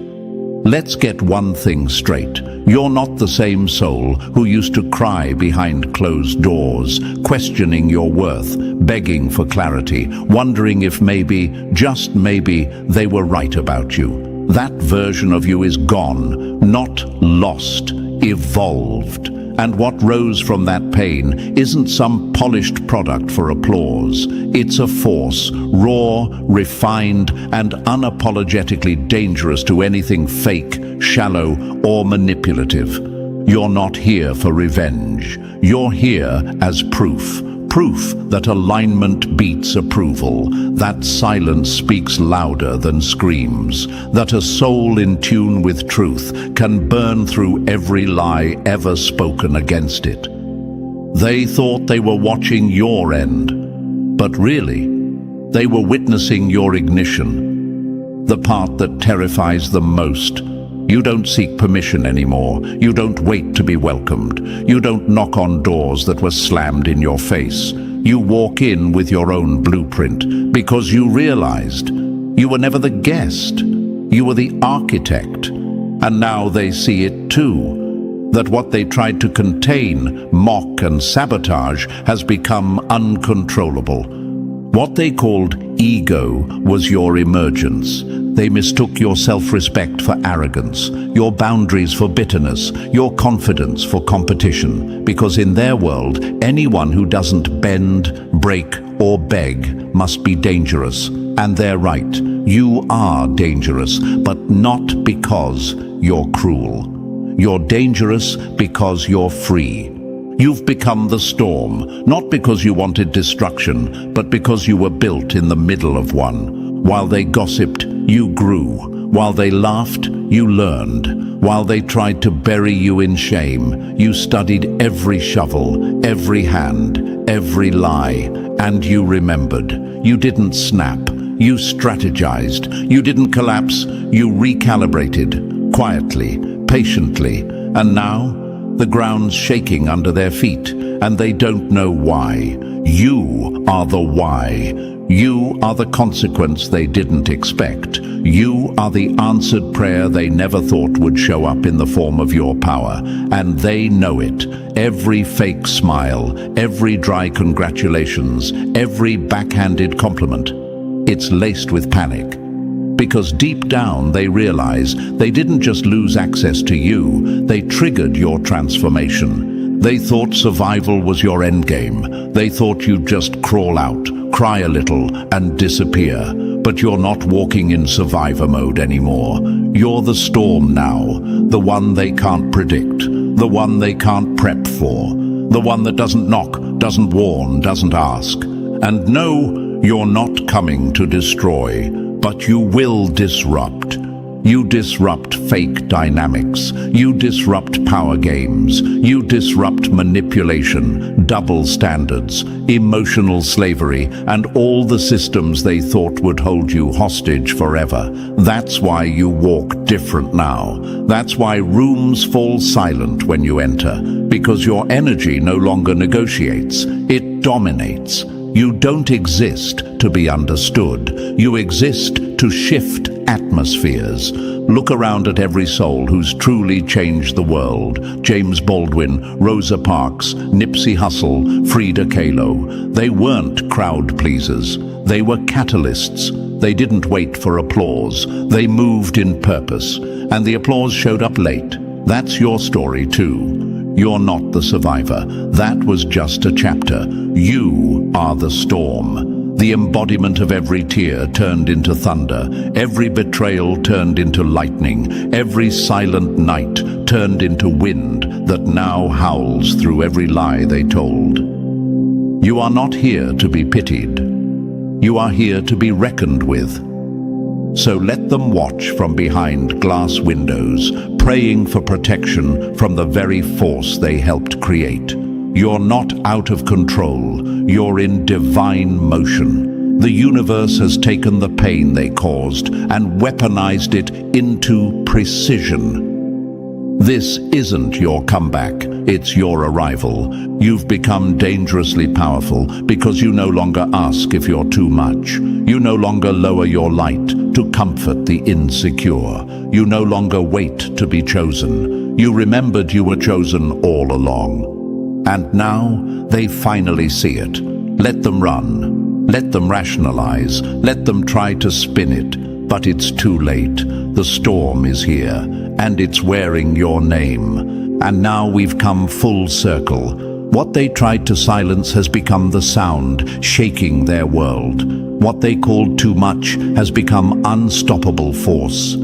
Let's get one thing straight. You're not the same soul who used to cry behind closed doors, questioning your worth, begging for clarity, wondering if maybe, just maybe, they were right about you. That version of you is gone, not lost, evolved. And what rose from that pain isn't some polished product for applause. It's a force, raw, refined, and unapologetically dangerous to anything fake, shallow, or manipulative. You're not here for revenge. You're here as proof proof that alignment beats approval, that silence speaks louder than screams, that a soul in tune with truth can burn through every lie ever spoken against it. They thought they were watching your end, but really, they were witnessing your ignition, the part that terrifies them most. You don't seek permission anymore. You don't wait to be welcomed. You don't knock on doors that were slammed in your face. You walk in with your own blueprint because you realized you were never the guest. You were the architect. And now they see it too, that what they tried to contain, mock and sabotage has become uncontrollable. What they called ego was your emergence. They mistook your self-respect for arrogance, your boundaries for bitterness, your confidence for competition, because in their world, anyone who doesn't bend, break, or beg must be dangerous. And they're right. You are dangerous, but not because you're cruel. You're dangerous because you're free. You've become the storm, not because you wanted destruction, but because you were built in the middle of one. While they gossiped, you grew. While they laughed, you learned. While they tried to bury you in shame, you studied every shovel, every hand, every lie, and you remembered. You didn't snap. You strategized. You didn't collapse. You recalibrated, quietly, patiently, and now the ground's shaking under their feet, and they don't know why. You are the why. You are the consequence they didn't expect. You are the answered prayer they never thought would show up in the form of your power, and they know it. Every fake smile, every dry congratulations, every backhanded compliment, it's laced with panic. Because deep down they realize they didn't just lose access to you, they triggered your transformation. They thought survival was your endgame. They thought you'd just crawl out, cry a little, and disappear. But you're not walking in survivor mode anymore. You're the storm now, the one they can't predict, the one they can't prep for, the one that doesn't knock, doesn't warn, doesn't ask. And no, you're not coming to destroy. But you will disrupt. You disrupt fake dynamics. You disrupt power games. You disrupt manipulation, double standards, emotional slavery, and all the systems they thought would hold you hostage forever. That's why you walk different now. That's why rooms fall silent when you enter, because your energy no longer negotiates. It dominates. You don't exist to be understood. You exist to shift atmospheres. Look around at every soul who's truly changed the world. James Baldwin, Rosa Parks, Nipsey Hussle, Frida Kahlo. They weren't crowd pleasers. They were catalysts. They didn't wait for applause. They moved in purpose. And the applause showed up late. That's your story too. You're not the survivor. That was just a chapter. You are the storm. The embodiment of every tear turned into thunder. Every betrayal turned into lightning. Every silent night turned into wind that now howls through every lie they told. You are not here to be pitied. You are here to be reckoned with. So let them watch from behind glass windows, praying for protection from the very force they helped create. You're not out of control. You're in divine motion. The universe has taken the pain they caused and weaponized it into precision. This isn't your comeback, it's your arrival. You've become dangerously powerful because you no longer ask if you're too much. You no longer lower your light to comfort the insecure. You no longer wait to be chosen. You remembered you were chosen all along. And now they finally see it. Let them run. Let them rationalize. Let them try to spin it. But it's too late. The storm is here, and it's wearing your name. And now we've come full circle. What they tried to silence has become the sound shaking their world. What they called too much has become unstoppable force.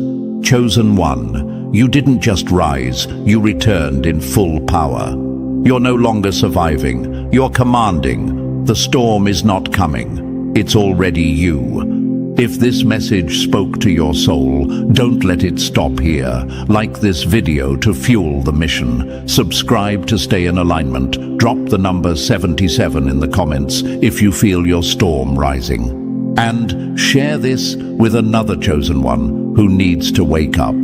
Chosen one, you didn't just rise, you returned in full power. You're no longer surviving, you're commanding. The storm is not coming. It's already you. If this message spoke to your soul, don't let it stop here. Like this video to fuel the mission. Subscribe to stay in alignment. Drop the number 77 in the comments if you feel your storm rising. And share this with another chosen one who needs to wake up.